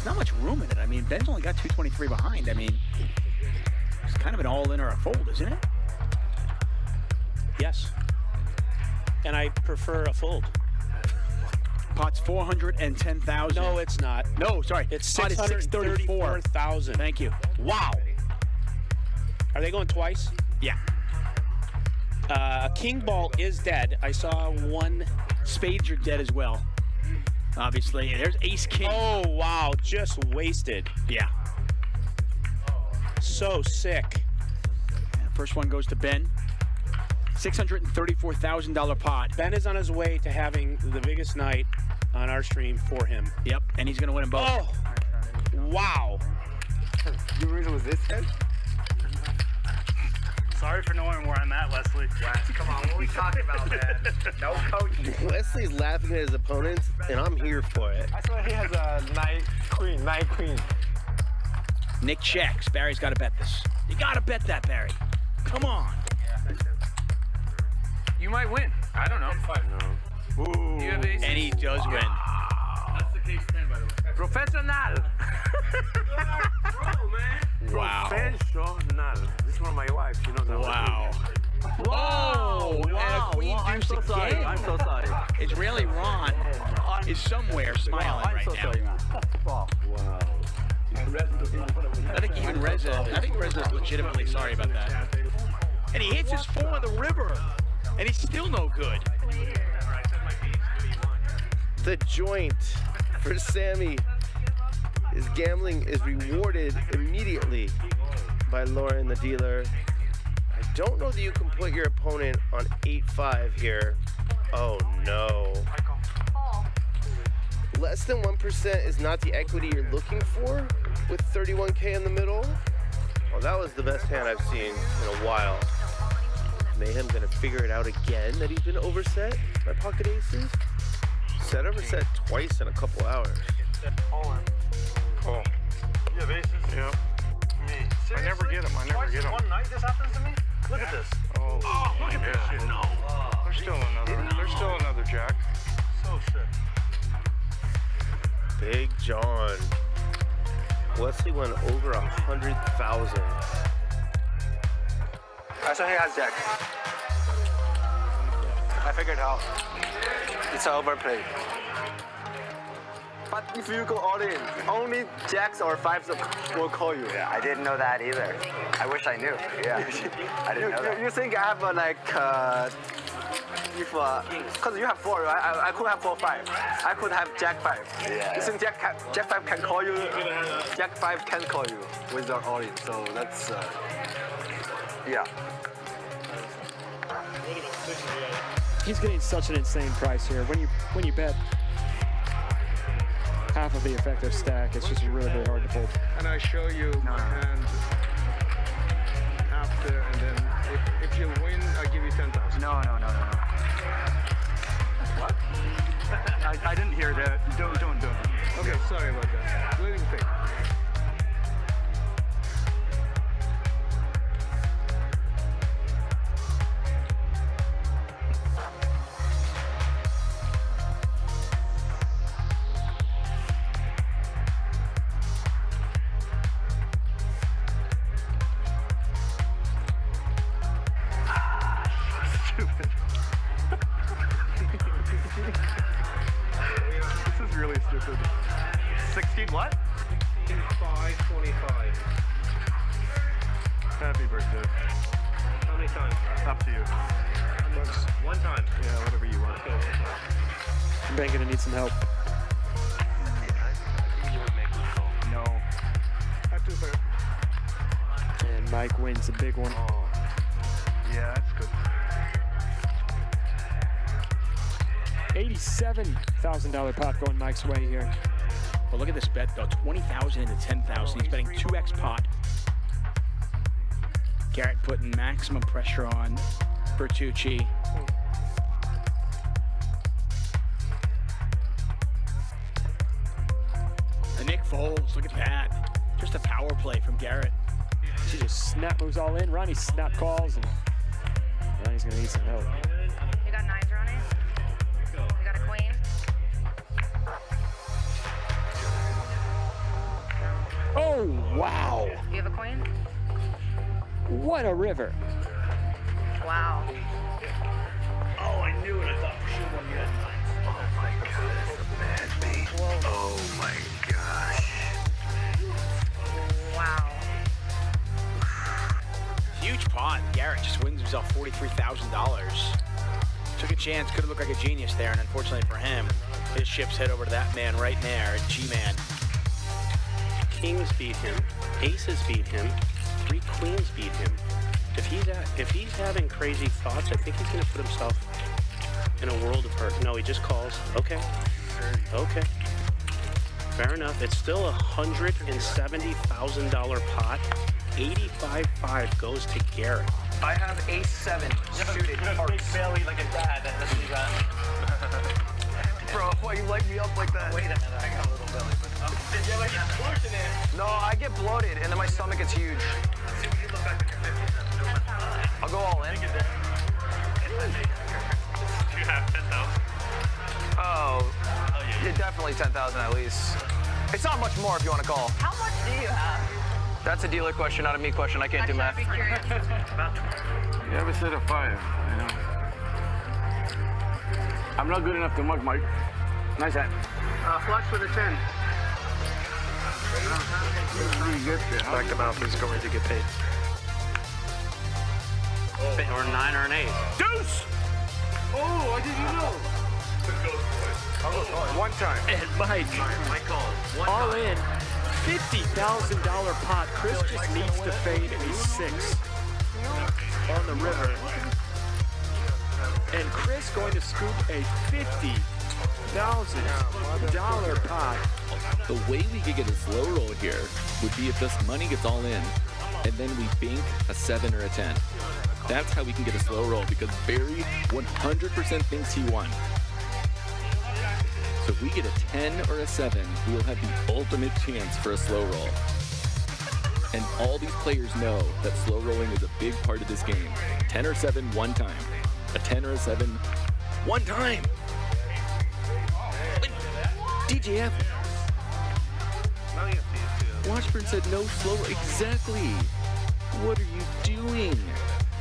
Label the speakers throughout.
Speaker 1: there's not much room in it. I mean, Ben's only got 223 behind. I mean, it's kind of an all-in or a fold, isn't it?
Speaker 2: Yes. And I prefer a fold.
Speaker 1: Pot's 410,000.
Speaker 2: No, it's not.
Speaker 1: No, sorry.
Speaker 2: It's
Speaker 1: Pot is
Speaker 2: 634,000.
Speaker 1: Thank you.
Speaker 2: Wow. Are they going twice?
Speaker 1: Yeah.
Speaker 2: King ball is dead. I saw one.
Speaker 1: Spades are dead as well. Obviously. There's ace king.
Speaker 2: Oh, wow. Just wasted.
Speaker 1: Yeah.
Speaker 2: So sick.
Speaker 1: First one goes to Ben. $634,000 pot.
Speaker 2: Ben is on his way to having the biggest night on our stream for him.
Speaker 1: Yep, and he's going to win them both.
Speaker 2: Oh, wow.
Speaker 3: You reason was this head?
Speaker 4: Sorry for knowing where I'm at, Wesley.
Speaker 3: Come on, what are we talking about, man? No coaching.
Speaker 5: Wesley's laughing at his opponents, and I'm here for it.
Speaker 3: I saw he has a knight queen.
Speaker 1: Nik checks. Barry's got to bet this. You got to bet that, Barry. Come on.
Speaker 4: You might win. I don't know.
Speaker 3: Ooh.
Speaker 4: You have aces?
Speaker 1: And he does win.
Speaker 4: That's the case 10, by the way.
Speaker 3: Professional.
Speaker 1: Wow.
Speaker 3: Professional. This is one of my wives. You know that.
Speaker 1: Wow.
Speaker 3: Whoa.
Speaker 1: And a queen deuce again.
Speaker 3: I'm so sorry.
Speaker 1: It's really Ron is somewhere smiling right now.
Speaker 3: man. Wow.
Speaker 1: I think even Reza's legitimately sorry about that. And he hits his 4 on the river, and he's still no good.
Speaker 5: The joint for Sammy is gambling is rewarded immediately by Lauren, the dealer. I don't know that you can put your opponent on 8-5 here. Oh no. Less than 1% is not the equity you're looking for with 31K in the middle. Well, that was the best hand I've seen in a while. Mayhem gonna figure it out again that he's been overset by pocket aces. Set overset twice in a couple hours.
Speaker 3: Call. You have aces?
Speaker 6: Yeah.
Speaker 3: Me. Seriously?
Speaker 6: I never get them.
Speaker 3: One night this happens to me? Look at this.
Speaker 6: Oh, look at this shit. No. There's still another jack.
Speaker 3: So sick.
Speaker 5: Big John. Wesley went over 100,000.
Speaker 3: I saw he has jack. I figured out. It's an overplay. But if you go all in, only jacks or fives will call you.
Speaker 7: Yeah, I didn't know that either. I wish I knew. Yeah, I didn't know that.
Speaker 3: You think I have because you have 4, right? I could have 4-5. I could have jack 5.
Speaker 7: Yeah.
Speaker 3: You think jack 5 can call you? Jack 5 can call you without all in. So that's yeah.
Speaker 8: He's getting such an insane price here. When you bet half of the effective stack, it's just really, really hard to fold.
Speaker 6: And I show you my hand after, and then if you win, I give you 10,000.
Speaker 7: No.
Speaker 4: What? I didn't hear that. Don't.
Speaker 6: Okay, sorry about that. What do you think?
Speaker 4: This is really stupid. 16 what?
Speaker 6: 525.
Speaker 4: Happy birthday.
Speaker 6: How many times?
Speaker 4: Up to you.
Speaker 6: Once. One time.
Speaker 4: Yeah, whatever you want.
Speaker 8: Ben gonna need some help.
Speaker 4: No.
Speaker 6: Have to fair.
Speaker 8: And Mike wins a big one.
Speaker 4: Yeah, that's good.
Speaker 8: $87,000 pot going Mike's way here.
Speaker 1: Well, look at this bet, though. 20,000 into 10,000. He's betting 2x pot. Garrett putting maximum pressure on Nitucci. And Nik folds. Look at that. Just a power play from Garrett.
Speaker 8: She just snap moves all in. Ronnie snap calls, and Ronnie's gonna need some help.
Speaker 9: You got 9s, Ronnie? You got a queen?
Speaker 8: Wow.
Speaker 9: You have a coin?
Speaker 8: What a river.
Speaker 9: Wow.
Speaker 6: Oh, I knew it. I thought for sure one you had nines.
Speaker 7: Oh my god, that's a bad beat. Oh my gosh.
Speaker 9: Wow.
Speaker 1: Huge pot. Garrett just wins himself $43,000. Took a chance, could have looked like a genius there, and unfortunately for him, his chips head over to that man right there, G-Man.
Speaker 2: Kings beat him, aces beat him, 3 queens beat him. If he's having crazy thoughts, I think he's gonna put himself in a world of hurt. No, he just calls. Okay. Okay. Fair enough. It's still a $170,000 pot. 85.5 goes to Garrett.
Speaker 7: I have ace-7 suited hearts.
Speaker 6: Belly like a dad. That's what you got.
Speaker 7: Bro, why you light me up like that?
Speaker 6: Wait a minute, I got a little belly. Yeah, like it's pushing it.
Speaker 7: No, I get bloated and then my stomach gets huge. I'll go all in.
Speaker 6: You have 10,000.
Speaker 7: Oh, yeah, definitely 10,000 at least. It's not much more if you want to call.
Speaker 9: How much do you have?
Speaker 7: That's a dealer question, not a me question. I can't do math.
Speaker 9: I'd be curious.
Speaker 4: You ever said a 5? I know. I'm not good enough to mug, Mike. Nice hat.
Speaker 3: Flush with a 10.
Speaker 5: Back the mouth is going to get paid.
Speaker 2: Or 9 or an 8.
Speaker 4: Deuce! Oh, I didn't know.
Speaker 3: One time.
Speaker 8: And Mike, all in, $50,000 pot. Krish just needs to fade, and he's 6 on the river. And Krish going to scoop a $50,000 pot.
Speaker 10: The way we could get a slow roll here would be if this money gets all in, and then we bink a 7 or a 10. That's how we can get a slow roll, because Barry 100% thinks he won. So if we get a 10 or a 7, we will have the ultimate chance for a slow roll. And all these players know that slow rolling is a big part of this game. 10 or 7, one time. A 10 or a 7, one time. DJF. Washburn said no slow roll. Exactly. What are you doing?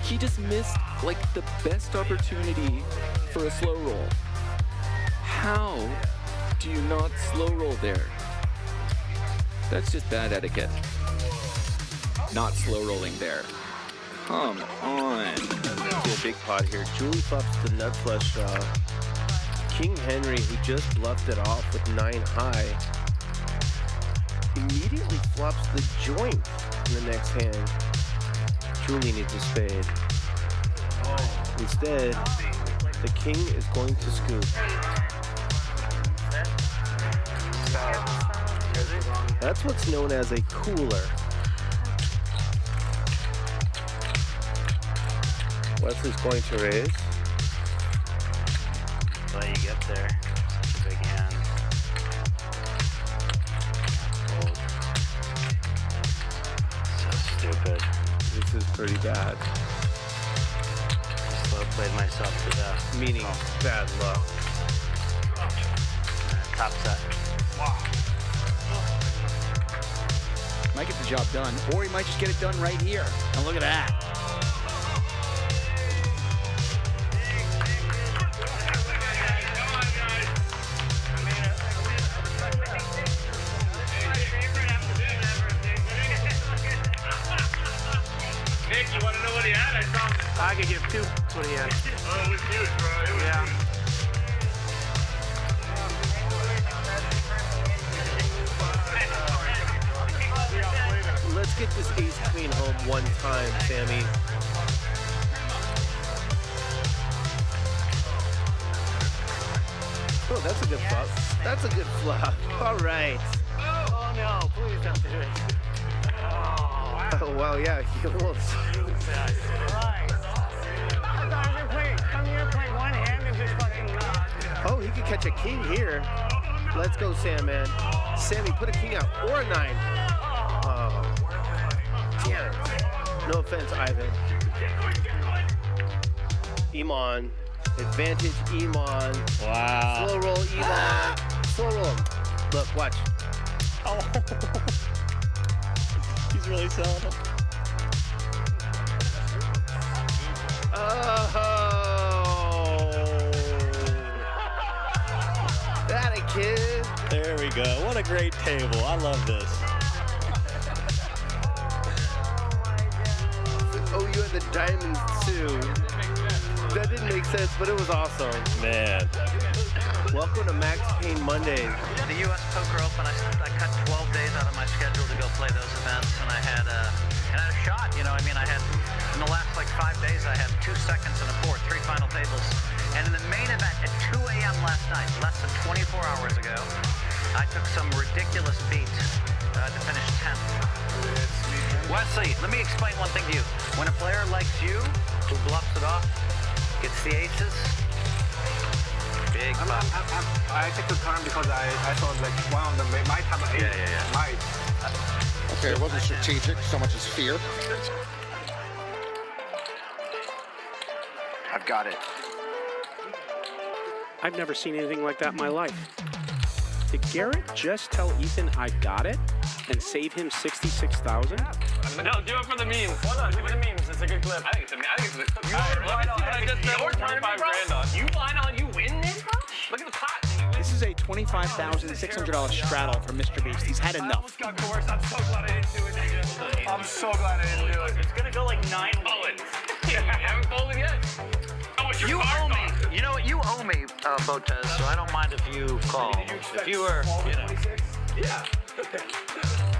Speaker 10: He just missed like the best opportunity for a slow roll. How do you not slow roll there? That's just bad etiquette. Not slow rolling there. Come on.
Speaker 5: A big pot here. Julie flops the nut flush draw. King Henry, who just bluffed it off with 9 high, immediately flops the joint in the next hand. Julie needs a spade. Instead, the king is going to scoop. That's what's known as a cooler. Wesley's going to raise.
Speaker 2: Well, you get there. Such a big hand. Fold. So stupid.
Speaker 5: This is pretty bad.
Speaker 2: Slow played myself to death.
Speaker 5: Meaning bad luck.
Speaker 2: Top set.
Speaker 1: Might get the job done, or he might just get it done right here. And look at that.
Speaker 6: Nick, you want to know what he had? I saw him.
Speaker 3: I could give 2. That's what he had.
Speaker 6: Oh, it was huge, bro. It was
Speaker 3: Yeah.
Speaker 6: huge.
Speaker 5: Let's get this ace queen home one time, Sammy. Oh, that's a good flop. That's a good flop. All right.
Speaker 3: Oh no, please don't do it.
Speaker 5: Oh, wow, yeah, he almost.
Speaker 3: Come here, play one hand and just fucking.
Speaker 5: Oh, he could catch a king here. Let's go, Sam, man. Sammy, put a king out or a 9. Oh, damn it. No offense, Ivan. Iman. Advantage, Iman.
Speaker 8: Wow.
Speaker 5: Slow roll, Iman. Slow roll him. Look, watch.
Speaker 8: Oh.
Speaker 10: really selling them.
Speaker 5: Oh, that a kid.
Speaker 10: There we go. What a great table. I love this.
Speaker 5: Oh, you had the diamonds too. That didn't make sense, but it was awesome.
Speaker 10: Man.
Speaker 5: Welcome to Max Payne Mondays.
Speaker 11: The U.S. Poker Open, I cut 12 days out of my schedule to go play those events, and I had a shot. You know, I mean, I had in the last like 5 days, I had 2 seconds and a fourth, 3 final tables, and in the main event at 2 a.m. last night, less than 24 hours ago, I took some ridiculous beat to finish 10th. Wesley, let me explain one thing to you. When a player likes you, who bluffs it off, gets the aces. Big buff.
Speaker 3: I took the time because I thought like, wow, they might have an ace.
Speaker 11: Yeah.
Speaker 3: Might.
Speaker 12: Okay, it wasn't strategic so much as fear.
Speaker 3: I've got it.
Speaker 2: I've never seen anything like that in my life. Did Garrett just tell Ethan I got it and save him $66,000?
Speaker 6: No, do it for the memes. Why not? Do it for the memes. It's a good clip. I think it's a good clip. You line on, you win this, bro? Look at the pot.
Speaker 1: This is a $25,600 straddle for Mr. Beast. He's had enough.
Speaker 6: I'm so glad I didn't do it. I'm so glad I didn't do it. It's gonna go like 9 bullets. You haven't folded yet.
Speaker 11: You owe me. You know what? You owe me, Botez, so I don't mind if you call. If you were, you know.
Speaker 6: Yeah.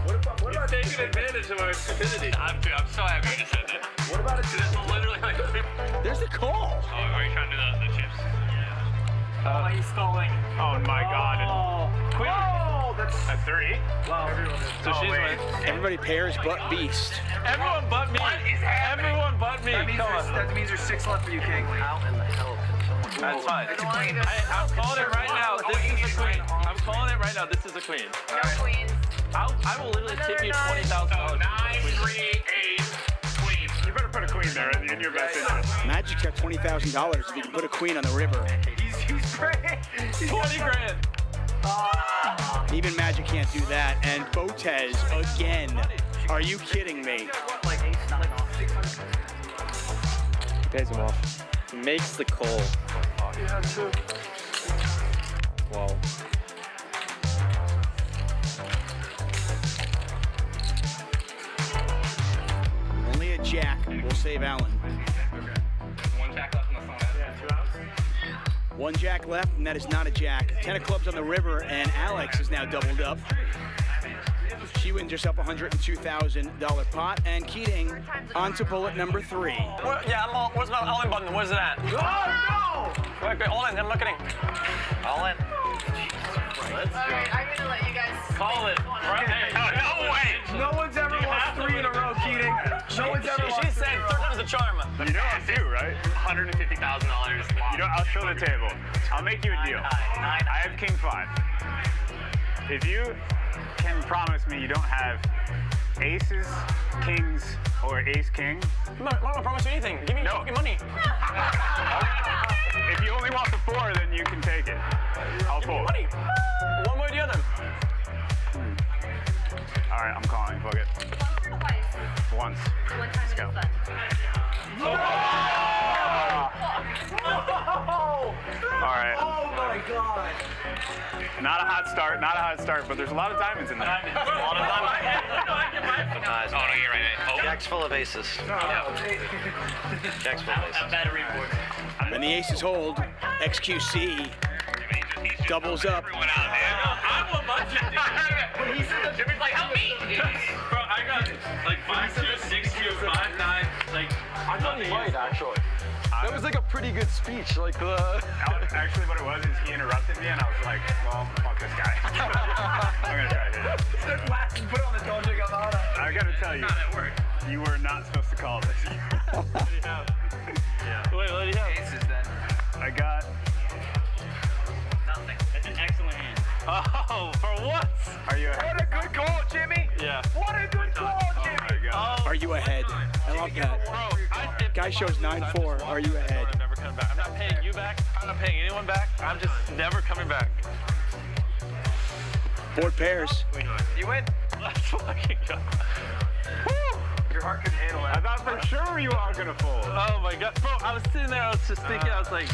Speaker 6: What about taking advantage of our stupidity? I'm so happy you said that. What about it? This is literally like.
Speaker 1: There's the call.
Speaker 6: Oh, are you trying to do the chips? Oh, he's stalling. Oh my God. Queen. Oh, that's 30. Wow. So she's winning.
Speaker 1: Everybody pairs but Beast.
Speaker 6: Everyone but me. What is happening? Everyone but me.
Speaker 3: That means there's 6 left for you, King.
Speaker 11: How in the hell can someone...
Speaker 6: That's fine. I'm calling it right now. This is the queen. I'm calling it right now. This is the queen.
Speaker 9: No queens.
Speaker 6: I will literally tip you $20,000. 9, 3, 8, queen. You better put a queen there in your best interest.
Speaker 1: Magic's got $20,000 if you can put a queen on the river.
Speaker 3: He's great.
Speaker 6: 20 grand.
Speaker 1: Even Magic can't do that. And Botez again. Are you kidding me?
Speaker 10: Pays him off. Makes the call.
Speaker 3: Yeah, too.
Speaker 10: Wow.
Speaker 1: Only a jack will save Allen.
Speaker 6: One jack left on the phone. Yeah, 2 outs.
Speaker 1: One jack left, and that is not a jack. 10 of clubs on the river, and Alex is now doubled up. She wins herself a $102,000 pot, and Keating on to bullet number 3.
Speaker 6: Yeah, what's my all-in button? Where's it at? Oh, no! Wait, all in, I'm looking.
Speaker 11: All in.
Speaker 9: Let's go. Alright, I'm gonna let you guys
Speaker 6: Call it. Right. Hey, no way!
Speaker 3: No one's ever lost 3 in a row, Keating. No one's ever lost.
Speaker 6: She said third time's a charm.
Speaker 4: You know I'm due, right?
Speaker 6: $150,000.
Speaker 4: You know, I'll show the table. I'll make you a deal. I have King 5. If you can promise me you don't have aces, kings, or ace-king.
Speaker 6: I'm not gonna promise you anything. Give me fucking money.
Speaker 4: If you only want the 4, then you can take it. I'll fold.
Speaker 6: Money. One way or the other.
Speaker 4: All right, I'm calling. Fuck it. Once. Let's go. All right.
Speaker 3: Oh my God.
Speaker 4: Not a hot start, but there's a lot of diamonds in there.
Speaker 11: Oh, no, you're right. Jack's full of aces. Jack's full of aces.
Speaker 1: And the aces hold. XQC doubles up.
Speaker 6: I want my 50. Jimmy's like, help me. Bro, I got like 5-2, 6-2, 5-9. Like,
Speaker 3: I thought he might actually. That was like a pretty good speech. Like
Speaker 4: Actually, what it was is he interrupted me, and I was like, well, fuck this guy. I'm gonna try to hit it.
Speaker 3: Put on the Tal AJ.
Speaker 4: I gotta tell you, you were not supposed to call this.
Speaker 6: what do you have? Yeah. Wait, what do you have?
Speaker 3: Aces then.
Speaker 4: I got
Speaker 11: Nothing.
Speaker 6: That's an excellent hand. Oh, for what?
Speaker 4: Are you ahead?
Speaker 3: What a good call, Jimmy.
Speaker 6: Yeah.
Speaker 3: What a good call, Jimmy.
Speaker 4: Oh my God.
Speaker 1: Are you ahead? I love that.
Speaker 6: Bro,
Speaker 1: Guy shows 9-4. Are you ahead?
Speaker 6: I'm never coming back. I'm not paying you back. I'm not paying anyone back. I'm just never coming back.
Speaker 1: Board pairs.
Speaker 3: You win.
Speaker 6: Let's fucking go. Your heart couldn't handle it. I thought for sure you are gonna fold.
Speaker 13: Oh my god, bro! I was sitting there. I was just thinking. I was like,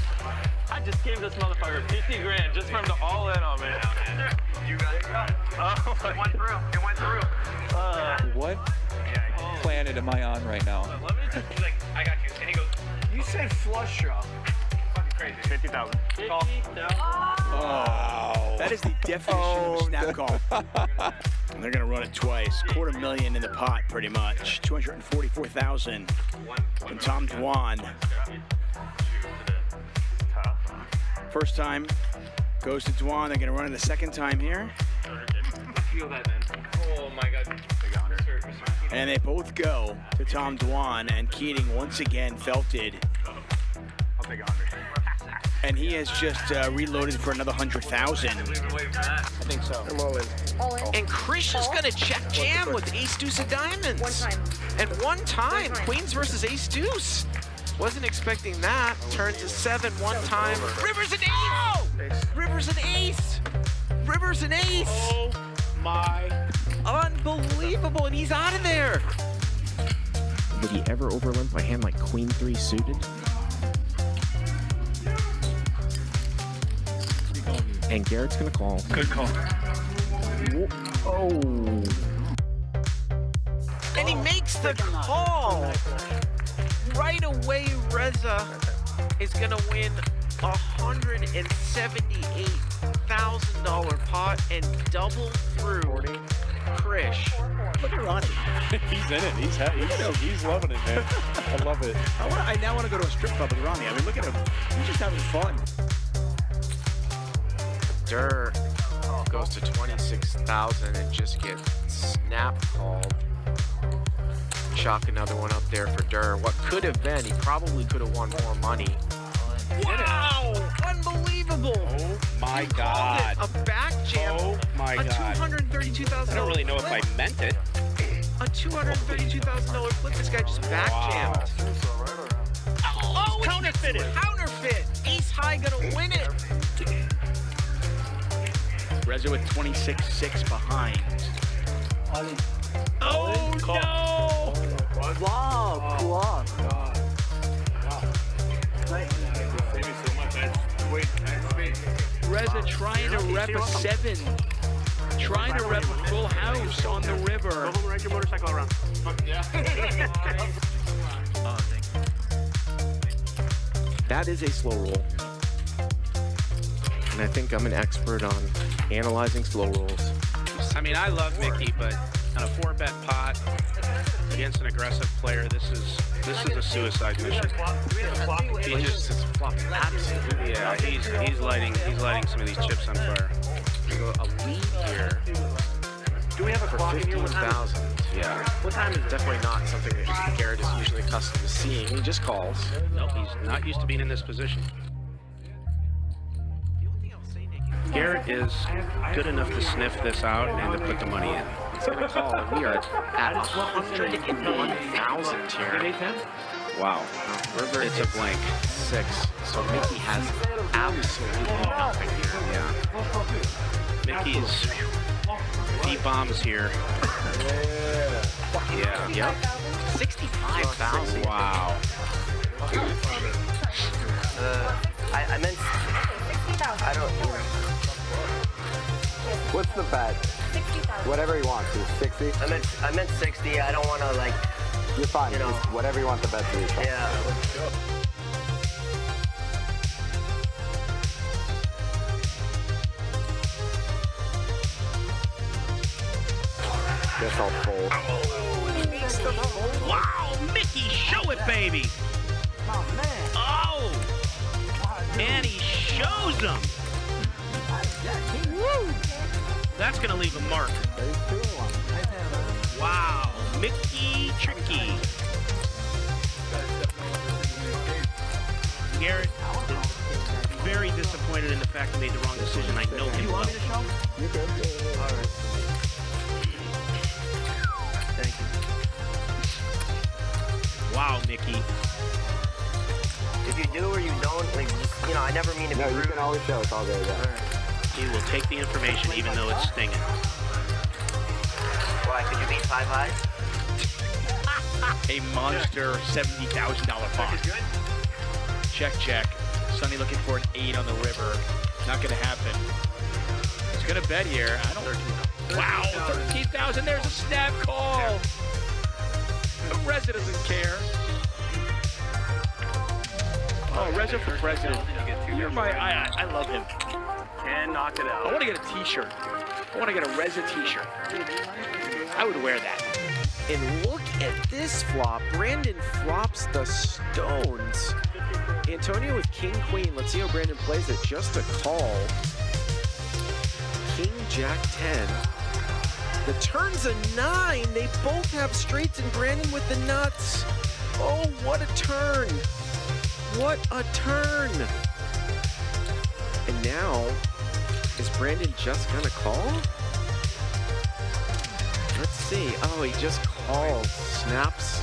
Speaker 13: I just gave this motherfucker 50 grand just for him to all in on me.
Speaker 6: You got it.
Speaker 13: Oh my.
Speaker 6: It went through. It went through.
Speaker 10: What planet am I on right now?
Speaker 6: Let me just be like, I got you. And he goes, you said flush draw. Fucking crazy.
Speaker 4: 50,000.
Speaker 6: Call.
Speaker 1: Oh, that is the definition of a snap call. And they're gonna run it twice. $250,000 in the pot, pretty much. 244,000 from Tom Dwan. First time goes to Dwan. They're gonna run it a second time here.
Speaker 6: Feel that, man. Oh my god.
Speaker 1: And they both go to Tom Dwan, and Keating once again felted.
Speaker 4: I'll take 100.
Speaker 1: And he has just reloaded for another 100,000.
Speaker 6: I
Speaker 1: think so.
Speaker 5: I'm all in.
Speaker 14: And Krish is gonna check jam with ace deuce of diamonds.
Speaker 9: One time.
Speaker 14: And one time, queens versus ace deuce. Wasn't expecting that. Turns a 7 one time. River's an ace! River's an ace! River's an ace!
Speaker 2: Oh my.
Speaker 14: Unbelievable, and he's out of there.
Speaker 15: Would he ever overlimp a hand like queen 3 suited? And Garrett's gonna call.
Speaker 4: Good call.
Speaker 15: Oh.
Speaker 14: And he makes the call. Right away, Reza is gonna win $178,000 pot and double through Krish.
Speaker 1: Look at Ronnie.
Speaker 8: He's in it. He's loving it, man. I love it.
Speaker 1: I now want to go to a strip club with Ronnie. I mean, look at him. He's just having fun.
Speaker 7: Durr goes to 26,000 and just gets snap called. Chalk another one up there for Durr. What could have been, he probably could have won more money.
Speaker 14: Wow! Unbelievable!
Speaker 2: Oh my god.
Speaker 14: A back jam.
Speaker 2: Oh my god.
Speaker 14: $232,000.
Speaker 2: I don't really know if I meant it.
Speaker 14: A $232,000 flip. This guy just back jammed. Oh,
Speaker 2: counterfeited.
Speaker 14: Counterfeit. Ace high gonna win it.
Speaker 1: Reza with 26-6 behind.
Speaker 14: Oh no!
Speaker 6: Wow, wow.
Speaker 1: Reza trying to rep a 7. Trying to rep a full house on the river.
Speaker 4: Go home and ride your motorcycle around. Yeah.
Speaker 1: Oh, thank you.
Speaker 15: That is a slow roll. And I think I'm an expert on analyzing slow rolls.
Speaker 2: I mean, I love Mickey, but on a 4-bet pot against an aggressive player, this is a suicide mission. He just absolutely, yeah. He's lighting some of these chips on fire.
Speaker 7: So a lead here.
Speaker 2: Do we have a
Speaker 7: for
Speaker 2: clock in here?
Speaker 7: 15,000?
Speaker 2: Yeah.
Speaker 7: What time is it? Definitely not something that Garrett is usually accustomed to seeing. He just calls.
Speaker 2: Nope, he's not used to being in this position. Garrett is good enough to sniff this out and to put the money in.
Speaker 7: He's going to call, and we are at 101,000 here.
Speaker 2: Wow.
Speaker 7: River
Speaker 2: It's a blank.
Speaker 7: 6. So Mickey has absolutely nothing here.
Speaker 2: Yeah. Mickey's V-bombs here. Yeah.
Speaker 7: Yep. 65,000.
Speaker 2: Wow.
Speaker 3: I meant. I don't. What's the bet?
Speaker 9: 60,000.
Speaker 3: Whatever he wants to. 60. I meant 60. I don't want to like. You're fine. You know, whatever you want the bet to be. Yeah. Guess I'll fold.
Speaker 14: Wow, Mickey, show it, baby. Oh, and he shows them. Woo. That's gonna leave a mark. Wow, Mickey tricky. Garrett is very disappointed in the fact he made the wrong decision. I know him well.
Speaker 3: You're good. All right.
Speaker 14: Thank you. Wow, Mickey.
Speaker 3: If you do or you don't, like, you know, I never mean to be rude. No, you can always show. It's all good. Yeah.
Speaker 2: He will take the information even though it's stinging.
Speaker 3: Why? Could you beat 5 high?
Speaker 1: a monster $70,000 pot. Check. Sonny looking for an 8 on the river. Not gonna happen. He's gonna bet here. I don't. Wow, 13,000. There's a snap call. Reza doesn't care. Oh, Reza for president. You're my. I love him.
Speaker 6: Can knock it out.
Speaker 1: I want to get a T-shirt. I want to get a Reza T-shirt. I would wear that.
Speaker 14: And look at this flop. Brandon flops the stones. Antonio with king, queen. Let's see how Brandon plays it. Just a call. King, jack, 10. The turn's a 9. They both have straights, and Brandon with the nuts. Oh, what a turn. What a turn. And now, is Brandon just gonna call? Let's see. Oh, he just calls. Snaps.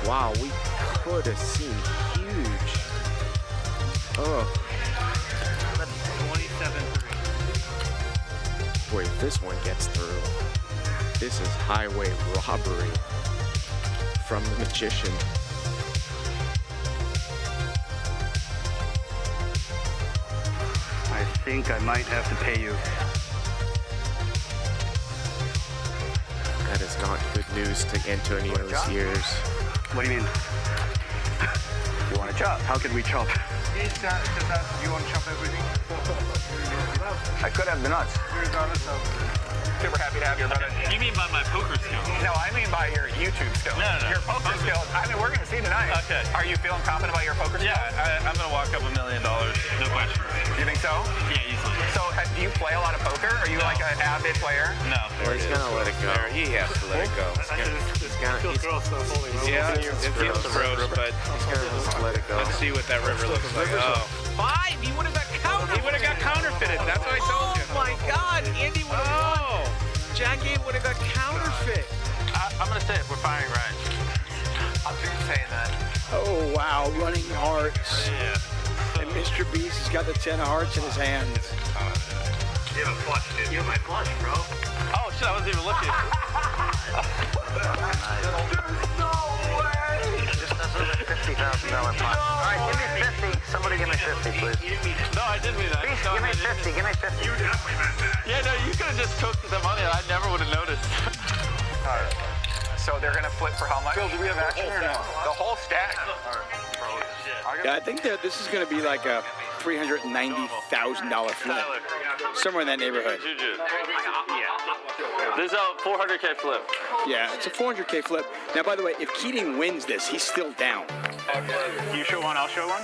Speaker 14: Wow, we could have seen huge. Oh.
Speaker 6: 27-3.
Speaker 14: Boy, if this one gets through, this is highway robbery from the magician.
Speaker 6: I think I might have to pay you.
Speaker 14: That is not good news to Antonio's ears.
Speaker 6: What do you mean? You want to chop? How can we chop?
Speaker 12: He's just asked, do you want to chop everything?
Speaker 6: I could have the nuts.
Speaker 12: Regardless of...
Speaker 6: Super happy to have you, brother.
Speaker 13: You mean by my poker skills?
Speaker 6: No, I mean by your YouTube skills.
Speaker 13: No.
Speaker 6: Your poker skills. I mean, we're going to see tonight.
Speaker 13: Okay.
Speaker 6: Are you feeling confident about your poker skills?
Speaker 13: Yeah, I'm going to walk up $1 million. No question.
Speaker 6: You think so?
Speaker 13: Yeah, easily.
Speaker 6: So, do you play a lot of poker? Are you like an avid player?
Speaker 13: No.
Speaker 7: Well, he's gonna let it go. He has to let it go. He's gonna yeah, it feels gross, but
Speaker 14: he's gonna just let it go.
Speaker 7: Let's see what that river looks like. Oh.
Speaker 14: 5! He would have got counterfeited!
Speaker 7: He would have got counterfeited. That's what I told you.
Speaker 14: Oh my God! Andy would have won. Jack 8 would have got counterfeit.
Speaker 13: I'm going to say it. We're firing right.
Speaker 3: I'm just saying that.
Speaker 1: Oh, wow. Running hearts.
Speaker 13: Yeah.
Speaker 1: And Mr. Beast has got the 10 of hearts in his hands.
Speaker 6: You have a flush, dude. You have my flush, bro.
Speaker 13: Oh, shit. I wasn't even looking.
Speaker 3: There's no way! Just as a $50,000 pot. All right, give me 50. Somebody give me 50, please.
Speaker 13: No, I didn't mean that.
Speaker 3: Please, give me 50. Give me 50.
Speaker 6: You definitely meant that.
Speaker 13: Yeah, no, you could have just took the money and I never would have noticed.
Speaker 6: All right. So they're going to flip for how much? Phil, do we have action or no? The whole stack.
Speaker 1: Yeah, I think that this is going to be like a $390,000 flip. Somewhere in that neighborhood.
Speaker 13: Yeah. This is a 400K flip.
Speaker 1: Yeah, it's a 400K flip. Now, by the way, if Keating wins this, he's still down.
Speaker 4: You show one, I'll show one.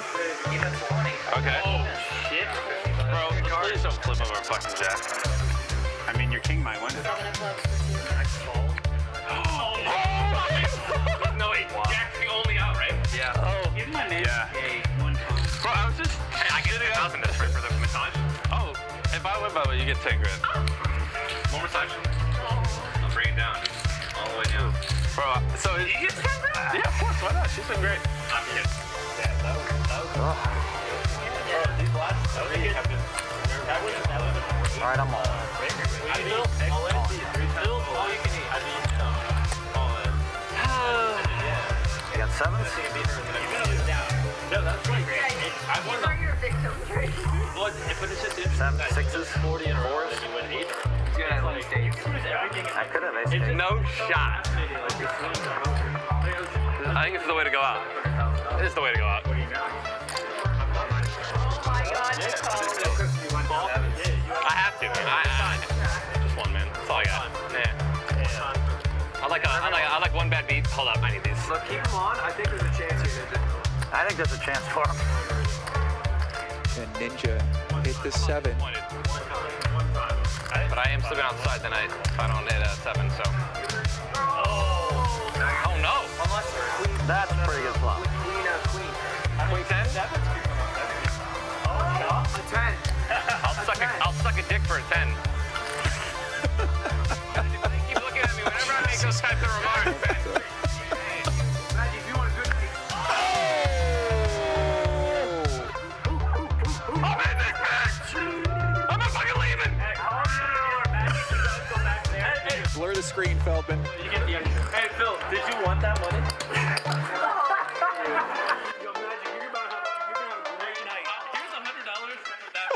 Speaker 13: Okay. Oh, shit. Bro, please don't flip over a fucking jack.
Speaker 4: I mean, your king might win.
Speaker 13: No, wait. Jack's the only out, right? Yeah. Oh.
Speaker 4: Give my man a 1 time.
Speaker 13: Bro, I was just... Hey, I get 10,000 this for the massage. Oh, if I win by the way, you get 10 grand. More massage? I'll bring it down. All the way down. Bro, so... You get 10 grand? Yeah, of course. Why not? She's been great. I'm kidding. Yeah, that was... These last... That was good.
Speaker 3: All right, I'm all. You got 7s?
Speaker 13: No, that's right. I won the...
Speaker 3: 7, 6s?
Speaker 13: 40 and 4s. You win 8.
Speaker 3: I could have ace.
Speaker 13: No shot. I think this is the way to go out. This is the way to go out. I have to, man. Just one, man. That's all I got. Yeah. I like one bad beat. Hold up, I need these.
Speaker 3: Look, keep them on. I think there's a chance here, Ninja. I think there's a chance for him.
Speaker 10: And Ninja hit the 7.
Speaker 13: But I am slipping outside tonight if I don't hit a 7, so. Oh no!
Speaker 3: That's a pretty good flop.
Speaker 13: Queen 10?
Speaker 3: A 10.
Speaker 13: I'll suck a dick for a 10. Keep looking at me whenever I make those types of remarks.
Speaker 3: Maggie, if you want a good...
Speaker 13: I'm in this bitch! I'm not fucking leaving!
Speaker 16: Blur the screen, Feldman.
Speaker 6: You get the extra. Hey, Phil, did you want that money? Yo, Magic, you're gonna have a great night. Here's $100 for that.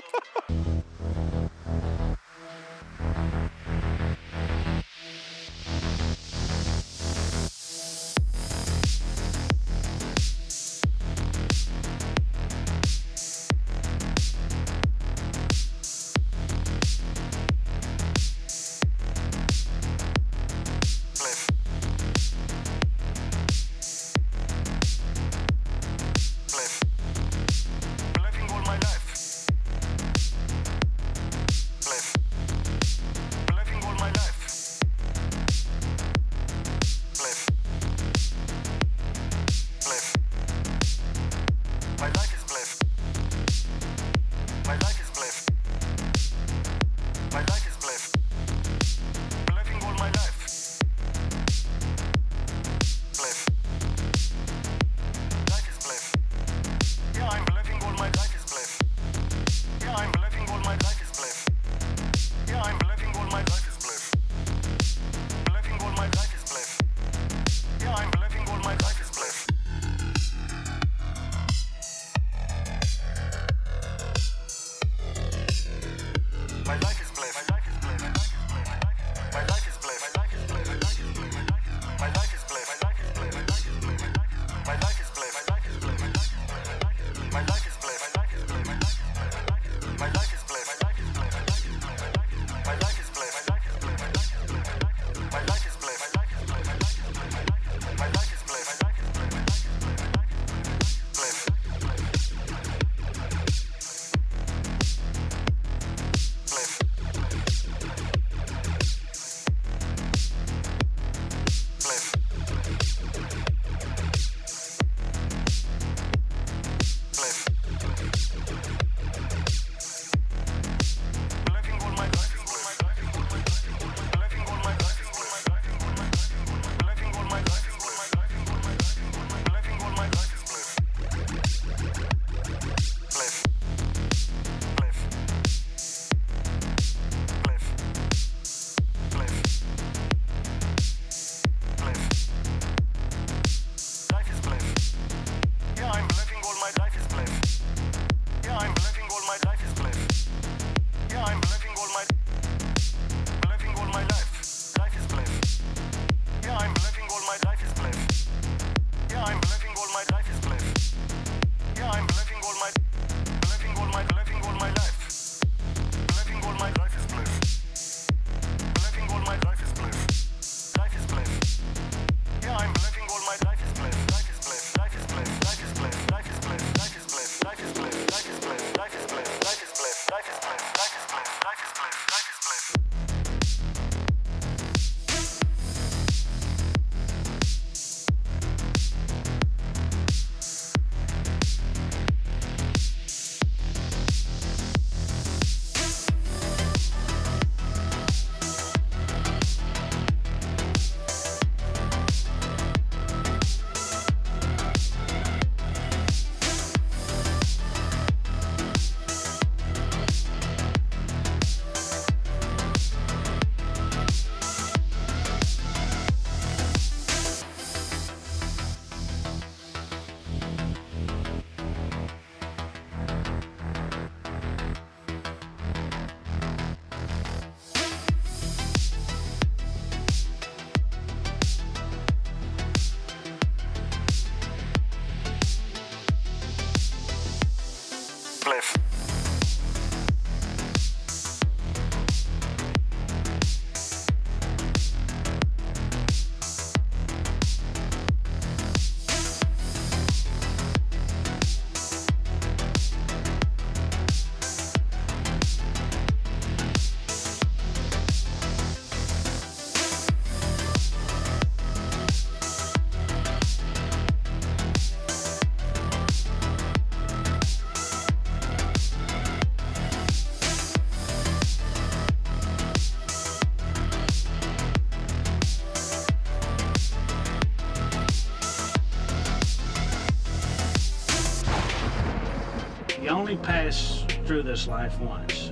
Speaker 17: You only pass through this life once.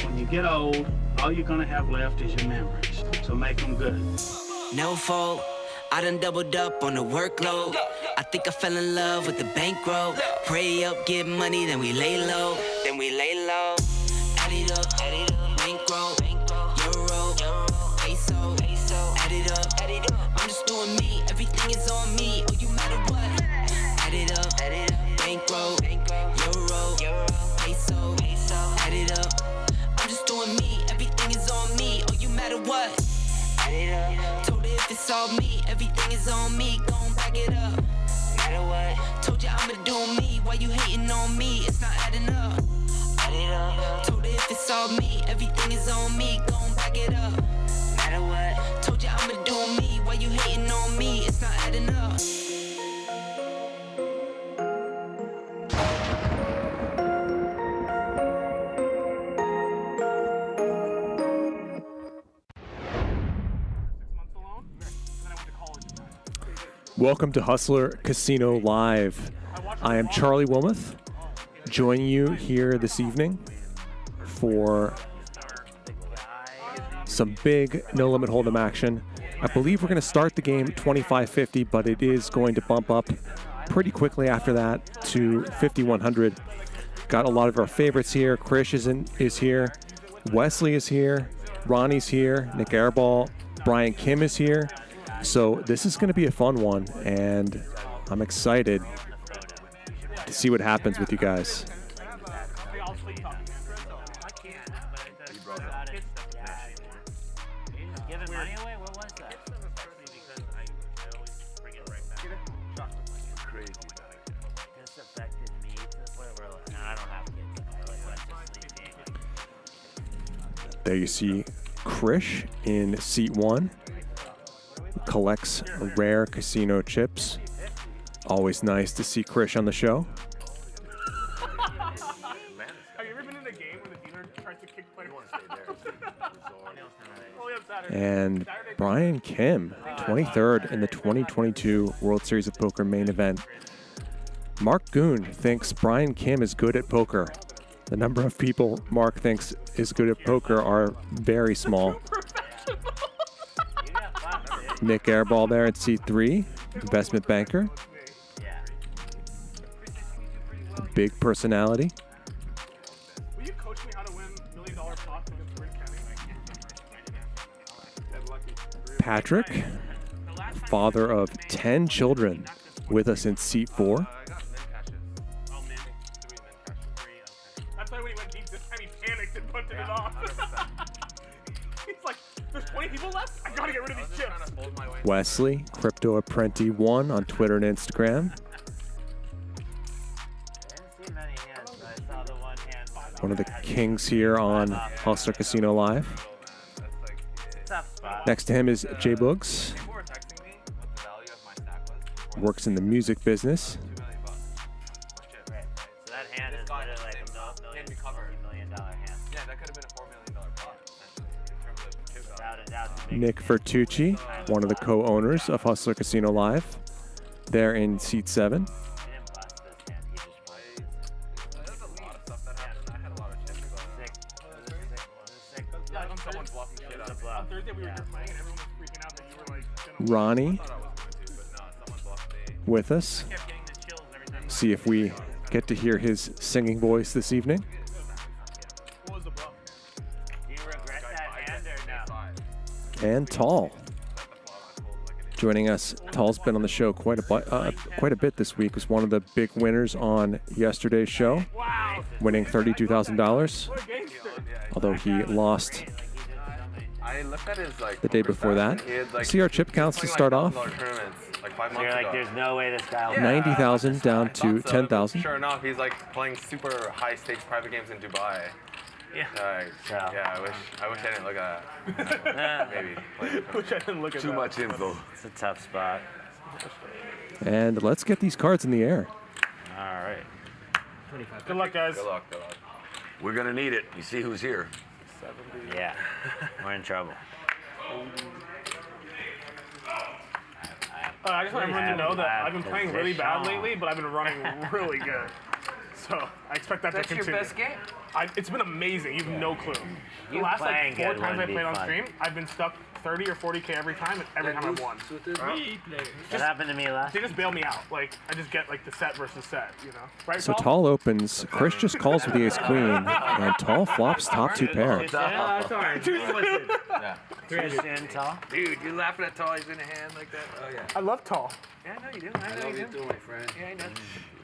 Speaker 17: When you get old, all you're going to have left is your memories. so make them good.
Speaker 16: No fault, I done doubled up on the workload. I think I fell in love with the bankroll. Pray up, get money, then we lay low. Add it up, bankroll, euro, peso, add it up. I'm just doing me, everything is on me. Oh, you matter what? Add it up, bankroll, euro, peso, add it up. I'm just doing me, everything is on me. Oh, you matter what? Add it up. Told her if it's all me, everything is on me. Gon' back it up. Matter what? Told you I'ma do me. Why you hating on me? It's not adding up. Add it up. Told her if it's all me, everything is on me. Gon' back it up. Matter what? Told you I'ma do me. Why you hating on me? It's not adding up.
Speaker 18: Welcome to Hustler Casino Live. I am Charlie Wilmoth, joining you here this evening for some big No Limit Hold'em action. I believe we're going to start the game 25-50, but it is going to bump up pretty quickly after that to 5100. Got a lot of our favorites here. Krish is here. Wesley is here. Ronnie's here. Nik Airball. Brian Kim is here. So this is going to be a fun one, and I'm excited to see what happens with you guys. There you see Krish in seat 1. Collects rare casino chips. Always nice to see Krish on the show.
Speaker 19: Have you ever been in a game where the dealer tries to kick players?
Speaker 18: And Brian Kim, 23rd in the 2022 World Series of Poker main event. Mark Goon thinks Brian Kim is good at poker. The number of people Mark thinks is good at poker are very small. Nik Airball there at C3, investment banker. Big personality.
Speaker 19: Will you coach me how to win $1 million pots against Rick Kenny?
Speaker 18: Patrick, father of 10 children, with us in seat 4.
Speaker 19: That's why when he went deep this time he panicked and punted it off. He's like, there's 20 people left? I gotta get rid of these chips.
Speaker 18: Wesley, Crypto Apprenti 1 on Twitter and Instagram. One of the kings here on Hustler Casino Live. Next to him is Jboogs. Works in the music business. Nick Nitucci, one of the co-owners of Hustler Casino Live. They're in seat 7. Ronnie with us. See if we get to hear his singing voice this evening. And Tal joining us. Tal's been on the show quite a bit this week. Was one of the big winners on yesterday's show, winning $32,000. Although he lost the day before that. See our chip counts to start off.
Speaker 3: You're like,
Speaker 6: there's no way this guy will
Speaker 18: 90,000 down to 10,000.
Speaker 3: Sure enough, he's like playing super high stakes private games in Dubai. Yeah. Yeah, I wish I didn't look at that. Maybe.
Speaker 19: Wish I didn't look at
Speaker 3: Too
Speaker 19: that.
Speaker 3: much info.
Speaker 6: It's a tough spot.
Speaker 18: And let's get these cards in the air.
Speaker 6: All right.
Speaker 19: Good luck, guys.
Speaker 3: Good luck, good luck.
Speaker 20: We're gonna need it. You see who's here.
Speaker 6: Yeah, we're in trouble.
Speaker 19: I just want everyone to know that I've been playing really bad lately, but I've been running really good. So I expect that to continue.
Speaker 3: That's your best game?
Speaker 19: It's been amazing. You have no clue. The last like 4 times I played on stream, I've been stuck 30 or 40K every time, and every time I've won.
Speaker 6: That happened to me last.
Speaker 19: They just bail me out. Like I just get like the set versus set, you know. Right?
Speaker 18: So Tal opens. Krish just calls with the ace queen, and Tal flops top 2 pair.
Speaker 6: Yeah, sorry.
Speaker 3: Yeah.
Speaker 6: Christian, Tal.
Speaker 3: Dude, you laughing at Tal? He's in a hand like that? Oh yeah.
Speaker 19: I love Tal.
Speaker 6: Yeah, I know you do.
Speaker 3: I know you do, my friend.
Speaker 6: Yeah, I know.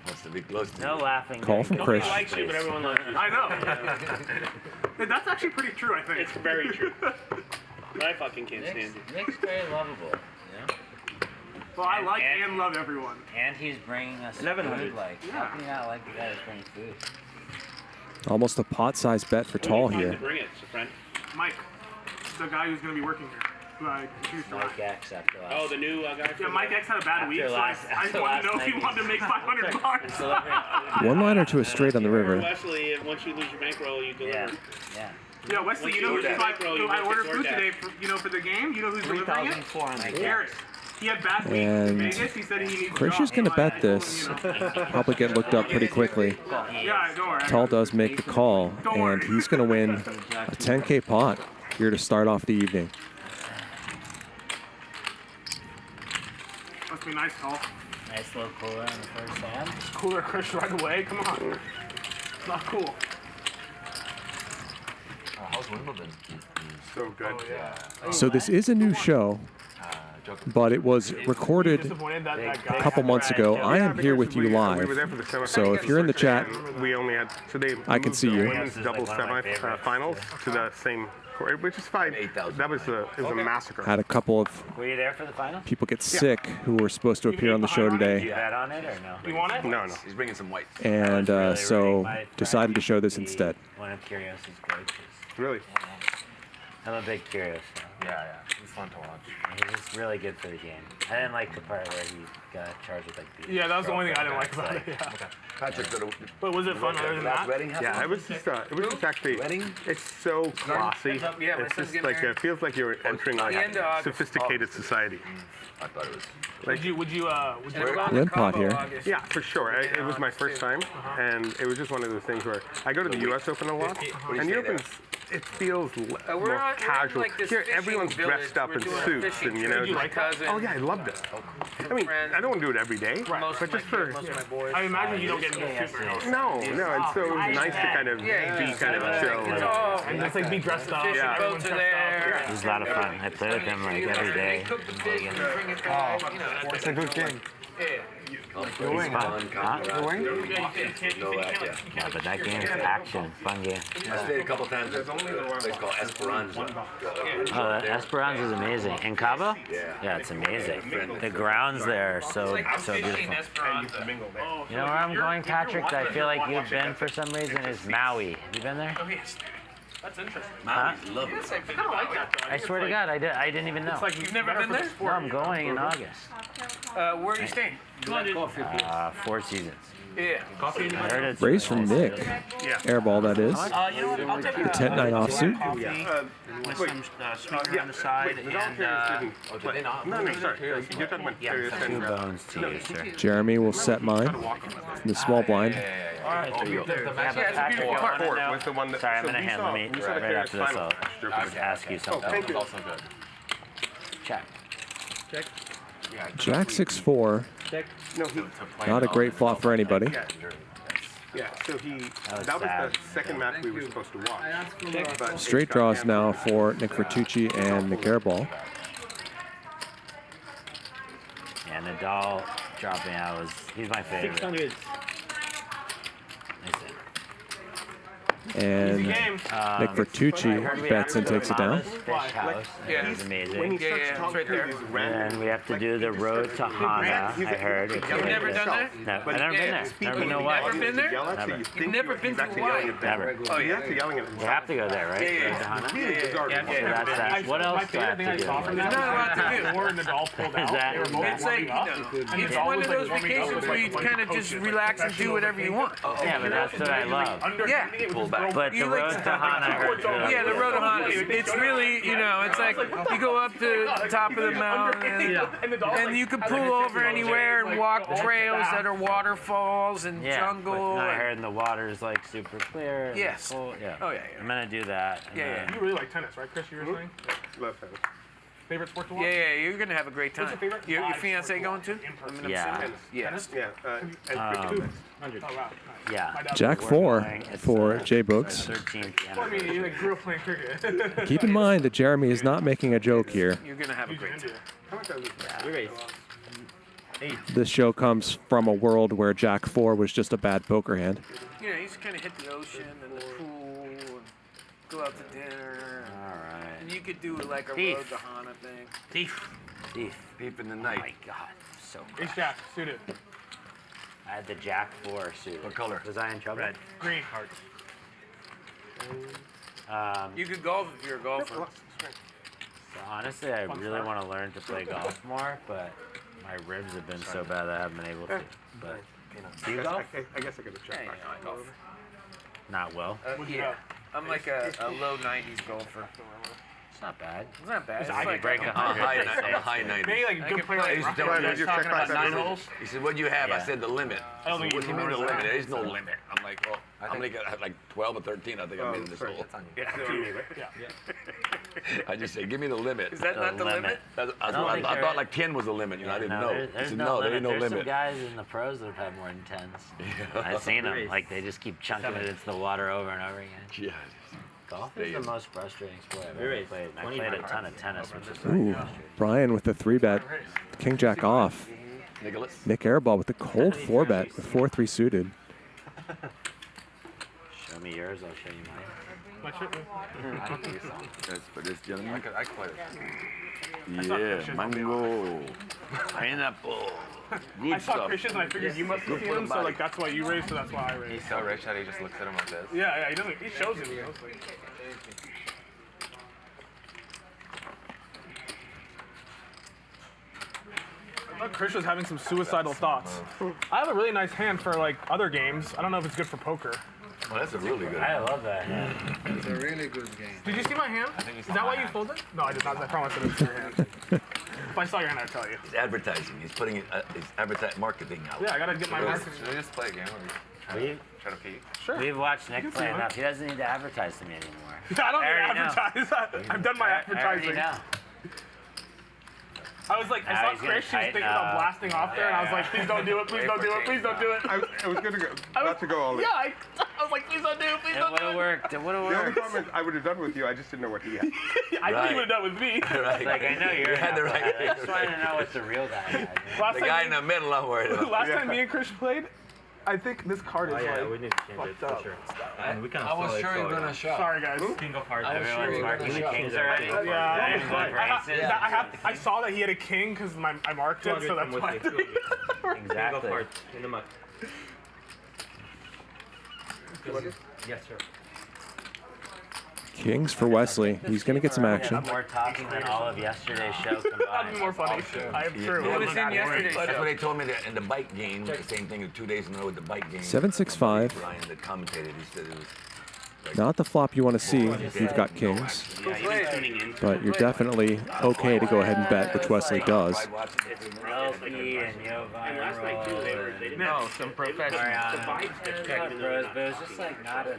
Speaker 3: Wants to be close to
Speaker 6: No laughing.
Speaker 18: Call from
Speaker 19: Nobody
Speaker 18: Krish.
Speaker 19: likes you, but everyone loves you. I know. That's actually pretty true, I think.
Speaker 2: It's very true. I fucking can't stand it.
Speaker 6: Nick's very lovable, you know?
Speaker 19: Well, I like and love everyone.
Speaker 6: And he's bringing us
Speaker 2: 1100.
Speaker 6: food. Like, how can you not like the guy that's bringing food?
Speaker 18: Almost a pot-sized bet for Tal here.
Speaker 2: Bring it, friend.
Speaker 19: Mike, the guy who's going to be working here. Who I confused for.
Speaker 6: Mike X after last.
Speaker 2: Oh, the new guy.
Speaker 19: Yeah, Mike X had a bad week, so I wanted to know if he wanted to make $500.
Speaker 18: One-liner to a straight on the river.
Speaker 2: Wesley, once you lose your bankroll, you deliver.
Speaker 6: Yeah.
Speaker 19: Yeah, Wesley, you know who's I ordered food today for the game. You know who's delivering it? Garrett. He had bad week in Vegas. He said he needs
Speaker 18: Krish is going to bet this. Probably get looked up pretty quickly.
Speaker 19: Yeah, don't worry.
Speaker 18: Tal does make the call, and he's going to win a 10K pot here to start off the evening.
Speaker 19: Must be nice, Tal.
Speaker 6: Nice little cooler on the first hand.
Speaker 19: Cooler Krish right away. Come on. It's not cool.
Speaker 3: How's Wimbledon?
Speaker 19: So good. Oh, yeah.
Speaker 18: So this is a new show, but it was recorded a couple months ago. I am here with you live, so if you're in the chat,
Speaker 19: we only had today.
Speaker 18: I can see you.
Speaker 19: Women's double semifinals to the same court, which is fine. That was a massacre.
Speaker 18: Had a couple of
Speaker 6: Were you there for the final?
Speaker 18: people get sick who were supposed to appear on the show
Speaker 6: You
Speaker 18: today,
Speaker 6: bet on it or no?
Speaker 19: You want it?
Speaker 3: No. He's bringing some white.
Speaker 18: and so decided to show this instead.
Speaker 6: One of Curios is great.
Speaker 19: Really?
Speaker 6: I'm a big Curios fan.
Speaker 3: Yeah. He's fun to watch.
Speaker 6: He's just really good for the game. I didn't like the part where he got charged with like the.
Speaker 19: Yeah, that was the only thing I didn't like about it. Yeah.
Speaker 3: Patrick,
Speaker 19: But was it fun other than that?
Speaker 21: Yeah, it was just actually, it's so classy. It's just like, it feels like you're entering like sophisticated society.
Speaker 3: I thought it was.
Speaker 19: Would you
Speaker 18: Limpot here.
Speaker 21: Yeah, for sure. It was my first time, and it was just one of those things where I go to the U.S. Open a lot, and the Open's, it feels more casual. Here, everyone's dressed up in suits, and you know.
Speaker 19: Did you like that?
Speaker 21: Oh yeah, I loved it. I mean, I don't want to do it every day, but just for.
Speaker 19: I imagine you don't get into a suit very often.
Speaker 21: No, it's so nice to kind of be kind of chill.
Speaker 19: And just like be dressed up.
Speaker 21: Yeah.
Speaker 19: Everyone's dressed up.
Speaker 6: It was a lot of fun. I play with him like every day.
Speaker 21: It's a good game.
Speaker 6: He's fun. Yeah, but that game's action. Fun game.
Speaker 3: I stayed a couple times at a place called Esperanza.
Speaker 6: Oh, Esperanza is amazing. In Cabo? Yeah, it's amazing. The grounds there are so beautiful. You know where I'm going, Patrick, that I feel like you've been for some reason, is Maui. Have you been there?
Speaker 19: Oh, yes. That's interesting.
Speaker 3: Maui's lovely.
Speaker 19: I kind of like that, though.
Speaker 6: I swear to God, I didn't even know.
Speaker 19: It's like you've never been there?
Speaker 6: No, I'm going in August.
Speaker 19: Where are you staying?
Speaker 6: 4 seasons.
Speaker 19: Yeah. Coffee.
Speaker 6: I heard it's
Speaker 18: Raise from Nik. Airball, that is.
Speaker 19: You know what? I'll take
Speaker 18: The 10-9 offsuit.
Speaker 6: with some speaker on the side and
Speaker 21: No, sorry. You're talking about
Speaker 6: 2 bones to you, sir.
Speaker 18: Jeremy will set mine from the small blind.
Speaker 6: All right, there you go.
Speaker 21: Was the one that,
Speaker 6: Sorry, I'm in a hand. Let me, right after this, I'll ask you something.
Speaker 21: thank you.
Speaker 6: Check.
Speaker 18: Jack 6-4.
Speaker 21: No,
Speaker 18: Not a great flop for anybody.
Speaker 21: Yeah, so that was the second match we were supposed to watch. But
Speaker 18: Straight draws now for Nitucci and Nik Airball.
Speaker 6: Yeah, Nadal dropping out he's my favorite.
Speaker 2: 600.
Speaker 18: And Nik Nitucci bets and takes it down.
Speaker 6: Yeah, it's amazing.
Speaker 21: it's right there.
Speaker 6: And we have to do the road to Hana, I heard. You've
Speaker 21: never
Speaker 6: done
Speaker 21: that?
Speaker 6: No, I've never been there. Never know why.
Speaker 21: Never been there?
Speaker 6: Never.
Speaker 21: You've never been to Hawaii?
Speaker 6: Never.
Speaker 21: Oh, you're actually yelling at it.
Speaker 6: We have to go there, right?
Speaker 21: Yeah.
Speaker 6: Road to Hana?
Speaker 21: Yeah.
Speaker 6: So that's that. What else do I have to do?
Speaker 19: There's not a lot to do. Or Nadal pulled out.
Speaker 6: That-
Speaker 19: They were both
Speaker 6: It's
Speaker 19: warming up. And
Speaker 22: It's
Speaker 19: Nadal
Speaker 22: one
Speaker 19: was,
Speaker 22: of
Speaker 19: like,
Speaker 22: those
Speaker 19: warming up
Speaker 22: vacations
Speaker 19: with,
Speaker 22: where you
Speaker 19: like,
Speaker 22: kind of just relax and do whatever you want.
Speaker 6: Yeah, but that's what I love.
Speaker 22: Yeah.
Speaker 19: Well,
Speaker 6: But the road to Hana, I heard too.
Speaker 14: Yeah, the road to Hana. It's really, you know, it's like you go up to the top of the mountain and you can pull over anywhere and walk trails that are waterfalls and jungle.
Speaker 6: I heard the water is like super clear.
Speaker 14: Yes.
Speaker 6: Cool. Yeah.
Speaker 14: Oh, yeah.
Speaker 6: I'm gonna do that.
Speaker 19: You really like tennis, right, Krish? You were saying?
Speaker 21: Love tennis.
Speaker 19: Favorite sport to watch?
Speaker 14: Yeah, you're gonna have a great time.
Speaker 19: What's your favorite?
Speaker 14: Your fiance going too?
Speaker 6: Yeah.
Speaker 14: Yes.
Speaker 21: Yeah.
Speaker 6: Yeah.
Speaker 18: Jack 4 for Jboogs.
Speaker 6: 13th.
Speaker 19: I mean, you like grew up playing cricket.
Speaker 18: Keep in mind that Jeremy is not making a joke here.
Speaker 14: You're gonna have a great time.
Speaker 18: This show comes from a world where Jack 4 was just a bad poker hand.
Speaker 14: You know, you just kind of hit the ocean and the pool and go out to dinner.
Speaker 6: All right.
Speaker 14: And you could do like a road to Hana thing.
Speaker 6: Thief in the night. Oh my God, so
Speaker 19: Ace Jack, suited.
Speaker 6: I had the Jack 4 suit. What color? Was I in trouble? Red.
Speaker 19: Green.
Speaker 14: You could golf if you're a golfer.
Speaker 6: So honestly, I really want to learn to play golf more, but my ribs have been so bad that I haven't been able to. But do you golf?
Speaker 21: I guess I could have checked.
Speaker 14: I golf.
Speaker 6: Not well.
Speaker 14: Yeah. I'm like a low 90s golfer.
Speaker 6: It's not bad.
Speaker 14: It's not bad.
Speaker 6: I could break 100.
Speaker 20: I'm a high 90.
Speaker 19: Maybe like a good player.
Speaker 20: He said, what do you have? I said the limit.
Speaker 19: I don't think
Speaker 20: What do you mean the
Speaker 19: remember
Speaker 20: limit?
Speaker 19: that.
Speaker 20: There is no limit. I'm like, well, I'm like at like 12 or 13. I think I made in this hole. I just say, give me the limit.
Speaker 14: Is that not the limit?
Speaker 20: I thought like 10 was the limit. You know, I didn't know. He said, no, there ain't no
Speaker 6: There's some
Speaker 20: limit.
Speaker 6: guys in the pros that have had more than 10s. I've seen them. Like, they just keep chunking it into the water over and over again.
Speaker 20: Yeah.
Speaker 6: Golf is the most frustrating sport I've ever played. I played a ton of tennis, which is
Speaker 18: Ooh, Brian with the 3-bet. King Jack off. Nik Airball with the cold 4-bet with 4-3 suited.
Speaker 6: Show me yours, I'll show you mine.
Speaker 20: That's for this gentleman.
Speaker 3: I could play this.
Speaker 20: Yeah, mango, pineapple. Good
Speaker 19: I saw
Speaker 20: stuff.
Speaker 19: Krish's and I figured you must have seen him, so like that's why you raised, so that's why I raised.
Speaker 3: He's so rich that he just looks at him like this.
Speaker 19: Yeah, he doesn't. He shows it. I thought Krish was having some suicidal thoughts. I have a really nice hand for like other games. I don't know if it's good for poker.
Speaker 20: Well, that's a really good.
Speaker 6: I love that hand.
Speaker 12: It's a really good game.
Speaker 19: Did you see my hand? Is that why you folded? No, I did not. I promise it was your hand. If I saw your hand, I'd tell you.
Speaker 20: He's advertising. He's putting it. He's marketing out.
Speaker 19: Yeah, I gotta get my marketing.
Speaker 3: Should we just play a game? Try to peek.
Speaker 19: Sure.
Speaker 6: We've watched Nick play enough. He doesn't need to advertise to me anymore.
Speaker 19: I don't
Speaker 6: I
Speaker 19: need to advertise. I've done my advertising. I was like, I saw Krish, she was thinking about blasting off there, and I was like, please don't do it, please don't do it, please don't do it.
Speaker 21: I was gonna go, about to go all in.
Speaker 19: Yeah, I was like, please don't do it, please don't do it.
Speaker 6: It would have worked. It would have
Speaker 21: The only
Speaker 6: worked.
Speaker 21: problem is I would have done with you. I just didn't know what he had.
Speaker 19: I thought you would have done with me.
Speaker 20: Right.
Speaker 6: Like, I know you're
Speaker 20: had the right.
Speaker 6: I just want to know what the real guy had.
Speaker 19: Last
Speaker 20: The
Speaker 19: time
Speaker 20: guy in the middle, I'm worried about.
Speaker 19: Last time me and Krish played, I think this card is
Speaker 11: we need to change it
Speaker 19: fucked
Speaker 11: for
Speaker 19: up.
Speaker 11: sure.
Speaker 3: I was sure you were gonna show.
Speaker 19: Sorry, guys.
Speaker 11: King of hearts.
Speaker 6: Everyone's marking the kings already.
Speaker 19: Yeah, I saw that he had a king because I marked it, so that's why.
Speaker 6: Exactly.
Speaker 11: In the mud. Yes, sir.
Speaker 18: Kings for Wesley. He's going to get some action.
Speaker 6: More talking than all of yesterday's show combined.
Speaker 19: That'd be more funny. I am true.
Speaker 14: What was in yesterday's
Speaker 20: That's
Speaker 14: show?
Speaker 20: what they told me that in the bike game. The same thing 2 days in a row with the bike game.
Speaker 18: 7-6-5.
Speaker 20: Brian that commentated. He said it was.
Speaker 18: Not the flop you want to see if you've got kings. But you're definitely okay to go ahead and bet, which Wesley does.
Speaker 6: LP and Yovan.
Speaker 14: No, some professionals.
Speaker 6: Bros, but it was just like not a.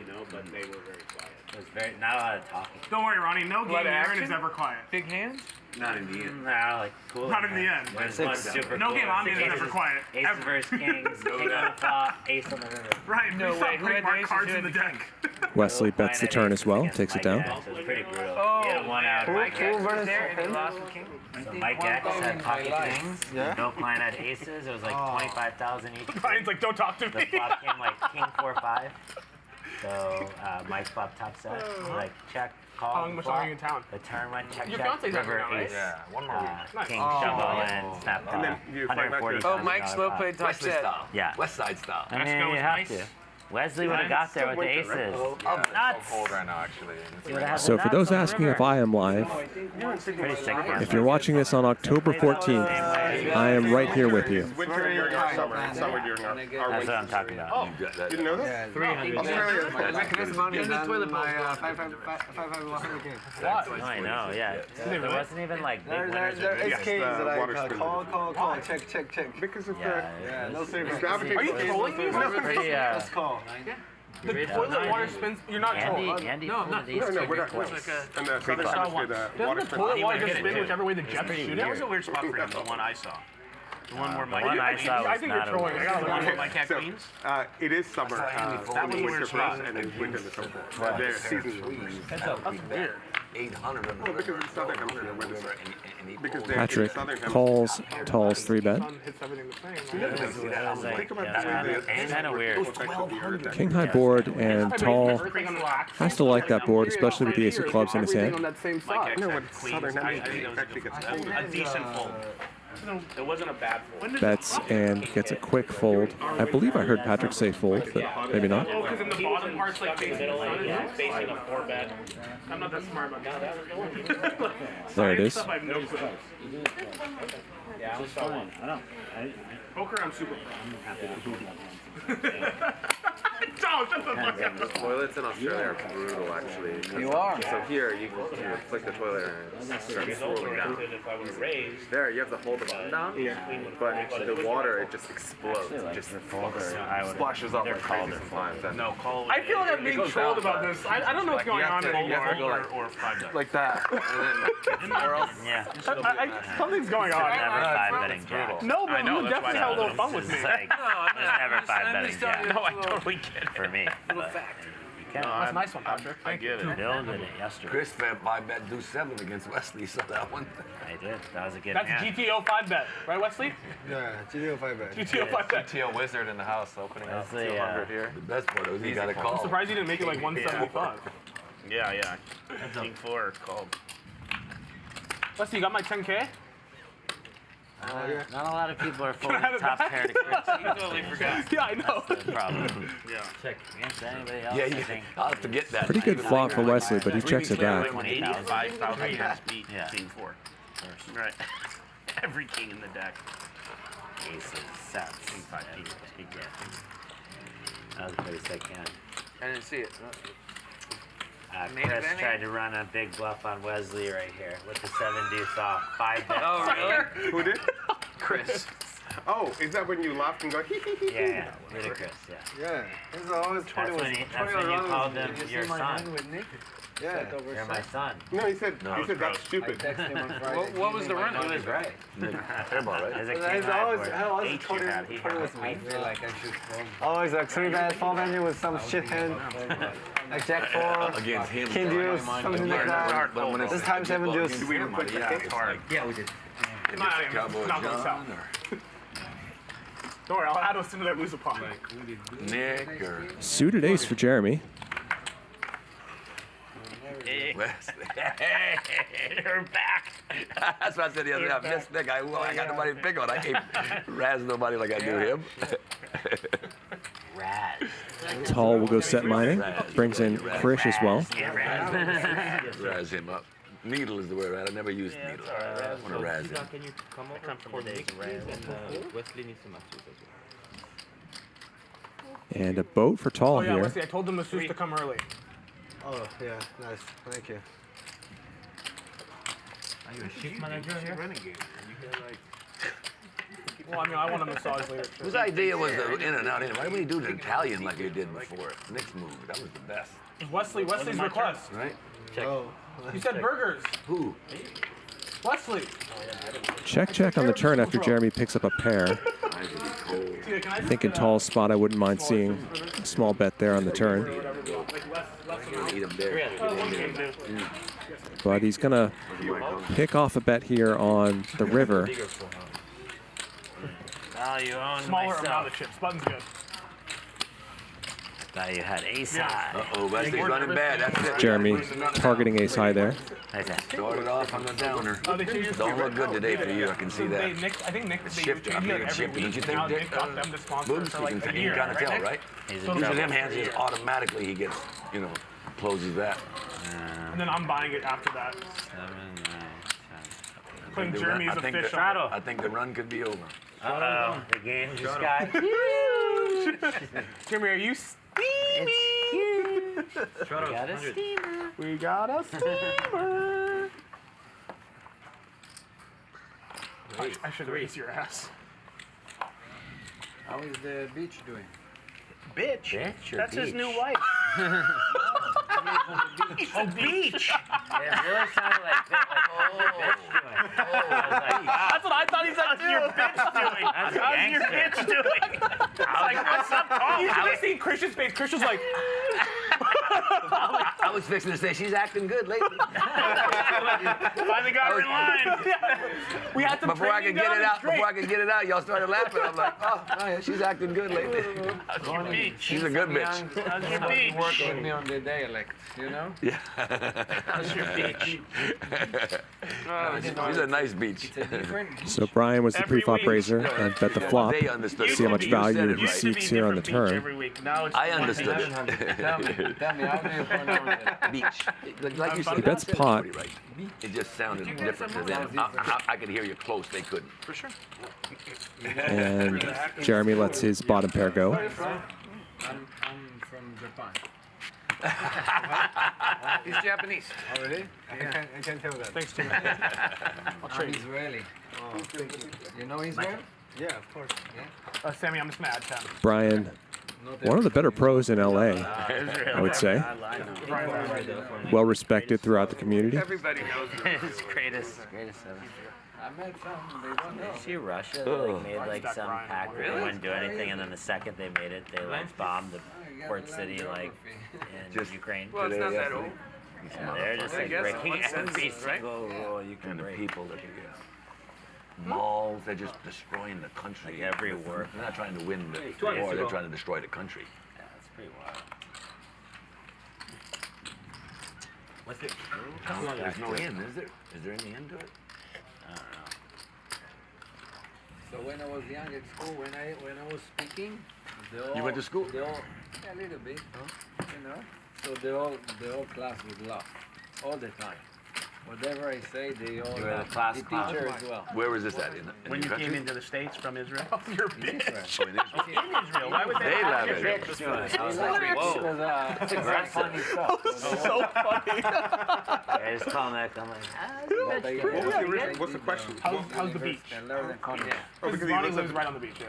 Speaker 6: It was very not a lot of talking.
Speaker 19: Don't worry, Ronnie. No game Aaron is ever quiet.
Speaker 14: Big hands?
Speaker 20: Not in the end.
Speaker 6: Nah, like cool.
Speaker 19: Not in the end.
Speaker 6: Super
Speaker 19: No
Speaker 6: cool.
Speaker 19: game on me is ever quiet.
Speaker 6: Ace versus kings, king on the flop, ace on the river.
Speaker 19: Ryan, please stop putting more cards in the deck.
Speaker 18: Wesley bets the turn as well, takes it down.
Speaker 6: So it was pretty brutal.
Speaker 14: Oh,
Speaker 6: He had one out. Mike X was there and he lost with king. So Mike X had pocket kings. Bill Klein had aces. It was like 25,000 each.
Speaker 19: Ryan's like, don't talk to
Speaker 6: The
Speaker 19: me.
Speaker 6: flop came like king 4-5. So Mike flop top set. Like check, call.
Speaker 19: How much are you in town?
Speaker 6: The turn went check,
Speaker 19: Your
Speaker 6: check,
Speaker 19: fiance's
Speaker 6: river
Speaker 19: having
Speaker 6: ace.
Speaker 19: now, right?
Speaker 3: Yeah, one more week.
Speaker 6: King
Speaker 19: Nice.
Speaker 6: shovel and snap
Speaker 21: And then you fly back to-
Speaker 14: Oh, Mike Slow played top
Speaker 20: Wesley
Speaker 14: set.
Speaker 20: style.
Speaker 6: Yeah.
Speaker 20: West Side style.
Speaker 6: I mean, you have to. Wesley would have got there with the aces.
Speaker 3: Nuts. So cold right now, actually.
Speaker 18: So for those asking if I am live, if you're watching this on October 14th, I am right here with you.
Speaker 21: Winter during our summer. Summer during our
Speaker 6: That's what I'm talking about.
Speaker 21: Oh, you didn't know that?
Speaker 11: 300.
Speaker 6: No, I know, yeah. There wasn't even like big winners.
Speaker 5: There is K's that I call. Check.
Speaker 21: Because of
Speaker 5: Yeah, no savings.
Speaker 19: Are you trolling me?
Speaker 5: Let's call.
Speaker 19: The toilet water spins. You're not trolling.
Speaker 6: No,
Speaker 21: we're not. And the Southern Hemisphere, the water
Speaker 19: Doesn't the toilet water just spin whichever way the Jets shoot it?
Speaker 2: That was a weird spot for him, the one I saw. The one where Mike.
Speaker 6: one I saw was
Speaker 19: I think you're trolling. I got the one where Mike had
Speaker 21: So,
Speaker 19: Queens.
Speaker 21: it is summer.
Speaker 2: That was a
Speaker 21: winter
Speaker 2: weird
Speaker 21: for
Speaker 2: spot.
Speaker 21: us, and it's winter to some point. Their seasons are weird.
Speaker 19: That's weird.
Speaker 20: 800 of them.
Speaker 21: Well, because it's Southern Hemisphere winter. Because they're
Speaker 18: Patrick
Speaker 21: in Southern
Speaker 18: calls
Speaker 21: Hemisphere.
Speaker 18: Tall's 3-bet.
Speaker 21: Hits everything the same.
Speaker 6: Think
Speaker 21: about
Speaker 6: it's kind of weird.
Speaker 18: King high board, and Tall has to like that board, especially with the ace of clubs in his hand.
Speaker 21: No, when it's Southern Hemisphere, it actually gets cold.
Speaker 2: A decent fold. It wasn't a bad fold.
Speaker 18: Bets and gets a quick fold. I believe I heard Patrick say fold, but maybe not.
Speaker 19: Oh, because in the bottom part's like facing the sun.
Speaker 2: Facing a 4-bet.
Speaker 19: I'm not that smart about that.
Speaker 18: There it is.
Speaker 19: Stuff I have no clue.
Speaker 2: Yeah, I was fine. I don't.
Speaker 19: Poker, I'm super pro. I'm happy to do that. Don't shut the fuck up.
Speaker 3: The toilets in Australia are brutal, actually.
Speaker 5: You are.
Speaker 3: So here, you flick the toilet and it starts swirling down. There, you have to hold the button down, but the water, it just explodes. It just splashes off like crazy sometimes. And
Speaker 2: No, call.
Speaker 19: I feel like I'm being trolled about this. I don't know what's going on anymore.
Speaker 2: Or 5-bet.
Speaker 3: like that. And then, or else,
Speaker 6: Yeah.
Speaker 19: Something's going on.
Speaker 6: Never 5-betting jack.
Speaker 19: No, but you definitely had a little fun with me.
Speaker 6: It's like, there's never 5-betting jack.
Speaker 2: No, I totally get it.
Speaker 6: For me. But you can.
Speaker 19: That's a nice one, Patrick.
Speaker 2: I get it.
Speaker 6: Bill did it yesterday.
Speaker 20: Chris fed 5-bet do 7 against Wesley, so that one.
Speaker 6: I did. That was a good
Speaker 19: That's
Speaker 6: hand.
Speaker 19: GTO 5-bet, right, Wesley?
Speaker 5: Yeah, GTO 5-bet.
Speaker 19: GTO 5-bet.
Speaker 3: GTO Wizard in the house opening up
Speaker 6: Wesley,
Speaker 3: 200 here.
Speaker 20: The best part was he got a
Speaker 19: I'm
Speaker 20: call.
Speaker 19: surprised you didn't make it like 175.
Speaker 2: Yeah. King 4 called.
Speaker 19: Wesley, you got my 10K?
Speaker 6: Not a lot of people are folding top pair to Chris.
Speaker 2: You totally forgot.
Speaker 19: Yeah, I know.
Speaker 6: Problem.
Speaker 2: Yeah.
Speaker 6: Check against anybody else.
Speaker 20: Yeah,
Speaker 6: I think.
Speaker 20: I'll forget that.
Speaker 18: Pretty good flop for Wesley, but he checks it back.
Speaker 2: 85,000 hands beat
Speaker 6: Yeah.
Speaker 2: King 4. Right. Every king in the deck.
Speaker 6: Aces, sets.
Speaker 2: King 5 king.
Speaker 6: That was a pretty sick hand.
Speaker 5: I didn't see it.
Speaker 6: Chris tried to run a big bluff on Wesley right here with the 7 deuce off. 5-bet.
Speaker 5: Oh, really?
Speaker 21: Who did?
Speaker 5: Chris.
Speaker 21: Oh, is that when you laugh and go hee hee hee?
Speaker 6: Yeah, ludicrous, yeah.
Speaker 5: Yeah. This is always 20
Speaker 6: That's when you called him your son.
Speaker 5: Yeah.
Speaker 6: You're my son.
Speaker 21: No, he said that's stupid.
Speaker 5: What was the run?
Speaker 6: It was right.
Speaker 20: Airball, right?
Speaker 6: As a king
Speaker 5: He's
Speaker 6: high
Speaker 5: always
Speaker 6: board.
Speaker 5: 20 with me. Always like 3-bet, 4-bet with some shit hand. Like Jack 4,
Speaker 20: Against him.
Speaker 5: King deuce, something like that.
Speaker 20: But when it's
Speaker 5: This time 7 deuce.
Speaker 20: Yeah, it's hard.
Speaker 2: Yeah, we did.
Speaker 19: Not going to sell. Don't worry, I'll add us into that loser pot.
Speaker 20: Nick or
Speaker 18: Suited ace for Jeremy.
Speaker 20: Wesley.
Speaker 2: You're back.
Speaker 20: That's what I said the other day. I missed Nick. I got nobody to pick on. I can't razz nobody like I do him.
Speaker 6: Raz.
Speaker 18: Tall will go set mining. Brings in Krish as well.
Speaker 20: Razz him up. Needle is the word, right? I never used needle. I want to razz him.
Speaker 11: Can you come over for Nick and Wesley needs to match it as well.
Speaker 18: And a boat for Tall
Speaker 19: Oh yeah,
Speaker 18: here.
Speaker 19: Wesley, I told them the Zeus to come early.
Speaker 5: Oh, yeah, nice. Thank you.
Speaker 11: Are you a shift manager here?
Speaker 19: Well, I mean, I want to massage later.
Speaker 20: Whose idea was the in and out? Why didn't he do the Italian like he did before? Nick's move. That was the best.
Speaker 19: Wesley's request.
Speaker 20: Right?
Speaker 5: Oh.
Speaker 19: You said burgers.
Speaker 20: Who?
Speaker 19: Wesley.
Speaker 18: Check on the turn after Jeremy picks up a pair. I think in Tall's spot, I wouldn't mind seeing a small bet there on the turn. But he's going to pick off a bet here on the river.
Speaker 6: Oh, you own
Speaker 19: Smaller
Speaker 6: myself.
Speaker 19: amount of chips. Button's good.
Speaker 6: Thought you had ace high.
Speaker 20: Uh-oh, Wesley's running bad. That's it.
Speaker 18: Jeremy targeting ace high there.
Speaker 20: Started off on the downer. Don't look good today for you. I can see that.
Speaker 19: I think Nick
Speaker 20: Shifter. I think it's shifter. Don't you think, Dick? Boogs, you can kind of tell, right? Using them hands, just automatically he gets, you know, closes that.
Speaker 19: And then I'm buying it after that. Putting Jeremy as a fish on.
Speaker 20: I think the run could be over.
Speaker 6: Uh-oh, the game just got huge.
Speaker 19: Jeremy, are you steamy?
Speaker 6: We got a steamer.
Speaker 19: We got a steamer. I should raise your ass.
Speaker 5: How is the beach doing?
Speaker 2: Bitch? That's his new wife.
Speaker 19: Oh, beach.
Speaker 6: It really sounded like bitch doing.
Speaker 19: That's what I thought he said. How's your bitch doing? How's your bitch doing? Like, what's up, Tom? You should have seen Krish's face. Krish was like...
Speaker 20: I was fixing to say, she's acting good lately.
Speaker 19: Finally got her in line. We had to
Speaker 20: before I could get it out, y'all started laughing. I'm like, oh, yeah, she's acting good lately.
Speaker 19: How's your beach?
Speaker 20: She's a good bitch.
Speaker 19: How's your beach?
Speaker 5: Work with me on the dialect, you know?
Speaker 20: Yeah.
Speaker 19: How's your beach?
Speaker 20: She's a nice beach.
Speaker 18: So Brian was the pre-flop raiser and bet the flop.
Speaker 20: They understood.
Speaker 18: See how much value he seeks here on the turn.
Speaker 20: I understood.
Speaker 5: Tell me, how do you pronounce it?
Speaker 20: Beach. Like you said,
Speaker 18: He bets pot.
Speaker 20: It just sounded different to them. I could hear you close. They couldn't.
Speaker 19: For sure.
Speaker 18: And Jeremy lets his bottom pair go.
Speaker 5: I'm from Japan.
Speaker 14: He's Japanese.
Speaker 5: Oh, really? I can tell that.
Speaker 19: Thanks, Tim.
Speaker 5: I'm Israeli. Oh, you know Israel? Yeah, of course. Yeah.
Speaker 19: Sammy, I'm just going to add 10.
Speaker 18: Brian, one of the better pros in LA, I would say. Well respected throughout the community.
Speaker 14: Everybody knows
Speaker 6: His greatest seven.
Speaker 5: I met some, they don't know.
Speaker 6: Did you see Russia? They made like some pact where they wouldn't do anything, and then the second they made it, they like bombed the port city like in Ukraine.
Speaker 14: Well, it's not that old.
Speaker 6: Yeah, they're just like breaking every single rule you can break.
Speaker 20: People that malls, they're just destroying the country.
Speaker 6: Like every war.
Speaker 20: They're not trying to win the war, they're trying to destroy the country.
Speaker 6: Yeah, that's pretty wild.
Speaker 20: What's it? There's no end, is there? Is there any end to it?
Speaker 6: I don't know.
Speaker 5: So when I was young at school, when I was speaking,
Speaker 20: You went to school?
Speaker 5: They all, yeah, a little bit, you know. So the whole class would laugh all the time. Whatever I say, they all
Speaker 6: You were the
Speaker 5: laugh.
Speaker 6: class
Speaker 5: The
Speaker 6: clown.
Speaker 5: teacher as well.
Speaker 20: Where was this at?
Speaker 2: When
Speaker 20: your
Speaker 2: you came
Speaker 20: country?
Speaker 2: into the States from Israel?
Speaker 19: You're a bitch.
Speaker 20: Oh, in Israel?
Speaker 2: In Israel. Why would they
Speaker 20: They
Speaker 2: laugh
Speaker 20: laugh
Speaker 2: at
Speaker 20: at
Speaker 2: Israel?
Speaker 20: it.
Speaker 6: I was like, whoa.
Speaker 5: Because it's very funny stuff.
Speaker 19: So funny.
Speaker 6: I just call back. I'm like,
Speaker 21: What's the question?
Speaker 19: How's the beach? Because Ronnie lives right on the beach.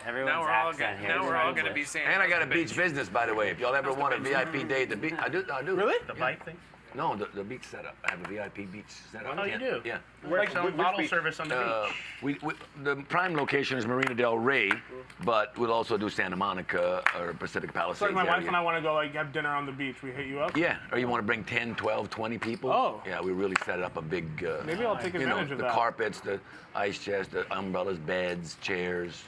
Speaker 6: everyone's
Speaker 14: Now we're all
Speaker 6: accent here.
Speaker 14: now
Speaker 6: is
Speaker 14: we're all
Speaker 6: English.
Speaker 14: gonna be saying.
Speaker 20: And I got a beach business, by the way. If y'all ever want a VIP day at the beach, I do.
Speaker 19: Really?
Speaker 2: The bike thing?
Speaker 20: No, the beach setup. I have a VIP beach setup.
Speaker 2: Oh, you do?
Speaker 20: Yeah.
Speaker 2: Like some bottle service on the beach.
Speaker 20: The prime location is Marina Del Rey, but we'll also do Santa Monica or Pacific Palisades.
Speaker 19: So like my wife
Speaker 20: area.
Speaker 19: and I want to go like have dinner on the beach. We hit you up.
Speaker 20: Yeah, or you want to bring 10, 12, 20 people?
Speaker 19: Oh.
Speaker 20: Yeah, we really set up a big.
Speaker 19: Maybe I'll take advantage of
Speaker 20: the
Speaker 19: that.
Speaker 20: carpets, the ice chest, the umbrellas, beds, chairs,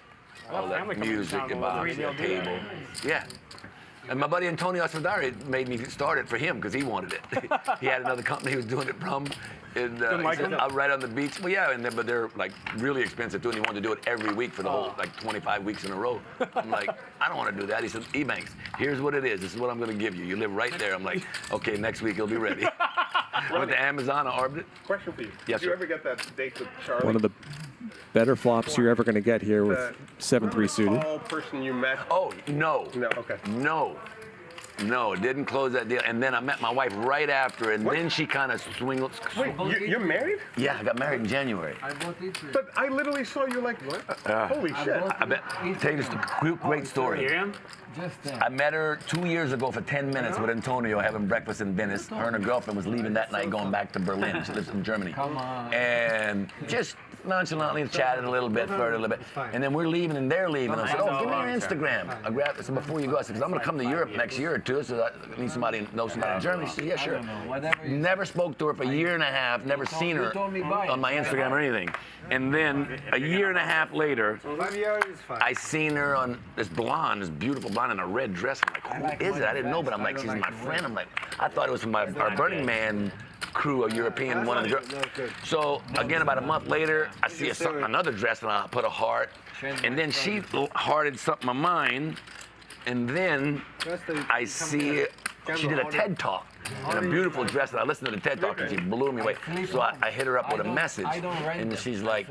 Speaker 20: all that
Speaker 19: family coming to
Speaker 20: music,
Speaker 19: town,
Speaker 20: the
Speaker 19: we'll
Speaker 20: box,
Speaker 19: do
Speaker 20: the
Speaker 19: that.
Speaker 20: table. Yeah. And my buddy Antonio Asfadari made me start it for him because he wanted it. He had another company he was doing it from. And,
Speaker 19: like
Speaker 20: he said,
Speaker 19: them?
Speaker 20: out right on the beach. Well, yeah, but they're like really expensive too, and he wanted to do it every week for the whole, like 25 weeks in a row. I'm like, I don't want to do that. He said, Ebanks, here's what it is. This is what I'm going to give you. You live right there. I'm like, okay, next week it'll be ready. Went to Amazon, I ordered it.
Speaker 21: Question for you.
Speaker 20: Yes,
Speaker 21: Did you
Speaker 20: sir.
Speaker 21: ever get that date with Charlie?
Speaker 18: One of the better flops you're ever going to get here with 7-3 suited.
Speaker 21: Tall person you met?
Speaker 20: Oh, no.
Speaker 21: No, okay.
Speaker 20: No, didn't close that deal. And then I met my wife right after, and then she kind of swingled.
Speaker 21: Wait, you're married?
Speaker 20: Yeah, I got married in January.
Speaker 5: I bought it.
Speaker 21: But I literally saw you like, holy shit.
Speaker 20: I bet. Tell you this great story. I met her 2 years ago for 10 minutes with Antonio having breakfast in Venice. Her and her girlfriend was leaving that night, going back to Berlin. She lives in Germany.
Speaker 5: Come on.
Speaker 20: And just nonchalantly chatted a little bit, flirted a little bit. And then we're leaving and they're leaving. I said, oh, give me your Instagram. I grabbed it. So before you go, I said, because I'm going to come to Europe next year or two. to her. So I need somebody, know somebody in Germany. She said, yeah, sure. Never spoke to her for a year and a half, never seen her on my Instagram or anything. And then a year and a half later, I seen her on this beautiful blonde in a red dress. I'm like, who is it? I didn't know, but I'm like, she's my friend. I'm like, I thought it was from our Burning Man crew, a European one of the girls. So again, about a month later, I see another dress and I put a heart. And then she hearted something of mine. And then I see she did a TED Talk in a beautiful dress, and I listened to the TED Talk and she blew me away. So I hit her up with a message, and she's like,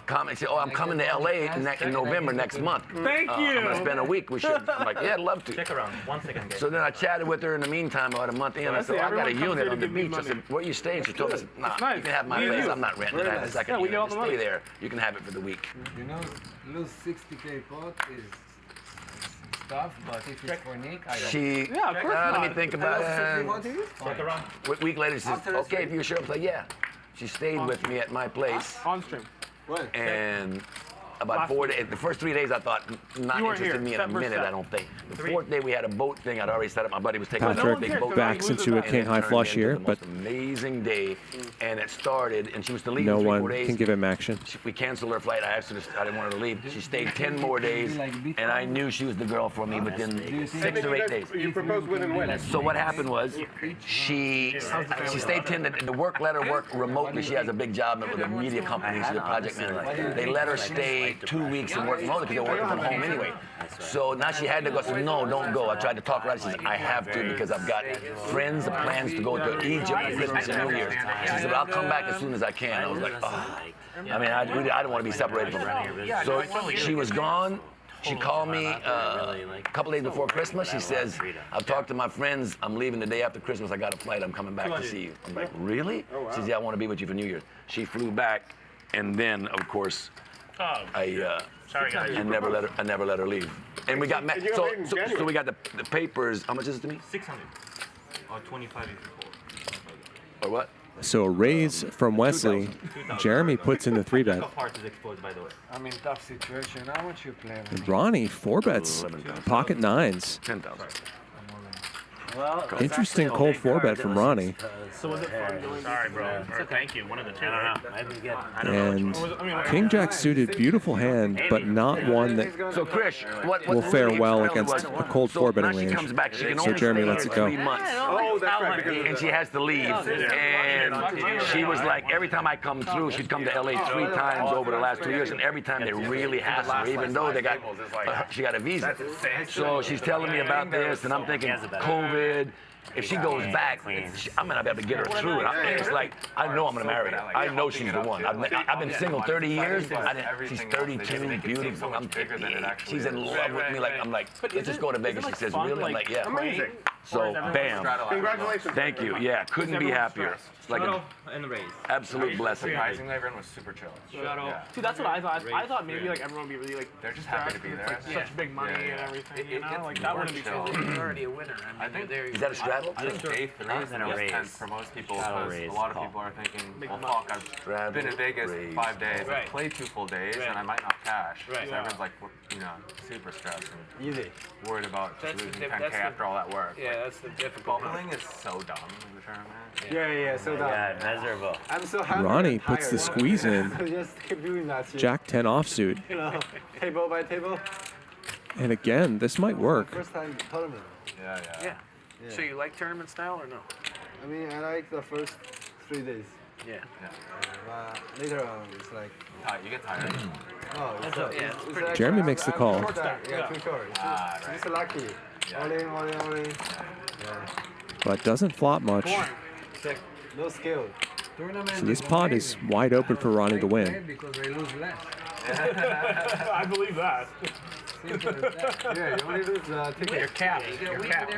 Speaker 20: comment. She said, oh, I'm coming to LA in November next month.
Speaker 19: Thank you.
Speaker 20: I'm gonna spend a week. We should. I'm like, yeah, I'd love to.
Speaker 11: Check around. 1 second.
Speaker 20: So then I chatted with her in the meantime about a month in. I said, I got a unit on the beach. I said, where are you staying? She told us, nah, you can have my place. I'm not renting it. I have a second unit. Just stay there. You can have it for the week.
Speaker 5: You know, lose 60K pot is tough, but if it's for Nik, I don't.
Speaker 20: Let me think about it.
Speaker 11: Check around.
Speaker 20: A week later, she says, okay, if you sure. I was like, yeah. She stayed with me at my place.
Speaker 19: On stream.
Speaker 20: And about 4 days, the first 3 days I thought, not interested in me in a minute, I don't think. The fourth day we had a boat thing I'd already set up. My buddy was taking a big boat.
Speaker 18: Backs into a king high flush here, but
Speaker 20: amazing day, and it started, and she was to leave
Speaker 18: no
Speaker 20: in 3
Speaker 18: one
Speaker 20: more days.
Speaker 18: can give him action.
Speaker 20: We canceled her flight. I asked her I didn't want her to leave. She stayed 10 more days, and I knew she was the girl for me within 6 or 8 days.
Speaker 21: You proposed win-win.
Speaker 20: So what happened was, she stayed 10. The work let her work remotely. She has a big job with a media company. She's a project manager. They let her stay 2 weeks and work remotely because they're working from home anyway. So now she had to go. I said, no, don't go. I tried to talk her out. She said, I have to because I've got friends, plans to go to Egypt for Christmas and New Year's. She said, I'll come back as soon as I can. I was like, oh. I mean, I don't want to be separated from her. So she was gone. She called me a couple days before Christmas. She says, I've talked to my friends. I'm leaving the day after Christmas. I got a flight. I'm coming back to see you. I'm like, really? She says, yeah, I want to be with you for New Year's. She flew back, and then, of course, I never let her leave. And we got so we got the papers. How much is it to me?
Speaker 11: 600 or 25
Speaker 20: or what?
Speaker 18: So a raise from Wesley. Jeremy puts in the 3-bet.
Speaker 5: I'm in tough situation. How much you playing?
Speaker 18: Ronnie 4-bets. Pocket 9s.
Speaker 20: 10,000.
Speaker 11: Well,
Speaker 18: interesting cold 4-bet from Ronnie.
Speaker 19: So was it fun doing
Speaker 2: Sorry, bro. Or thank you. One of the two. I don't know.
Speaker 18: And King Jack suited, beautiful hand, but not one that
Speaker 20: so Krish, what
Speaker 18: will fare well against a cold 4-betting range.
Speaker 20: Comes back, she can
Speaker 18: So
Speaker 20: only
Speaker 18: Jeremy
Speaker 20: stay
Speaker 18: lets it
Speaker 20: for
Speaker 18: go.
Speaker 20: 3 months.
Speaker 21: Oh, that's right.
Speaker 20: And she has to leave. And she was like, every time I come through, she'd come to LA 3 times over the last 2 years, and every time they really hassle her, even though they got she got a visa. So she's telling me about this, and I'm thinking, COVID. If she goes back, I'm gonna be able to get her through it. It's like, I know I'm gonna marry her. I know she's the one. I've been single 30 years. She's 32, beautiful. She's in love with me. I'm like, let's just go to Vegas. She says, really? I'm like, yeah.
Speaker 21: Amazing.
Speaker 20: So, bam.
Speaker 21: Congratulations.
Speaker 20: Thank you. Yeah, couldn't be happier. It's like an absolute blessing.
Speaker 3: Surprisingly, everyone was super chill.
Speaker 19: Dude, that's what I thought. I thought maybe like everyone would be really like.
Speaker 3: They're just happy to be there.
Speaker 19: Like, such big money and everything. You know, like that wouldn't be chill.
Speaker 5: You're already a winner. I mean,
Speaker 20: Is that a straddle?
Speaker 3: I think day 3 is the tense for most people because a lot of people are thinking, well, fuck, I've been in Vegas 5 days, I've played 2 full days, and I might not cash. So everyone's like, super stressed and worried about losing 10K after all that work.
Speaker 5: Yeah, that's the difficult.
Speaker 3: Bubbling is so dumb in the tournament.
Speaker 21: Yeah, so dumb.
Speaker 11: Yeah, miserable.
Speaker 21: I'm so happy.
Speaker 18: Ronnie puts the squeeze in.
Speaker 21: Just keep doing that.
Speaker 18: Jack 10 offsuit.
Speaker 21: Table by table.
Speaker 18: And again, this might work.
Speaker 21: First time tournament.
Speaker 14: Yeah. So you like tournament style or no?
Speaker 21: I mean, I like the first 3 days.
Speaker 14: Yeah.
Speaker 21: Later on, it's like
Speaker 3: you get tired.
Speaker 21: Oh, it's like
Speaker 18: Jeremy makes the call.
Speaker 21: Yeah, too short. It's lucky. All in. Yeah.
Speaker 18: But doesn't flop much.
Speaker 21: No skill.
Speaker 18: So this pot is wide open for Ronnie to win.
Speaker 5: Because they lose less.
Speaker 19: I believe that.
Speaker 21: Yeah, you only lose ticket.
Speaker 5: You're capped.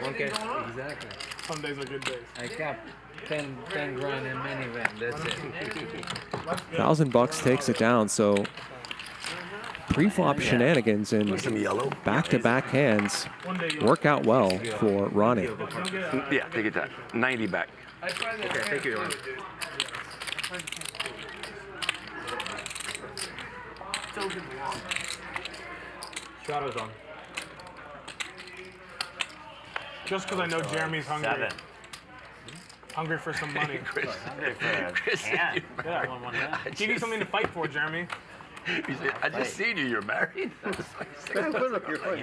Speaker 5: Okay. Exactly.
Speaker 19: Some days are good days.
Speaker 5: I capped 10 grand in minivan. That's it.
Speaker 18: $1,000 takes it down. So pre-flop shenanigans and back-to-back hands work out well for Ronnie.
Speaker 20: Yeah, take it time. 90 back.
Speaker 21: Okay, thank you.
Speaker 11: Shadow's on.
Speaker 19: Just because I know Jeremy's hungry.
Speaker 6: 7.
Speaker 19: Hungry for some money.
Speaker 6: Hungry for a hand.
Speaker 19: Yeah. Give you something to fight for, Jeremy.
Speaker 20: He said, I just seen you. You're married.
Speaker 6: You don't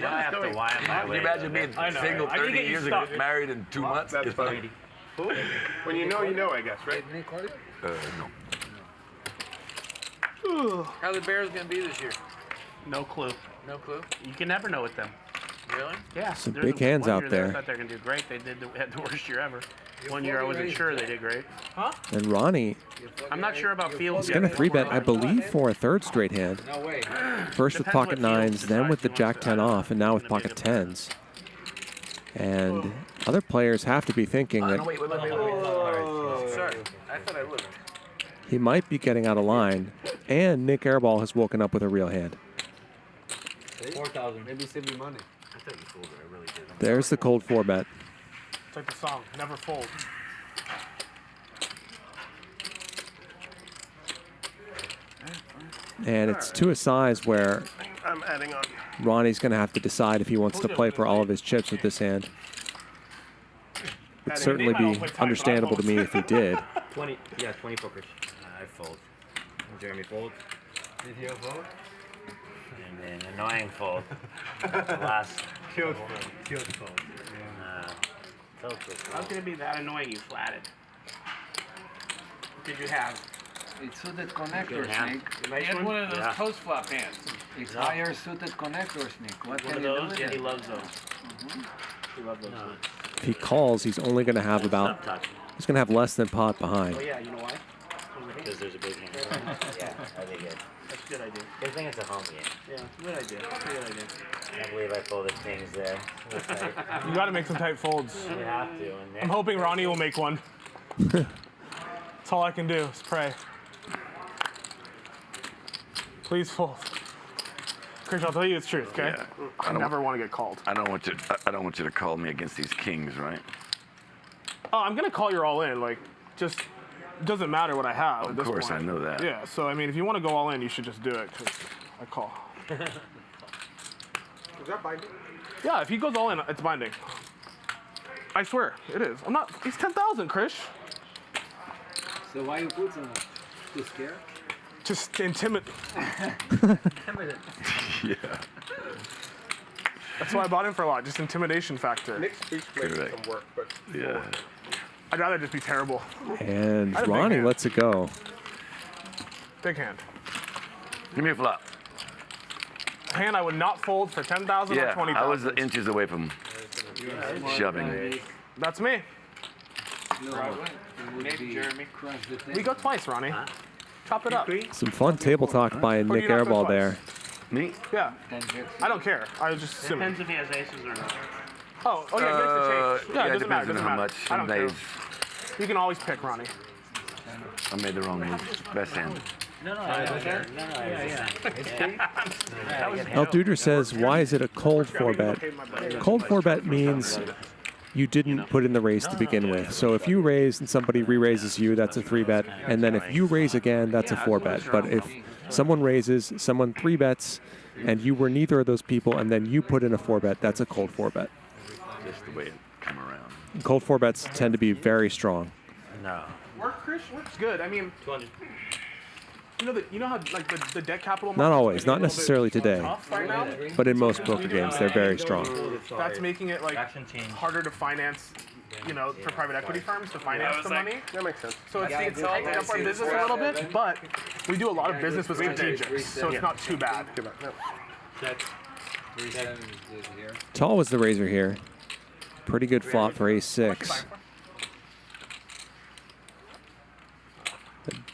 Speaker 6: have to whine my
Speaker 20: Can
Speaker 6: way.
Speaker 20: you imagine being single 30 years ago, married in 2 months?
Speaker 21: That's funny. When you know, I guess, right?
Speaker 20: No.
Speaker 14: How the Bears gonna be this year?
Speaker 2: No clue.
Speaker 14: No clue.
Speaker 2: You can never know with them.
Speaker 14: Really?
Speaker 2: Yeah.
Speaker 18: Some
Speaker 2: there's
Speaker 18: big
Speaker 2: a-
Speaker 18: hands
Speaker 2: one
Speaker 18: out
Speaker 2: year
Speaker 18: there.
Speaker 2: I thought they were gonna do great. They had the worst year ever. One year I wasn't sure they did great. Huh?
Speaker 18: And Ronnie
Speaker 2: I'm not sure about Fields
Speaker 18: is going to 3-bet, I believe, for a third straight hand.
Speaker 14: No way.
Speaker 18: First with pocket 9s, then with the Jack 10 off, and now with pocket 10s. And other players have to be thinking that
Speaker 14: Sorry, I thought I would.
Speaker 18: he might be getting out of line, and Nik Airball has woken up with a real hand.
Speaker 5: 4,000. Maybe save me money.
Speaker 2: I thought you fooled it. I really did.
Speaker 18: There's the cold 4-bet.
Speaker 19: It's like the song, Never Fold.
Speaker 18: And it's to a size where
Speaker 21: I'm adding on.
Speaker 18: Ronnie's going to have to decide if he wants to play for all of his chips with this hand. It'd certainly be understandable to me if he did.
Speaker 11: 20 focus. I fold. Jeremy folds.
Speaker 5: Did you fold?
Speaker 6: And an annoying fold. Last.
Speaker 5: Killed fold. Killed fold.
Speaker 2: How can it be that annoying? You flatted. What did you have?
Speaker 5: It's suited connectors,
Speaker 6: hand.
Speaker 5: Nick. He had one of those post flop hands. It's higher suited connectors, Nick. What
Speaker 2: One
Speaker 5: can
Speaker 2: of
Speaker 5: you do
Speaker 2: those?
Speaker 5: with
Speaker 2: Yeah,
Speaker 5: it?
Speaker 2: he loves those. He loves those.
Speaker 18: If he calls, he's only going to have about, he's going to have less than pot behind.
Speaker 2: Oh yeah, you know why?
Speaker 6: Because there's a big hand. Yeah, I think it.
Speaker 2: That's a good idea.
Speaker 6: I think it's a home game.
Speaker 2: Yeah, good idea. Good idea.
Speaker 6: I can't believe I folded kings there.
Speaker 19: You got to make some tight folds.
Speaker 6: You have to. And
Speaker 19: I'm hoping Ronnie will make one. That's all I can do is pray. Please fold. Krish, I'll tell you the truth, okay?
Speaker 20: Yeah.
Speaker 19: I never want to get called.
Speaker 20: I don't want you to call me against these kings, right?
Speaker 19: Oh, I'm gonna call your all in. Like, just doesn't matter what I have.
Speaker 20: Of
Speaker 19: at this
Speaker 20: course,
Speaker 19: point.
Speaker 20: I know that.
Speaker 19: Yeah. So I mean, if you want to go all in, you should just do it. Cause I call.
Speaker 21: Is that binding?
Speaker 19: Yeah. If he goes all in, it's binding. I swear, it is. I'm not. It's 10,000, Krish.
Speaker 5: So why you put so much? Too scared?
Speaker 19: Just timid.
Speaker 20: Yeah.
Speaker 19: That's why I bought him for a lot. Just intimidation factor.
Speaker 21: Nick's speech makes some work, but
Speaker 20: yeah.
Speaker 19: I'd rather just be terrible.
Speaker 18: And
Speaker 19: I had a big
Speaker 18: Ronnie
Speaker 19: hand.
Speaker 18: lets it go.
Speaker 19: Big hand.
Speaker 20: Give me a flop.
Speaker 19: Hand I would not fold for 10,000 or
Speaker 20: Yeah,
Speaker 19: 20,000.
Speaker 20: I was inches away from shoving.
Speaker 19: That's me.
Speaker 5: Maybe Jeremy.
Speaker 19: We go twice, Ronnie. Chop it up.
Speaker 18: Some fun table talk by
Speaker 19: Or do
Speaker 18: Nik
Speaker 19: you not go
Speaker 18: Airball
Speaker 19: twice?
Speaker 18: there.
Speaker 20: Me?
Speaker 19: Yeah. I don't care. I was just assuming.
Speaker 2: Depends if he has aces or not.
Speaker 19: Oh yeah, it makes a change. Yeah, it doesn't matter.
Speaker 20: depends on how much.
Speaker 19: I don't care.
Speaker 20: Days
Speaker 19: You can always pick, Ronnie.
Speaker 20: I made the wrong move. Best hand.
Speaker 6: No, yeah.
Speaker 18: El Duder says, why is it a cold 4-bet? Cold 4-bet means you didn't put in the raise to begin with. So if you raise and somebody re-raises you, that's a 3-bet. And then if you raise again, that's a 4-bet. But if someone raises, someone 3-bets, and you were neither of those people, and then you put in a 4-bet, that's a cold 4-bet.
Speaker 20: Just the way it came around.
Speaker 18: Cold 4-bets tend to be very strong.
Speaker 6: No.
Speaker 19: Work, Krish? Works good. I mean,
Speaker 2: 200.
Speaker 19: you know how like the debt capital.
Speaker 18: Not always, not necessarily today,
Speaker 19: Tough right now.
Speaker 18: but in most poker games, they're very strong.
Speaker 19: That's making it like harder to finance. You know, for private equity firms to finance the money.
Speaker 21: That makes sense.
Speaker 19: So it's taking up our business a little bit, but we do a lot of business with strategics, so it's not too bad.
Speaker 18: Tal was the raiser here. Pretty good flop for ace-6.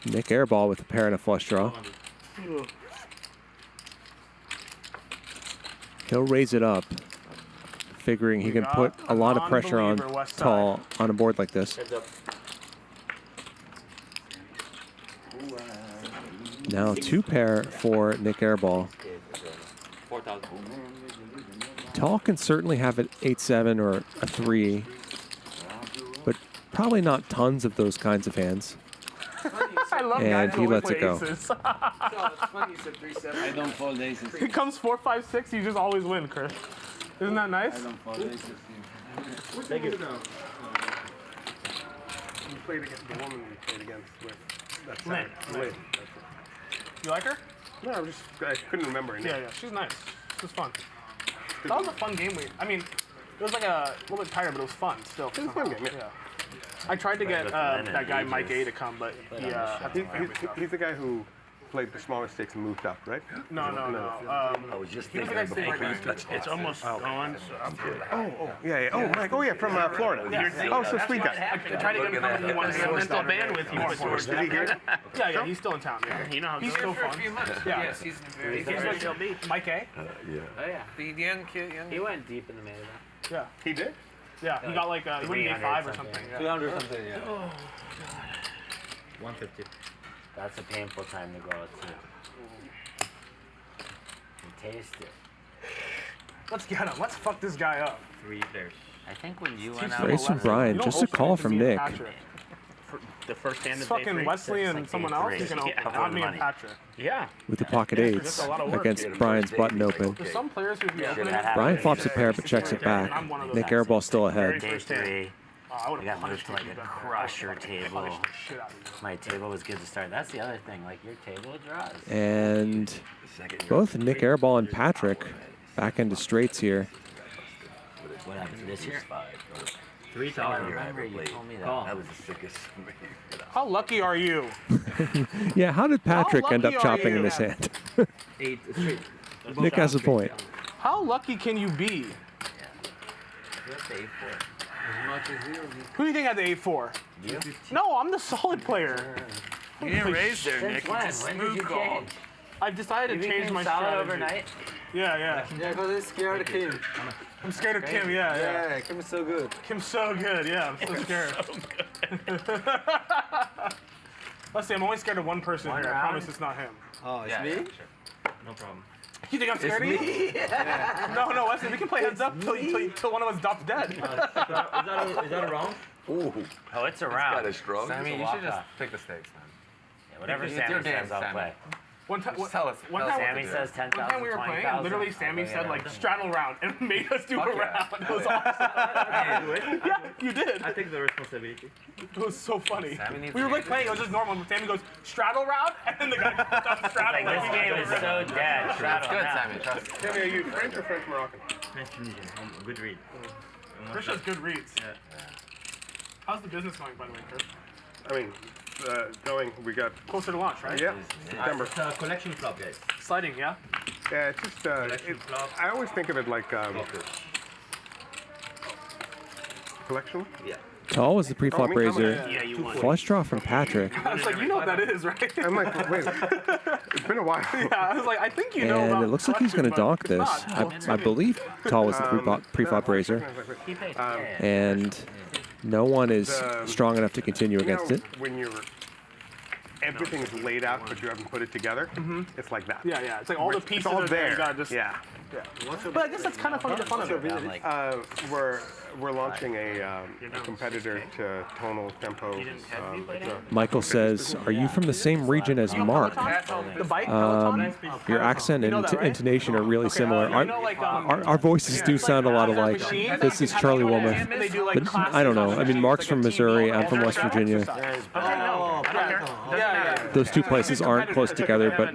Speaker 18: Nik Airball with a pair and a flush draw. He'll raise it up, figuring he can put a lot of pressure on Tal on a board like this. Now 2-pair for Nik Airball.
Speaker 11: 4,000.
Speaker 18: Tal can certainly have an 8-7 or a 3, but probably not tons of those kinds of hands.
Speaker 19: I love
Speaker 18: And
Speaker 19: guys
Speaker 18: he
Speaker 19: who
Speaker 18: lets
Speaker 19: play
Speaker 18: it go.
Speaker 19: aces.
Speaker 5: It's funny you said 3-7. I don't fold aces.
Speaker 19: He comes 4, 5, 6. You just always win, Krish. Isn't that nice?
Speaker 5: I don't fold aces.
Speaker 19: Thank you.
Speaker 21: You played against the woman we played against with. That's
Speaker 19: Lynn.
Speaker 21: Lynn.
Speaker 19: You like her?
Speaker 21: No, I couldn't remember her name.
Speaker 19: Yeah, she's nice. This was fun. That was a fun game. I mean, it was like a little bit tired, but it was fun still.
Speaker 21: It was a fun game, yeah.
Speaker 19: I tried to get that guy Mike A to come, but he
Speaker 21: he's the guy who played the smaller stakes and moved up, right?
Speaker 19: No.
Speaker 20: I was just thinking
Speaker 17: It's almost gone, so I'm good.
Speaker 21: Yeah. Oh, Mike. Oh, yeah, from Florida.
Speaker 19: Yeah.
Speaker 21: Oh, so sweet guy.
Speaker 19: I tried to get him to come. He wanted to get mental bandwidth.
Speaker 21: Is he here?
Speaker 19: Yeah, he's still in town. Yeah,
Speaker 17: You know how
Speaker 19: he's still fun. Yeah,
Speaker 5: Yes, he's very
Speaker 19: he's Mike A.
Speaker 20: Yeah.
Speaker 6: Oh yeah.
Speaker 5: The young kid.
Speaker 6: He went deep in the main event.
Speaker 19: Yeah.
Speaker 21: He did?
Speaker 19: Yeah, he got like he went day 5 or something. Yeah.
Speaker 5: 200 something, yeah.
Speaker 6: Oh, God. 150. That's a painful time to go out too. And taste it.
Speaker 19: Let's get him. Let's fuck this guy up.
Speaker 11: 3 players.
Speaker 6: I think when you went out.
Speaker 18: Race from Brian, just a call from Nick.
Speaker 17: The first hand
Speaker 19: It's
Speaker 17: of day
Speaker 19: fucking
Speaker 17: 3.
Speaker 19: Wesley and someone else. You can open. Not me and Patrick.
Speaker 17: Yeah.
Speaker 18: With the pocket eights against Brian's button open.
Speaker 19: There's some players who can open it.
Speaker 18: Brian flops a pair but checks it back. Nik Airball still ahead.
Speaker 6: Day 3. I got moved to like a crusher table. My table was good to start. That's the other thing, like your table draws.
Speaker 18: And both Nik Airball and Patrick back into straights here.
Speaker 6: What happened this year?
Speaker 11: 3
Speaker 6: Oh, I remember you told me that.
Speaker 20: That was the sickest.
Speaker 19: How lucky are you?
Speaker 18: Yeah, how did Patrick end up chopping in his hand?
Speaker 11: 8 straight.
Speaker 18: Nick has a point.
Speaker 19: How lucky can you be? Who do you think had the 8-4?
Speaker 6: You?
Speaker 19: No, I'm the solid player.
Speaker 17: You didn't raise there, Nick.
Speaker 6: When did you change?
Speaker 19: I've decided to change my
Speaker 6: solid
Speaker 19: strategy.
Speaker 6: overnight?
Speaker 19: Yeah.
Speaker 5: Yeah, because I'm scared of Kim.
Speaker 19: I'm scared of Kim, yeah.
Speaker 5: Yeah, Kim is so good.
Speaker 19: Kim's so good, yeah. I'm so scared. Let's see, I'm only scared of one person here. I promise it's not him.
Speaker 5: Oh, it's me?
Speaker 11: Sure. No problem.
Speaker 19: You think I'm scared of you?
Speaker 5: Yeah.
Speaker 19: No, Wesley, we can play heads up till one of us drops dead.
Speaker 11: Is that a round?
Speaker 20: Ooh.
Speaker 6: Oh, it's a round.
Speaker 20: Kind of strong.
Speaker 11: Sammy, you should just pick the stakes, man.
Speaker 6: Yeah, whatever
Speaker 11: It's
Speaker 6: Sammy
Speaker 11: your game,
Speaker 6: says, I'll
Speaker 11: Sammy.
Speaker 6: play.
Speaker 19: One time,
Speaker 11: Tell us.
Speaker 6: Sammy says 10,000,
Speaker 19: one time we were playing, and literally Sammy said like straddle round and made us do a round. It was awesome. Yeah, you did.
Speaker 11: I take the responsibility.
Speaker 19: It was so funny.
Speaker 11: Sammy needs
Speaker 19: We were
Speaker 11: to
Speaker 19: like playing, it was just normal. And Sammy goes straddle round, and then the guy stops straddling.
Speaker 6: Like, this game is so dead. Straddle
Speaker 11: Good,
Speaker 6: now.
Speaker 11: Sammy. Trust me.
Speaker 21: Sammy, are you French or French Moroccan?
Speaker 11: French Tunisian. Good read.
Speaker 19: Krish has good reads.
Speaker 11: Yeah.
Speaker 19: How's the business going, by the way, Krish?
Speaker 21: I mean, we got...
Speaker 19: Closer to launch, right?
Speaker 21: Yeah, September.
Speaker 11: It's a collection flop, guys.
Speaker 19: Sliding, yeah?
Speaker 21: Yeah, it's just, I always think of it like, collection?
Speaker 11: Yeah.
Speaker 18: Tal was the pre-flop raiser.
Speaker 19: Yeah, you won.
Speaker 18: Flush draw from Patrick.
Speaker 19: I was like, you know what that is, right?
Speaker 21: I'm like, wait, it's been a while.
Speaker 19: Yeah, I was like, I think you know
Speaker 18: And
Speaker 19: about
Speaker 18: it looks like he's going to donk
Speaker 19: but
Speaker 18: this.
Speaker 19: it's not.
Speaker 18: I believe Tal was the pre-flop raiser. And no one is strong enough to continue against it.
Speaker 21: When everything's laid out, but you haven't put it together, it's like that.
Speaker 19: Yeah. It's like all the pieces
Speaker 21: it's all
Speaker 19: are there.
Speaker 21: there.
Speaker 19: You gotta just,
Speaker 21: yeah.
Speaker 19: But I guess that's kind of fun, the fun of it.
Speaker 21: We're launching a competitor to tonal tempo.
Speaker 18: Michael says, "Are you from the same region as Mark?
Speaker 19: The bike, Peloton?
Speaker 18: Your accent and intonation are really similar. Our voices do sound a lot alike. This is Charlie Wilmoth. But I don't know. I mean, Mark's from Missouri. I'm from West Virginia. Those two places aren't close together, but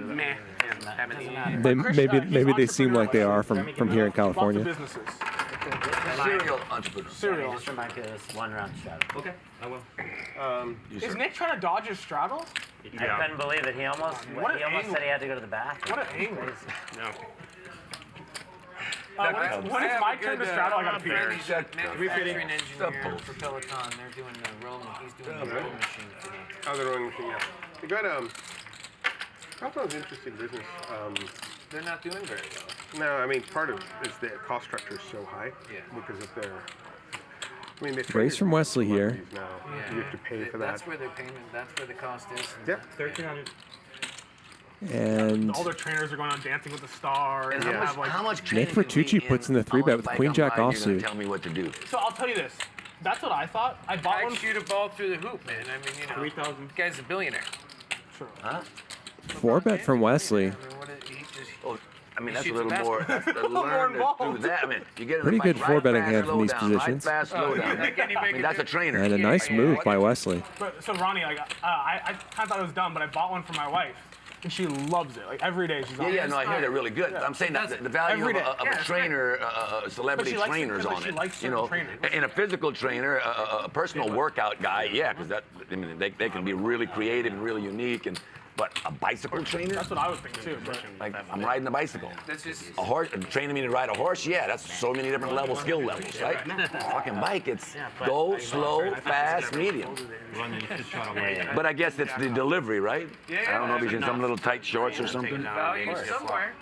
Speaker 18: maybe they seem like they are from here in California."
Speaker 6: Serial. Just remind me of this one round straddle.
Speaker 11: Okay, I will.
Speaker 19: Is Nick trying to dodge his straddle?
Speaker 6: I couldn't believe it. He almost said he had to go to the bathroom.
Speaker 19: What an angle.
Speaker 17: No.
Speaker 19: When it's my turn to straddle, I gotta pee.
Speaker 5: Manufacturing engineer for Peloton. They're doing the rolling. He's doing the rolling machine today.
Speaker 21: Oh, the rolling machine, yeah. You got, Peloton's an interesting business.
Speaker 5: They're not doing very well.
Speaker 21: No, I mean, part of it is their cost structure is so high because of their. I mean, they
Speaker 18: Race from Wesley here.
Speaker 21: Now. You have to pay for that.
Speaker 5: That's where their payment. That's where the cost is.
Speaker 21: Yep.
Speaker 11: 1,300.
Speaker 18: And
Speaker 19: all their trainers are going on Dancing with the Stars.
Speaker 20: And how much
Speaker 18: Nik Nitucci puts in the 3-bet with Queen Jack offsuit.
Speaker 20: Tell me what to do.
Speaker 19: So I'll tell you this. That's what I thought. I bought one.
Speaker 5: Shoot a ball through the hoop, man. I mean, you know,
Speaker 11: 3,000.
Speaker 5: The guy's a billionaire.
Speaker 19: True.
Speaker 20: Huh?
Speaker 18: 4-bet from Wesley.
Speaker 20: I mean, that's a little more. That's the learn to do that. I mean, you get in
Speaker 18: Pretty
Speaker 20: the
Speaker 18: good
Speaker 20: bike,
Speaker 18: four-betting
Speaker 20: ride
Speaker 18: hand
Speaker 20: fast,
Speaker 18: from these
Speaker 20: slow down,
Speaker 18: positions.
Speaker 20: Ride fast, slow down. I mean, that's a trainer.
Speaker 18: And a nice move by Wesley.
Speaker 19: So Ronnie, like, I kind of thought it was dumb, but I bought one for my wife. And she loves it. Like every day she's on it.
Speaker 20: Yeah, no, I hear they're really good. I'm saying that the value of a trainer, celebrity trainers on it. You know, and a physical trainer, a personal workout guy, yeah, because that, I mean, they can be really creative and really unique. But a bicycle trainer?
Speaker 19: That's what I would think too.
Speaker 20: Like, I'm riding a bicycle.
Speaker 9: That's just
Speaker 20: A horse, training me to ride a horse? Yeah, that's so many different levels, skill levels, right? Fucking bike, it's go, slow, fast, medium. But I guess it's the delivery, right? I don't know if he's in some little tight shorts or something.
Speaker 9: value somewhere.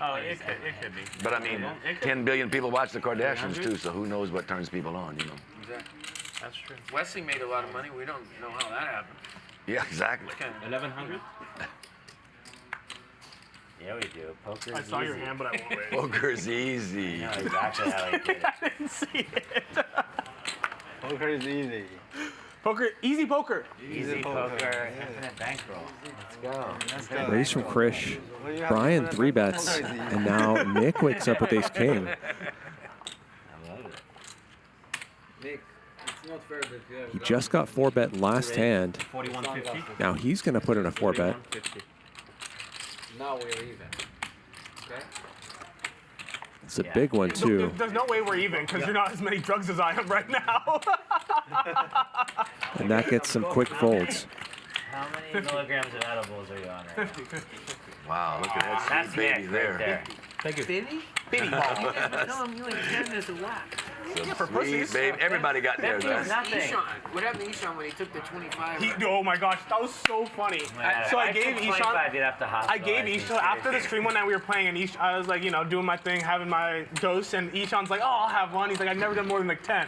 Speaker 19: Oh, it could be.
Speaker 20: But I mean, 10 billion people watch the Kardashians too, so who knows what turns people on, you know?
Speaker 9: Exactly.
Speaker 19: That's true.
Speaker 9: Wesley made a lot of money. We don't know how that happened.
Speaker 20: Yeah, exactly.
Speaker 11: 1100.
Speaker 6: Yeah, we do. Poker's
Speaker 19: I saw
Speaker 6: easy.
Speaker 19: your hand, but I won't raise.
Speaker 20: Poker's easy.
Speaker 6: I know exactly how he did it.
Speaker 19: I didn't see it.
Speaker 5: Poker is easy.
Speaker 19: Poker, easy poker.
Speaker 6: Easy poker, infinite bankroll. Let's go.
Speaker 18: Raise from Krish. Brian 3-bets. And now Nick wakes up with ace-king.
Speaker 5: Nick, it's not fair that you have
Speaker 18: He just got 4-bet last hand.
Speaker 11: 4150.
Speaker 18: Now he's going to put in a 4-bet.
Speaker 5: Now we're even. Okay?
Speaker 18: It's a big one, too.
Speaker 19: There's no way we're even because you're not as many drugs as I am right now.
Speaker 18: And that gets some quick folds.
Speaker 6: How many milligrams of edibles are you on right
Speaker 19: 50.
Speaker 20: Wow, look at that
Speaker 6: That's
Speaker 20: sweet baby
Speaker 6: Nick
Speaker 20: there.
Speaker 6: right there.
Speaker 11: Thank you.
Speaker 9: Bitty?
Speaker 19: Bitty ball.
Speaker 9: Tell him you ain't getting this a whack.
Speaker 19: For
Speaker 20: Sweet
Speaker 19: pussies.
Speaker 20: baby. Everybody got theirs,
Speaker 6: Means
Speaker 20: right?
Speaker 6: nothing.
Speaker 9: Eshawn. What happened to Eshawn when he took the 25?
Speaker 19: Oh my gosh, that was so funny. So I gave
Speaker 6: took 25,
Speaker 19: Eshawn.
Speaker 6: you'd have to
Speaker 19: I gave
Speaker 6: hospitalize me,
Speaker 19: Eshawn after the
Speaker 6: seriously.
Speaker 19: stream one night we were playing, and I was like, you know, doing my thing, having my dose, and Eshawn's like, oh, I'll have one. He's like, I've never done more than like 10.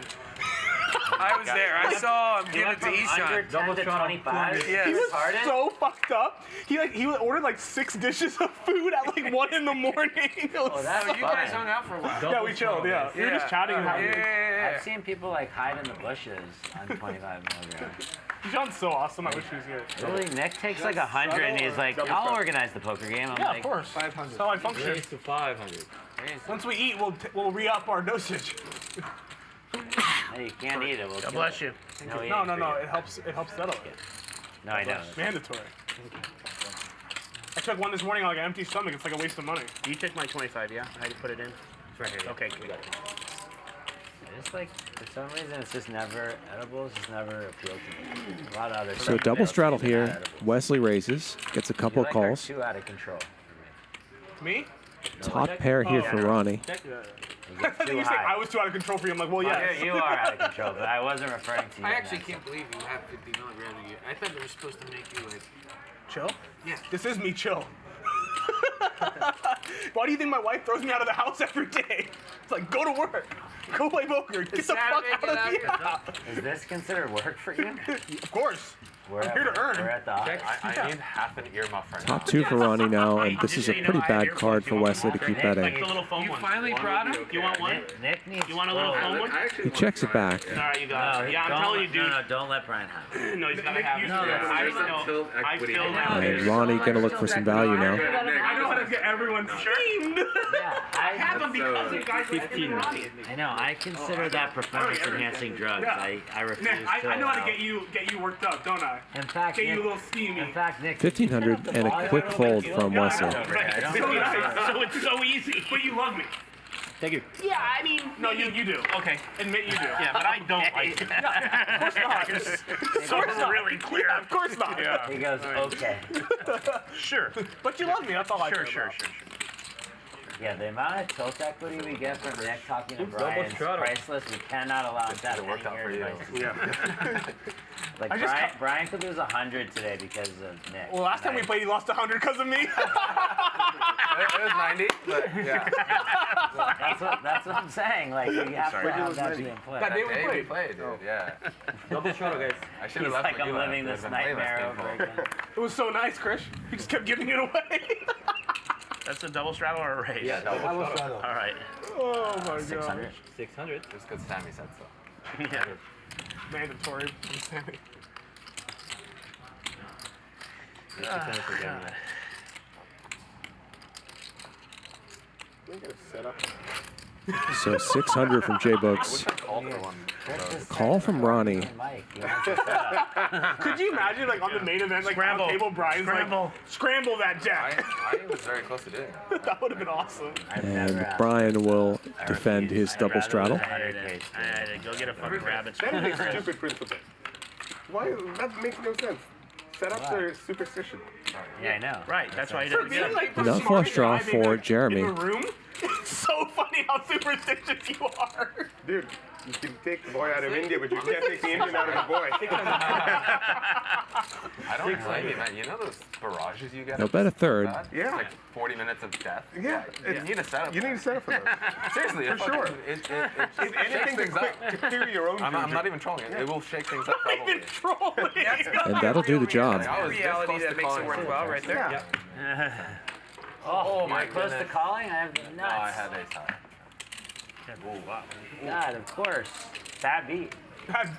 Speaker 9: I was there. I saw him give it to
Speaker 6: Under
Speaker 9: Eshawn.
Speaker 6: 10 to 25.
Speaker 9: Yeah.
Speaker 19: He was
Speaker 6: Pardon?
Speaker 19: so fucked up. He ordered like 6 dishes of food at like 1 in the morning. It was
Speaker 6: Oh, that
Speaker 19: so-
Speaker 6: was
Speaker 9: You guys hung out for a while.
Speaker 19: Yeah, we chilled. Yeah, we were just chatting and having.
Speaker 6: I've seen people like hide in the bushes on 25 milligrams.
Speaker 19: Eshawn's so awesome. I wish he was here.
Speaker 6: Really, Nick takes like 100 and he's like, I'll organize the poker game. I'm
Speaker 19: Yeah,
Speaker 6: like,
Speaker 19: of course. 500. That's how I function.
Speaker 11: Raise to 500.
Speaker 19: Once we eat, we'll re-up our dosage.
Speaker 6: hey, you can't eat it. We'll
Speaker 19: God
Speaker 6: kill
Speaker 19: bless
Speaker 6: it.
Speaker 19: you.
Speaker 6: No, he
Speaker 19: No,
Speaker 6: ain't
Speaker 19: no,
Speaker 6: for
Speaker 19: no.
Speaker 6: you.
Speaker 19: It helps settle it.
Speaker 6: No, I know.
Speaker 19: Mandatory. I took one this morning on like an empty stomach. It's like a waste of money.
Speaker 2: You took my 25, yeah? I had to put it in. It's right here. Okay, good.
Speaker 6: It's like, for some reason, it's just never, edibles just never appealed to me. A lot of other
Speaker 18: So
Speaker 6: stuff
Speaker 18: double
Speaker 6: appeals to
Speaker 18: straddle
Speaker 6: me, not
Speaker 18: here.
Speaker 6: edibles.
Speaker 18: Wesley raises. Gets a couple of
Speaker 6: You like our
Speaker 18: calls.
Speaker 6: too out of control.
Speaker 19: Me?
Speaker 18: Top pair here for Ronnie.
Speaker 19: Yeah.
Speaker 6: You get
Speaker 19: I think
Speaker 6: too
Speaker 19: you say
Speaker 6: high.
Speaker 19: I was too out of control for you. I'm like, well, yes.
Speaker 6: You are out of control, but I wasn't referring to you.
Speaker 9: I
Speaker 6: in
Speaker 9: actually
Speaker 6: that
Speaker 9: can't believe you have 50 milligrams a year. I thought they were supposed to make you like.
Speaker 19: Chill?
Speaker 9: Yeah.
Speaker 19: This is me chill. Why do you think my wife throws me out of the house every day? It's like, go to work. Go play poker. Get the fuck out of here.
Speaker 6: Is this considered work for you?
Speaker 19: Of course.
Speaker 6: We're
Speaker 19: I'm here to earn.
Speaker 6: We're at the office.
Speaker 13: I need half an earmuff right
Speaker 18: Top 2 for Ronnie now, and this is a pretty bad card for Wesley to keep
Speaker 19: Like
Speaker 18: betting.
Speaker 19: the little foam
Speaker 9: You
Speaker 19: one.
Speaker 9: finally brought him?
Speaker 19: You want one?
Speaker 6: Nick needs.
Speaker 19: You want a little foam one?
Speaker 18: He checks it back.
Speaker 19: All right, you got it. Yeah, I'm
Speaker 6: don't,
Speaker 19: telling you, dude.
Speaker 6: No, don't let Brian have it.
Speaker 19: No, he's gotta have it.
Speaker 6: No,
Speaker 19: I feel now.
Speaker 18: And Ronnie gonna look for some value now.
Speaker 19: I know how to get everyone shamed.
Speaker 6: Yeah,
Speaker 19: I have them because of guys like
Speaker 6: 15. I know. I consider that performance-enhancing drugs.
Speaker 19: Yeah.
Speaker 6: I refuse
Speaker 19: Nick,
Speaker 6: to.
Speaker 19: I know how to
Speaker 6: allow-
Speaker 19: get you worked up, don't I?
Speaker 6: In fact,
Speaker 19: Get you a
Speaker 6: Nick,
Speaker 19: little steamy.
Speaker 6: in fact, Nick.
Speaker 18: 1,500 and a quick fold from Wesley.
Speaker 19: So nice. So it's so easy. But you love me.
Speaker 11: Thank you.
Speaker 19: Yeah, I mean, no, you do. Okay, admit you do. Yeah, but I don't like it. Of course not. Of course not. Really clear. Yeah, of course not.
Speaker 6: He goes, okay.
Speaker 19: Sure. But you love me. That's all I care about.
Speaker 2: Sure.
Speaker 6: Yeah, the amount of tilt equity we get from Nick talking to Brian is priceless. We cannot allow it to have any years.
Speaker 19: Yeah.
Speaker 6: Like Brian could lose 100 today because of Nick.
Speaker 19: Well, last time we played, he lost 100 because of me.
Speaker 3: It was 90, but yeah.
Speaker 6: That's what I'm saying. Like, you have to have that being played.
Speaker 19: That day we
Speaker 3: played, dude, yeah.
Speaker 11: Double straddle, guys.
Speaker 3: I should
Speaker 6: He's
Speaker 3: have left
Speaker 6: like,
Speaker 3: with
Speaker 6: I'm
Speaker 3: you.
Speaker 6: living this nightmare over again.
Speaker 19: It was so nice, Krish. You just kept giving it away.
Speaker 2: That's a double straddle or a raise?
Speaker 3: Yeah, double straddle.
Speaker 2: All right.
Speaker 19: Oh my
Speaker 6: 600.
Speaker 19: god.
Speaker 11: 600.
Speaker 3: Just because Sammy said so.
Speaker 2: Yeah.
Speaker 19: Mandatory from Sammy.
Speaker 18: So 600 from Jboogs. Call from Ronnie.
Speaker 19: Could you imagine, like, on the main event, like, on table, Brian's like, scramble that jack?
Speaker 3: I was very close to doing it.
Speaker 19: That would have been awesome.
Speaker 18: And Brian will defend his double straddle.
Speaker 17: I had to go get a fucking rabbit.
Speaker 21: That is a stupid principle. Why? That makes no sense. Setups are superstition.
Speaker 17: Yeah, I know. Right, that's why he
Speaker 19: For
Speaker 17: didn't
Speaker 19: being,
Speaker 17: get
Speaker 19: like, the
Speaker 18: Enough flush
Speaker 19: smartest
Speaker 18: draw
Speaker 19: guy
Speaker 18: for
Speaker 19: in
Speaker 18: Jeremy.
Speaker 19: the room. It's so funny how superstitious you are.
Speaker 21: Dude, you can take the boy out of India, but you can't take the Indian out of the boy.
Speaker 3: I don't blame you, man. You know those barrages you get?
Speaker 18: He'll bet a third.
Speaker 21: Yeah.
Speaker 3: It's like 40 minutes of death.
Speaker 21: Yeah.
Speaker 3: You need a setup.
Speaker 21: You need a setup for those.
Speaker 3: Seriously,
Speaker 21: For sure.
Speaker 3: It
Speaker 21: If
Speaker 3: shakes
Speaker 21: anything
Speaker 3: things up.
Speaker 21: to clear your own
Speaker 3: I'm not even trolling it. It will shake things up probably.
Speaker 18: And that'll do the job.
Speaker 3: Reality that makes it worthwhile right there.
Speaker 6: Oh, am I close to calling? I have nuts.
Speaker 3: No, I had ace high.
Speaker 17: Oh, wow.
Speaker 6: God, of course. Bad beat.
Speaker 19: Bad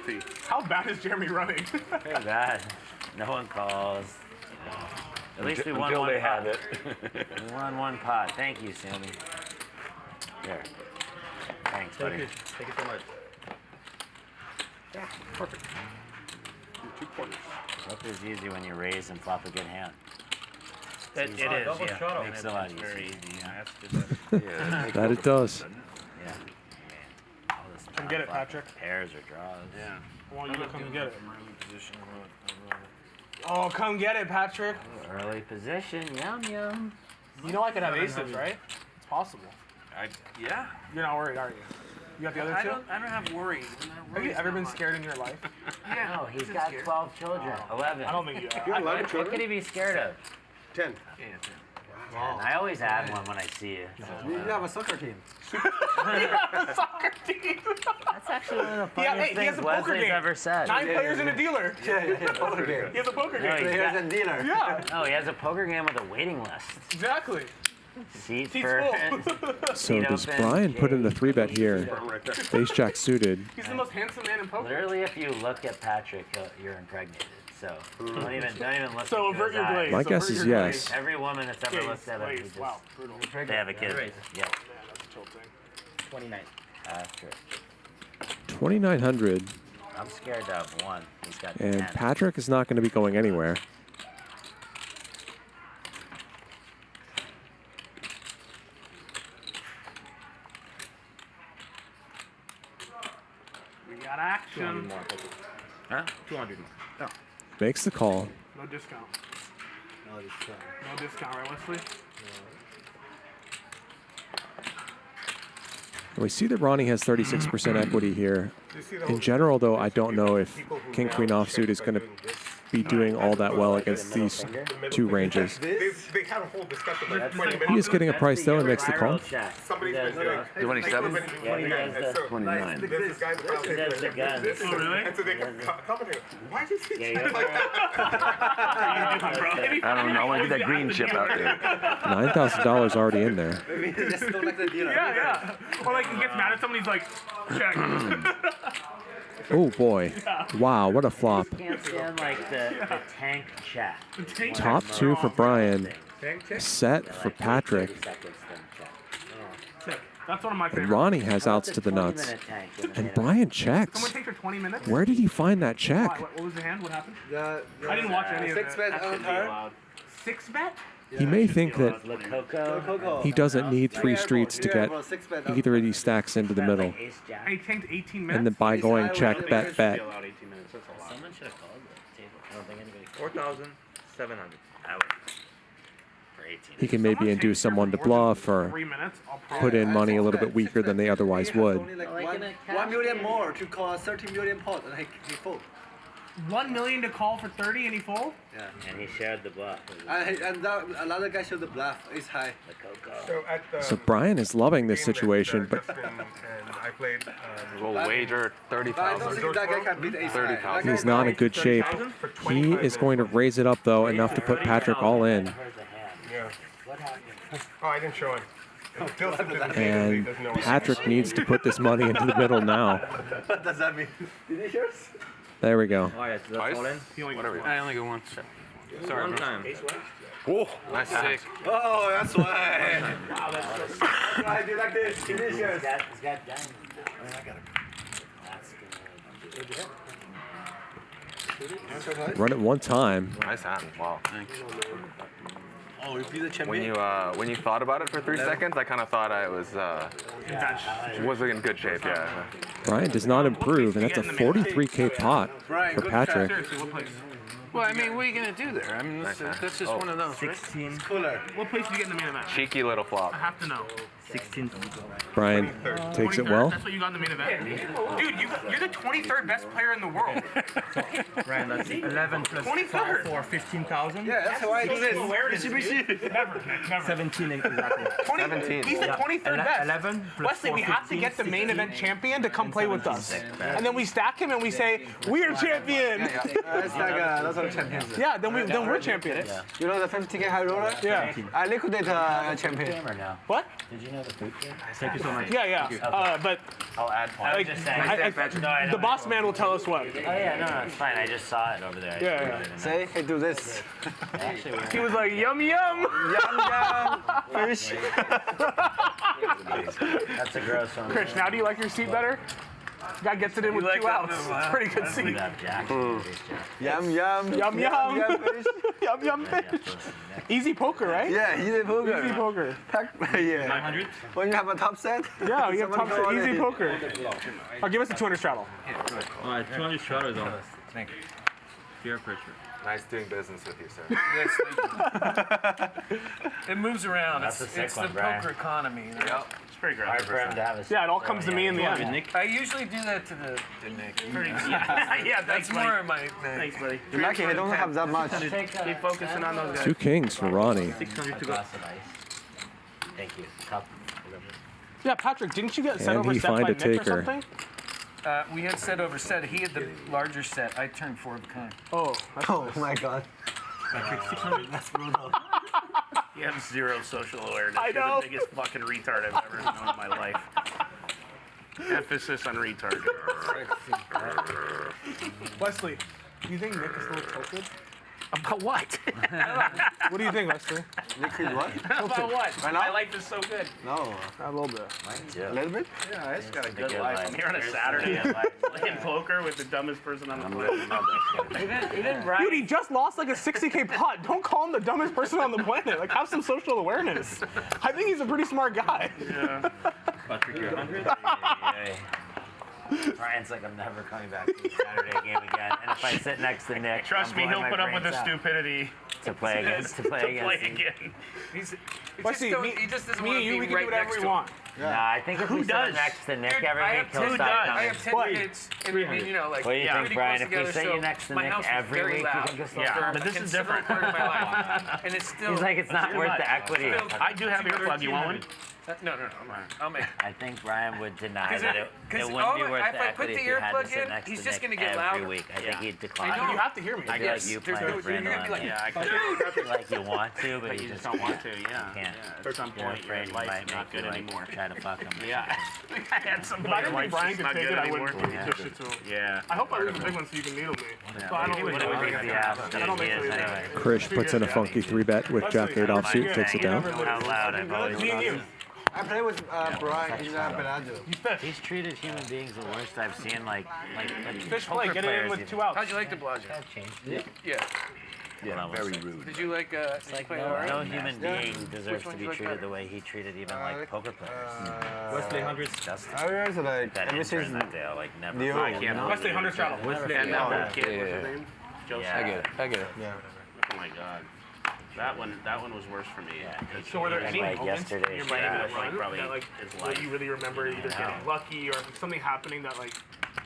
Speaker 19: beat. How bad is Jeremy running?
Speaker 6: Very bad. No one calls. At least we won
Speaker 20: Until
Speaker 6: one
Speaker 20: they
Speaker 6: pot.
Speaker 20: have it.
Speaker 6: We won one pot. Thank you, Sammy. There. Thanks, buddy.
Speaker 17: Thank you so much.
Speaker 21: Yeah, perfect. 2 quarters.
Speaker 6: Flip is easy when you raise and flop a good hand.
Speaker 17: It is, yeah.
Speaker 6: Makes it a lot easier.
Speaker 17: Very easy, yeah. That's good.
Speaker 18: That it does.
Speaker 6: Yeah.
Speaker 19: Come get it, Patrick.
Speaker 6: Pairs or draws.
Speaker 17: Yeah.
Speaker 19: I want you to come get it. Oh, come get it, Patrick.
Speaker 6: Early position. Yum, yum.
Speaker 19: You know I could have aces, right? It's possible.
Speaker 9: Yeah.
Speaker 19: You're not worried, are you? You got the other two?
Speaker 9: I don't have worry.
Speaker 19: Have you ever been scared in your life?
Speaker 9: Yeah.
Speaker 6: No, he's got 12 children. 11.
Speaker 19: I don't think you have.
Speaker 21: You got 11
Speaker 6: What
Speaker 21: children?
Speaker 6: could he be scared of?
Speaker 21: 10.
Speaker 9: Yeah,
Speaker 6: And I always add one when I see you. So,
Speaker 5: You have a soccer team.
Speaker 19: Soccer team.
Speaker 6: That's actually one of the
Speaker 19: Yeah,
Speaker 6: funniest
Speaker 19: hey, he has
Speaker 6: things
Speaker 19: a poker
Speaker 6: Wesley's
Speaker 19: game.
Speaker 6: ever said.
Speaker 19: 9 players and a dealer.
Speaker 5: Yeah, poker game.
Speaker 19: He has a poker
Speaker 6: No,
Speaker 19: game.
Speaker 6: he's
Speaker 5: Players
Speaker 6: got-
Speaker 5: and dealer.
Speaker 19: Yeah,
Speaker 6: No, he has a poker game with a waiting list.
Speaker 19: exactly.
Speaker 6: Seats
Speaker 19: Seats
Speaker 6: for.
Speaker 19: full.
Speaker 18: So does Brian put in a 3-bet here? Face jack suited.
Speaker 19: He's the most handsome man in poker.
Speaker 6: Literally, if you look at Patrick, you're impregnated. So don't even look.
Speaker 19: So
Speaker 6: into
Speaker 19: avert
Speaker 6: his
Speaker 19: your
Speaker 6: eyes.
Speaker 19: gaze.
Speaker 18: My guess
Speaker 19: Avert
Speaker 18: is
Speaker 19: your
Speaker 18: yes.
Speaker 19: gaze.
Speaker 6: Every woman that's ever
Speaker 19: Gaze,
Speaker 6: looked at him,
Speaker 19: gaze.
Speaker 6: he just,
Speaker 19: Wow, brutal.
Speaker 6: they have a kid. Yeah.
Speaker 19: Yeah, that's a chill thing.
Speaker 11: 29.
Speaker 6: After.
Speaker 18: 2,900.
Speaker 6: I'm scared to have one. He's got
Speaker 18: And
Speaker 6: 10.
Speaker 18: Patrick is not going to be going anywhere.
Speaker 19: We got action.
Speaker 6: Huh?
Speaker 11: 200 more.
Speaker 19: No.
Speaker 18: Makes the call.
Speaker 19: No discount.
Speaker 5: No, it's
Speaker 19: No discount, right, Wesley?
Speaker 18: And we see that Ronnie has 36% equity here. In general, though, I don't know if King Queen offsuit is going to be doing all that well against these two ranges.
Speaker 21: They had a whole discussion like 20 minutes.
Speaker 18: He is getting a price, though, and makes the call.
Speaker 21: Somebody's been doing
Speaker 20: 27?
Speaker 18: 29.
Speaker 21: There's this guy in the crowd
Speaker 6: He does the guns.
Speaker 21: this.
Speaker 19: Oh, really?
Speaker 21: And so they kept commenting, why did he
Speaker 6: Yeah,
Speaker 21: say
Speaker 6: you're
Speaker 21: like that?
Speaker 20: I don't know. I want to get that green chip out there.
Speaker 18: $9,000 already in there.
Speaker 5: Maybe just don't like the dealer.
Speaker 19: Yeah. Or like he gets mad at somebody, he's like, check.
Speaker 18: Oh, boy. Wow, what a flop.
Speaker 6: Can't stand like the tank chat.
Speaker 18: Top 2 for Brian. Set for Patrick.
Speaker 19: That's one of my
Speaker 18: And
Speaker 19: favorites.
Speaker 18: Ronnie has outs to the nuts. And Brian checks.
Speaker 19: Someone take for 20 minutes?
Speaker 18: Where did he find that
Speaker 19: Why?
Speaker 18: check?
Speaker 19: What was the hand? What happened?
Speaker 5: The
Speaker 19: I didn't watch any of it.
Speaker 5: 6-bet on her.
Speaker 19: 6-bet?
Speaker 18: He may think that
Speaker 6: Coco.
Speaker 18: he doesn't need 3 streets to get either of these stacks into the middle.
Speaker 19: And he tanked 18 minutes?
Speaker 18: And then by going check, bet, bet.
Speaker 17: Someone should have called the table. I don't think anybody 4,700. I would. For 18.
Speaker 18: He can maybe induce someone to bluff or
Speaker 19: 3 minutes, I'll probably
Speaker 18: put in money a little bit weaker than they otherwise would.
Speaker 5: Only like 1 million more to call 30 million pot and he fold.
Speaker 19: 1 million to call for 30 and he fold?
Speaker 5: Yeah.
Speaker 6: And he shared the bluff.
Speaker 5: And that, another guy showed the bluff. It's high.
Speaker 6: The Coco.
Speaker 21: So at the
Speaker 18: So Brian is loving this
Speaker 21: game that,
Speaker 18: situation, but
Speaker 21: Justin and I played,
Speaker 3: We'll wager
Speaker 5: But I don't
Speaker 3: 30,000.
Speaker 5: think that guy can beat ace high.
Speaker 3: 30,000.
Speaker 18: he's not in good shape. He is going to raise it up, though, enough to put Patrick all in.
Speaker 21: yeah. Oh, I didn't show him. Phil simply doesn't
Speaker 18: And
Speaker 21: know.
Speaker 18: Patrick needs to put this money into the middle now.
Speaker 5: What does that mean? Did he hear us?
Speaker 18: There we go.
Speaker 11: Oh, yes, that's all in?
Speaker 3: Whatever.
Speaker 9: I only go once.
Speaker 3: Sorry,
Speaker 17: One time.
Speaker 3: Oh, nice sick. Oh, that's why.
Speaker 19: Wow, that's so I do like this. Delicious.
Speaker 6: It's got diamond.
Speaker 18: Run it one time.
Speaker 3: Nice hand. Wow.
Speaker 17: Oh, if you're the champion.
Speaker 3: When you thought about it for 3 seconds, I kind of thought I was in good shape. Yeah.
Speaker 18: Brian does not improve, and that's a 43K pot for Patrick.
Speaker 19: Seriously, what place?
Speaker 9: Well, I mean, what are you going to do there? I mean, that's just one of those,
Speaker 17: 16.
Speaker 9: Right? Cooler. What place did you get in the main event?
Speaker 3: Cheeky little flop.
Speaker 19: I have to know.
Speaker 17: 16.
Speaker 18: Brian takes it well.
Speaker 19: That's what you got in the main event. Dude, you're the 23rd best player in the world.
Speaker 17: Brian, that's 11 plus 5 for 15,000.
Speaker 19: Yeah, that's how I do this. Never.
Speaker 17: 17 exactly.
Speaker 19: 17. He's the 23rd best.
Speaker 17: 11 plus
Speaker 19: Wesley, we have to get the main event champion to come play with us. And then we stack him and we say, we're champion.
Speaker 8: That's what champion is.
Speaker 19: Yeah, then we're champions.
Speaker 8: You know the 50K high roller?
Speaker 19: Yeah.
Speaker 8: I liquidate a champion.
Speaker 19: What?
Speaker 6: Did you know the food game?
Speaker 17: Thank you so much.
Speaker 19: Yeah. But
Speaker 20: I'll add points.
Speaker 19: like, the boss man will tell us what.
Speaker 6: Oh yeah, no, it's fine. I just saw it over there.
Speaker 19: Yeah.
Speaker 8: Say, hey, do this.
Speaker 19: He was like, yum yum.
Speaker 8: Yum yum. Fish.
Speaker 6: That's a gross one.
Speaker 19: Krish, now do you like your seat better? Guy gets it in with 2 outs. Pretty good seat.
Speaker 8: Yum yum.
Speaker 19: Yum yum.
Speaker 8: Yum fish.
Speaker 19: Yum yum fish. Easy poker, right?
Speaker 8: Yeah, easy poker.
Speaker 19: Easy poker.
Speaker 8: Yeah.
Speaker 17: 900?
Speaker 8: When you have a top set.
Speaker 19: Yeah, you have top set. Easy poker. Or give us a 200 straddle.
Speaker 17: All right, 200 straddle is on. Thank you. Peer pressure.
Speaker 3: Nice doing business with you, sir.
Speaker 9: Yes, thank you. It moves around.
Speaker 6: That's a sick
Speaker 9: it's
Speaker 6: one,
Speaker 9: the
Speaker 6: Brian.
Speaker 9: poker economy. You know?
Speaker 3: Yep.
Speaker 19: It's pretty great.
Speaker 6: Hard for him to have a
Speaker 19: Yeah, it all comes to me in the end.
Speaker 9: I usually do that to the Nick.
Speaker 19: Yeah,
Speaker 9: That's more of my thing.
Speaker 19: Thanks, buddy.
Speaker 8: You're lucky I don't have that much.
Speaker 19: Keep focusing on those guys.
Speaker 18: 2 kings for Ronnie.
Speaker 17: 600 to go.
Speaker 6: Thank you. Cup.
Speaker 19: Yeah, Patrick, didn't you get set
Speaker 18: And
Speaker 19: over
Speaker 18: he
Speaker 19: set by
Speaker 18: find a
Speaker 19: Nick or
Speaker 18: taker.
Speaker 19: something?
Speaker 9: We had set over set. He had the larger set. I turned 4 of a kind.
Speaker 19: Oh,
Speaker 8: Oh my god.
Speaker 2: You have zero social awareness.
Speaker 19: I know.
Speaker 2: You're the biggest fucking retard I've ever known in my life. Emphasis on retard.
Speaker 19: Wesley, do you think Nick is a little tilted?
Speaker 2: About what?
Speaker 19: What do you think, Wesley?
Speaker 8: Nick is what?
Speaker 2: About what?
Speaker 8: Right now?
Speaker 2: My life is so good.
Speaker 8: No.
Speaker 19: A little bit.
Speaker 8: A little bit?
Speaker 2: Yeah, it's got a good life. I'm here on a Saturday playing poker with the dumbest person on the planet.
Speaker 6: Even Brian.
Speaker 19: Dude, he just lost like a 60K pot. Don't call him the dumbest person on the planet. Like, have some social awareness. I think he's a pretty smart guy.
Speaker 2: Yeah.
Speaker 17: Patrick, you're 100?
Speaker 6: Brian's like, I'm never coming back to the Saturday game again. And if I sit next to Nick,
Speaker 2: Trust
Speaker 6: I'm
Speaker 2: me,
Speaker 6: blowing
Speaker 2: he'll
Speaker 6: my
Speaker 2: put up with the
Speaker 6: brains out
Speaker 2: stupidity
Speaker 6: to play against. To play
Speaker 2: again.
Speaker 19: Wesley,
Speaker 9: He just doesn't
Speaker 19: me
Speaker 9: want
Speaker 19: and
Speaker 9: to
Speaker 19: you,
Speaker 9: be
Speaker 19: we can
Speaker 9: right
Speaker 19: do whatever
Speaker 9: next
Speaker 19: we
Speaker 9: to
Speaker 19: want.
Speaker 6: Nah, I think if we sit next to Nick
Speaker 9: Dude,
Speaker 6: every
Speaker 9: I
Speaker 6: week,
Speaker 9: have
Speaker 6: he'll
Speaker 9: 10
Speaker 6: stop
Speaker 9: I
Speaker 6: coming.
Speaker 9: have 10 kids, and I mean, you know, like,
Speaker 6: What do you think,
Speaker 9: pretty
Speaker 6: Brian?
Speaker 9: close
Speaker 6: If we
Speaker 9: together,
Speaker 6: sit you
Speaker 9: so
Speaker 6: next to
Speaker 9: my
Speaker 6: Nick
Speaker 9: house is
Speaker 6: every
Speaker 9: very
Speaker 6: week, you
Speaker 9: loud.
Speaker 6: think you'll
Speaker 2: Yeah,
Speaker 6: stop?
Speaker 2: but this is
Speaker 9: Considerable
Speaker 2: different.
Speaker 9: part of my life. And it's still.
Speaker 6: He's like, it's not worth the equity.
Speaker 2: I do have earplug. You want one?
Speaker 9: No, I'll make it.
Speaker 6: I think Brian would deny that it
Speaker 9: Because
Speaker 6: wouldn't be worth
Speaker 9: if
Speaker 6: the
Speaker 9: I put
Speaker 6: equity
Speaker 9: the
Speaker 6: if you had to
Speaker 9: earplug
Speaker 6: sit
Speaker 9: in,
Speaker 6: next
Speaker 9: he's
Speaker 6: to
Speaker 9: just
Speaker 6: Nick
Speaker 9: going to get
Speaker 6: every
Speaker 9: louder.
Speaker 6: week. I think he'd decline.
Speaker 9: I know.
Speaker 19: You have to hear me.
Speaker 6: It'd be like you playing a friend on.
Speaker 2: Yeah, I
Speaker 6: Like you want to, but you just
Speaker 2: don't want to. Yeah.
Speaker 6: You can't.
Speaker 2: At some
Speaker 6: You're
Speaker 2: point,
Speaker 6: afraid
Speaker 2: your
Speaker 6: you
Speaker 2: life's
Speaker 6: might
Speaker 2: not
Speaker 6: make
Speaker 2: good
Speaker 6: you
Speaker 2: anymore.
Speaker 6: try to fuck him.
Speaker 2: Yeah. I had some
Speaker 19: If I didn't think Brian could
Speaker 2: not
Speaker 19: take
Speaker 2: good
Speaker 19: it, I
Speaker 2: anymore.
Speaker 19: wouldn't push it to him.
Speaker 2: Yeah.
Speaker 19: I hope I lose a big one so you can needle me. But I don't think
Speaker 6: I
Speaker 19: don't think so either.
Speaker 18: Krish puts in a funky 3-bet with Jack 8 offsuit, takes it down.
Speaker 6: Out loud, I've always
Speaker 19: Me and you.
Speaker 8: I play with Brian in Bellagio.
Speaker 6: He's treated human beings the worst I've seen. Like
Speaker 19: Fish play, get it in with 2 outs.
Speaker 9: How'd you like the Bellagio?
Speaker 6: That changed.
Speaker 9: Yeah.
Speaker 20: Yeah, very rude.
Speaker 9: Did you like
Speaker 6: It's like
Speaker 9: play
Speaker 6: no
Speaker 9: alright?
Speaker 6: human being deserves to be treated the way he treated even like poker players.
Speaker 17: Wesley 100.
Speaker 8: I realize like
Speaker 6: That
Speaker 8: everything
Speaker 6: intern that day, like never.
Speaker 8: new.
Speaker 2: I can't.
Speaker 19: Wesley 100 straddle.
Speaker 2: And that little kid, what's his name? Joseph.
Speaker 6: Yeah.
Speaker 8: I get it. Yeah.
Speaker 2: Oh my god. That one was worse for me.
Speaker 19: So were there any
Speaker 6: Like
Speaker 19: moments
Speaker 6: yesterday's
Speaker 19: in your mind that
Speaker 2: draft, like, probably
Speaker 19: that like
Speaker 2: his
Speaker 19: where
Speaker 2: life.
Speaker 19: you really remember either getting lucky or something happening that like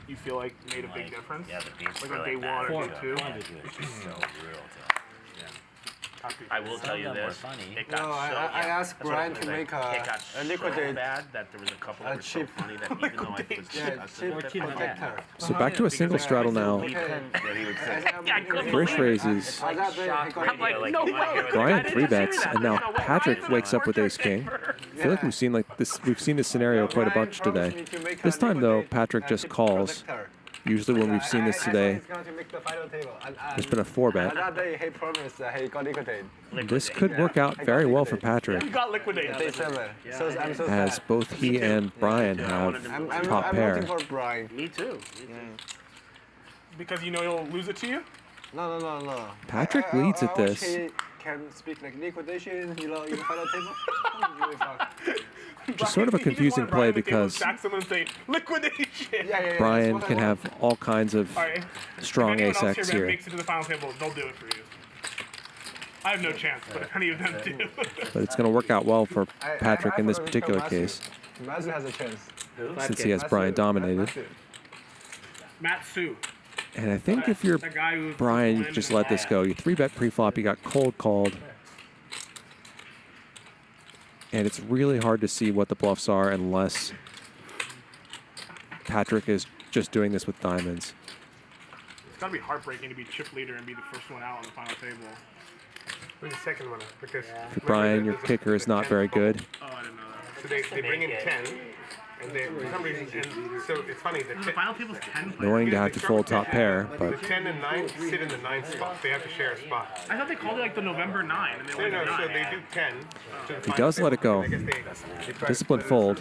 Speaker 19: you feel like made a big
Speaker 6: Like,
Speaker 19: difference?
Speaker 6: Yeah, the beats
Speaker 19: Like
Speaker 6: were
Speaker 19: on day
Speaker 6: bad.
Speaker 19: 1 or day 2?
Speaker 6: It's just so brutal to
Speaker 2: I will tell you
Speaker 6: Some of them were
Speaker 2: this.
Speaker 6: funny.
Speaker 2: It got
Speaker 8: No, I asked
Speaker 2: that's what
Speaker 8: Brian
Speaker 2: it
Speaker 8: to
Speaker 2: was
Speaker 8: make
Speaker 2: it got
Speaker 8: a
Speaker 2: so
Speaker 8: liquidate
Speaker 2: bad that there was a couple that were so
Speaker 8: cheap
Speaker 2: funny that even though I was
Speaker 8: yeah, cheap protector.
Speaker 18: So back to a single straddle now. Krish raises.
Speaker 2: I'm like, no way.
Speaker 18: Brian 3-bets, and now Patrick wakes up with ace king. I feel like we've seen this scenario quite a bunch today. This time though, Patrick just calls, Usually when we've seen this today, there's been a 4-bet.
Speaker 8: That day he promised that he got liquidated.
Speaker 18: This could work out very well for Patrick,
Speaker 19: You got liquidated.
Speaker 8: Day 7. So I'm so
Speaker 18: as
Speaker 8: sad.
Speaker 18: both he and Brian have top
Speaker 8: I'm
Speaker 18: pair.
Speaker 8: rooting for Brian.
Speaker 19: Me too. Because you know he'll lose it to you?
Speaker 8: No.
Speaker 18: Patrick leads at
Speaker 8: I wish
Speaker 18: this.
Speaker 8: he can speak like liquidation, you know, in the final table. Really fun.
Speaker 18: Which is sort of a confusing play because
Speaker 19: Stack someone and say, liquidation!
Speaker 18: Brian can have all kinds of
Speaker 19: Alright.
Speaker 18: strong
Speaker 19: If anyone else
Speaker 18: ace-X
Speaker 19: here
Speaker 18: here.
Speaker 19: makes it to the final table, they'll do it for you. I have no chance, but if any of them do.
Speaker 18: But it's going to work out well for Patrick in this particular case,
Speaker 8: Mazu has a chance.
Speaker 18: since he has Brian dominated.
Speaker 19: Matsu.
Speaker 18: And I think if you're
Speaker 19: That guy who
Speaker 18: Brian, you just let this go. You 3-bet pre-flop, you got cold called. And it's really hard to see what the bluffs are unless Patrick is just doing this with diamonds.
Speaker 19: It's gotta be heartbreaking to be chip leader and be the first one out on the final table.
Speaker 21: Who's the second one? Because
Speaker 18: For Brian, your kicker is not very good.
Speaker 19: Oh, I didn't know that.
Speaker 21: so they bring in 10, and they for some reason, and so it's funny that
Speaker 19: The final table's 10 players.
Speaker 18: Annoying to have to fold top pair,
Speaker 21: the
Speaker 18: but
Speaker 21: 10 and 9 sit in the 9th spot. They have to share a spot.
Speaker 19: I thought they called it like the November 9. And they
Speaker 21: No,
Speaker 19: went
Speaker 21: no,
Speaker 19: to
Speaker 21: so
Speaker 19: 9.
Speaker 21: they do 10.
Speaker 18: he does let it go. Disciplined fold.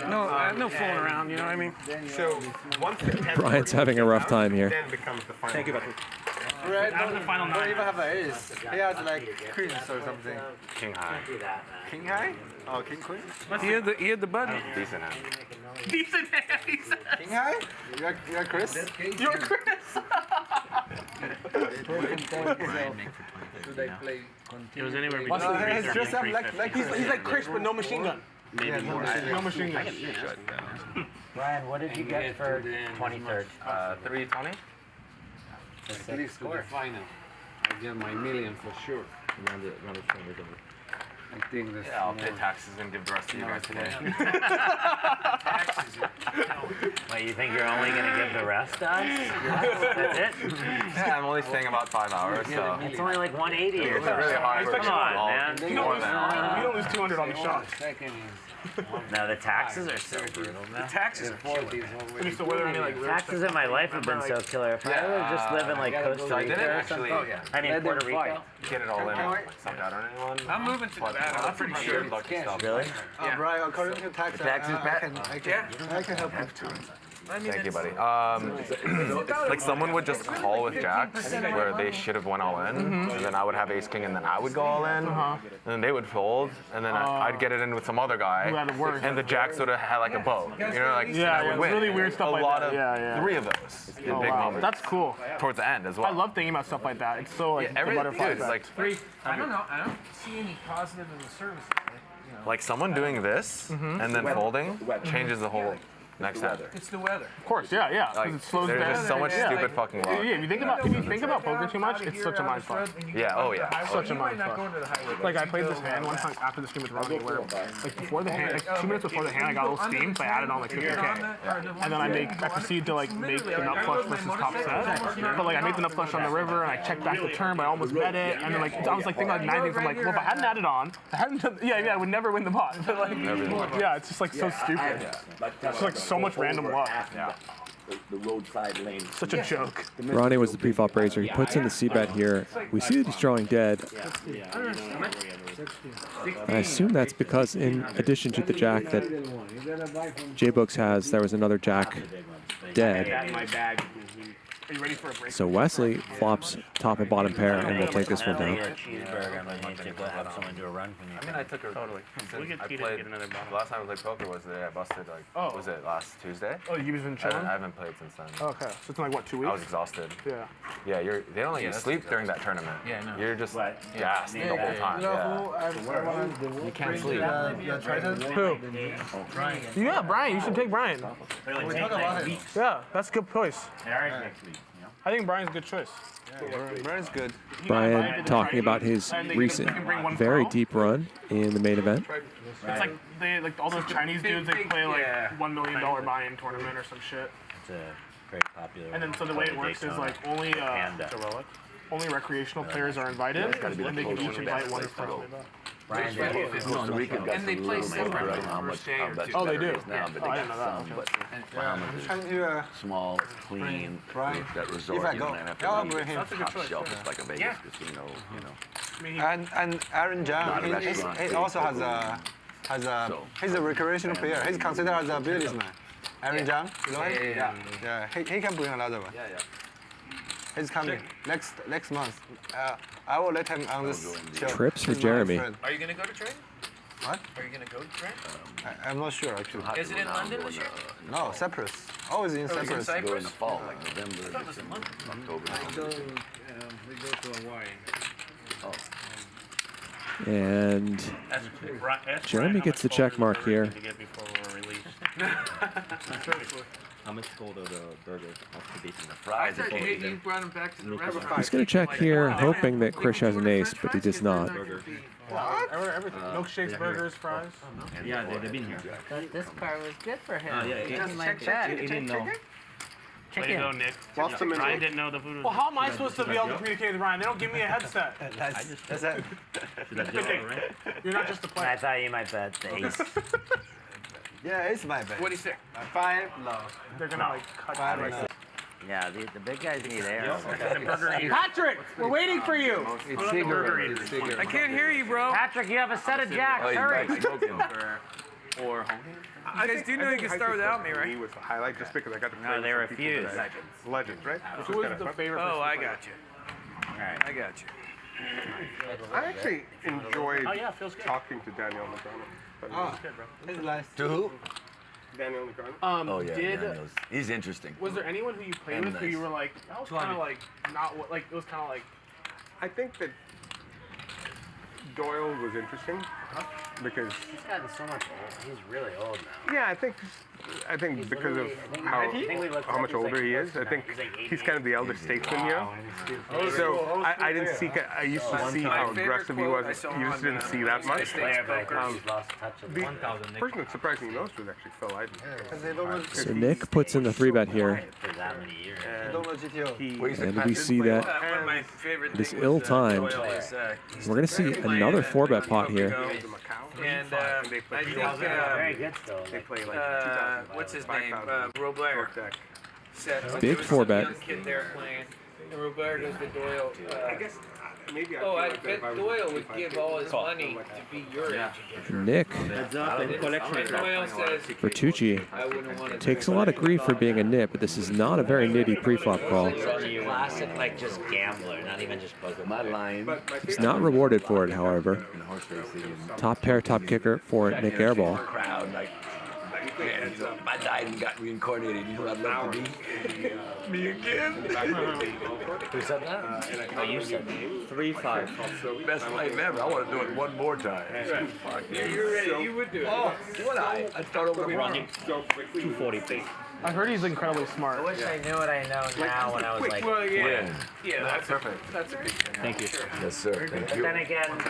Speaker 21: No fooling around, you know what I mean? So once the 10
Speaker 18: Brian's having a rough time here.
Speaker 21: then becomes the final. Thank you,
Speaker 8: Right,
Speaker 19: Out of the final
Speaker 8: don't
Speaker 19: 9.
Speaker 8: even have an ace. He has like queens or something.
Speaker 3: King high.
Speaker 8: King high? Oh, king queen?
Speaker 21: He had the button.
Speaker 3: Decent hand.
Speaker 19: Decent hand, he said.
Speaker 8: King high? You're Chris?
Speaker 19: You're Chris.
Speaker 5: Do they play
Speaker 2: It was anywhere between
Speaker 8: No, he's
Speaker 2: 330
Speaker 8: dressed up
Speaker 2: and
Speaker 8: like
Speaker 2: 350.
Speaker 19: He's like Krish, but no machine gun.
Speaker 2: Maybe more.
Speaker 19: No machine gun.
Speaker 6: Brian, what did you get for 23rd?
Speaker 3: 320?
Speaker 5: At least to the final? I get my million for sure. I think this.
Speaker 3: Yeah, I'll pay taxes and give the rest to you guys today.
Speaker 6: Wait, you think you're only going to give the rest to us? That's it?
Speaker 3: Yeah, I'm only staying about 5 hours, so.
Speaker 6: It's only like 180 or
Speaker 3: It's really hard.
Speaker 6: Come on, man.
Speaker 19: You don't lose 200 on the shot.
Speaker 5: Second
Speaker 6: No, the taxes are so brutal, man.
Speaker 19: Taxes are killer. So whether any like
Speaker 6: Taxes in my life have been so killer. If I would just live in like Costa
Speaker 3: I didn't
Speaker 6: Rica or
Speaker 3: actually
Speaker 6: something. I mean, Puerto Rico.
Speaker 3: get it all in like sucked out on anyone.
Speaker 19: I'm moving to Nevada. I'm pretty sure.
Speaker 6: Really?
Speaker 8: Brian, according to tax,
Speaker 3: Taxes
Speaker 8: I can help you.
Speaker 3: Thank you, buddy. Like someone would just call with jacks where they should have went all in, and then I would have ace king, and then I would go all in, and then they would fold, and then I'd get it in with some other guy, and the jacks would have had like a bow. You know, like I would win.
Speaker 19: Really weird stuff like that.
Speaker 3: A lot of 3 of those in big moments.
Speaker 19: That's cool.
Speaker 3: Towards the end as well.
Speaker 19: I love thinking about stuff like that. It's so like the butterfly
Speaker 3: everything. Like
Speaker 9: I don't know. I don't see any positive in the service.
Speaker 3: like someone doing this and then folding changes the whole next hand.
Speaker 9: It's the weather.
Speaker 19: Of course, yeah. Because it slows down.
Speaker 3: There's just so much stupid fucking luck.
Speaker 19: Yeah, if you think about poker too much, it's such a mind fuck.
Speaker 3: Yeah, oh yeah.
Speaker 19: Such a mind fuck. Like I played this hand one time after the stream with Ronnie, where like before the hand, like 2 minutes before the hand, I got a little steamed, so I added on like 50K, and then I proceeded to like make the nut flush versus top set. But like I made the nut flush on the river, and I checked back the turn, but I almost bet it, and then like I was like thinking like 9 things. I'm like, well, if I hadn't added on, I would never win the pot. But like, yeah, it's just like so stupid. It's like so much random luck. Yeah.
Speaker 20: The roadside lane.
Speaker 19: Such a joke.
Speaker 18: Ronnie was the pre-flop raiser. He puts in the c-bet here. We see that he's drawing dead. I assume that's because in addition to the jack that Jboogs has, there was another jack dead.
Speaker 19: Are you ready for a break?
Speaker 18: So Wesley flops top and bottom pair, and we'll take this one down.
Speaker 6: I mean,
Speaker 3: I took her totally.
Speaker 2: We get
Speaker 3: I
Speaker 2: Peter
Speaker 3: played,
Speaker 2: to get another bottle.
Speaker 3: the last time I played poker was the day I busted, like, was it last Tuesday?
Speaker 19: Oh, you've been chilling?
Speaker 3: I haven't played since then.
Speaker 19: Okay, so it's been like what, 2 weeks?
Speaker 3: I was exhausted.
Speaker 19: Yeah.
Speaker 3: Yeah, they don't let you sleep during that tournament.
Speaker 9: Yeah, I know.
Speaker 3: You're just gassed the whole time.
Speaker 8: You
Speaker 3: can't sleep.
Speaker 19: Who? Yeah, Brian. You should take Brian. Yeah, that's a good choice. I think Brian's a good choice.
Speaker 8: Brian's good.
Speaker 18: Brian talking about his recent, very deep run in the main event.
Speaker 19: It's like all those Chinese dudes. They play like $1 million buy-in tournament or some shit.
Speaker 6: It's a very popular.
Speaker 19: And then so the way it works is like only only recreational players are invited, and they can each invite one friend.
Speaker 20: Costa Rica got
Speaker 9: And they play separate
Speaker 20: right how much
Speaker 19: Oh, they do?
Speaker 20: now, but
Speaker 19: Oh, I
Speaker 20: they
Speaker 19: didn't know
Speaker 20: got
Speaker 19: that.
Speaker 20: some. But Bahamas is small, clean, that resort.
Speaker 8: If I
Speaker 20: You
Speaker 8: go,
Speaker 20: don't have to
Speaker 8: I'll
Speaker 20: be
Speaker 8: bring him.
Speaker 20: top shelf. It's like a Vegas casino, you know.
Speaker 8: And Aaron
Speaker 20: Not a
Speaker 8: Jang,
Speaker 20: restaurant,
Speaker 8: he also he's a recreational player. He's considered as a businessman. Aaron Jang, you know him? Yeah. He can bring another one. He's coming next month. I will let him on this show.
Speaker 18: Trips for
Speaker 8: He's my
Speaker 18: Jeremy.
Speaker 8: friend.
Speaker 9: Are you gonna go to train?
Speaker 8: What?
Speaker 9: Are you gonna go to train?
Speaker 8: I'm not sure actually.
Speaker 9: Is it in London this year?
Speaker 8: No, Cyprus. Always in Cyprus.
Speaker 20: Go in the fall, like November, December, October.
Speaker 5: We go to Hawaii.
Speaker 18: And Jeremy gets the check mark here.
Speaker 11: How much gold are the burgers? What's the beef and the
Speaker 20: fries?
Speaker 9: You brought him back to the restaurant.
Speaker 18: He's going to check here, hoping that Krish has an ace, but he does not.
Speaker 19: Everything. Milkshakes, burgers, fries.
Speaker 11: Yeah, they've been here.
Speaker 15: This car was good for him.
Speaker 11: Yeah,
Speaker 15: He doesn't like that.
Speaker 11: He didn't know.
Speaker 19: Way to go,
Speaker 15: Nick.
Speaker 19: Ryan didn't know the food was. Well, how am I supposed to be able to communicate with Ryan? They don't give me a headset.
Speaker 8: That's it.
Speaker 19: You're not just a player.
Speaker 6: I thought you might bet the ace.
Speaker 8: Yeah, it's my bet.
Speaker 9: What do you say?
Speaker 8: 5 low.
Speaker 19: They're gonna like cut
Speaker 8: 5
Speaker 19: like
Speaker 8: low.
Speaker 6: Yeah, the big guys need air.
Speaker 19: Patrick, we're waiting for you.
Speaker 8: It's cigarette.
Speaker 9: I can't hear you, bro.
Speaker 6: Patrick, you have a set of jacks. Hurry.
Speaker 11: Or home
Speaker 9: You guys do know you can start without me, right?
Speaker 21: Was the highlight just because I got to play
Speaker 6: No, they
Speaker 21: with some people
Speaker 6: refuse.
Speaker 21: that- Legends, right?
Speaker 19: Who is the favorite?
Speaker 9: Oh, I got you.
Speaker 6: All right.
Speaker 9: I got you.
Speaker 21: I actually enjoyed talking to Daniel Negreanu.
Speaker 8: It's nice.
Speaker 20: To who?
Speaker 21: Daniel Negreanu.
Speaker 20: Oh yeah,
Speaker 19: Did
Speaker 20: Daniel's. He's interesting.
Speaker 19: was there anyone who you played
Speaker 20: And
Speaker 19: with who
Speaker 20: nice.
Speaker 19: you were like that was kind of like not what like it was kind of like
Speaker 21: I think that Doyle was interesting because
Speaker 6: He's gotten so much old. He's really old now.
Speaker 20: Oh,
Speaker 21: yeah, I think because of how much older he is, I think he's kind of the elder statesman here. So I didn't see. I used to see how aggressive he was. You just didn't see that much. The person that surprised me most was actually Phil Iden.
Speaker 18: So Nick puts in the 3-bet here. And we see that it is ill-timed. We're going to see another 4-bet pot here.
Speaker 9: And I think
Speaker 20: They play like
Speaker 9: what's his name? Robert.
Speaker 18: Big 4-bet.
Speaker 9: Kid there playing. And Robert goes to Doyle.
Speaker 21: I guess maybe
Speaker 9: I bet Doyle would give all his money to be your age.
Speaker 18: Nick
Speaker 9: Doyle says
Speaker 18: Bertucci takes a lot of grief for being a nit, but this is not a very nitty pre-flop call.
Speaker 6: Classic, like just gambler, not even just poker.
Speaker 20: My line.
Speaker 18: He's not rewarded for it, however. Top pair, top kicker for Nik Airball.
Speaker 20: Crowd, like, man, I died and got reincarnated. You know what I'd love to be? Me again?
Speaker 6: Who said that? Oh, you said that.
Speaker 11: 3-5.
Speaker 20: Best life ever. I want to do it one more time. Fuck yeah.
Speaker 9: You're ready. You would do it.
Speaker 20: Oh, would I? I'd start over the
Speaker 11: Ronnie. 240 base.
Speaker 19: I heard he's incredibly smart.
Speaker 6: I wish I knew what I know now when I was like.
Speaker 9: Well, yeah, that's
Speaker 20: perfect.
Speaker 9: That's a good thing.
Speaker 11: Thank you.
Speaker 20: Yes, sir. Thank
Speaker 6: But
Speaker 20: you.
Speaker 6: then again, kind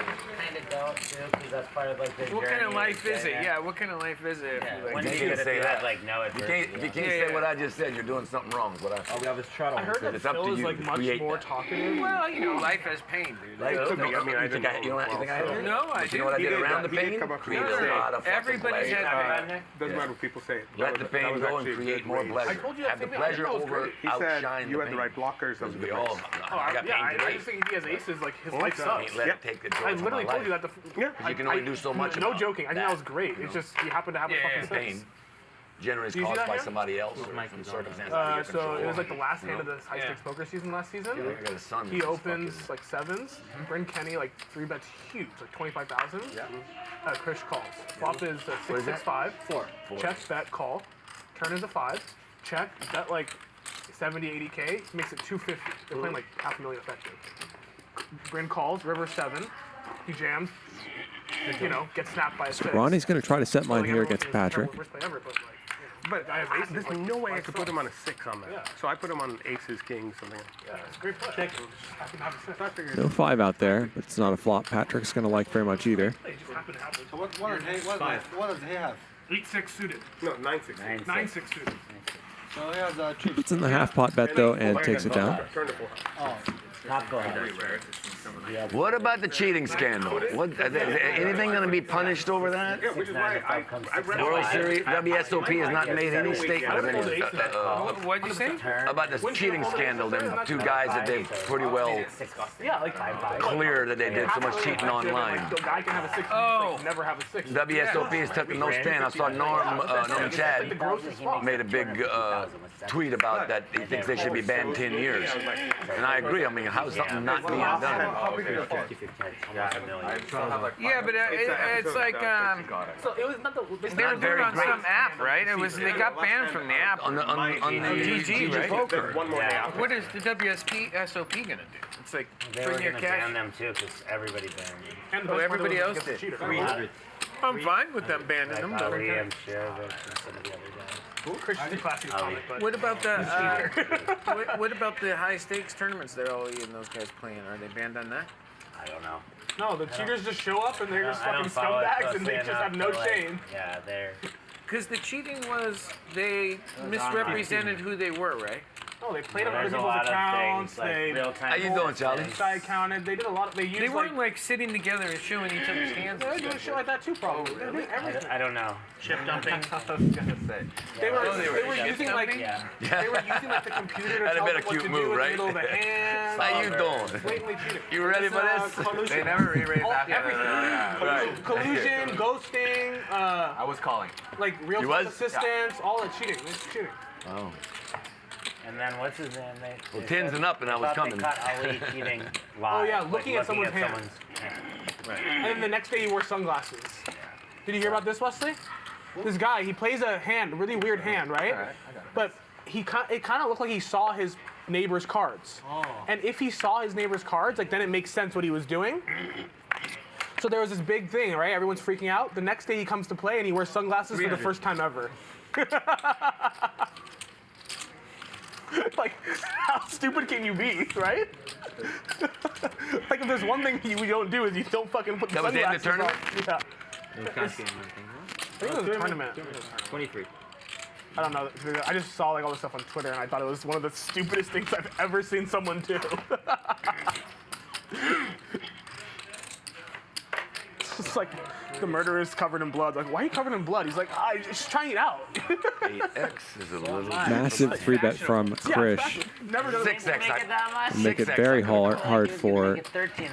Speaker 6: of don't too, because that's part of like the
Speaker 9: What
Speaker 6: journey.
Speaker 9: kind of life
Speaker 6: to
Speaker 9: is
Speaker 6: say
Speaker 9: it?
Speaker 6: that.
Speaker 9: Yeah, what kind of life is it?
Speaker 6: Yeah,
Speaker 9: If you
Speaker 6: when
Speaker 9: like,
Speaker 6: you get
Speaker 20: say
Speaker 6: to
Speaker 20: that.
Speaker 6: like no
Speaker 20: You
Speaker 6: adversity.
Speaker 20: can't say what I just said. You're doing something wrong. Is what I
Speaker 11: Oh, we have his shuttle.
Speaker 19: I heard that
Speaker 20: It's up
Speaker 19: Phil
Speaker 20: to
Speaker 19: is
Speaker 20: you
Speaker 19: like
Speaker 20: to
Speaker 19: much
Speaker 20: create
Speaker 19: more
Speaker 20: that.
Speaker 19: talkative.
Speaker 9: well, you know, life has pain, dude.
Speaker 20: Like,
Speaker 21: could be. I mean, I
Speaker 20: you think
Speaker 21: didn't
Speaker 20: you know anything I did?
Speaker 9: No, I
Speaker 20: But you know what I
Speaker 9: didn't.
Speaker 20: did around the
Speaker 21: He did
Speaker 20: pain?
Speaker 21: come up with
Speaker 20: Create
Speaker 21: that.
Speaker 20: a lot of fucking
Speaker 9: Everybody's
Speaker 20: pleasure.
Speaker 9: had
Speaker 21: Doesn't matter what people say.
Speaker 20: Let the pain go and
Speaker 21: actually a
Speaker 20: create
Speaker 21: good
Speaker 20: more
Speaker 21: way.
Speaker 20: pleasure.
Speaker 19: I told you that
Speaker 20: Have the
Speaker 19: same thing.
Speaker 20: pleasure
Speaker 19: I thought it was
Speaker 20: over
Speaker 19: great.
Speaker 21: He
Speaker 20: outshine
Speaker 21: said you
Speaker 20: the
Speaker 21: had the
Speaker 20: pain.
Speaker 21: right blockers of the
Speaker 20: We all. I got pain
Speaker 19: I
Speaker 20: today.
Speaker 19: just think if he has aces, like his
Speaker 21: Oh,
Speaker 19: life
Speaker 21: okay.
Speaker 19: sucks.
Speaker 20: Let it take the joy
Speaker 19: I
Speaker 20: from
Speaker 19: literally
Speaker 20: my
Speaker 19: told you
Speaker 20: life.
Speaker 19: that.
Speaker 21: Yeah.
Speaker 20: You can only do so much
Speaker 19: No
Speaker 20: about
Speaker 19: joking. I think
Speaker 20: that,
Speaker 19: that was great.
Speaker 20: you know?
Speaker 19: It's just you happen to have a fucking
Speaker 20: Pain,
Speaker 19: six.
Speaker 20: generally
Speaker 19: Do you see
Speaker 20: caused
Speaker 19: that
Speaker 20: by
Speaker 19: here?
Speaker 20: somebody else or some circumstance out of your
Speaker 19: So
Speaker 20: control.
Speaker 19: it was like the last hand of
Speaker 20: You
Speaker 19: the high stakes poker season last season.
Speaker 20: I got a son
Speaker 19: He
Speaker 20: that's
Speaker 19: opens
Speaker 20: fucking-
Speaker 19: like sevens. Bryn Kenny like 3-bets huge, like 25,000. Krish calls. Flop is
Speaker 20: What is that?
Speaker 19: 6-6-5.
Speaker 11: 4.
Speaker 19: Check, bet, call. Turn is a 5. Check, bet like 70, 80K. Makes it 250. They're playing like $500,000 effective. Bryn calls, river 7. He jams. You know, gets snapped by a 6.
Speaker 18: Ronnie's going to try to set mine here against Patrick.
Speaker 19: Worst play ever, but like,
Speaker 21: But
Speaker 19: I have aces,
Speaker 21: there's
Speaker 19: like,
Speaker 21: no way I
Speaker 19: like
Speaker 21: could put him on a
Speaker 19: sucks.
Speaker 21: 6 on that.
Speaker 19: Yeah.
Speaker 21: So I put him on aces, kings, something.
Speaker 19: yeah, it's a great play. Check. Happen to have a 6.
Speaker 18: No 5 out there, but it's not a flop Patrick's going to like very much either.
Speaker 19: They just happen to have
Speaker 8: So what does he have?
Speaker 19: 8-6 suited.
Speaker 21: No, 9-6.
Speaker 19: 9-6 suited.
Speaker 8: So he has a chip.
Speaker 18: Puts in the half pot bet though and takes it down.
Speaker 21: Turn to 4.
Speaker 8: Oh.
Speaker 6: Top go ahead.
Speaker 20: What about the cheating scandal? Anything going to be punished over that?
Speaker 19: Yeah, which is why I read
Speaker 20: World Series, WSOP has not made any statement of any,
Speaker 9: What'd you say?
Speaker 20: about this cheating scandal. Them two guys that they've pretty well clear that they did so much cheating online.
Speaker 19: The guy can have a 6, never have a 6.
Speaker 20: WSOP has taken no stand. I saw Norm Chad made a big tweet about that. He thinks they should be banned 10 years. And I agree. I mean, how's something not being done?
Speaker 9: Yeah, but it's like
Speaker 10: So it was not the.
Speaker 9: they were doing it on some app, right? It was they got banned from the app
Speaker 20: On the
Speaker 9: GG, right?
Speaker 20: poker.
Speaker 19: One more day out.
Speaker 9: What is the WSOP gonna do? It's like
Speaker 6: They were
Speaker 9: bring your
Speaker 6: gonna
Speaker 9: cash.
Speaker 6: ban them too, because everybody banned them.
Speaker 9: Oh, everybody else did.
Speaker 6: 300.
Speaker 9: I'm fine with them banning them. though.
Speaker 6: Liam Sherovich and some of the other guys.
Speaker 19: Krish is a classic comic, but
Speaker 9: What about the what about the high stakes tournaments that all you and those guys playing? Are they banned on that?
Speaker 6: I don't know.
Speaker 19: no, the cheaters just show up and they're just
Speaker 6: I don't
Speaker 19: fucking
Speaker 6: follow it
Speaker 19: scumbags and they
Speaker 6: closely
Speaker 19: just have no
Speaker 6: enough, but,
Speaker 19: shame.
Speaker 6: Yeah, they're.
Speaker 9: Because the cheating was they misrepresented who they were, right?
Speaker 19: No, they played on other
Speaker 6: There's a
Speaker 19: people's
Speaker 6: lot of
Speaker 19: accounts.
Speaker 6: things, like
Speaker 19: They
Speaker 6: real-time.
Speaker 20: How you doing, Charlie?
Speaker 19: side counted. They did a lot. They used
Speaker 9: They weren't like sitting together and showing each other's hands.
Speaker 19: They do shit like that too, probably. They do everything.
Speaker 6: I don't know.
Speaker 2: Chip dumping.
Speaker 3: I was gonna say.
Speaker 19: They were using like
Speaker 6: Yeah.
Speaker 19: they were using like the computer to
Speaker 20: That'd
Speaker 19: tell
Speaker 20: have
Speaker 19: them
Speaker 20: been a
Speaker 19: what
Speaker 20: cute
Speaker 19: to
Speaker 20: move,
Speaker 19: do in
Speaker 20: right?
Speaker 19: the middle of the hand.
Speaker 20: How you doing?
Speaker 19: Blatantly cheating.
Speaker 20: You ready for this?
Speaker 19: Collusion.
Speaker 3: They never re-raised after
Speaker 19: Everything.
Speaker 20: Right.
Speaker 19: Collusion, ghosting,
Speaker 3: I was calling.
Speaker 19: like
Speaker 20: You
Speaker 19: real-time
Speaker 20: was?
Speaker 19: assistance, all that cheating. It's cheating.
Speaker 20: Oh.
Speaker 6: And then what's his name?
Speaker 20: Well, 10's and up, and I was
Speaker 6: thought
Speaker 20: coming.
Speaker 6: They caught Ali cheating live.
Speaker 19: Oh yeah,
Speaker 6: like
Speaker 19: looking at someone's hand. And then the next day he wore sunglasses. Did you hear about this, Wesley? This guy, he plays a hand, a really weird hand, right? But it kind of looked like he saw his neighbor's cards. And if he saw his neighbor's cards, like then it makes sense what he was doing. So there was this big thing, right? Everyone's freaking out. The next day he comes to play and he wears sunglasses for the first time ever. Like, how stupid can you be, right? Like, if there's one thing you don't do is you don't fucking put the
Speaker 20: That was in the
Speaker 19: sunglasses
Speaker 20: tournament?
Speaker 19: on. Yeah. I think it was a tournament.
Speaker 11: 23.
Speaker 19: I don't know. I just saw like all this stuff on Twitter and I thought it was one of the stupidest things I've ever seen someone do. It's just like the murderer is covered in blood. Like, why are you covered in blood? He's like, I'm just trying it out.
Speaker 20: 8X is a little.
Speaker 18: Massive 3-bet from Krish.
Speaker 19: Never done
Speaker 20: 6X.
Speaker 18: Make it very hard for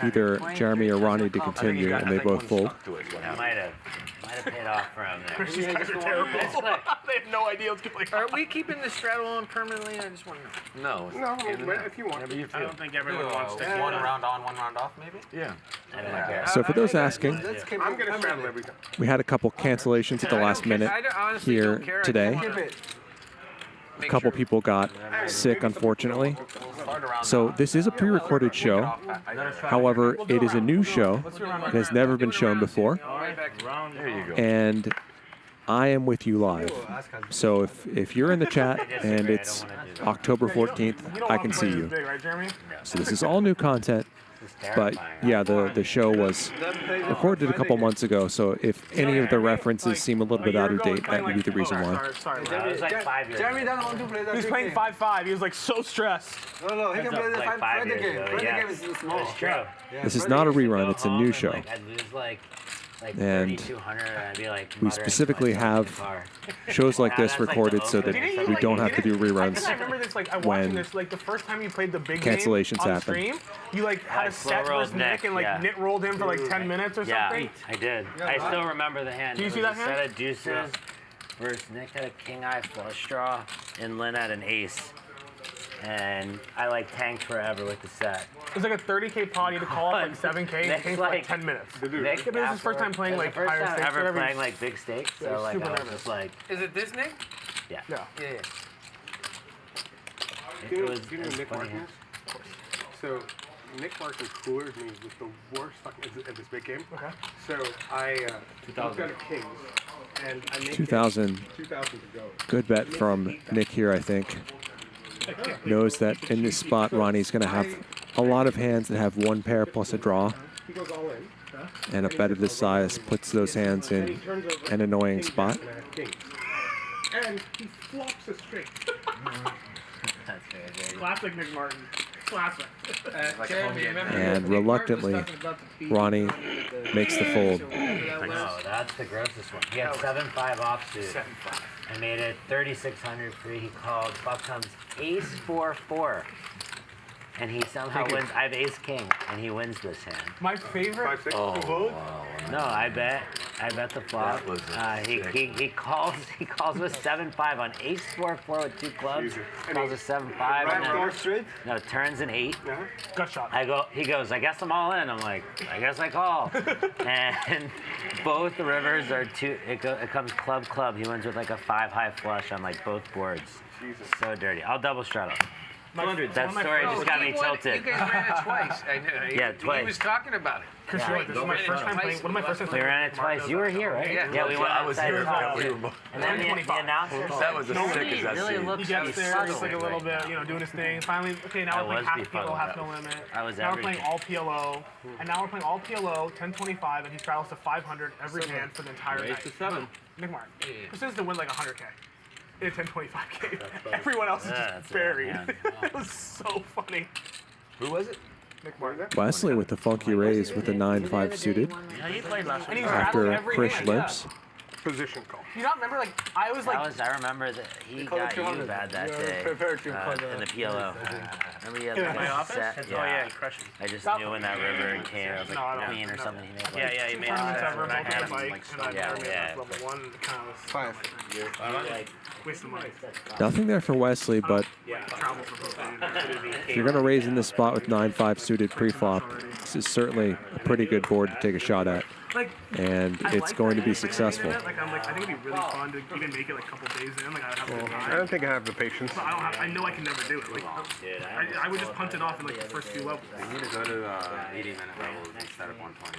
Speaker 18: either Jeremy or Ronnie to continue, and they both fold.
Speaker 6: That might have paid off for him there.
Speaker 19: These guys are terrible. They have no idea what's going on.
Speaker 9: Are we keeping the straddle on permanently? I just want to know.
Speaker 20: No.
Speaker 19: No, if you want.
Speaker 2: I don't think everyone wants to.
Speaker 3: One round on, one round off, maybe?
Speaker 20: Yeah.
Speaker 18: So for those asking,
Speaker 19: I'm going to straddle every time.
Speaker 18: we had a couple cancellations at the last minute here today. A couple people got sick, unfortunately. So this is a pre-recorded show. However, it is a new show. It has never been shown before.
Speaker 20: There you go.
Speaker 18: And I am with you live. So if you're in the chat and it's October 14th, I can see you. So this is all new content. But yeah, the show was recorded a couple months ago, so if any of the references seem a little bit out of date, that would be the reason why.
Speaker 19: Sorry.
Speaker 6: It was like 5 years
Speaker 8: Jeremy
Speaker 6: ago.
Speaker 8: doesn't want to play that.
Speaker 19: He was playing 5-5. He was like so stressed.
Speaker 8: No, he can play the
Speaker 6: Like 5
Speaker 8: Friday
Speaker 6: years
Speaker 8: game.
Speaker 6: ago,
Speaker 8: Friday
Speaker 6: yeah.
Speaker 8: game is small.
Speaker 6: It's true.
Speaker 18: This is not a rerun, it's a new show.
Speaker 6: Like, I'd lose like
Speaker 18: And
Speaker 6: 3,200, and I'd be like,
Speaker 18: we specifically have shows like this recorded so that we don't have to do reruns
Speaker 19: I remember this, like, I'm
Speaker 18: when
Speaker 19: watching this, like, the first time you played the big
Speaker 18: cancellations
Speaker 19: game on
Speaker 18: happen.
Speaker 19: stream, you, like, had a set versus Nick and, like, Nick rolled him for, like, 10 minutes or something.
Speaker 6: I did. I still remember the hand.
Speaker 19: Do you
Speaker 6: It
Speaker 19: see
Speaker 6: was
Speaker 19: that
Speaker 6: a
Speaker 19: hand?
Speaker 6: set of deuces versus Nick had a king eye flush draw, and Lynn had an ace. And I like tanked forever with the set.
Speaker 19: It was like a 30K pot, you had to call up like 7K, and came for like 10 minutes.
Speaker 6: Nick,
Speaker 19: It was his first time playing like higher stakes.
Speaker 6: ever
Speaker 19: whatever.
Speaker 6: playing like big stakes,
Speaker 19: Yeah,
Speaker 6: so
Speaker 19: he's
Speaker 6: like
Speaker 19: super
Speaker 6: I was
Speaker 19: nervous.
Speaker 6: just like,
Speaker 9: Is it this Nick?
Speaker 6: yeah.
Speaker 19: Yeah.
Speaker 6: It was
Speaker 21: Do you know
Speaker 6: it was
Speaker 21: Nick
Speaker 6: funny.
Speaker 21: Martin is? So, Nick Martin cooler than me was the worst fucking at this big game.
Speaker 19: Okay.
Speaker 21: So, I looked at a Kings, and I made
Speaker 18: 2,000.
Speaker 21: 2,000 to go.
Speaker 18: Good bet from Nick here, I think. Knows that in this spot, Ronnie's going to have a lot of hands that have one pair plus a draw.
Speaker 21: He goes all in.
Speaker 18: And a bet of this size puts those hands in an annoying spot.
Speaker 21: And he flops a straight.
Speaker 6: That's very, very
Speaker 19: Classic Nick Martin. Classic.
Speaker 18: And reluctantly, Ronnie makes the fold.
Speaker 6: No, that's the grossest one. He had 7-5 offsuit. I made it 3,600 free. He called. Flop comes ace 4-4. And he somehow wins. I have ace king, and he wins this hand.
Speaker 19: My favorite.
Speaker 6: No, I bet the flop. He calls with 7-5 on ace 4-4 with 2 clubs. Calls a 7-5. And then, no, turns an 8.
Speaker 19: Gut shot.
Speaker 6: He goes, I guess I'm all in. I'm like, I guess I call. And both the rivers are two. It comes club club. He wins with like a 5-high flush on like both boards. So dirty. I'll double straddle. That story just got me tilted.
Speaker 9: You guys ran it twice. I know.
Speaker 6: Yeah, twice.
Speaker 9: He was talking about it.
Speaker 19: Krish, this is my first time playing. One of my first times.
Speaker 6: We ran it twice. You were here, right?
Speaker 9: Yeah,
Speaker 6: we went.
Speaker 20: I was here.
Speaker 6: And then the announcer.
Speaker 20: That was the sickest I've
Speaker 6: really
Speaker 20: seen.
Speaker 6: looks
Speaker 19: He gets there, he's like a little bit, doing his thing. Finally, okay, now we're playing half PLO, half no limit. Now we're playing all PLO, and now we're playing all PLO, 1025, and he straddles to 500 every hand for the entire night. Nick Martin. This is to win like 100K. In 1025K. Everyone else is just buried. It was so funny.
Speaker 3: Who was it?
Speaker 19: Nick Martin.
Speaker 18: Wesley with the funky raise with the 9-5 suited.
Speaker 19: Yeah, he played last week.
Speaker 18: After Krish limps.
Speaker 21: Position call.
Speaker 19: Do you not remember, I was like...
Speaker 6: I remember that he got you bad that day in the PLO. Remember he had like a set?
Speaker 2: Oh yeah, he crushed it.
Speaker 6: I just knew when that river came. It was like queen or something he made.
Speaker 2: Yeah, he made it.
Speaker 19: Waste of money.
Speaker 18: Nothing there for Wesley, but if you're going to raise in this spot with 9-5 suited pre-flop, this is certainly a pretty good board to take a shot at. And it's going to be successful.
Speaker 19: I think it'd be really fun to even make it a couple days in. I'd have a good time.
Speaker 21: I don't think I have the patience.
Speaker 19: But I know I can never do it. I would just punt it off in the first few levels.
Speaker 3: You need to go to 80-minute levels instead of 120.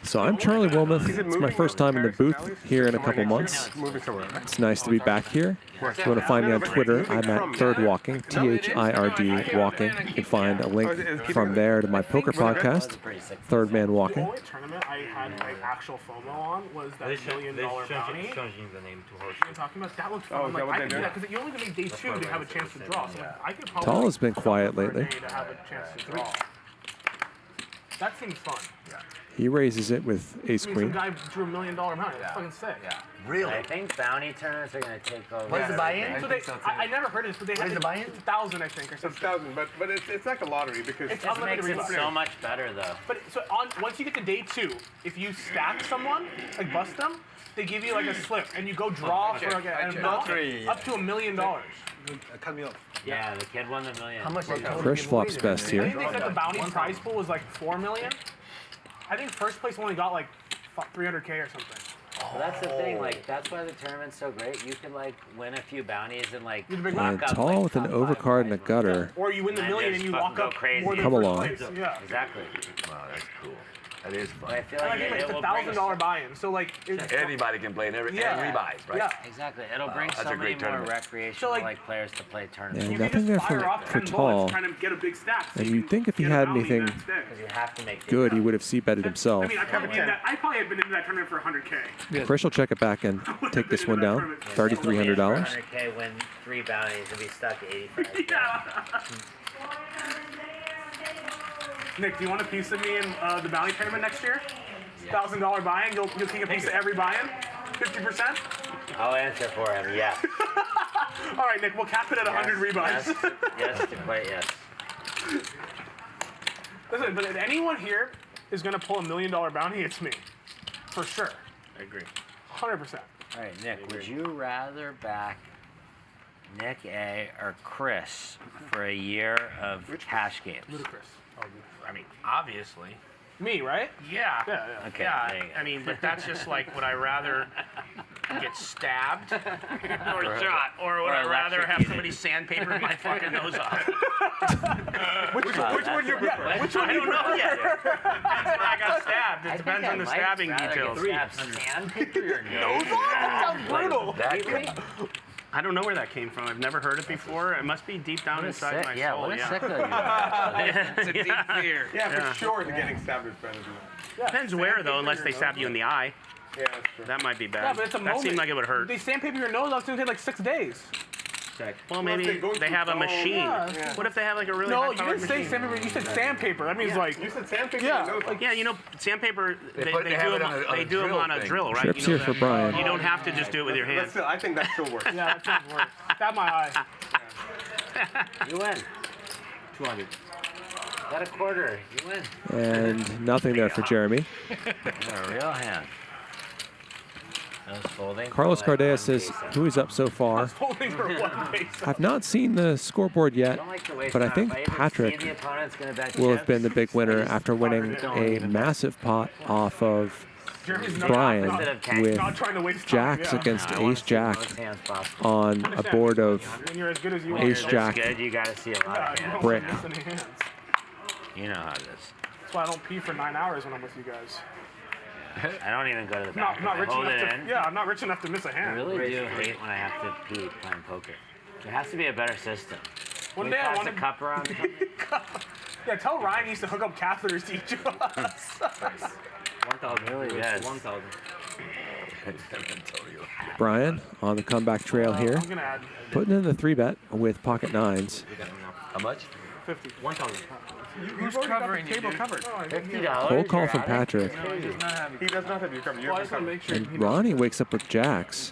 Speaker 18: So I'm Charlie Wilmoth. It's my first time in the booth here in a couple months. It's nice to be back here. If you want to find me on Twitter, I'm at Third Walking, THIRD Walking. You can find a link from there to my poker podcast, Third Man Walking.
Speaker 19: The only tournament I had actual FOMO on was that $1 million bounty.
Speaker 11: Changing the name to horse.
Speaker 19: You're talking about that looks fun. I could do that because you only need day 2 to have a chance to draw. So I could probably
Speaker 18: Tal has been quiet lately.
Speaker 19: to have a chance to draw. That seems fun.
Speaker 18: He raises it with ace
Speaker 19: Some
Speaker 18: queen.
Speaker 19: guy drew $1 million bounty. That's fucking sick.
Speaker 6: Really? I think bounty tournaments are going to take over.
Speaker 9: What's the buy-in?
Speaker 19: So I never heard this, but they had
Speaker 9: the buy-in?
Speaker 19: 1,000, I think, or
Speaker 21: It's
Speaker 19: something.
Speaker 21: 1,000, but it's like a lottery because
Speaker 19: It's
Speaker 6: This
Speaker 19: unlimited
Speaker 6: makes it
Speaker 19: replay.
Speaker 6: so much better, though.
Speaker 19: But so once you get to day 2, if you stack someone, like bust them, they give you like a slip, and you go draw for like an amount up to $1 million.
Speaker 8: Cut me off.
Speaker 6: Yeah, the kid won the million.
Speaker 9: How much they told
Speaker 18: Krish flops best
Speaker 19: I
Speaker 18: here.
Speaker 19: think they said the bounty prize pool was like $4 million. I think first place only got like 300K or something.
Speaker 6: Well, that's the thing, that's why the tournament's so great. You can win a few bounties and
Speaker 18: And
Speaker 6: lock up.
Speaker 18: Tal with an overcard and a gutter.
Speaker 19: Or you win the million and you lock up
Speaker 6: crazy.
Speaker 19: more than
Speaker 18: Come
Speaker 19: first
Speaker 18: along.
Speaker 19: place. Yeah.
Speaker 6: Exactly.
Speaker 20: Wow, that's cool. That is fun.
Speaker 6: I feel
Speaker 19: And
Speaker 6: like
Speaker 19: it's
Speaker 6: it
Speaker 19: a
Speaker 6: will bring
Speaker 19: $1,000 buy-in. So
Speaker 20: Anybody can play and every buys, right?
Speaker 19: Yeah.
Speaker 6: Exactly. It'll bring
Speaker 20: That's
Speaker 6: so
Speaker 20: a
Speaker 6: many
Speaker 20: great
Speaker 6: more
Speaker 20: tournament.
Speaker 6: recreational players to play tournaments.
Speaker 18: And
Speaker 19: You can
Speaker 18: nothing
Speaker 19: just
Speaker 18: there
Speaker 19: fire off
Speaker 18: for
Speaker 19: 10
Speaker 18: Tal.
Speaker 19: bullets trying to get a big stack.
Speaker 18: And you'd think if he had anything
Speaker 6: You have to make
Speaker 18: good, he would have c-betted himself.
Speaker 19: I mean, I probably had been in that tournament for 100K.
Speaker 18: Krish will check it back and take this one down. $3,300.
Speaker 6: 100K, win 3 bounties, and be stuck at 85.
Speaker 19: Nick, do you want a piece of me in the bounty tournament next year? $1,000 buy-in. You'll take a piece of every buy-in. 50%.
Speaker 6: I'll answer for him. Yes.
Speaker 19: All right, Nick. We'll cap it at 100 rebuys.
Speaker 6: Yes, to quite yes.
Speaker 19: Listen, but if anyone here is gonna pull $1 million bounty, it's me, for sure.
Speaker 2: I agree.
Speaker 19: 100%.
Speaker 6: All right, Nick. Would you rather back Nik A or Krish for a year of cash games?
Speaker 19: Ludicrous.
Speaker 2: I mean, obviously.
Speaker 19: Me, right?
Speaker 2: Yeah.
Speaker 6: Okay.
Speaker 2: Yeah,
Speaker 6: there you go.
Speaker 2: I mean, but that's just like, would I rather get stabbed or shot, or would I rather have somebody sandpaper my fucking nose off?
Speaker 19: Which would you prefer? Which one
Speaker 2: I don't know yet. Depends when I got stabbed. It
Speaker 6: I
Speaker 2: depends
Speaker 6: think
Speaker 2: on the
Speaker 6: I might
Speaker 2: stabbing
Speaker 6: rather
Speaker 2: details.
Speaker 6: get sandpaper your nose.
Speaker 19: That sounds brutal.
Speaker 2: I don't know where that came from. I've never heard it before. It must be deep down inside my soul.
Speaker 6: What a sicko you are.
Speaker 2: It's a deep fear.
Speaker 21: Yeah, for sure, getting stabbed is better than that.
Speaker 2: Depends where, though, unless they stab you in the eye.
Speaker 21: Yeah, that's true.
Speaker 2: That might be bad.
Speaker 19: Yeah, but it's a
Speaker 2: that
Speaker 19: moment.
Speaker 2: seemed like it would hurt.
Speaker 19: They sandpaper your nose off. It's gonna take like 6 days.
Speaker 2: Well, maybe they have a machine.
Speaker 19: Yeah.
Speaker 2: What if they have like a really
Speaker 19: No, you
Speaker 2: high-powered
Speaker 19: didn't say
Speaker 2: machine?
Speaker 19: sandpaper. You said sandpaper. That means like
Speaker 21: You said sandpaper?
Speaker 19: Yeah.
Speaker 2: Yeah, you know, sandpaper, they
Speaker 20: have it on a
Speaker 2: drill, right?
Speaker 18: Trips
Speaker 2: You know
Speaker 18: here for
Speaker 2: that.
Speaker 18: Brian.
Speaker 2: You don't have to just do it with your
Speaker 21: That's
Speaker 2: hands.
Speaker 21: still, I think that still works.
Speaker 19: yeah, that sounds worse. Stab my eye.
Speaker 6: You win.
Speaker 17: 200.
Speaker 6: Got a quarter. You win.
Speaker 18: And nothing there for Jeremy.
Speaker 6: A real hand. I was folding.
Speaker 18: Carlos
Speaker 6: for like
Speaker 18: Cardea
Speaker 6: one
Speaker 18: says,
Speaker 6: base.
Speaker 18: who is up so far?
Speaker 19: Holding for one base.
Speaker 18: I've not seen the scoreboard yet,
Speaker 6: Don't like to waste
Speaker 18: but I
Speaker 6: time.
Speaker 18: think
Speaker 6: If ever see
Speaker 18: Patrick
Speaker 6: the opponent's gonna bet
Speaker 18: will have
Speaker 6: chips,
Speaker 18: been the big winner after winning a massive pot off of
Speaker 19: Jeremy's not-
Speaker 18: Brian with
Speaker 19: not trying to waste time,
Speaker 18: jacks
Speaker 19: yeah.
Speaker 18: against
Speaker 6: I wanna
Speaker 18: Ace
Speaker 6: see the
Speaker 18: Jack
Speaker 6: most hands possible.
Speaker 18: on a board of
Speaker 19: When you're as good as you
Speaker 6: When
Speaker 19: are.
Speaker 6: you're
Speaker 18: Ace
Speaker 6: this
Speaker 18: Jack
Speaker 6: good, you gotta see a lot of
Speaker 19: you
Speaker 6: hands.
Speaker 19: don't
Speaker 18: brick.
Speaker 19: miss any hands.
Speaker 6: You know how it is.
Speaker 19: That's why I don't pee for 9 hours when I'm with you guys.
Speaker 6: I don't even go to the
Speaker 19: I'm not
Speaker 6: bathroom. I
Speaker 19: rich
Speaker 6: hold
Speaker 19: enough
Speaker 6: it
Speaker 19: to.
Speaker 6: in.
Speaker 19: Yeah, I'm not rich enough to miss a
Speaker 6: I
Speaker 19: hand.
Speaker 6: really do hate when I have to pee playing poker. There has to be a better system.
Speaker 19: One
Speaker 6: Can we
Speaker 19: day I
Speaker 6: pass
Speaker 19: want
Speaker 6: a
Speaker 19: to.
Speaker 6: cup around or something?
Speaker 19: Yeah, tell Ryan needs to hook up catheters to each of us.
Speaker 17: 1,000.
Speaker 6: Really is.
Speaker 17: 1,000.
Speaker 18: Brian on the comeback trail here,
Speaker 19: I'm gonna add
Speaker 18: putting in the 3-bet with pocket nines.
Speaker 20: How much?
Speaker 19: 50.
Speaker 17: 1,000.
Speaker 19: Who's covering the table covered?
Speaker 6: $50.
Speaker 18: Cold call
Speaker 6: you're
Speaker 18: from
Speaker 6: out.
Speaker 18: Patrick.
Speaker 21: He does not have you covered. You're covered.
Speaker 19: Make sure.
Speaker 18: And Ronnie wakes up with jacks.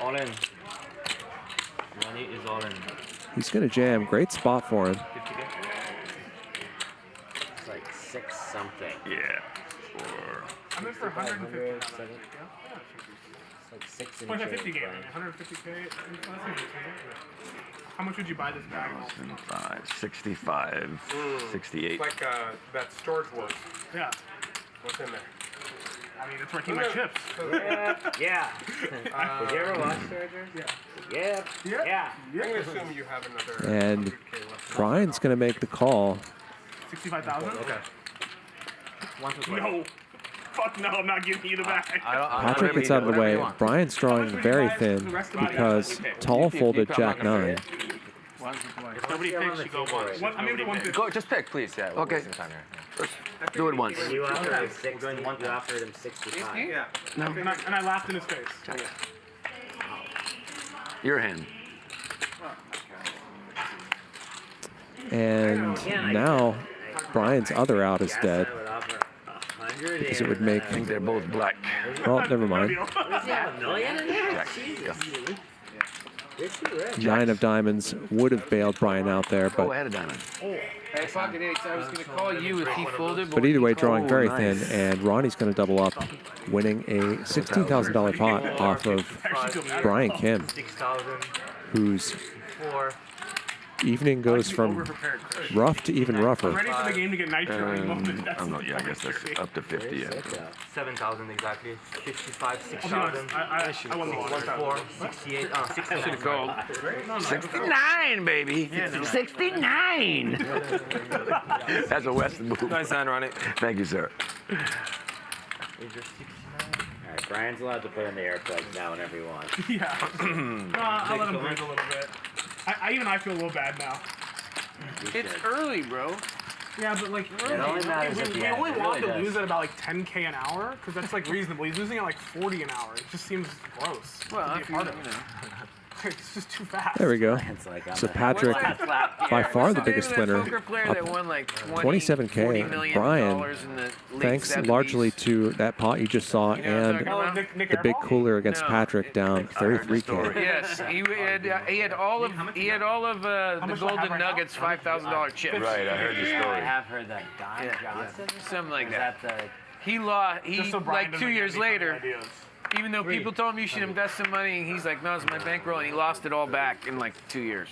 Speaker 17: All in. Money is all in.
Speaker 18: He's going to jam. Great spot for him.
Speaker 17: 50K.
Speaker 6: It's like 6 something.
Speaker 20: Yeah.
Speaker 19: I'm in for 150.
Speaker 6: It's like 6
Speaker 19: It's like a
Speaker 6: inches.
Speaker 19: 50 game. 150K. How much would you buy this bag?
Speaker 20: 65, 68.
Speaker 21: It's like that storage was.
Speaker 19: Yeah.
Speaker 21: What's in there?
Speaker 19: I mean, that's where I keep my chips.
Speaker 6: Yeah. Did you ever watch Chargers?
Speaker 19: Yeah.
Speaker 6: Yeah.
Speaker 21: I'm going to assume you have another
Speaker 18: And
Speaker 21: 100K left.
Speaker 18: Brian's going to make the call.
Speaker 19: 65,000?
Speaker 21: Okay.
Speaker 19: No. Fuck no, I'm not giving you the bag.
Speaker 18: Patrick gets out of the way. Brian's drawing very thin because Tal folded Jack 9.
Speaker 2: If nobody picks, you go once.
Speaker 19: I'm in for 150.
Speaker 3: Go, just pick, please. Yeah.
Speaker 20: Okay. Do it once.
Speaker 6: You offered him 60. You offered him 65.
Speaker 19: Yeah.
Speaker 20: No.
Speaker 19: And I laughed in his face.
Speaker 20: Your hand.
Speaker 18: And now Brian's other out is dead. Because it would make.
Speaker 20: I think they're both black.
Speaker 18: Well, never mind.
Speaker 6: Does he have a million in there?
Speaker 20: Jack.
Speaker 6: Jesus.
Speaker 18: 9 of diamonds would have bailed Brian out there,
Speaker 20: Oh, I
Speaker 18: but
Speaker 20: had a diamond.
Speaker 9: Hey, pocket eights. I was gonna call you if he folded.
Speaker 18: but either way, drawing very thin, and Ronnie's going to double up, winning a $16,000 pot off of Brian Kim,
Speaker 17: 6,000.
Speaker 18: whose
Speaker 17: 4.
Speaker 18: evening goes from rough to even rougher.
Speaker 19: I'm ready for the game to get nitro any moment.
Speaker 20: I don't know. Yeah, I guess that's up to 50. Yeah.
Speaker 17: 7,000 exactly. 55,
Speaker 19: I'll be
Speaker 17: 6,000.
Speaker 19: honest, I won the
Speaker 17: 64, 68, 6,000.
Speaker 20: 69, baby. 69. That's a Western move.
Speaker 3: Nice hand, Ronnie.
Speaker 20: Thank you, sir.
Speaker 6: All right, Brian's allowed to put in the air plugs now whenever he wants.
Speaker 19: Yeah. I'll let him breathe a little bit. I feel a little bad now.
Speaker 9: It's early, bro.
Speaker 19: Yeah, but like,
Speaker 6: It only matters at the
Speaker 19: we
Speaker 6: end.
Speaker 19: only
Speaker 6: It
Speaker 19: want
Speaker 6: really
Speaker 19: to
Speaker 6: does.
Speaker 19: lose at about like 10K an hour, because that's like reasonable. He's losing at like 40 an hour. It just seems gross.
Speaker 9: Well,
Speaker 19: to be
Speaker 9: if
Speaker 19: a part
Speaker 9: you
Speaker 19: of it. It's just too fast.
Speaker 18: There we go.
Speaker 6: It's like I'm
Speaker 18: So
Speaker 6: a-
Speaker 18: Patrick, by far the biggest winner,
Speaker 9: Poker player that won like
Speaker 18: 27K.
Speaker 9: $40 million
Speaker 18: Brian,
Speaker 9: in the late
Speaker 18: thanks
Speaker 9: 70s.
Speaker 18: largely to that pot you just saw and
Speaker 19: Nik
Speaker 18: the big
Speaker 19: Airball?
Speaker 18: cooler against
Speaker 9: No.
Speaker 18: Patrick down 33K.
Speaker 9: Yes, he had all of the
Speaker 19: much do I have
Speaker 9: golden
Speaker 19: right now?
Speaker 9: nuggets $5,000 chips.
Speaker 20: Right, I heard the
Speaker 6: I
Speaker 20: story.
Speaker 6: have heard that. Don Johnson?
Speaker 9: Something like
Speaker 6: Is
Speaker 9: that.
Speaker 6: that the...
Speaker 9: He lost.
Speaker 19: Just so Brian
Speaker 9: Like
Speaker 19: doesn't
Speaker 9: 2
Speaker 19: get
Speaker 9: years
Speaker 19: any funny
Speaker 9: later,
Speaker 19: ideas.
Speaker 9: even though people told him you should invest some money, he's like, no, it's my bankroll, and he lost it all back in like 2 years.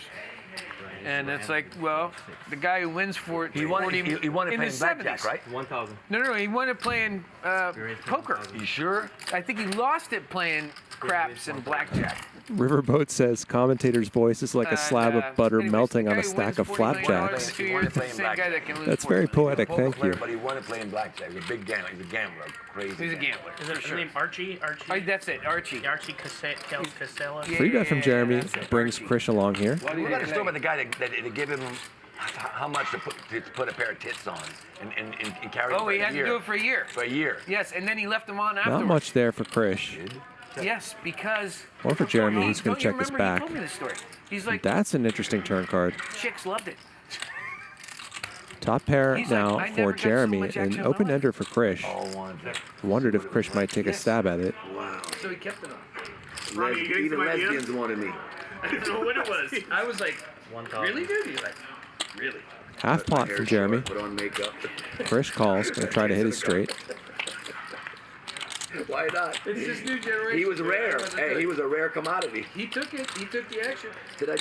Speaker 9: And it's like, well, the guy who wins for it,
Speaker 20: He won it
Speaker 9: in the
Speaker 20: playing
Speaker 9: 70s.
Speaker 20: blackjack, right?
Speaker 17: 1,000.
Speaker 9: No, he won it playing poker.
Speaker 20: You sure?
Speaker 9: I think he lost it playing craps and blackjack.
Speaker 18: Riverboat says commentator's voice is like a slab of butter
Speaker 9: anyways,
Speaker 18: melting
Speaker 9: the
Speaker 18: on
Speaker 9: guy
Speaker 18: a
Speaker 9: who
Speaker 18: stack
Speaker 9: wins
Speaker 18: of
Speaker 9: $40 million
Speaker 18: flapjacks.
Speaker 9: in 2 years is the same guy that can lose
Speaker 18: That's
Speaker 9: $40
Speaker 18: very
Speaker 9: million.
Speaker 18: poetic,
Speaker 20: Poker
Speaker 18: thank
Speaker 20: player,
Speaker 18: you.
Speaker 20: but he won it playing blackjack. He's a big gambler. He's a gambler, crazy.
Speaker 9: He's a gambler.
Speaker 2: Is his name Archie?
Speaker 9: Oh, that's it, Archie.
Speaker 2: Archie Casella?
Speaker 9: Yeah,
Speaker 18: Free bet from
Speaker 9: yeah,
Speaker 18: Jeremy
Speaker 9: that's it,
Speaker 18: brings
Speaker 9: Archie.
Speaker 18: Krish along here.
Speaker 20: We got a story about the guy that gave him how much to put a pair of tits on and carry
Speaker 9: Oh,
Speaker 20: it
Speaker 9: he
Speaker 20: for
Speaker 9: had
Speaker 20: a
Speaker 9: to
Speaker 20: year.
Speaker 9: do it for a year.
Speaker 20: For a year.
Speaker 9: Yes, and then he left them on afterwards.
Speaker 18: Not much there for Krish.
Speaker 9: Yes, because.
Speaker 18: Or for Jeremy, he's going to check this
Speaker 9: He
Speaker 18: back.
Speaker 9: told me this story. He's like,
Speaker 18: That's an interesting turn card.
Speaker 9: chicks loved it.
Speaker 18: Top pair
Speaker 9: He's
Speaker 18: now
Speaker 9: like, I
Speaker 18: for
Speaker 9: never got so
Speaker 18: Jeremy,
Speaker 9: much
Speaker 18: and
Speaker 9: action in my
Speaker 18: open
Speaker 9: life.
Speaker 18: ender for Krish. Wondered if Krish might take a stab at it.
Speaker 9: So he kept it on.
Speaker 3: Ronnie, even lesbians wanted me.
Speaker 9: I didn't know what it was. I was like, really, dude? He's like, really?
Speaker 18: Half pot from Jeremy.
Speaker 3: Put on makeup.
Speaker 18: Krish calls, going to try to hit his straight.
Speaker 3: Why not?
Speaker 9: It's this new generation.
Speaker 3: He was rare. Hey, he was a rare commodity.
Speaker 9: He took it. He took the action.
Speaker 3: Did I?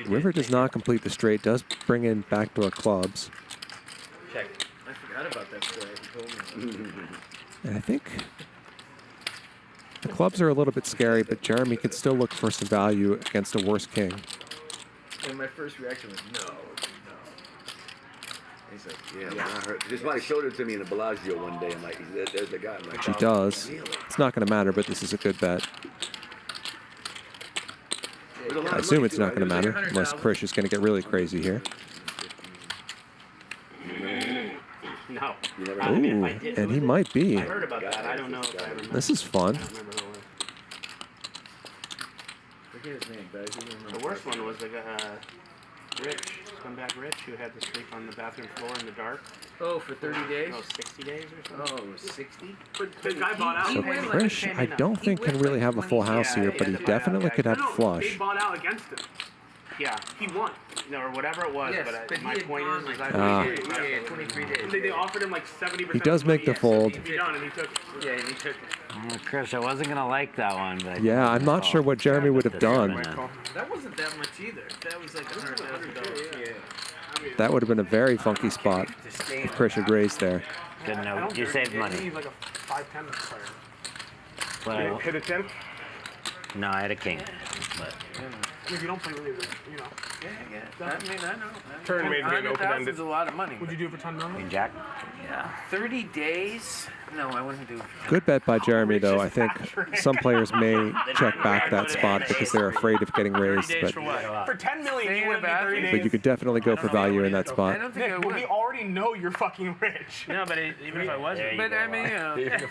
Speaker 18: River does not complete the straight, does bring in backdoor clubs.
Speaker 9: Check. I forgot about that story. You told me.
Speaker 18: And I think the clubs are a little bit scary, but Jeremy could still look for some value against a worse king.
Speaker 9: And my first reaction was no.
Speaker 3: He's like, yeah, when I heard, just somebody showed it to me in the Bellagio one day. I'm like, there's the guy. I'm like,
Speaker 18: She does. It's not going to matter, but this is a good bet. I assume it's not going to matter, unless Krish is going to get really crazy here.
Speaker 2: No.
Speaker 18: Ooh, and he might be.
Speaker 2: I heard about that. I don't know if I remember.
Speaker 18: This is fun.
Speaker 5: Forget his name, but I do remember.
Speaker 2: The worst one was the Rich, scumbag Rich, who had to sleep on the bathroom floor in the dark.
Speaker 9: Oh, for 30 days?
Speaker 2: No, 60 days or something.
Speaker 9: Oh, 60?
Speaker 2: The guy bought out.
Speaker 18: So Krish, I don't think can really have a full house here, but he definitely could have a
Speaker 19: They
Speaker 18: flush.
Speaker 19: bought out against him.
Speaker 2: Yeah.
Speaker 19: He won.
Speaker 2: No, or whatever it was,
Speaker 9: Yes,
Speaker 2: but
Speaker 9: he
Speaker 2: my
Speaker 9: had
Speaker 2: point
Speaker 9: gone
Speaker 2: is
Speaker 9: like
Speaker 18: Ah.
Speaker 9: 23 days.
Speaker 19: They offered him like 70%.
Speaker 18: He does make the fold.
Speaker 19: To be done, and he took it.
Speaker 9: Yeah, and he took it.
Speaker 6: Krish, I wasn't going to like that one, but...
Speaker 18: Yeah, I'm not sure what Jeremy would have done.
Speaker 9: That wasn't that much either. That was like $100,000. Yeah.
Speaker 18: That would have been a very funky spot if Krish had raised there.
Speaker 6: Good note. You saved money.
Speaker 19: He's like a 5-10 player.
Speaker 6: But I,
Speaker 21: Hit a 10?
Speaker 6: no, I had a king. But
Speaker 19: If you don't play really, you know.
Speaker 9: Yeah. I mean, I know.
Speaker 21: Turn made me an open-ended.
Speaker 9: is a lot of money.
Speaker 19: Would you do it for 10 million?
Speaker 6: Queen Jack.
Speaker 9: Yeah. 30 days? No, I wouldn't do it.
Speaker 18: Good bet by Jeremy, though. I think some players may check back that spot because they're afraid of getting raised. But
Speaker 19: For 10 million, you wouldn't be 30 days.
Speaker 18: you could definitely go for value in that
Speaker 9: I
Speaker 18: spot.
Speaker 9: don't think I
Speaker 19: Nick,
Speaker 9: would.
Speaker 19: we already know you're fucking rich.
Speaker 2: No, but even if I wasn't.
Speaker 9: But I mean, you know,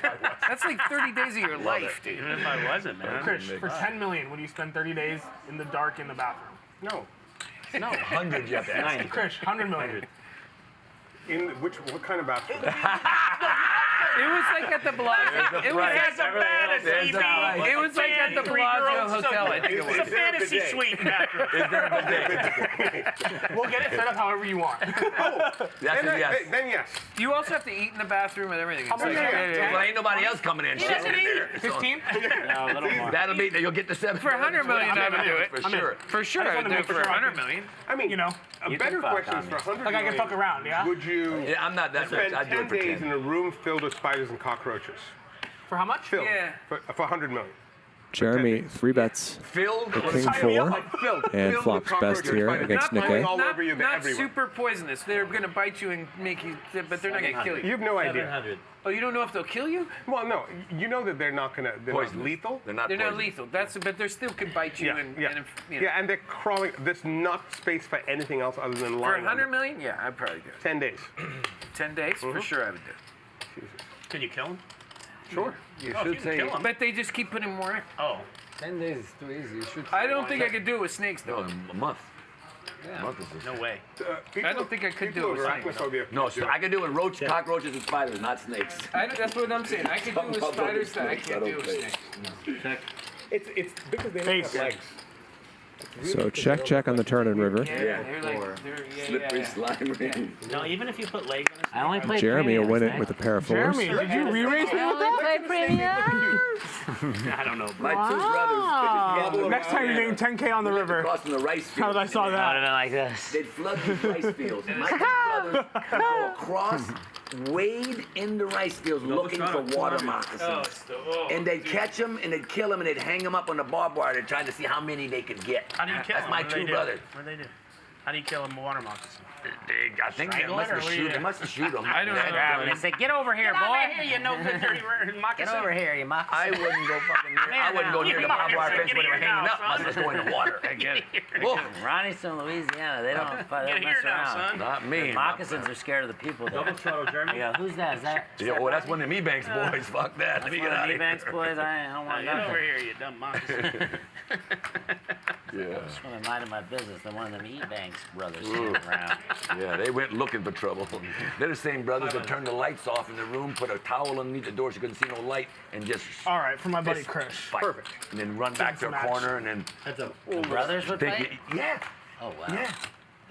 Speaker 9: that's like 30 days of your life, dude.
Speaker 2: Even if I wasn't, man.
Speaker 19: Krish, for 10 million, would you spend 30 days in the dark in the bathroom?
Speaker 21: No.
Speaker 19: No.
Speaker 21: 100 you have to ask.
Speaker 19: Krish, 100 million.
Speaker 21: In what kind of bathroom?
Speaker 9: It was like at the Bellagio. It was at the fantasy. It was like at the Bellagio Hotel, I think it was.
Speaker 19: It's a fantasy suite bathroom. We'll get it set up however you want.
Speaker 21: Then yes.
Speaker 9: You also have to eat in the bathroom and everything.
Speaker 19: How much?
Speaker 20: Well, ain't nobody else coming in. Shit.
Speaker 19: 15?
Speaker 2: No, a little more.
Speaker 20: That'll be, you'll get the 7.
Speaker 9: For 100 million, I would do it.
Speaker 20: For sure.
Speaker 9: For sure, I would do it for 100 million.
Speaker 19: I mean, you know,
Speaker 21: A better question is for 100
Speaker 19: like I can fuck around, yeah?
Speaker 21: Would you
Speaker 20: Yeah, I'm not that rich.
Speaker 21: spend
Speaker 20: I'd do
Speaker 21: 10
Speaker 20: it for
Speaker 21: days
Speaker 20: 10.
Speaker 21: in a room filled with spiders and cockroaches?
Speaker 19: For how much?
Speaker 21: Filled.
Speaker 9: Yeah.
Speaker 21: For 100 million.
Speaker 18: Jeremy, 3 bets.
Speaker 20: Filled
Speaker 18: The
Speaker 20: with
Speaker 18: king
Speaker 20: spiders.
Speaker 18: 4 and flops best here against Nik A.
Speaker 9: Not super poisonous. They're going to bite you and make you, but they're not going to kill you.
Speaker 21: You have no idea.
Speaker 2: 700.
Speaker 9: Oh, you don't know if they'll kill you?
Speaker 21: Well, no. You know that they're not gonna. They're not lethal.
Speaker 20: They're not
Speaker 9: They're not
Speaker 20: poisonous.
Speaker 9: lethal. But they still can bite you.
Speaker 21: Yeah,
Speaker 9: and,
Speaker 21: yeah.
Speaker 9: and you know.
Speaker 21: Yeah, and they're crawling. There's not space for anything else other than
Speaker 9: For
Speaker 21: lying.
Speaker 9: 100 million? Yeah, I'd probably do it.
Speaker 21: 10 days.
Speaker 9: 10 days? For sure, I would do it.
Speaker 2: Can you kill him?
Speaker 21: Sure.
Speaker 5: You
Speaker 2: Oh,
Speaker 5: should
Speaker 2: if you can
Speaker 5: say
Speaker 2: kill him.
Speaker 9: But they just keep putting more in.
Speaker 2: Oh.
Speaker 5: 10 days is too easy. You should.
Speaker 9: I don't think I could do it with snakes,
Speaker 20: No,
Speaker 9: though.
Speaker 20: a month.
Speaker 5: Yeah.
Speaker 20: A month is this.
Speaker 2: No way.
Speaker 9: I don't think I could do it with snakes.
Speaker 20: No, so I can do it with cockroaches and spiders, not snakes.
Speaker 9: That's what I'm saying. I could do it with spiders that I can't do with snakes.
Speaker 21: It's because they don't have legs.
Speaker 18: So check on the turn in river.
Speaker 9: Yeah, they're like,
Speaker 20: Slippery slime ring.
Speaker 2: No, even if you put legs on a
Speaker 6: I only played
Speaker 18: Jeremy will win it
Speaker 6: premiums,
Speaker 18: with a pair of 4s.
Speaker 19: Jeremy, did you re-raise me with that?
Speaker 2: I don't know.
Speaker 20: My two brothers.
Speaker 19: Next time you're getting 10K on the river.
Speaker 20: Crossing the rice
Speaker 19: How
Speaker 20: field.
Speaker 19: did I saw
Speaker 6: I would have
Speaker 19: that?
Speaker 6: been like this.
Speaker 20: They'd flood these rice fields. My two brothers would go across, wade in the rice fields looking for water moccasins. And they'd catch them and they'd kill them and they'd hang them up on the barbed wire. They're trying to see how many they could get.
Speaker 2: How do you kill
Speaker 20: That's
Speaker 2: them?
Speaker 20: my
Speaker 2: What do they
Speaker 20: two
Speaker 2: do?
Speaker 20: brothers.
Speaker 2: What do they do? How do you kill a water moccasin?
Speaker 20: I think they must have shoot him.
Speaker 6: I don't know. They say, get over here, boy.
Speaker 2: Get over here, you no good dirty moccasin.
Speaker 6: Get over here, you moccasin.
Speaker 20: I wouldn't go fucking near. I wouldn't go near the barbed wire fence when they were hanging up. I was just going to water.
Speaker 6: I get it. Ronnie's from Louisiana. They don't mess around.
Speaker 20: Not me.
Speaker 6: The moccasins are scared of the people.
Speaker 11: Double throttle, Jeremy.
Speaker 6: Yeah, who's that? Is that?
Speaker 20: Yeah, well, that's one of the Ebanks boys. Fuck that. Let me get out of here.
Speaker 6: Ebanks boys. I don't want
Speaker 2: Get
Speaker 6: nothing.
Speaker 2: over here, you dumb moccasin.
Speaker 20: Yeah.
Speaker 6: Just want to mind my business. Then one of them Ebanks brothers came around.
Speaker 20: Yeah, they went looking for trouble. They're the same brothers that turned the lights off in the room, put a towel underneath the door so you couldn't see no light, and just.
Speaker 19: All right, for my buddy Krish.
Speaker 20: Perfect. And then run back to a corner, and then.
Speaker 6: The brothers would fight?
Speaker 20: Yeah.
Speaker 6: Oh wow.
Speaker 20: Yeah.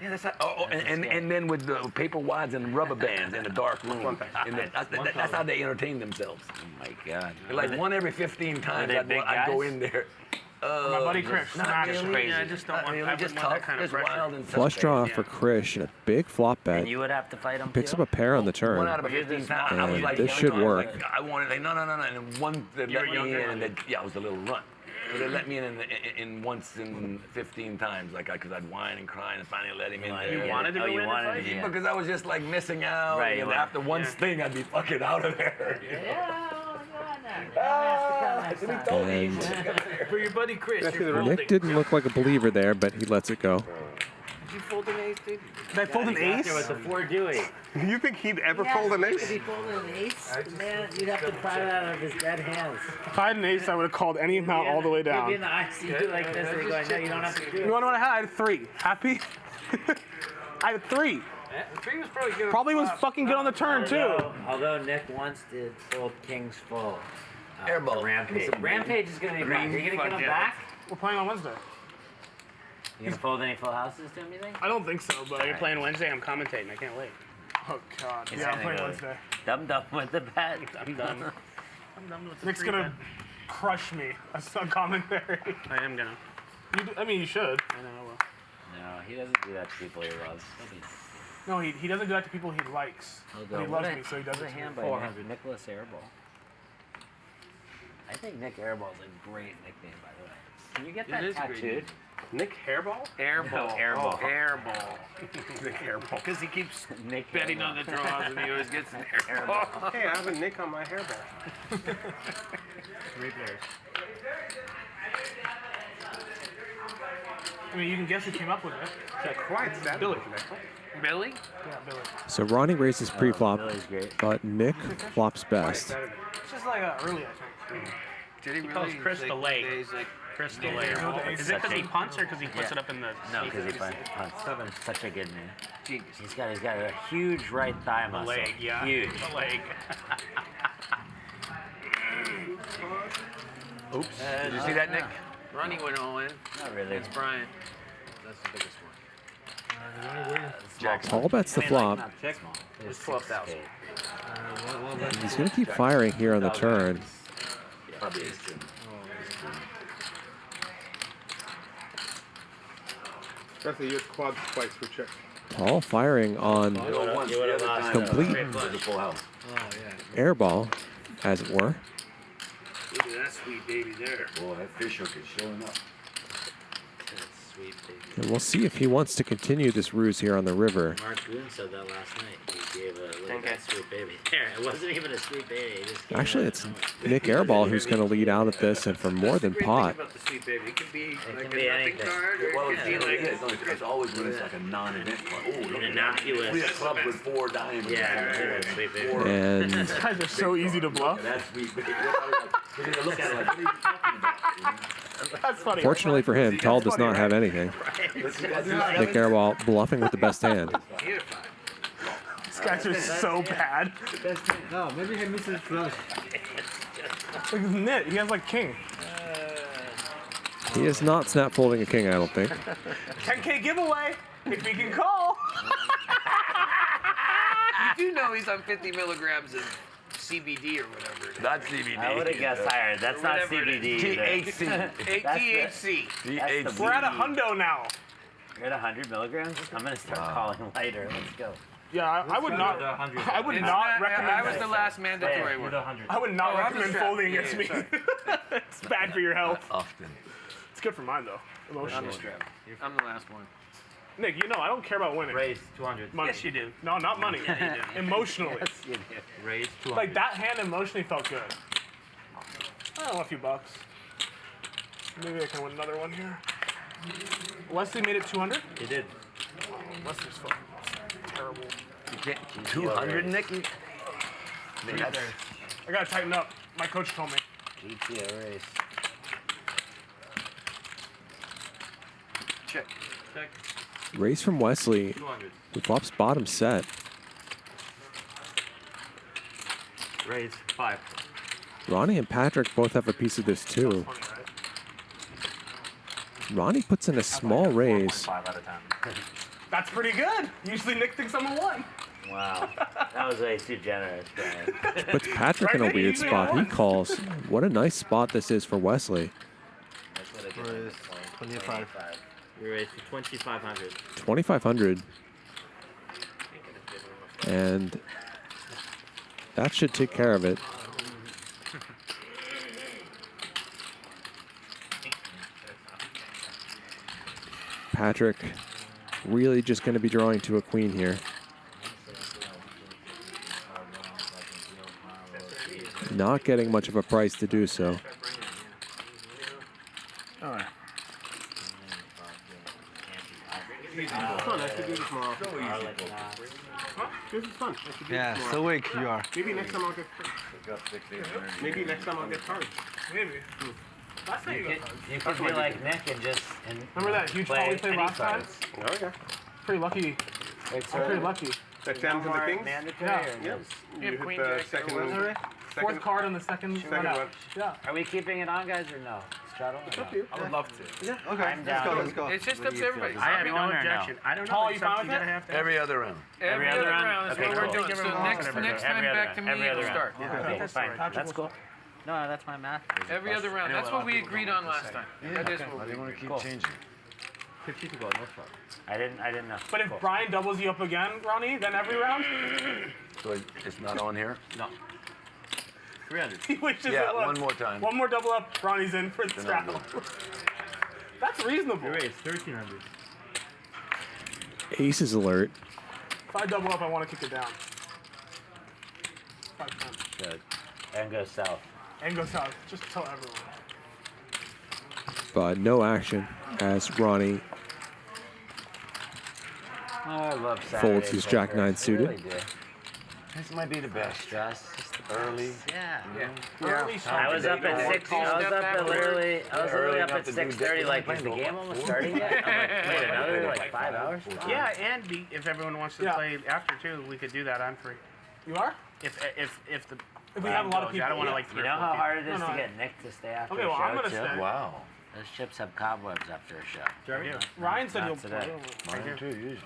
Speaker 20: Yeah, that's how, and then with the paper wads and rubber bands in the dark room. That's how they entertain themselves.
Speaker 6: Oh my God.
Speaker 20: Like one every 15 times I'd go in there.
Speaker 19: My buddy Krish.
Speaker 20: Not
Speaker 19: Really.
Speaker 20: crazy.
Speaker 2: I just don't want, I
Speaker 20: just
Speaker 2: wouldn't want that kind of pressure.
Speaker 20: wild and
Speaker 18: Flush draw for Krish and a big flop bet.
Speaker 6: And you would have to fight him.
Speaker 18: Picks up a pair on the turn.
Speaker 20: 1 out of 15 times. I was
Speaker 18: And
Speaker 20: like,
Speaker 18: this should work.
Speaker 20: I wanted, no. And then one that let me in, and I was a little runt. But they let me in once in 15 times, because I'd whine and cry, and finally let him in there.
Speaker 2: You wanted to go in and fight?
Speaker 20: Yeah. Because I was just like missing out.
Speaker 6: Right,
Speaker 20: And after one sting, I'd be fucking out of there.
Speaker 2: For your buddy Krish, you're
Speaker 18: Nick didn't look like a believer there, but he lets it go.
Speaker 2: Did you fold an ace, dude?
Speaker 21: Did I fold an ace?
Speaker 6: What's the 4 doing?
Speaker 21: You think he'd ever fold an ace?
Speaker 6: If he folded an ace, man, you'd have to pry it out of his dead hands.
Speaker 19: If I had an ace, I would have called any amount all the way
Speaker 6: You'd be
Speaker 19: down.
Speaker 6: in the ICU like this, and you're going, no, you don't have to do it.
Speaker 19: You want to know what I had? I had 3. Happy? I had 3.
Speaker 2: The 3 was probably good.
Speaker 19: Probably was fucking good on the turn, too.
Speaker 6: Although Nick once did fold kings full.
Speaker 20: Airball.
Speaker 6: Rampage. Rampage is going to be back. Are you going to get him back?
Speaker 19: We're playing on Wednesday.
Speaker 6: You going to fold any full houses to him, you think?
Speaker 19: I don't think so, but...
Speaker 2: You're playing Wednesday, I'm commentating. I can't wait.
Speaker 19: Oh, God.
Speaker 6: He's
Speaker 19: Yeah, I'm
Speaker 6: gonna
Speaker 19: playing
Speaker 6: go
Speaker 19: Wednesday.
Speaker 6: Dum-dum with the bet.
Speaker 2: I'm done. I'm done with the
Speaker 19: Nick's
Speaker 2: 3
Speaker 19: gonna
Speaker 2: bet.
Speaker 19: crush me. That's not commentary.
Speaker 2: I am gonna.
Speaker 19: I mean, you should.
Speaker 2: I know I will.
Speaker 6: No, he doesn't do that to people he loves.
Speaker 19: No, he doesn't do that to people he likes. But he loves me, so he does it
Speaker 6: a
Speaker 19: to
Speaker 6: hand
Speaker 19: me.
Speaker 6: by Nicholas Airball. I think Nik Airball's a great nickname, by the way. Can you get that tattooed?
Speaker 21: Nik Airball?
Speaker 2: Airball.
Speaker 6: No, Airball.
Speaker 2: Airball.
Speaker 21: Nik Airball.
Speaker 2: Because he keeps
Speaker 6: Nik
Speaker 2: betting
Speaker 6: Airball.
Speaker 2: on the draws and he always gets an airball.
Speaker 21: Hey, I have a Nick on my hairball.
Speaker 2: 3 players.
Speaker 19: I mean, you can guess who came up with it.
Speaker 21: Yeah, quite sad.
Speaker 19: Billy.
Speaker 2: Billy?
Speaker 19: Yeah, Billy.
Speaker 18: So Ronnie raises pre-flop,
Speaker 6: Billy's great.
Speaker 18: but Nick flops best.
Speaker 19: It's just like early, I think.
Speaker 2: Did he calls Krish the leg. Krish the leg. Is it because he punts or because he puts it up in the...
Speaker 6: No, because he punts. Such a good name. Genius. He's got a huge right thigh muscle.
Speaker 2: The leg, yeah.
Speaker 6: Huge.
Speaker 2: The leg.
Speaker 20: Oops. Did you see that, Nick?
Speaker 2: Ronnie went all in.
Speaker 6: Not really.
Speaker 2: It's Brian. That's the biggest one.
Speaker 20: Jackson.
Speaker 18: All bets the flop.
Speaker 2: It's 12,000.
Speaker 18: He's going to keep firing here on the turn.
Speaker 20: Probably is Jim.
Speaker 21: Especially your quad spikes for check.
Speaker 18: All firing on complete airball, as it were.
Speaker 2: Look at that sweet baby there.
Speaker 20: Boy, that fish hook is showing up.
Speaker 6: That's sweet, baby.
Speaker 18: And we'll see if he wants to continue this ruse here on the river.
Speaker 6: Mark Boone said that last night. He gave a look at sweet baby. There, it wasn't even a sweet baby. He just gave
Speaker 18: Actually, it's Nik Airball who's going to lead out at this, and for more than pot.
Speaker 2: About the sweet baby. It could be like
Speaker 6: can be
Speaker 2: a nothing
Speaker 6: anything.
Speaker 2: card or
Speaker 20: Well,
Speaker 2: it could be like...
Speaker 20: it's always when it's like a non-event. Oh, look
Speaker 6: An
Speaker 20: at
Speaker 6: innocuous.
Speaker 20: We have clubs with 4 diamonds.
Speaker 6: Yeah, sweet baby.
Speaker 18: And
Speaker 19: These guys are so easy to bluff.
Speaker 20: That's sweet baby. We're going to look at it like, what are you talking about?
Speaker 19: That's funny.
Speaker 18: fortunately for him, Tal does not have anything. Nik Airball bluffing with the best hand.
Speaker 19: These guys are so bad.
Speaker 8: No, maybe he misses flush.
Speaker 19: Look at Nit. He has like king.
Speaker 18: He is not snap folding a king, I don't think.
Speaker 19: 10K giveaway if he can call.
Speaker 2: You do know he's on 50 milligrams of CBD or whatever. it is.
Speaker 20: Not CBD.
Speaker 6: I would have guessed higher. That's not
Speaker 2: Whatever it
Speaker 6: CBD.
Speaker 20: THC.
Speaker 2: THC.
Speaker 20: THC.
Speaker 19: We're at a hundo now.
Speaker 6: You're at 100 milligrams? I'm going to start calling lighter. Let's go.
Speaker 19: Yeah, I would not. I would
Speaker 2: It's
Speaker 19: not recommend.
Speaker 2: I was the last mandatory one.
Speaker 19: I would not
Speaker 2: Oh, I'm
Speaker 19: recommend
Speaker 2: just
Speaker 19: folding
Speaker 2: yeah,
Speaker 19: against me.
Speaker 2: sorry.
Speaker 19: It's bad for your health.
Speaker 20: Often.
Speaker 19: It's good for mine though.
Speaker 2: I'm
Speaker 19: Emotionally.
Speaker 2: the strap. I'm the last one.
Speaker 19: Nick, you know I don't care about winning.
Speaker 17: Raise 200.
Speaker 19: Money.
Speaker 9: Yes, you do.
Speaker 19: No, not money.
Speaker 9: Yeah, you do.
Speaker 19: Emotionally.
Speaker 6: Yes, you do.
Speaker 17: Raise 200.
Speaker 19: Like that hand emotionally felt good. I don't know, a few bucks. Maybe I can win another one here. Wesley made it 200?
Speaker 17: He did.
Speaker 19: Wesley's fucking terrible.
Speaker 20: 200, Nicky?
Speaker 19: I gotta tighten up. My coach told me.
Speaker 6: GTO race.
Speaker 17: Check. Check.
Speaker 18: Race from Wesley.
Speaker 17: 200.
Speaker 18: Who flops bottom set.
Speaker 17: Raise 5.
Speaker 18: Ronnie and Patrick both have a piece of this too. Ronnie puts in a small raise.
Speaker 17: 5 out of 10.
Speaker 19: That's pretty good. Usually Nick thinks I'm a 1.
Speaker 6: Wow. That was way too generous, Brian.
Speaker 18: Puts Patrick in a weird spot. He calls. What a nice spot this is for Wesley.
Speaker 17: Raise 25. We raised to 2,500.
Speaker 18: 2,500. And that should take care of it. Patrick really just going to be drawing to a queen here. Not getting much of a price to do so.
Speaker 19: All right.
Speaker 21: Fun. I should do this more often. Huh? This is fun. I should do
Speaker 8: Yeah,
Speaker 21: this more
Speaker 8: so
Speaker 21: often.
Speaker 8: weak you are.
Speaker 21: Maybe next time I'll get. Maybe next time I'll get cards.
Speaker 19: Maybe. Last time
Speaker 6: You could be like Nick and just
Speaker 19: remember that huge call we played last time?
Speaker 21: Oh yeah.
Speaker 19: Pretty lucky.
Speaker 6: Wait,
Speaker 19: I'm pretty lucky.
Speaker 21: That jams in the kings?
Speaker 19: Yeah.
Speaker 21: Yep.
Speaker 19: You have
Speaker 21: hit
Speaker 19: queen
Speaker 21: the
Speaker 19: jack,
Speaker 21: second.
Speaker 19: Fourth card on the second
Speaker 21: Second
Speaker 19: one.
Speaker 21: one.
Speaker 19: Yeah.
Speaker 6: Are we keeping it on, guys, or no? Straddle?
Speaker 21: It's up to you.
Speaker 9: I would love to.
Speaker 21: Yeah.
Speaker 8: Okay,
Speaker 6: I'm
Speaker 8: let's go,
Speaker 6: down.
Speaker 8: let's go.
Speaker 9: It's just up to everybody.
Speaker 6: I have no objection.
Speaker 9: I don't know.
Speaker 19: Paul, you
Speaker 9: It's up
Speaker 19: fine
Speaker 9: to
Speaker 19: with it?
Speaker 9: have to
Speaker 20: Every other round.
Speaker 9: Every other round. That's
Speaker 6: Okay,
Speaker 9: what we're
Speaker 6: cool.
Speaker 9: doing. So next time back to me, it'll start.
Speaker 6: Okay,
Speaker 19: That's
Speaker 6: fine.
Speaker 19: right.
Speaker 6: That's cool. No, that's my math.
Speaker 9: Every other round. That's what we agreed on last time. That is what we
Speaker 20: want to keep
Speaker 6: Cool.
Speaker 20: changing.
Speaker 17: 50 to go, no problem.
Speaker 6: I didn't know.
Speaker 19: But if Brian doubles you up again, Ronnie, then every round?
Speaker 20: So it's not on here?
Speaker 17: No. 300.
Speaker 19: He wishes
Speaker 20: Yeah,
Speaker 19: it was.
Speaker 20: one more time.
Speaker 19: One more double up, Ronnie's in for the
Speaker 20: Then I'm
Speaker 19: straddle. That's reasonable.
Speaker 17: We raised 1,300.
Speaker 18: Aces alert.
Speaker 19: If I double up, I want to kick it down. 5, 10.
Speaker 6: Good. And go south.
Speaker 19: And go south. Just tell everyone.
Speaker 18: But no action as Ronnie
Speaker 6: Oh, I love Saturday.
Speaker 18: folds his Jack 9 suited.
Speaker 6: Really do.
Speaker 20: This might be the best.
Speaker 6: Stress.
Speaker 20: Early.
Speaker 6: Yeah.
Speaker 19: Early
Speaker 6: I was up at 6. I was up at literally. I was literally up at
Speaker 20: enough to do
Speaker 6: 6:30. Like, is the game almost starting yet? I'm like, wait, another like 5 hours?
Speaker 9: Yeah, and if everyone wants to play after too, we could do that. I'm free.
Speaker 19: You are?
Speaker 9: If the
Speaker 19: If we have a lot of people.
Speaker 9: I don't want to like
Speaker 6: You know how hard it is to get Nick to stay after
Speaker 19: Okay,
Speaker 6: a
Speaker 19: well,
Speaker 6: show
Speaker 19: I'm gonna
Speaker 6: too?
Speaker 19: stay.
Speaker 20: Wow.
Speaker 6: Those chips have cobwebs after a show.
Speaker 9: Yeah.
Speaker 19: Ryan said
Speaker 6: Not
Speaker 19: you'll
Speaker 6: today.
Speaker 19: play.
Speaker 20: Mine too, usually.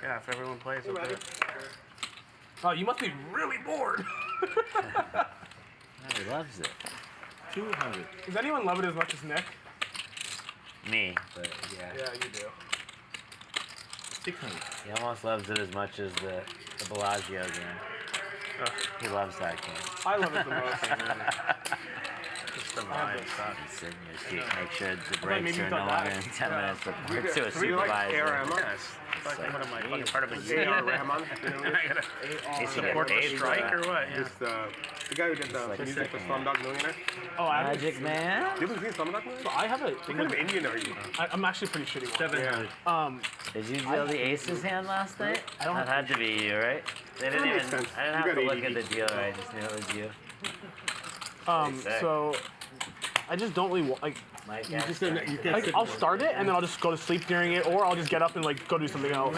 Speaker 9: Yeah, if everyone plays, I'll do it.
Speaker 19: Oh, you must be really bored.
Speaker 6: He loves it.
Speaker 17: 200.
Speaker 19: Does anyone love it as much as Nick?
Speaker 6: Me, but yeah.
Speaker 19: Yeah, you do.
Speaker 17: 600.
Speaker 6: He almost loves it as much as the Bellagio game. He loves that game.
Speaker 19: I love it the most.
Speaker 6: Just the vibe. Sit in your seat, make sure the
Speaker 19: maybe
Speaker 6: breaks
Speaker 19: you
Speaker 6: are no
Speaker 19: thought
Speaker 6: longer
Speaker 19: that.
Speaker 6: than 10 minutes apart to a
Speaker 21: Do you like
Speaker 6: supervisor.
Speaker 21: ARMS?
Speaker 9: It's like one of my fucking part of a
Speaker 21: A.R. Rahman. You know,
Speaker 6: He should
Speaker 9: support
Speaker 6: get
Speaker 9: the
Speaker 6: paid for
Speaker 9: strike
Speaker 6: that.
Speaker 9: or what? Yeah.
Speaker 21: just the guy who did the
Speaker 6: like
Speaker 21: music for
Speaker 6: second
Speaker 21: Slumdog Millionaire.
Speaker 19: Oh, I haven't
Speaker 6: Magic
Speaker 19: seen
Speaker 6: Man?
Speaker 21: You haven't seen Slumdog Millionaire?
Speaker 19: So I have a.
Speaker 21: They kind of Indian or you?
Speaker 19: I'm actually pretty shitty one.
Speaker 17: 700.
Speaker 6: Did you deal the aces hand last night?
Speaker 19: I don't
Speaker 6: That had to be you, right? They didn't
Speaker 21: That
Speaker 6: even.
Speaker 21: makes sense.
Speaker 6: I didn't
Speaker 21: You
Speaker 6: have
Speaker 21: got
Speaker 6: to look
Speaker 21: ADD.
Speaker 6: at the deal. I just knew it was you. sick.
Speaker 19: So I just don't really like. I'll start it and then I'll just go to sleep during it, or I'll just get up and like go do something else.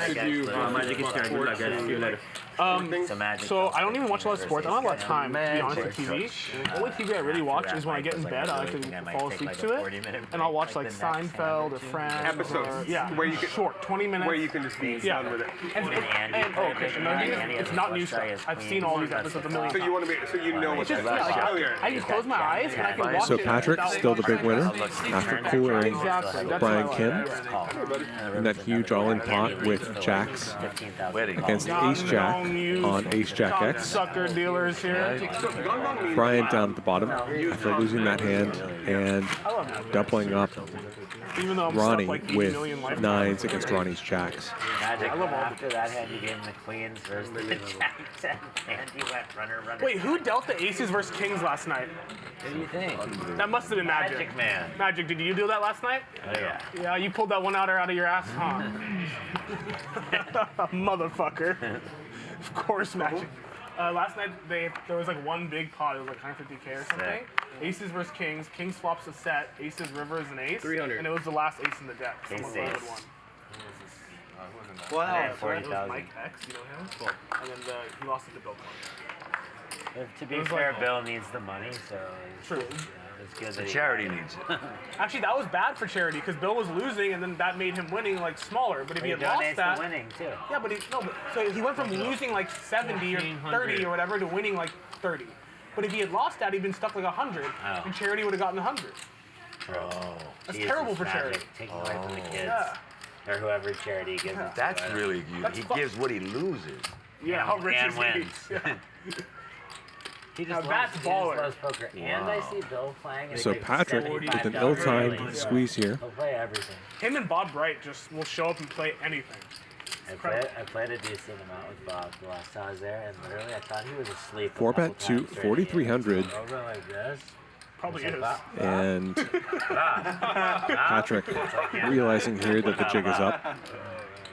Speaker 19: So I don't even watch a lot of sports. I don't have a lot of time, to be honest, with TV. The only TV I really watch is when I get in bed. I like to fall asleep to it, and I'll watch like Seinfeld or Friends.
Speaker 21: Episodes.
Speaker 19: Or, yeah,
Speaker 21: Where you can,
Speaker 19: short, 20 minutes.
Speaker 21: where you can just be done with it.
Speaker 19: And okay, no, it's not new stuff. I've seen all these episodes a million
Speaker 21: So
Speaker 19: times.
Speaker 21: you want to be, so you know
Speaker 19: It's
Speaker 21: what's
Speaker 19: just, yeah, like,
Speaker 21: familiar.
Speaker 19: I can close my eyes and I can watch
Speaker 18: So
Speaker 19: it.
Speaker 18: Patrick,
Speaker 19: without
Speaker 18: still the big winner. after coolering Brian Kim in that huge all-in pot with jacks against Ace Jack on Ace Jack X.
Speaker 19: Sucker dealers here.
Speaker 18: Brian down at the bottom after losing that hand and doubling up Ronnie with nines against Ronnie's jacks.
Speaker 6: Magic, after that hand, you gave him the queens versus the jacks, and he went runner.
Speaker 19: Wait, who dealt the aces versus kings last night?
Speaker 6: What do you think?
Speaker 19: That must have been Magic.
Speaker 6: Magic Man.
Speaker 19: Magic, did you do that last night?
Speaker 6: Oh, yeah.
Speaker 19: Yeah, you pulled that one out of your ass, huh? Motherfucker. Of course, Magic. Last night, there was like one big pot. It was like 150K or something. Aces versus kings. Kings flops a set. Aces, rivers, and ace. 300. And it was the last ace in the deck. Someone voted one.
Speaker 6: Wow.
Speaker 19: It was Mike X, you know him? And then he lost it to Bill Clinton.
Speaker 6: To be fair, Bill needs the money, so
Speaker 19: True.
Speaker 6: It's good
Speaker 20: The
Speaker 6: that
Speaker 20: charity needs it.
Speaker 19: Actually, that was bad for charity because Bill was losing, and then that made him winning like smaller. But if he had lost that,
Speaker 6: winning too.
Speaker 19: Yeah, but so he went from losing like 70 or 30 or whatever to winning like 30. But if he had lost that, he'd been stuck like 100, and charity would have gotten 100.
Speaker 6: Oh,
Speaker 19: that's terrible for charity.
Speaker 6: Taking away from the kids.
Speaker 19: Yeah.
Speaker 6: Or whoever charity gives it to.
Speaker 20: That's really good. He gives what he loses.
Speaker 19: Yeah, how rich
Speaker 6: and
Speaker 19: is
Speaker 6: wins.
Speaker 19: He
Speaker 6: just
Speaker 19: that's baller.
Speaker 6: Loves poker. And I see Bill playing.
Speaker 18: So Patrick with an ill-timed squeeze here.
Speaker 6: He'll play everything.
Speaker 19: Him and Bob Bright just will show up and play anything.
Speaker 6: I played a decent amount with Bob the last time I was there, and literally I thought he was asleep.
Speaker 18: 4-bet to 4,300.
Speaker 6: Over like this.
Speaker 19: Probably is.
Speaker 18: And Patrick realizing here that the jig is up.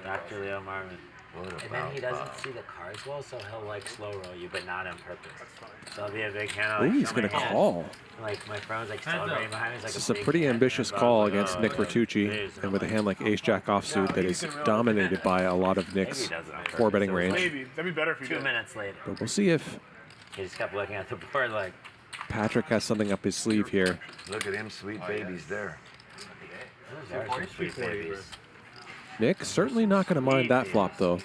Speaker 6: Dr. Leo Marvin. And then he doesn't see the cards well, so he'll like slow roll you, but not on purpose. So it'll be a big hand.
Speaker 18: Ooh, he's gonna call.
Speaker 6: Like my friend's like celebrating behind me. It's like
Speaker 18: This is a pretty ambitious call against Nik Nitucci, and with a hand like Ace Jack offsuit that is dominated by a lot of Nik's 4-betting range.
Speaker 19: Maybe that'd be better if you
Speaker 6: 2 minutes later.
Speaker 18: But we'll see if
Speaker 6: He just kept looking at the board like.
Speaker 18: Patrick has something up his sleeve here.
Speaker 20: Look at him, sweet babies there.
Speaker 6: Those are some sweet babies.
Speaker 18: Nik certainly not going to mind that flop though.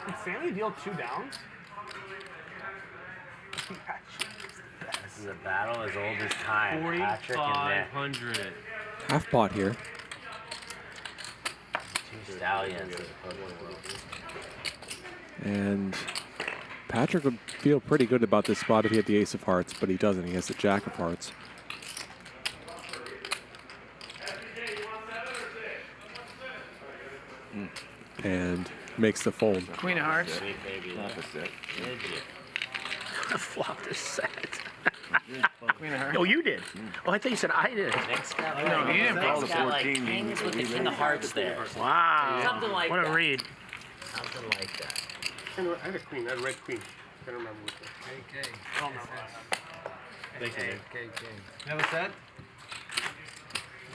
Speaker 19: Did Sammy deal 2 downs?
Speaker 6: This is a battle as old as time. Patrick and Nik.
Speaker 11: 4,500.
Speaker 18: Half pot here.
Speaker 6: Two stallions.
Speaker 18: And Patrick would feel pretty good about this spot if he had the ace of hearts, but he doesn't. He has the jack of hearts. And makes the fold.
Speaker 9: Queen of hearts.
Speaker 2: Flop the set.
Speaker 9: Queen of hearts.
Speaker 2: Oh, you did. Oh, I thought you said I did.
Speaker 9: No, you didn't.
Speaker 6: Nick's got like kings with the king of hearts there.
Speaker 2: Wow.
Speaker 6: Something like
Speaker 2: what
Speaker 6: that.
Speaker 2: a read.
Speaker 6: Something like that.
Speaker 21: I had a queen. I had a red queen. I don't remember which one.
Speaker 5: KK.
Speaker 19: I don't know.
Speaker 5: Thank you. KK. Have a set?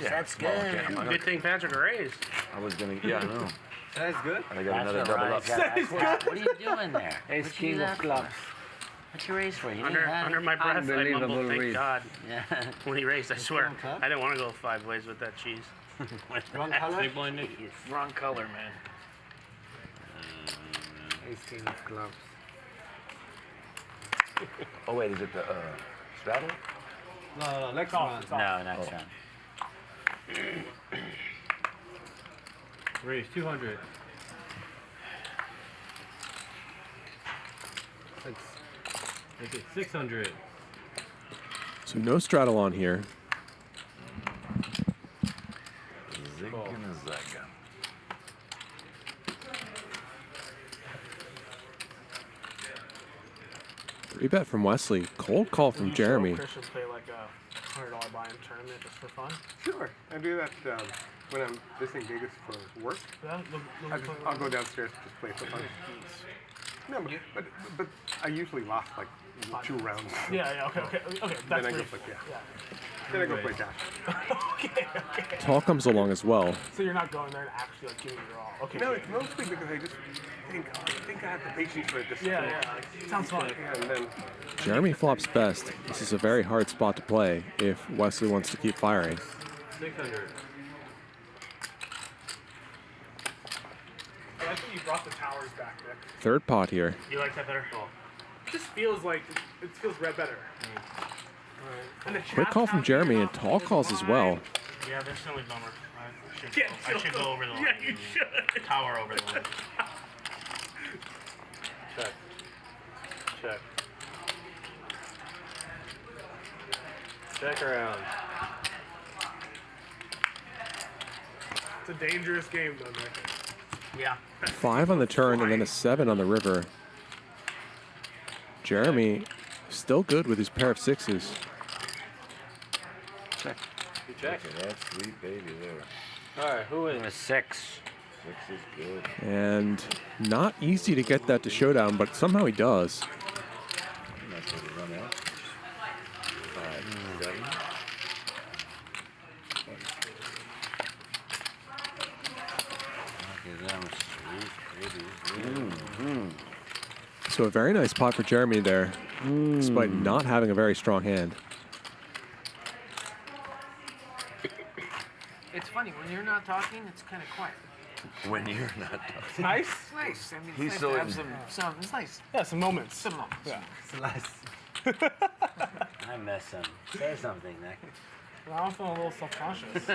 Speaker 20: Yeah,
Speaker 6: That's
Speaker 20: small
Speaker 6: good.
Speaker 20: jam.
Speaker 2: Good thing Patrick raised.
Speaker 20: I was gonna, yeah, I know.
Speaker 5: That's good.
Speaker 20: And I got another double up.
Speaker 6: What are you doing there?
Speaker 5: Ace
Speaker 6: What'd you
Speaker 5: king
Speaker 6: do
Speaker 5: of
Speaker 6: that for?
Speaker 5: clubs.
Speaker 6: What'd you raise for? You
Speaker 2: Under,
Speaker 6: didn't have
Speaker 2: under
Speaker 6: it.
Speaker 2: my breath, I
Speaker 5: Unbelievable
Speaker 2: mumbled, thank
Speaker 5: read.
Speaker 2: God.
Speaker 6: Yeah.
Speaker 2: When he raised, I swear. I didn't want to go 5 ways with that cheese.
Speaker 5: Wrong color?
Speaker 11: Big boy Nick.
Speaker 2: Wrong color, man.
Speaker 5: Ace king of clubs.
Speaker 20: Oh wait, is it the straddle?
Speaker 5: No, next one.
Speaker 6: No, next round.
Speaker 11: Raise 200. Make it 600.
Speaker 18: So no straddle on here.
Speaker 20: Zig and a zag.
Speaker 18: 3-bet from Wesley. Cold call from Jeremy.
Speaker 19: Krish will play like a $100 buy-in tournament just for fun.
Speaker 21: Sure. I do that when I'm visiting Vegas for work.
Speaker 19: Yeah,
Speaker 21: I'll go downstairs to just play for fun. No, but I usually lost like 2 rounds.
Speaker 19: Yeah, okay.
Speaker 21: Then
Speaker 19: That's
Speaker 21: I go
Speaker 19: brief.
Speaker 21: play, Then I go play cash.
Speaker 19: Okay.
Speaker 18: Tall comes along as well.
Speaker 19: So you're not going there and actually like giving your all. Okay.
Speaker 21: No, it's mostly because I just think I have the patience for it. Just
Speaker 19: Yeah. Sounds fun.
Speaker 21: And then
Speaker 18: Jeremy flops best. This is a very hard spot to play if Wesley wants to keep firing.
Speaker 11: 600.
Speaker 19: I like that you brought the towers back, Nick.
Speaker 18: 3rd pot here.
Speaker 2: You like that better?
Speaker 19: just feels like it feels better. And the
Speaker 18: Quick call from Jeremy, and Tal calls as well.
Speaker 2: Yeah, that's silly bummer. I should go over the line.
Speaker 19: Yeah, you should.
Speaker 2: Tower over the line. Check. Check. Check around.
Speaker 19: It's a dangerous game, though, Nick.
Speaker 2: Yeah.
Speaker 18: 5 on the turn and then a 7 on the river. Jeremy still good with his pair of 6s.
Speaker 2: Check. You check.
Speaker 7: That's sweet baby there.
Speaker 2: All right, who wins?
Speaker 6: A 6.
Speaker 7: 6 is good.
Speaker 18: And not easy to get that to showdown, but somehow he does.
Speaker 7: Nice way to run out. 5, 7.
Speaker 18: So a very nice pot for Jeremy there, despite not having a very strong hand.
Speaker 9: It's funny, when you're not talking, it's kind of quiet.
Speaker 20: When you're not talking.
Speaker 19: It's nice.
Speaker 9: It's nice. I mean,
Speaker 20: He's
Speaker 9: it's
Speaker 20: so
Speaker 9: nice to have some, it's nice.
Speaker 19: Yeah, some moments.
Speaker 9: Some moments.
Speaker 19: Yeah.
Speaker 6: It's nice. I miss him. Say something, Nick.
Speaker 19: Well, I'm feeling a little self-conscious.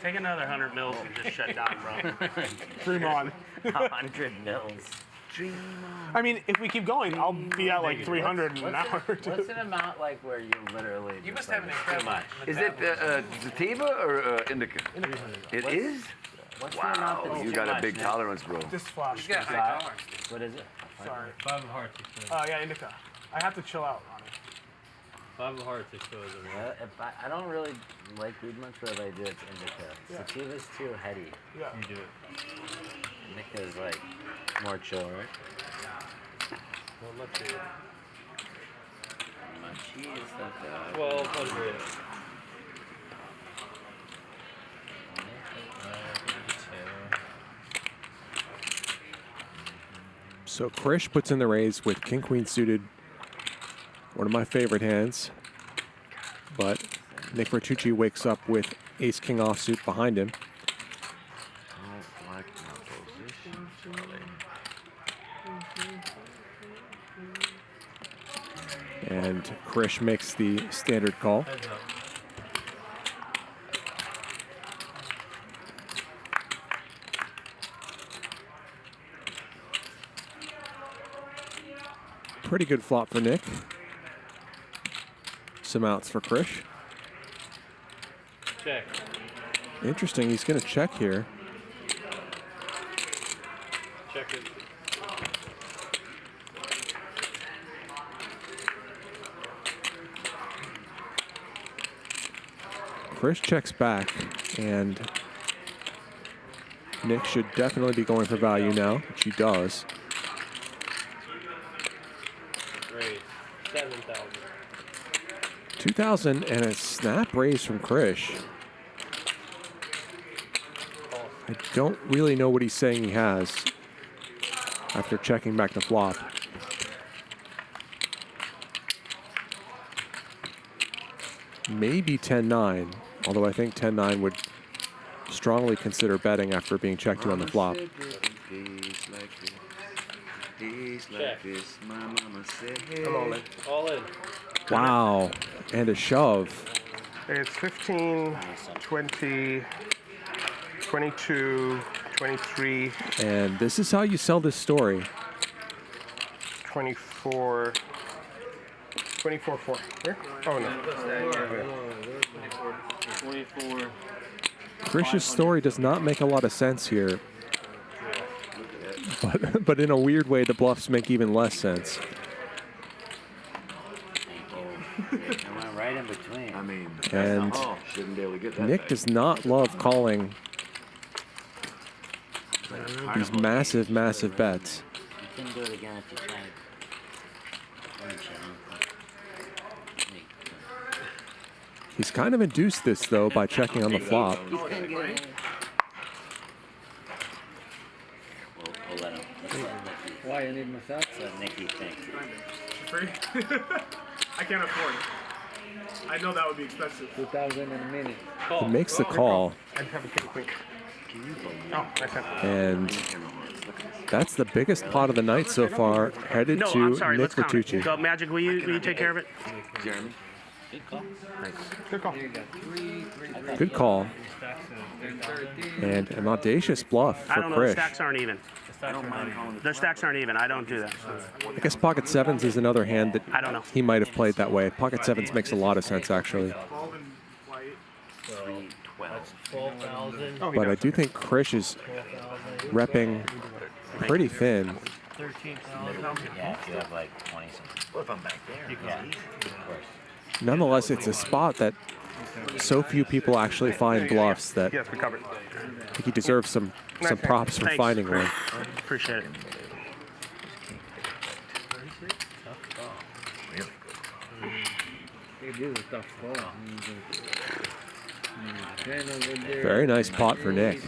Speaker 2: Take another 100 mils and just shut down, bro.
Speaker 19: Dream on.
Speaker 6: 100 mils.
Speaker 9: Dream on.
Speaker 19: I mean, if we keep going, I'll be at like 300 in an hour or two.
Speaker 6: What's an amount like where you literally
Speaker 9: You must
Speaker 6: just
Speaker 9: have
Speaker 6: like,
Speaker 9: an
Speaker 6: it's too
Speaker 9: incredible
Speaker 6: much?
Speaker 20: Is it sativa or indica? It is?
Speaker 6: What's the amount
Speaker 20: Wow,
Speaker 6: that's
Speaker 20: you
Speaker 6: too
Speaker 20: got a
Speaker 6: much,
Speaker 20: big
Speaker 6: Nick?
Speaker 20: tolerance, bro.
Speaker 19: Just flash.
Speaker 9: You got high tolerance.
Speaker 6: What is it?
Speaker 19: Sorry.
Speaker 11: 5 of hearts.
Speaker 19: Oh, yeah, indica. I have to chill out on it.
Speaker 11: 5 of hearts exposed.
Speaker 6: If I don't really like weed much, but if I do, it's indica.
Speaker 19: Yeah.
Speaker 6: Sativa's too heady.
Speaker 19: Yeah.
Speaker 11: You do it.
Speaker 6: Indica's like more chill, right?
Speaker 11: Well, let's see.
Speaker 6: Munchy is that
Speaker 11: 1200.
Speaker 18: So Krish puts in the raise with King Queen suited. One of my favorite hands. But Nik Nitucci wakes up with Ace King offsuit behind him. And Krish makes the standard call. Pretty good flop for Nik. Some outs for Krish.
Speaker 11: Check.
Speaker 18: Interesting, he's going to check here.
Speaker 11: Check it.
Speaker 18: Krish checks back, and Nik should definitely be going for value now, which he does.
Speaker 11: Raise. 7,000.
Speaker 18: 2,000 and a snap raise from Krish. I don't really know what he's saying he has after checking back the flop. Maybe 10-9, although I think 10-9 would strongly consider betting after being checked to on the flop.
Speaker 21: I'm all in.
Speaker 11: All in.
Speaker 18: Wow, and a shove.
Speaker 21: It's 15, 20, 22, 23,
Speaker 18: And this is how you sell this story.
Speaker 21: 24, 24, 4. Here? Oh, no.
Speaker 11: 24.
Speaker 18: Krish's story does not make a lot of sense here. But in a weird way, the bluffs make even less sense.
Speaker 6: I went right in between.
Speaker 20: I mean,
Speaker 18: And
Speaker 20: shouldn't be able to get that
Speaker 18: Nik
Speaker 20: back.
Speaker 18: does not love calling these massive, massive bets.
Speaker 6: You can do it again if you try.
Speaker 18: He's kind of induced this, though, by checking on the flop.
Speaker 6: We'll let him.
Speaker 5: Why, you need massage?
Speaker 6: So Nicky thinks.
Speaker 19: Free? I can't afford it. I know that would be expensive.
Speaker 5: 2,000 in a minute.
Speaker 18: He makes the call,
Speaker 21: I have a king queen. Oh, nice hand.
Speaker 18: and That's the biggest pot of the night so far, headed
Speaker 2: No,
Speaker 18: to
Speaker 2: I'm sorry.
Speaker 18: Nik
Speaker 2: Let's count it.
Speaker 18: Nitucci.
Speaker 2: Go, Magic. Will you take care of it?
Speaker 20: Jeremy.
Speaker 11: Good call.
Speaker 2: Thanks.
Speaker 21: Good call.
Speaker 18: Good call. And an audacious bluff for
Speaker 2: I don't know. The
Speaker 18: Krish.
Speaker 2: stacks aren't even. The stacks aren't even. I don't do that.
Speaker 18: I guess pocket sevens is another hand that
Speaker 2: I don't know.
Speaker 18: he might have played that way. Pocket sevens makes a lot of sense, actually.
Speaker 11: 12,000.
Speaker 18: But I do think Krish is repping pretty thin.
Speaker 11: 13,000.
Speaker 6: Yeah, if you have like 20 something.
Speaker 20: What if I'm back there?
Speaker 6: Yeah, of course.
Speaker 18: Nonetheless, it's a spot that so few people actually find bluffs that
Speaker 21: Yes, we covered.
Speaker 18: I think he deserves some props for
Speaker 2: Thanks.
Speaker 18: finding one.
Speaker 2: Appreciate it.
Speaker 18: Very nice pot for Nik.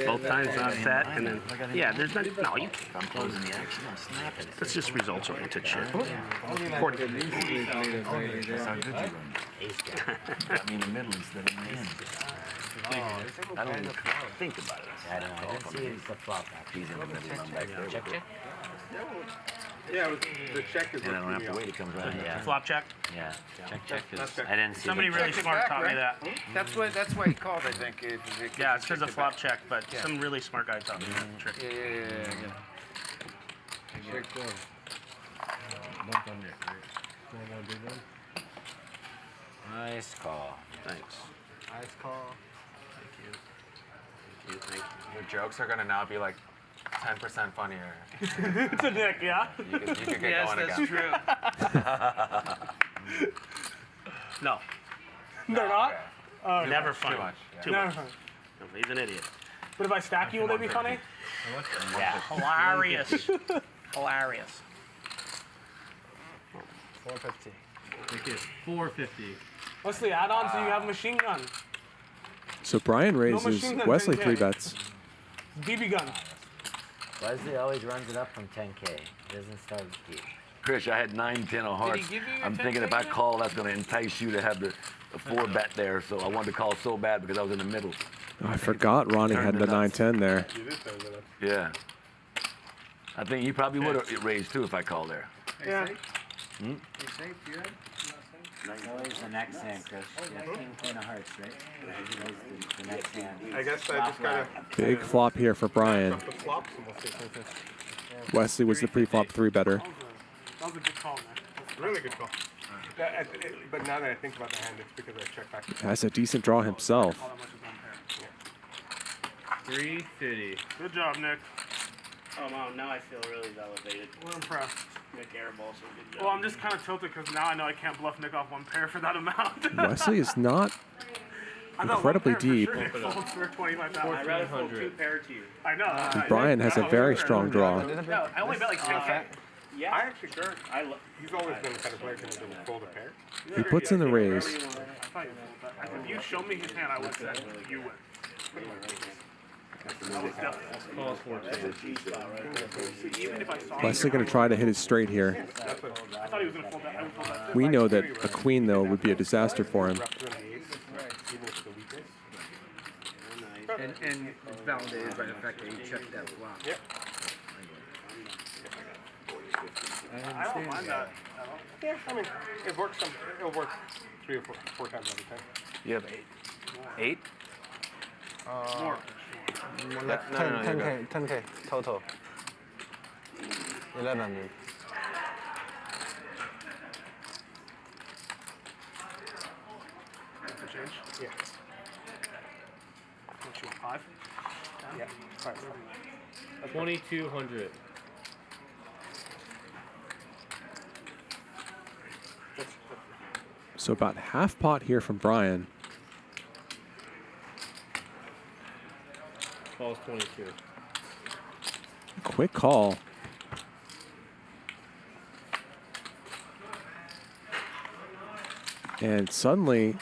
Speaker 2: Both times on set, and then yeah, there's not. No, you can't.
Speaker 20: I'm closing the action. I'm snapping it.
Speaker 2: That's just results oriented shit.
Speaker 21: 40.
Speaker 20: That's how good you run. Got me in the middle instead of in the end. I don't even think about it.
Speaker 6: I don't know. Let's see if it's a flop after.
Speaker 20: He's in the middle. I'm back there.
Speaker 6: Check, check.
Speaker 21: Yeah, the check is
Speaker 20: And I don't have to wait. It comes right here.
Speaker 6: Yeah.
Speaker 2: Flop check.
Speaker 6: Yeah. Check, check. I didn't see
Speaker 2: Somebody
Speaker 6: the
Speaker 2: really
Speaker 6: check.
Speaker 2: smart taught me that.
Speaker 9: That's why he called, I think.
Speaker 2: Yeah, it's because of flop check, but some really smart guy taught me that trick.
Speaker 9: Yeah. Check
Speaker 6: Nice call.
Speaker 2: Thanks.
Speaker 8: Nice call.
Speaker 2: Thank you.
Speaker 3: Your jokes are gonna now be like 10% funnier.
Speaker 2: To Nik, yeah?
Speaker 3: You could get
Speaker 9: Yes,
Speaker 3: going
Speaker 9: that's
Speaker 3: again.
Speaker 9: true.
Speaker 2: No.
Speaker 19: They're not?
Speaker 2: Never funny.
Speaker 3: Too much.
Speaker 2: Too
Speaker 19: Never
Speaker 2: much.
Speaker 19: funny.
Speaker 2: No, he's an idiot.
Speaker 19: But if I stack you, will they be funny?
Speaker 2: Yeah. Hilarious. Hilarious.
Speaker 8: 450.
Speaker 11: Make it 450.
Speaker 19: Wesley add-ons, so you have machine gun.
Speaker 18: So Brian raises,
Speaker 19: machine gun,
Speaker 18: Wesley
Speaker 19: 10K.
Speaker 18: 3 bets.
Speaker 19: BB gun.
Speaker 6: Wesley always runs it up from 10K. He doesn't start deep.
Speaker 20: Krish, I had 9, 10 of hearts.
Speaker 9: give you your
Speaker 20: I'm thinking if I call, that's going to entice you to have the 4 bet there. So I wanted to call so bad because I was in the middle.
Speaker 18: Oh, I forgot Ronnie had the 9-10 there.
Speaker 20: Yeah. I think he probably would have raised too if I called there.
Speaker 19: Yeah.
Speaker 6: Always the next hand, Krish. Yeah, king, queen of hearts, right? The next hand.
Speaker 21: I guess I just gotta
Speaker 18: Big flop here for Brian.
Speaker 21: the flops and we'll see.
Speaker 18: Wesley was the pre-flop 3 better.
Speaker 19: That was a good call, man.
Speaker 21: Really good call. But now that I think about the hand, it's because I checked back.
Speaker 18: Has a decent draw himself.
Speaker 11: 350.
Speaker 19: Good job, Nik.
Speaker 2: Oh, wow, now I feel really elevated.
Speaker 19: We're impressed.
Speaker 2: Nik Airball, so good job.
Speaker 19: Well, I'm just kind of tilted because now I know I can't bluff Nik off one pair for that amount.
Speaker 18: Wesley is not
Speaker 19: I thought
Speaker 18: incredibly
Speaker 19: one pair
Speaker 18: deep.
Speaker 19: For sure Nik folds for 25,000.
Speaker 2: I'd rather fold 2 pair to you.
Speaker 19: I know.
Speaker 18: Brian has a very strong draw.
Speaker 2: No, I only bet like 10K. Yeah.
Speaker 21: I actually sure.
Speaker 2: He's
Speaker 21: always been the kind of player who can fold a pair.
Speaker 18: He puts in the raise.
Speaker 19: I thought you folded that. If you showed me his hand, I would say you win. Even if I saw
Speaker 18: Wesley going to try to hit his straight here.
Speaker 19: I thought he was going to fold that. I would fold that.
Speaker 18: We know that a queen, though, would be a disaster for him.
Speaker 9: And it's validated by the fact that he checked that flop.
Speaker 19: Yep. I don't mind that. Yeah, I mean, it works. It'll work 3 or 4 times every time.
Speaker 3: You have 8? 8?
Speaker 19: More.
Speaker 8: 10K total. 11.
Speaker 19: Change? Yeah. What you want, 5? Yeah. 5.
Speaker 11: 2,200.
Speaker 18: So about half pot here from Brian.
Speaker 11: Calls 22.
Speaker 18: Quick call. And suddenly,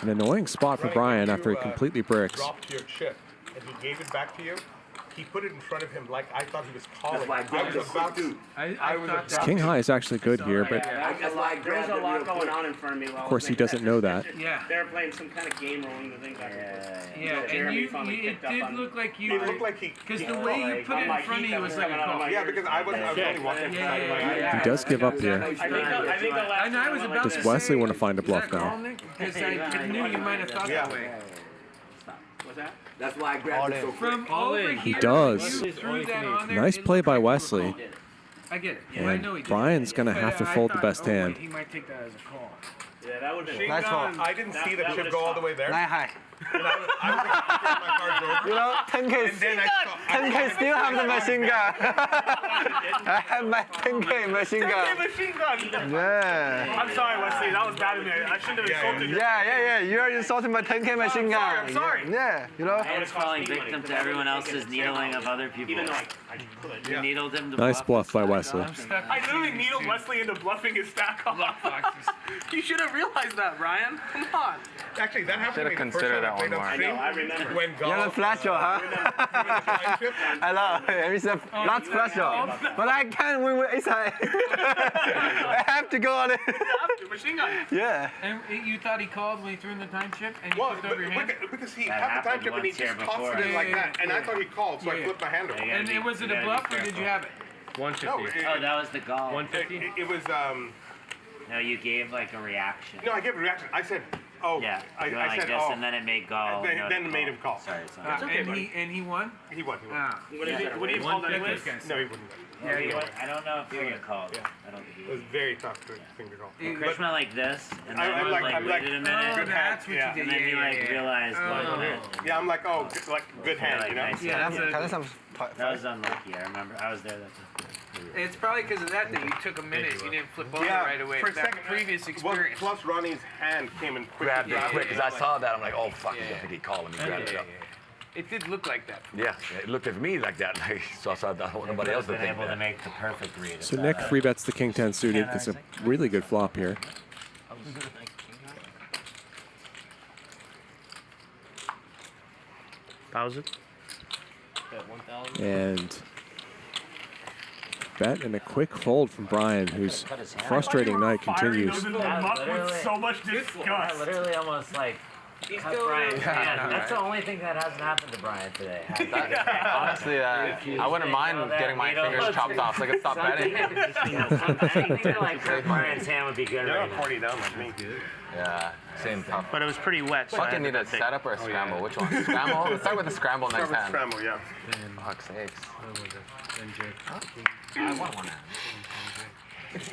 Speaker 18: an annoying spot for Brian after he completely bricks.
Speaker 21: Dropped your chip, and he gave it back to you. he put it in front of him like I thought he was calling.
Speaker 3: That's why I was about to.
Speaker 21: I was about
Speaker 18: His king high is actually good here, but
Speaker 2: There's a lot going on in front of me.
Speaker 18: of course he doesn't know that.
Speaker 9: Yeah.
Speaker 2: They were playing some kind of game rolling the thing back and forth.
Speaker 9: Yeah, and
Speaker 2: Jeremy
Speaker 9: you,
Speaker 2: finally
Speaker 9: it
Speaker 2: picked up
Speaker 9: did
Speaker 2: on
Speaker 9: look like you.
Speaker 21: It looked like he.
Speaker 9: Because the way you put it in front of you was like a call.
Speaker 21: Yeah, because I was only watching.
Speaker 18: He does give up here.
Speaker 9: I was about
Speaker 18: Does Wesley want to find a bluff now?
Speaker 9: Because I knew you might have thought that way.
Speaker 2: What's that?
Speaker 3: That's why I grabbed it so quick.
Speaker 9: From over
Speaker 18: He
Speaker 9: here,
Speaker 18: does.
Speaker 9: you threw that on there,
Speaker 18: Nice
Speaker 9: it
Speaker 18: play
Speaker 9: looked
Speaker 18: by
Speaker 9: like
Speaker 18: Wesley.
Speaker 9: I get it.
Speaker 18: And
Speaker 9: I know he did.
Speaker 18: Brian's going to have to
Speaker 9: But I
Speaker 18: fold the
Speaker 9: thought,
Speaker 18: best
Speaker 9: oh, wait,
Speaker 18: hand.
Speaker 9: He might take that as a call.
Speaker 2: Yeah, that would have been.
Speaker 21: Nice call. I didn't see the chip go all the way there.
Speaker 8: Nine high.
Speaker 21: And I was my cards over.
Speaker 8: You know, 10K,
Speaker 21: And then I
Speaker 8: 10K still have the machine gun. I have my 10K machine gun.
Speaker 19: machine gun.
Speaker 8: Yeah.
Speaker 19: I'm sorry, Wesley. That was bad of me. I shouldn't have insulted you.
Speaker 8: Yeah. You're insulting my 10K machine gun.
Speaker 19: I'm sorry.
Speaker 8: Yeah, you know.
Speaker 6: And falling victim to everyone else's needling of other people.
Speaker 2: Even though I could.
Speaker 6: You needled him to
Speaker 18: Nice bluff by Wesley.
Speaker 19: I literally needled Wesley into bluffing his stack off. You should have realized that, Ryan. Come on.
Speaker 21: Actually, that happened to me the first
Speaker 17: considered
Speaker 21: time I
Speaker 17: that
Speaker 21: played
Speaker 17: one
Speaker 21: on
Speaker 17: more.
Speaker 21: stream.
Speaker 2: I remember.
Speaker 21: When
Speaker 8: You're a
Speaker 21: golf.
Speaker 8: flash shot, huh? I know. It's a not flash shot. But I can't win with ace high. I have to go on it.
Speaker 19: Machine gun.
Speaker 8: Yeah.
Speaker 9: And you thought he called when he threw in the time chip and you
Speaker 21: Well,
Speaker 9: flipped over your hand?
Speaker 21: because he
Speaker 6: That
Speaker 21: had the time
Speaker 6: happened
Speaker 21: chip and he
Speaker 6: once here
Speaker 21: just tossed
Speaker 6: before.
Speaker 21: it in like
Speaker 9: Yeah,
Speaker 21: that. And I thought he called, so I flipped my hand over.
Speaker 9: And was it a bluff or did you have it?
Speaker 11: 150.
Speaker 21: No,
Speaker 6: Oh, that was the gall.
Speaker 11: 150.
Speaker 21: it was,
Speaker 6: No, you gave like a reaction.
Speaker 21: no, I gave a reaction. I said, oh.
Speaker 6: Yeah,
Speaker 21: I
Speaker 6: you went like
Speaker 21: said,
Speaker 6: this,
Speaker 21: oh.
Speaker 6: and then it made gall.
Speaker 21: Then
Speaker 6: no,
Speaker 21: it made him call.
Speaker 6: Sorry, it's not.
Speaker 9: And he won?
Speaker 21: He won.
Speaker 9: Ah.
Speaker 2: Would he have called anyways?
Speaker 21: No, he wouldn't.
Speaker 6: Yeah, I don't know if he would have called.
Speaker 21: Yeah.
Speaker 6: I don't think he
Speaker 21: It was
Speaker 6: would.
Speaker 21: very tough thing to call.
Speaker 6: Krish went like this, and then
Speaker 21: I'm
Speaker 6: he
Speaker 21: like-
Speaker 6: like
Speaker 21: I'm like,
Speaker 6: waited a
Speaker 9: Oh,
Speaker 6: minute,
Speaker 9: that's what you did.
Speaker 6: and then he like realized
Speaker 9: Oh.
Speaker 6: what.
Speaker 21: Yeah, I'm like, oh, good hand, you know?
Speaker 6: Nice.
Speaker 9: Yeah, that's
Speaker 6: That was unlucky. I remember. I was there that time.
Speaker 9: It's probably because of that you took a minute. You didn't flip over
Speaker 21: Yeah,
Speaker 9: right away.
Speaker 21: for a
Speaker 9: That
Speaker 21: second,
Speaker 9: previous
Speaker 21: Well,
Speaker 9: experience.
Speaker 21: plus Ronnie's hand came in quick.
Speaker 20: Grabbed it quick because I saw that. I'm like, oh fuck,
Speaker 9: Yeah.
Speaker 20: I think he called him. He grabbed it up.
Speaker 9: It did look like that.
Speaker 20: Yeah, it looked at me like that. So I saw nobody else
Speaker 6: Been
Speaker 20: would think
Speaker 6: able to
Speaker 20: that.
Speaker 6: make the perfect read.
Speaker 18: So Nick free bets the king 10 suited. It's a really good flop here. And bet and a quick fold from Brian, whose frustrating night continues.
Speaker 19: With so much disgust.
Speaker 6: Literally almost like cut Brian's hand. That's the only thing that hasn't happened to Brian today.
Speaker 17: Honestly, I wouldn't mind getting my fingers chopped off so I could stop betting.
Speaker 6: Anything to like cut Brian's hand would be good.
Speaker 21: You're
Speaker 6: Right
Speaker 21: not 40 down like me.
Speaker 17: Yeah, same tough.
Speaker 11: But it was pretty wet. So
Speaker 17: Fucking need a setup or a scramble. Which one? Scramble? Let's start with the scramble next
Speaker 21: Start
Speaker 17: time.
Speaker 21: with scramble, yeah.
Speaker 17: Fuck's sakes.
Speaker 20: I want one.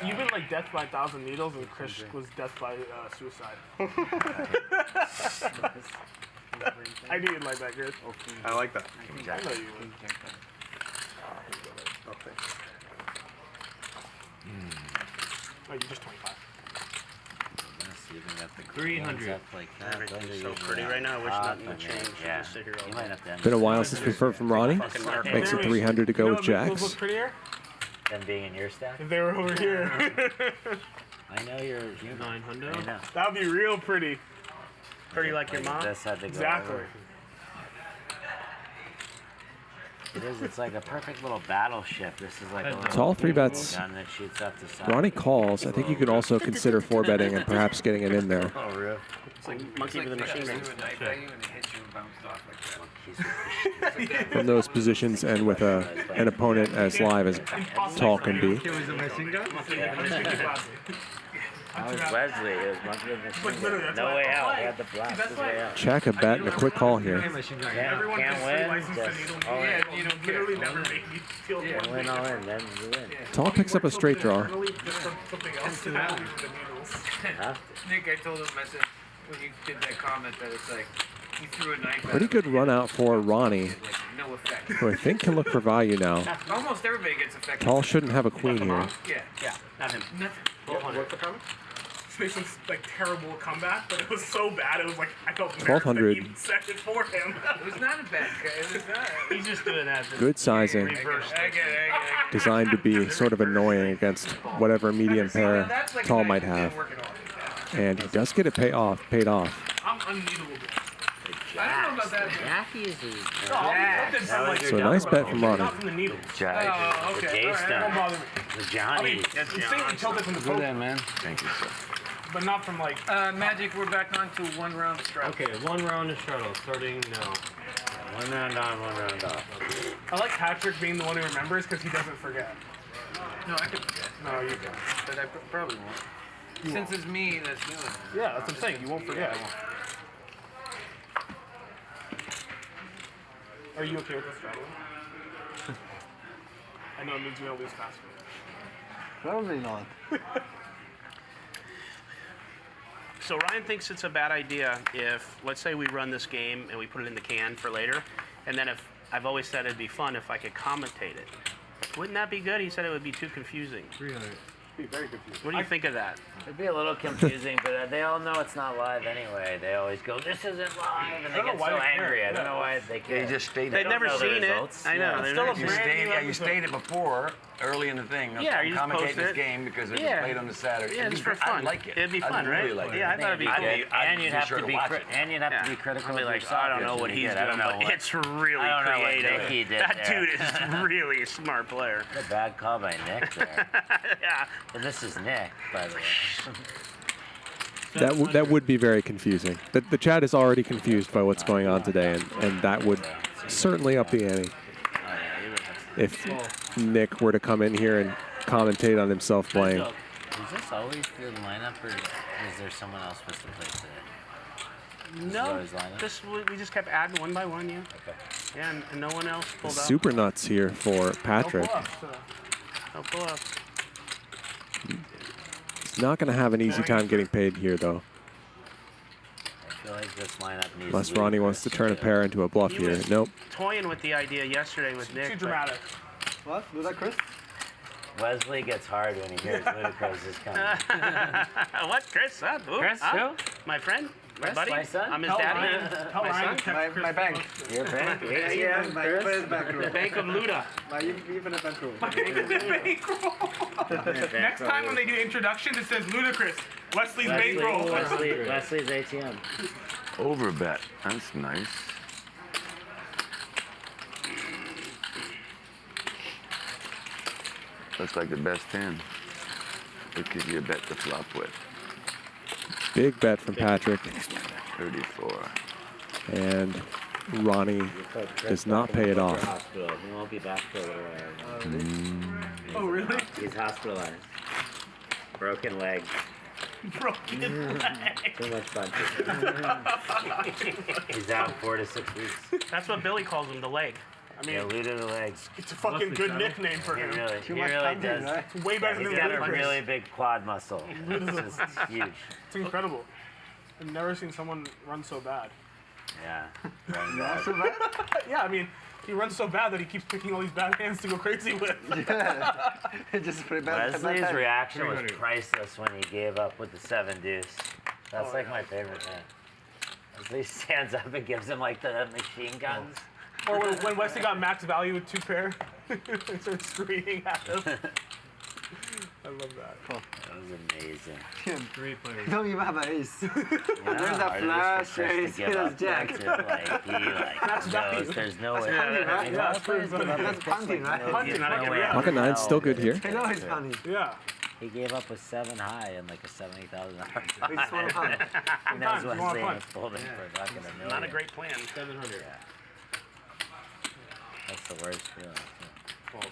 Speaker 19: You've been like death by 1,000 needles, and Krish was death by suicide. I knew you'd like that, Krish.
Speaker 21: I like that.
Speaker 19: I know you would.
Speaker 21: Okay.
Speaker 19: Oh, you're just 25.
Speaker 11: 300.
Speaker 2: Everything's so pretty right now. I wish nothing would change.
Speaker 6: Yeah.
Speaker 2: Just sit here all
Speaker 6: You
Speaker 2: day.
Speaker 6: might have to end
Speaker 18: Been a while since we've heard from Ronnie. Makes it 300 to go with
Speaker 19: Those
Speaker 18: jacks.
Speaker 19: look prettier
Speaker 6: them being in your stack.
Speaker 19: if they were over here.
Speaker 6: I know you're 900. I know.
Speaker 19: That'd be real pretty.
Speaker 2: Pretty like your mom.
Speaker 6: This had to go
Speaker 19: Exactly.
Speaker 6: over. It is. It's like a perfect little battleship. This is like a little
Speaker 18: Tal three bets.
Speaker 6: gun that shoots up the side.
Speaker 18: Ronnie calls. I think you could also consider 4-betting and perhaps getting it in there.
Speaker 2: Oh, real? It's like monkey with a machine gun.
Speaker 18: From those positions and with an opponent as live as Tal can be.
Speaker 6: That was Wesley. It was monkey with a machine gun. No way out. He had the blast. His way out.
Speaker 18: Check a bet and a quick call here.
Speaker 6: Yeah, can't win. Just all in.
Speaker 19: You know, literally never make me feel
Speaker 6: Can't win all in. Then you win.
Speaker 18: Tal picks up a straight draw.
Speaker 19: something else to that.
Speaker 9: Nick, I told him, I said, when you did that comment, that it's like, you threw a knife
Speaker 18: Pretty good run out for Ronnie,
Speaker 9: like, no effect.
Speaker 18: who I think can look for value now.
Speaker 9: Almost everybody gets affected.
Speaker 18: Tal shouldn't have a queen here.
Speaker 9: Yeah.
Speaker 2: Nothing.
Speaker 21: What's the comment?
Speaker 19: Mason's like terrible comeback, but it was so bad. It was like I felt
Speaker 18: 1200.
Speaker 19: even set it for him.
Speaker 9: It was not a bad guy. It was not.
Speaker 2: He's just doing that.
Speaker 18: Good sizing.
Speaker 9: I get it.
Speaker 18: Designed to be sort of annoying against whatever medium pair Tal might have. And he does get it paid off.
Speaker 19: I'm unbeatable.
Speaker 9: I don't know about that.
Speaker 6: Jackies is.
Speaker 18: So a nice bet from Ronnie.
Speaker 19: Not from the needle.
Speaker 6: Jack.
Speaker 9: Oh,
Speaker 6: The
Speaker 9: okay.
Speaker 6: J-Stone.
Speaker 19: Don't bother me.
Speaker 6: The Johnny.
Speaker 19: Insanely tilted from the poke,
Speaker 20: man. Thank you, sir.
Speaker 19: but not from like.
Speaker 9: Magic, we're back on to 1 round of straddle.
Speaker 11: Okay, 1 round of straddle, starting now.
Speaker 6: 1 round on, 1 round off.
Speaker 19: I like Patrick being the one who remembers because he doesn't forget.
Speaker 9: No, I could forget.
Speaker 19: No, you don't.
Speaker 9: But I probably won't. Since it's me that's doing it.
Speaker 19: Yeah, that's what I'm saying. You won't forget. Are you okay with this straddle? I know it means you're gonna lose faster.
Speaker 8: Probably not.
Speaker 2: So Ryan thinks it's a bad idea if, let's say we run this game and we put it in the can for later, and then if, I've always said it'd be fun if I could commentate it. Wouldn't that be good? He said it would be too confusing.
Speaker 11: 300.
Speaker 19: Be very confusing.
Speaker 2: What do you think of that?
Speaker 6: It'd be a little confusing, but they all know it's not live anyway. They always go, "This isn't live," and they get so angry. I don't know why they care.
Speaker 20: They just stated.
Speaker 2: They've never seen it. I know.
Speaker 20: It's still you stated before, early in the thing.
Speaker 2: Yeah, you just post
Speaker 20: commentating this
Speaker 2: it.
Speaker 20: game because it was played on the Saturday.
Speaker 2: Yeah, just for fun.
Speaker 20: I'd like it.
Speaker 2: It'd be fun, right?
Speaker 20: Really like it.
Speaker 2: Yeah, I thought it'd be cool.
Speaker 6: And you'd have to be critical of
Speaker 2: like,
Speaker 6: yourself.
Speaker 2: I don't know what he's doing, but it's really creative. That dude is really a smart player.
Speaker 6: A bad call by Nick there.
Speaker 2: Yeah.
Speaker 6: And this is Nick, by the way.
Speaker 18: That would be very confusing. The chat is already confused by what's going on today, and that would certainly up the ante if Nick were to come in here and commentate on himself playing.
Speaker 6: Is this always the lineup, or is there someone else supposed to play today?
Speaker 2: No, we just kept adding one by one, yeah.
Speaker 6: Okay.
Speaker 2: Yeah, and no one else pulled up.
Speaker 18: Super nuts here for Patrick.
Speaker 2: No pull-ups.
Speaker 18: He's not going to have an easy time getting paid here, though.
Speaker 6: I feel like this lineup needs
Speaker 18: Unless Ronnie wants to turn a pair into a bluff here. Nope.
Speaker 2: Toying with the idea yesterday with Nick.
Speaker 19: Too dramatic.
Speaker 8: What? Was that Chris?
Speaker 6: Wesley gets hard when he hears Ludacris is coming.
Speaker 2: What, Chris? Who?
Speaker 6: Chris,
Speaker 2: who? My friend? My
Speaker 6: Chris,
Speaker 2: buddy?
Speaker 6: my son?
Speaker 2: I'm his daddy. My son?
Speaker 8: My bank.
Speaker 6: Your bank?
Speaker 8: Yeah, my first bankroll.
Speaker 2: The Bank of Luda.
Speaker 8: My infinite bankroll.
Speaker 19: Next time when they do introductions, it says Ludacris. Wesley's bankroll.
Speaker 6: Wesley's ATM.
Speaker 20: Overbet. That's nice. Looks like the best 10. It gives you a bet to flop with.
Speaker 18: Big bet from Patrick.
Speaker 20: 34.
Speaker 18: And Ronnie does not pay it off.
Speaker 6: Hospital. He won't be back for a little while.
Speaker 19: Oh, really?
Speaker 6: He's hospitalized. Broken leg.
Speaker 2: Broken leg.
Speaker 6: Too much fun. He's out 4 to 6 weeks.
Speaker 2: That's what Billy calls him, the leg. I mean,
Speaker 6: Luda the legs.
Speaker 19: It's a fucking good nickname for him.
Speaker 6: He really does.
Speaker 19: It's way better
Speaker 6: He's
Speaker 19: than
Speaker 6: got
Speaker 19: the
Speaker 6: a really big quad muscle. It's just huge.
Speaker 19: It's incredible. I've never seen someone run so bad.
Speaker 6: Yeah.
Speaker 8: So bad?
Speaker 19: Yeah, I mean, he runs so bad that he keeps picking all these bad hands to go crazy with.
Speaker 8: Yeah. Just pretty bad.
Speaker 6: Wesley's reaction was priceless when he gave up with the 7 deuce. That's like my favorite thing. Wesley stands up and gives him like the machine guns.
Speaker 19: Or when Wesley got max value with 2 pair, he started screaming at him. I love that.
Speaker 6: That was amazing.
Speaker 11: 3 players.
Speaker 8: You don't even have an ace.
Speaker 6: Yeah,
Speaker 8: There's a flash ace. There's jack.
Speaker 6: There's no way.
Speaker 8: That's punting, right?
Speaker 18: Pocket 9's still good here.
Speaker 8: I know he's punting.
Speaker 19: Yeah.
Speaker 6: He gave up with 7 high and like a $70,000.
Speaker 8: We just want to punt.
Speaker 6: He knows Wesley ain't folding for fucking $1 million.
Speaker 2: Not a great plan.
Speaker 11: 700.
Speaker 6: Yeah. That's the worst feeling.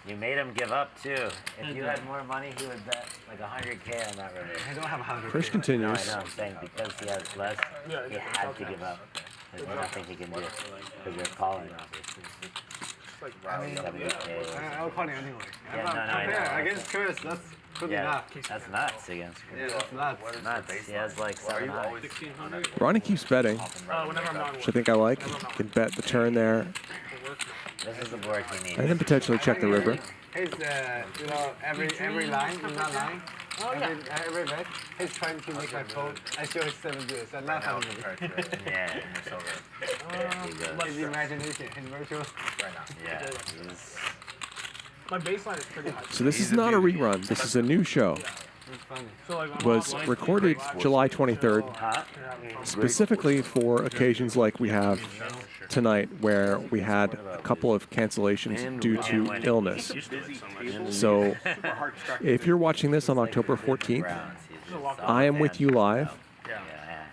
Speaker 6: You made him give up too. If you had more money, he would bet like 100K on that river.
Speaker 8: I don't have 100K.
Speaker 18: Krish continues.
Speaker 6: No, I know. I'm saying because he has less, he had to give up. There's nothing he can do because you're calling, obviously.
Speaker 8: I mean,
Speaker 6: 70K.
Speaker 8: I'll call you anyway.
Speaker 6: Yeah, no, I know.
Speaker 8: Against Chris, that's good enough.
Speaker 6: That's nuts against Chris.
Speaker 8: Yeah, that's
Speaker 6: Nuts. He has like 7 high.
Speaker 18: Ronnie keeps betting,
Speaker 19: Whenever I'm not
Speaker 18: which I think I like. You can bet the turn there,
Speaker 6: This is the board he needs.
Speaker 18: and then potentially check the river.
Speaker 8: He's, you know, every line, in that line, every bet, he's trying to make my fold. I show his 7 deuce. I'm not having it.
Speaker 6: Yeah.
Speaker 8: His imagination, his virtual.
Speaker 6: Yeah.
Speaker 19: My baseline is pretty high.
Speaker 18: So this is not a rerun. This is a new show. was recorded July 23rd, specifically for occasions like we have tonight, where we had a couple of cancellations due to illness. So if you're watching this on October 14th, I am with you live.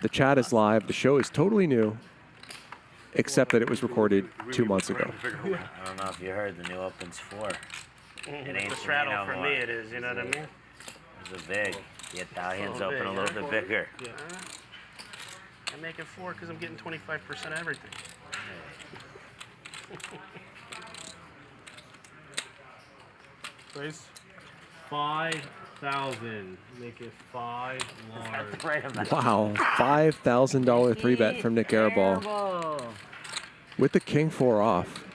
Speaker 18: The chat is live. The show is totally new, except that it was recorded 2 months ago.
Speaker 6: I don't know if you heard the new Opens 4. It ain't
Speaker 2: the straddle for me, it is, you know what I mean?
Speaker 6: It's a big. The Italians open a little bit bigger.
Speaker 2: Yeah. I make it 4 because I'm getting 25% of everything.
Speaker 19: Raise.
Speaker 11: 5,000. Make it 5 large.
Speaker 18: Wow, $5,000 3-bet from Nik Airball with the King 4 off.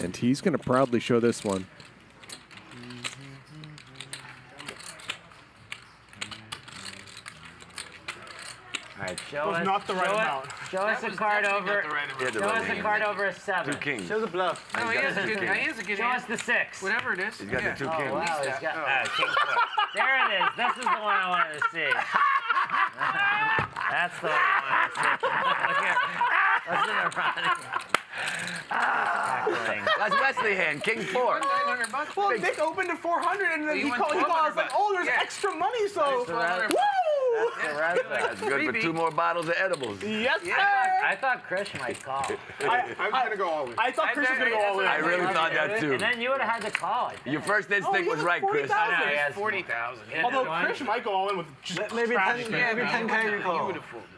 Speaker 18: And he's going to proudly show this one.
Speaker 6: All right, show
Speaker 19: was
Speaker 6: us,
Speaker 19: not the right amount.
Speaker 6: Show us a card over. Show us a card over a 7.
Speaker 20: 2 kings.
Speaker 8: Show the bluff.
Speaker 9: No, he has a good
Speaker 6: Show us the 6.
Speaker 9: Whatever it is.
Speaker 20: He's got the 2
Speaker 6: Oh,
Speaker 20: kings.
Speaker 6: wow, he's got King 4. There it is. This is the one I wanted to see. That's the one I wanted to see. Look here. Listen to Ronnie.
Speaker 20: That's Wesley hand, King 4.
Speaker 9: $900.
Speaker 19: Well, Nick opened at 400 and then he called us like, oh, there's extra money, so woo!
Speaker 20: That's good for 2 more bottles of edibles.
Speaker 19: Yes, sir.
Speaker 6: I thought Krish might call.
Speaker 21: I'm going to go all in.
Speaker 19: I thought Krish was going to go all in.
Speaker 20: I really thought that too.
Speaker 6: And then you would have had to call it.
Speaker 20: Your first instinct was right, Chris.
Speaker 19: 40,000. Although Krish might go all in with just
Speaker 8: Maybe
Speaker 19: trash.
Speaker 8: 10K you call.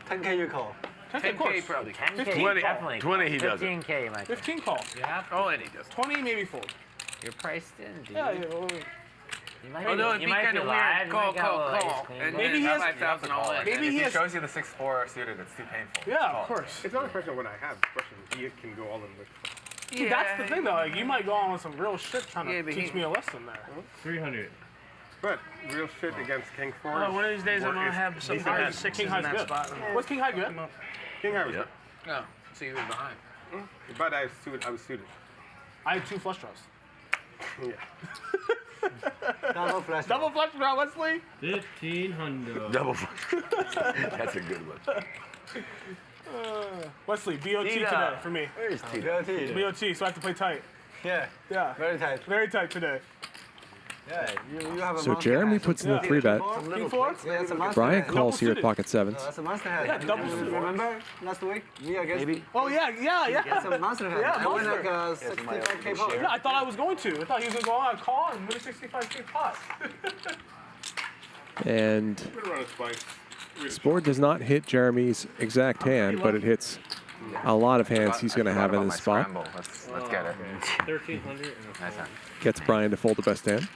Speaker 8: 10K you call.
Speaker 19: 10K
Speaker 9: probably.
Speaker 6: 10K,
Speaker 20: 20,
Speaker 6: definitely.
Speaker 20: 20 he doesn't.
Speaker 6: 15K you might.
Speaker 19: 15 call.
Speaker 9: Yeah. Oh, and he does.
Speaker 19: 20 maybe fold.
Speaker 6: You're priced in, dude.
Speaker 19: Yeah, yeah. Well,
Speaker 6: You might
Speaker 9: Although it'd
Speaker 6: you
Speaker 9: be
Speaker 6: might
Speaker 9: kind of
Speaker 6: live,
Speaker 9: weird.
Speaker 6: you
Speaker 9: Call.
Speaker 6: might got a little ace queen,
Speaker 9: And
Speaker 6: but-
Speaker 19: maybe he has
Speaker 9: 5,000 all in.
Speaker 19: Maybe he has.
Speaker 3: shows you the 6-4 suited, it's too painful.
Speaker 19: Yeah, of course.
Speaker 21: It's not a question of what I have. It's a question of he can go all in with.
Speaker 19: See, that's the thing, though. Like, you might go on with some real shit trying to teach me a lesson there.
Speaker 11: 300.
Speaker 21: But real shit against King 4.
Speaker 2: Oh, one of these days I'm going to have some
Speaker 19: King
Speaker 2: sixes in
Speaker 19: High's
Speaker 2: that
Speaker 19: good.
Speaker 2: spot.
Speaker 19: What's King High good?
Speaker 21: King High was
Speaker 20: Yep.
Speaker 9: No. So you were behind.
Speaker 21: But I was suited.
Speaker 19: I had 2 flush draws.
Speaker 21: Yeah.
Speaker 8: Double flush.
Speaker 19: Double flush draw, Wesley.
Speaker 11: 1,500.
Speaker 20: Double. That's a good one.
Speaker 19: Wesley, BOT today for me.
Speaker 20: Where is T?
Speaker 19: BOT, so I have to play tight.
Speaker 8: Yeah.
Speaker 19: Yeah.
Speaker 8: Very tight.
Speaker 19: Very tight today.
Speaker 8: Yeah. You have a
Speaker 18: So
Speaker 8: monster
Speaker 18: Jeremy
Speaker 8: hand.
Speaker 18: puts in the 3-bet.
Speaker 19: King 4?
Speaker 8: Yeah, that's a monster
Speaker 18: Brian
Speaker 8: hand.
Speaker 18: calls here at
Speaker 19: suited.
Speaker 18: pocket 7s.
Speaker 8: That's a monster hand.
Speaker 19: Yeah, double suited.
Speaker 8: Remember last week? Me against.
Speaker 20: Maybe.
Speaker 19: Oh, yeah.
Speaker 8: That's a monster hand.
Speaker 19: Yeah,
Speaker 8: I win
Speaker 19: monster.
Speaker 8: like 65K pot.
Speaker 19: Yeah, I thought I was going to. I thought he was going to go on a call and win a 65K pot.
Speaker 18: And
Speaker 21: I'm going to run a spice.
Speaker 18: this board does not hit Jeremy's exact hand, but it hits a lot of hands he's going to have in this spot.
Speaker 3: Let's get it.
Speaker 11: 1,300 and a 4.
Speaker 18: Gets Brian to fold the best hand.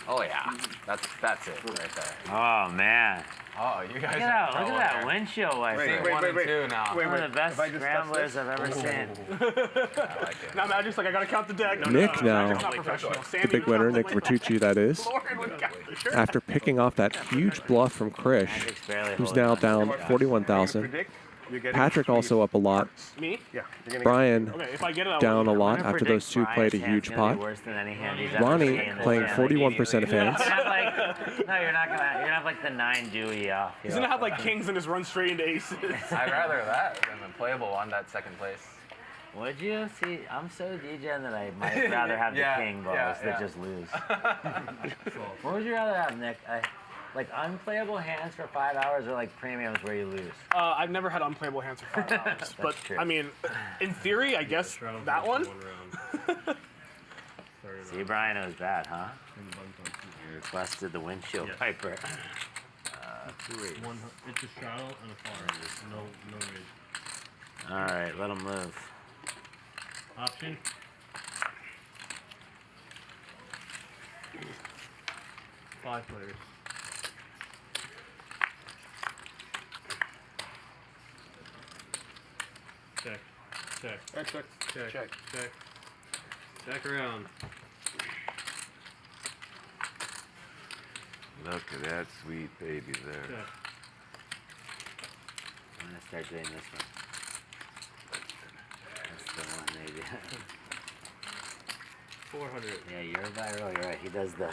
Speaker 3: Oh yeah, that's it right there.
Speaker 6: Oh, man.
Speaker 3: Oh, you guys
Speaker 6: Look at that windshield wiper.
Speaker 21: Wait.
Speaker 3: One and 2 now.
Speaker 6: One of the best scramblers I've ever seen.
Speaker 19: Now Magic's like, I got to count the deck. No,
Speaker 18: Nick now,
Speaker 19: Magic's not professional.
Speaker 18: the
Speaker 19: Sammy
Speaker 18: big
Speaker 19: would
Speaker 18: winner,
Speaker 19: count
Speaker 18: Nik
Speaker 19: like that.
Speaker 18: Nitucci, that is.
Speaker 19: Lauren would count for sure.
Speaker 18: After picking off that huge bluff from Krish,
Speaker 6: Magic's barely
Speaker 18: who's
Speaker 6: holding
Speaker 18: now
Speaker 6: on.
Speaker 18: down 41,000.
Speaker 21: Predict.
Speaker 18: Patrick also up a lot.
Speaker 19: Me?
Speaker 21: Yeah.
Speaker 18: Brian
Speaker 19: Okay, if I get it, I'll
Speaker 18: down a
Speaker 19: win.
Speaker 18: lot after those two played a huge pot.
Speaker 6: Worse than any hand he's ever
Speaker 18: Ronnie
Speaker 6: seen.
Speaker 18: playing 41% of hands.
Speaker 6: No, you're not gonna have like the 9 Dewey off.
Speaker 19: He's gonna have like kings and just run straight into aces.
Speaker 3: I'd rather that than the playable one, that second place.
Speaker 6: Would you? See, I'm so degen that I might rather have the king balls that just lose. What would you rather have, Nick? Like unplayable hands for 5 hours or like premiums where you lose?
Speaker 19: I've never had unplayable hands for 5 hours, but
Speaker 6: true.
Speaker 19: I mean, in theory, I guess that one.
Speaker 6: See, Brian, it was bad, huh? You requested the windshield wiper.
Speaker 11: It's a straddle and a far. No raise.
Speaker 6: All right, let him move.
Speaker 11: Option. Five players. Check. Check around.
Speaker 20: Look at that sweet baby there.
Speaker 6: I'm gonna start doing this one. the one they do.
Speaker 17: 400.
Speaker 6: Yeah, you're viral. You're right. He does the.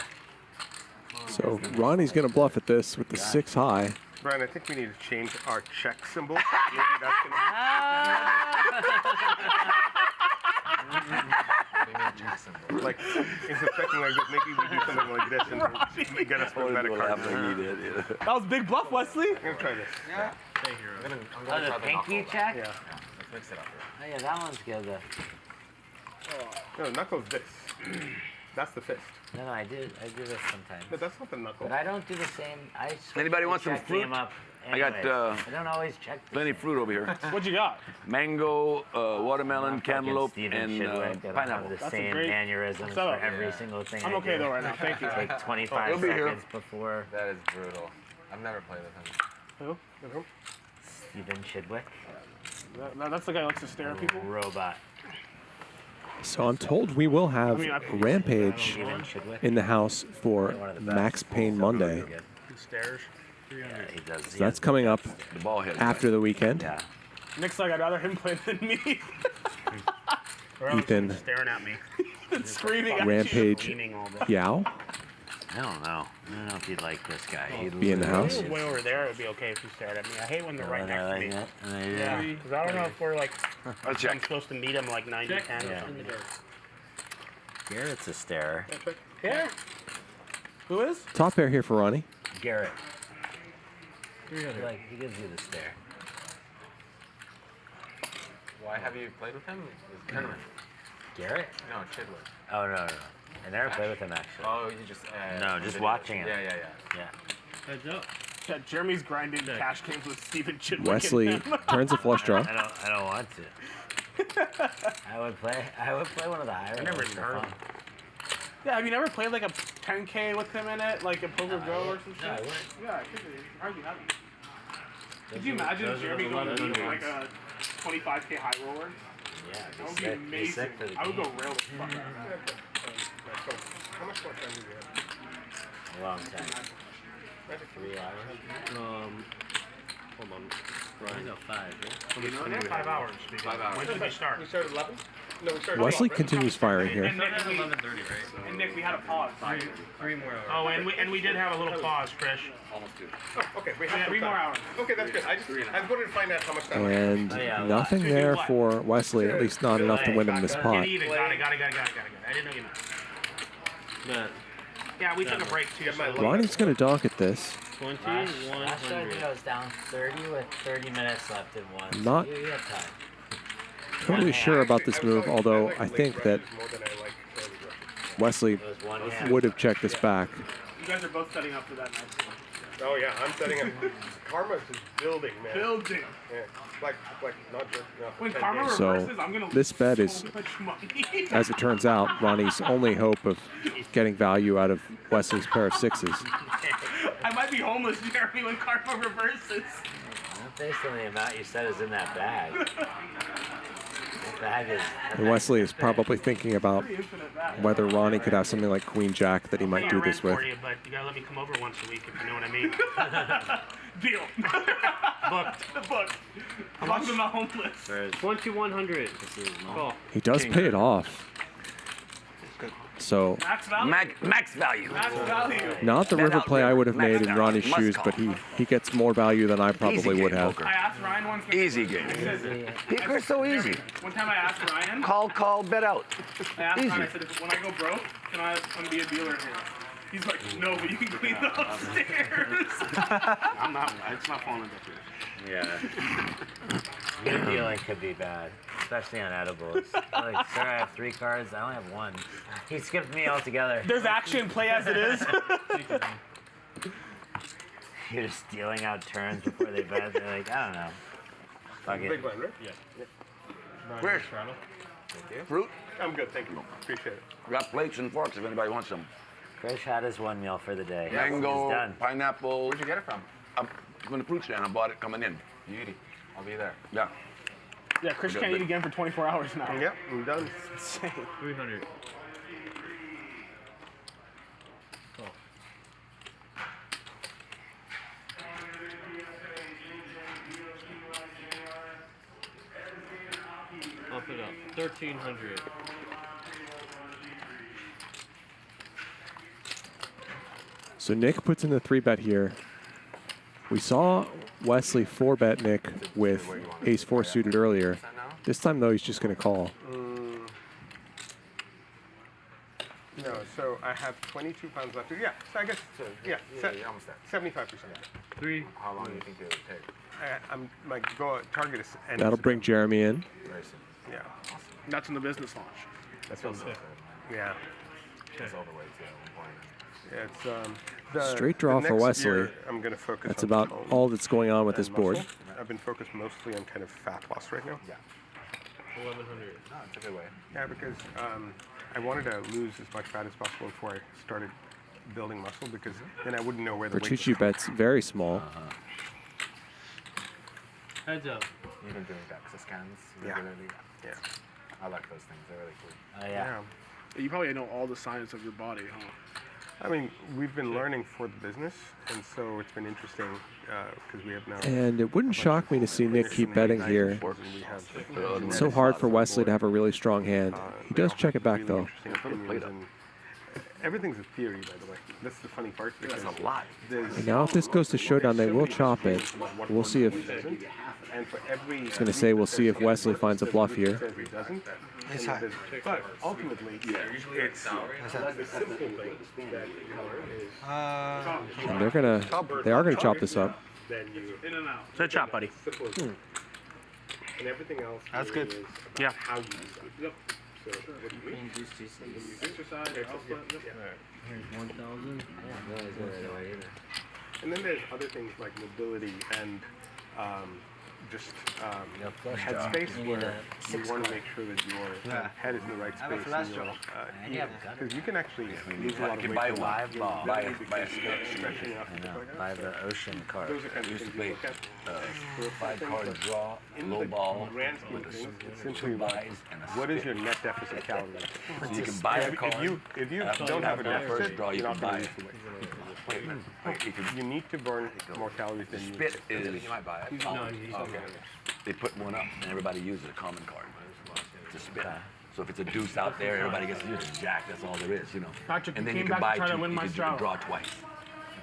Speaker 18: So Ronnie's going to bluff at this with the 6 high.
Speaker 21: Brian, I think we need to change our check symbol. Maybe that's gonna... like, instead of checking like this, maybe we do something like this and get us a better card.
Speaker 19: That was big bluff, Wesley.
Speaker 21: I'm going to try this.
Speaker 6: Yeah.
Speaker 17: Thank you. I'm
Speaker 6: Oh,
Speaker 17: gonna
Speaker 6: the
Speaker 17: try
Speaker 6: pinky check?
Speaker 21: Yeah.
Speaker 17: Let's mix it up here.
Speaker 6: Oh, yeah, that one's good.
Speaker 21: No, knuckles this. That's the fist.
Speaker 6: No, I do this sometimes.
Speaker 21: But that's not the knuckle.
Speaker 6: But I don't do the same. I switch
Speaker 20: Anybody
Speaker 6: the
Speaker 20: want some
Speaker 6: check
Speaker 20: fruit?
Speaker 6: game up
Speaker 20: I got
Speaker 6: anyways. I don't always check.
Speaker 20: plenty of fruit over here.
Speaker 19: What'd you got?
Speaker 20: Mango, watermelon, cantaloupe,
Speaker 6: Steven
Speaker 20: and
Speaker 6: Chidwick, they don't
Speaker 20: pineapple.
Speaker 6: have the same mannerisms
Speaker 19: setup.
Speaker 6: for every single thing.
Speaker 19: I'm
Speaker 6: I
Speaker 19: okay
Speaker 6: do.
Speaker 19: though right now. Thank you.
Speaker 6: Take 25
Speaker 20: be here.
Speaker 6: seconds before.
Speaker 17: That is brutal. I've never played with him.
Speaker 19: Who?
Speaker 6: Steven Chidwick.
Speaker 19: That's the guy who likes to stare at people.
Speaker 6: Robot.
Speaker 18: So I'm told we will have Rampage in the house for Max Payne Monday.
Speaker 19: Stairs.
Speaker 6: Yeah, he does.
Speaker 18: So that's coming up
Speaker 20: The ball head.
Speaker 18: after the weekend.
Speaker 6: Yeah.
Speaker 19: Nick's like, I'd rather him play than me.
Speaker 18: Ethan,
Speaker 2: Staring at me.
Speaker 19: Screaming at
Speaker 18: Rampage,
Speaker 2: Leaning all day.
Speaker 18: Yao,
Speaker 6: I don't know. I don't know if you'd like this guy. He'd
Speaker 18: be in the house.
Speaker 2: Way over there, it would be okay if you stared at me. I hate when they're right next to me.
Speaker 6: Yeah.
Speaker 2: Because I don't know if we're like,
Speaker 20: I'll check.
Speaker 2: I'm supposed to meet him like 90-10 or
Speaker 6: Yeah.
Speaker 2: something.
Speaker 6: Garrett's a starer.
Speaker 19: Yeah. Who is?
Speaker 18: Top pair here for Ronnie.
Speaker 6: Garrett. Like, he gives you the stare.
Speaker 17: Why have you played with him? It's tournament.
Speaker 6: Garrett?
Speaker 17: No, Chidwick.
Speaker 6: Oh, no. I never played with him, actually.
Speaker 17: Oh, you just...
Speaker 6: No, just watching him.
Speaker 17: Yeah.
Speaker 6: Yeah.
Speaker 19: Heads up. Yeah, Jeremy's grinding cash games with Steven Chidwick.
Speaker 18: Wesley turns a flush draw.
Speaker 6: I don't want to. I would play one of the higher.
Speaker 2: I never even heard of him.
Speaker 19: Yeah, have you never played like a 10K with him in it? Like a Poker Go or some shit?
Speaker 6: No, I wouldn't.
Speaker 19: Yeah, I think you hardly have it. Could you imagine Jeremy going to beat like a 25K high roller?
Speaker 6: Yeah,
Speaker 19: That would be amazing. I would go rail the fuck out of that.
Speaker 21: How much more time do we have?
Speaker 6: A long time. 3 hours.
Speaker 11: Hold on. Brian, no, 5, right?
Speaker 2: We have 5 hours.
Speaker 17: 5 hours.
Speaker 2: When did we start?
Speaker 21: We started 11? No, we started
Speaker 18: Wesley continues firing here.
Speaker 19: And Nick,
Speaker 11: Started at 11:30, right?
Speaker 19: and Nick, we had a pause.
Speaker 11: 3 more hours.
Speaker 2: Oh, and we did have a little pause, Krish.
Speaker 17: Almost 2.
Speaker 21: Oh, okay, we
Speaker 2: We had
Speaker 21: have
Speaker 2: 3 more hours.
Speaker 21: Okay, that's good. I just wanted to find out how much time
Speaker 18: And nothing there for Wesley, at least not enough to win him this pot.
Speaker 2: Get even. Got it. I didn't know you meant. Yeah, we took a break too. So
Speaker 18: Ronnie's going to donk at this.
Speaker 11: 2100.
Speaker 6: Last time I think I was down 30 with 30 minutes left in one.
Speaker 18: Not
Speaker 6: You have time.
Speaker 18: totally sure about this move, although I think that Wesley would have checked this back.
Speaker 19: You guys are both setting up for that next one.
Speaker 21: Oh yeah, I'm setting up. Karma's just building, man.
Speaker 19: Building.
Speaker 21: Yeah. Like not just. No,
Speaker 19: When Karma
Speaker 18: So
Speaker 19: reverses, I'm gonna
Speaker 18: this bet
Speaker 19: lose
Speaker 18: is,
Speaker 19: so much money.
Speaker 18: as it turns out, Ronnie's only hope of getting value out of Wesley's pair of sixes.
Speaker 19: I might be homeless, Jeremy, when Karma reverses.
Speaker 6: Based on the amount you said is in that bag. That bag is.
Speaker 18: And Wesley is probably thinking about whether Ronnie could have something like Queen Jack that he might do this with.
Speaker 2: for you, but you gotta let me come over once a week if you know what I mean.
Speaker 19: Deal.
Speaker 2: Booked.
Speaker 19: Booked. As long as I'm not homeless.
Speaker 2: 2100. Oh.
Speaker 18: He does pay it off. So,
Speaker 19: Max value?
Speaker 20: Max value.
Speaker 19: Max value.
Speaker 18: not the river play I would have made in Ronnie's shoes, but he gets more value than I probably would have.
Speaker 19: I asked Ryan once.
Speaker 20: Easy game. Poker's so easy.
Speaker 19: One time I asked Ryan.
Speaker 20: Call, bet out.
Speaker 19: I asked
Speaker 20: Easy.
Speaker 19: Ryan, I said, when I go broke, can I come be a dealer here? He's like, no, but you can clean the upstairs.
Speaker 2: I'm not. It's not falling into this.
Speaker 6: Yeah. Good dealing could be bad, especially on edibles. Like, sir, I have 3 cards. I only have 1. He skipped me altogether.
Speaker 19: There's action, play as it is.
Speaker 6: You're just dealing out turns before they bet. They're like, I don't know. Fuck it.
Speaker 21: Big blind, right?
Speaker 20: Yeah. Krish. Fruit?
Speaker 21: I'm good, thank you. Appreciate it.
Speaker 20: Got plates and forks if anybody wants some.
Speaker 6: Krish had his 1 meal for the day.
Speaker 20: Mango,
Speaker 6: He's done.
Speaker 20: pineapple.
Speaker 17: Where'd you get it from?
Speaker 20: From the fruit stand. I bought it coming in.
Speaker 17: Beauty. I'll be there.
Speaker 20: Yeah.
Speaker 19: Yeah, Krish can't eat again for 24 hours now.
Speaker 21: Yep, I'm done.
Speaker 19: It's insane.
Speaker 11: 300. Pump it up. 1300.
Speaker 18: So Nik puts in the 3-bet here. We saw Wesley 4-bet Nik with ace-4 suited earlier. This time, though, he's just going to call.
Speaker 21: No, so I have 22 pounds left. Yeah, so I guess, yeah, almost there. 75%.
Speaker 11: 3.
Speaker 21: How long do you think it would take? My goal, target is end
Speaker 18: That'll bring Jeremy in.
Speaker 21: Yeah.
Speaker 19: That's when the business launch.
Speaker 21: That's what yeah.
Speaker 3: That's all the way to 1 point.
Speaker 21: It's
Speaker 18: Straight draw for Wesley.
Speaker 21: I'm going to focus
Speaker 18: That's
Speaker 21: on
Speaker 18: about
Speaker 21: tone
Speaker 18: all that's going on with this board.
Speaker 21: muscle. I've been focused mostly on kind of fat loss right now. Yeah.
Speaker 11: 1100.
Speaker 3: No, it's a good way.
Speaker 21: Yeah, because I wanted to lose as much fat as possible before I started building muscle, because then I wouldn't know where the weight was
Speaker 18: Nitucci bets very small.
Speaker 11: Heads up.
Speaker 3: You've been doing DEXA scans regularly? Yeah. I like those things. They're really cool.
Speaker 21: yeah.
Speaker 19: You probably know all the science of your body, huh?
Speaker 21: I mean, we've been learning for the business, and so it's been interesting because we have now.
Speaker 18: And it wouldn't shock me to see Nik keep betting here. It's so hard for Wesley to have a really strong hand. He does check it back, though.
Speaker 21: Everything's a theory, by the way. That's the funny part.
Speaker 3: That's a lot.
Speaker 18: And now if this goes to showdown, they will chop it. We'll see if... I was going to say, we'll see if Wesley finds a bluff here.
Speaker 21: It's high. But ultimately, it's the simple thing that
Speaker 18: And they are gonna chop this up.
Speaker 19: In and out.
Speaker 2: So chop, buddy.
Speaker 21: And everything else.
Speaker 8: That's good.
Speaker 2: Yeah.
Speaker 21: How you decide. Yep. So what do you mean? Exercise, output.
Speaker 11: Here's 1000.
Speaker 21: And then there's other things like mobility and just headspace, where you want to make sure that your head is in the right space. Because you can actually lose a lot of weight.
Speaker 20: Buy a
Speaker 21: stretching up.
Speaker 6: Buy the ocean card.
Speaker 21: Those are kind of
Speaker 20: used to
Speaker 21: things you
Speaker 20: play
Speaker 21: look at.
Speaker 20: 5-card draw, low ball,
Speaker 21: Grand scheme of things,
Speaker 20: with
Speaker 21: essentially,
Speaker 20: 2 buys and a
Speaker 21: what is your net deficit calorie?
Speaker 20: So you can buy a card.
Speaker 21: If you don't have a deficit,
Speaker 20: first draw, you
Speaker 21: you're
Speaker 20: can
Speaker 21: not
Speaker 20: buy
Speaker 21: going
Speaker 20: it.
Speaker 21: to lose the weight. You need to burn more calories than you
Speaker 20: Spit is.
Speaker 3: You might buy it.
Speaker 20: Okay. They put one up and everybody uses a common card to spit. So if it's a deuce out there, everybody gets to use a jack. That's all there is, you know.
Speaker 19: Patrick,
Speaker 20: and
Speaker 19: you
Speaker 20: then you
Speaker 19: came
Speaker 20: can
Speaker 19: back
Speaker 20: buy
Speaker 19: to try to
Speaker 20: 2.
Speaker 19: win
Speaker 20: You
Speaker 19: my
Speaker 20: can
Speaker 19: straddle.
Speaker 20: draw twice.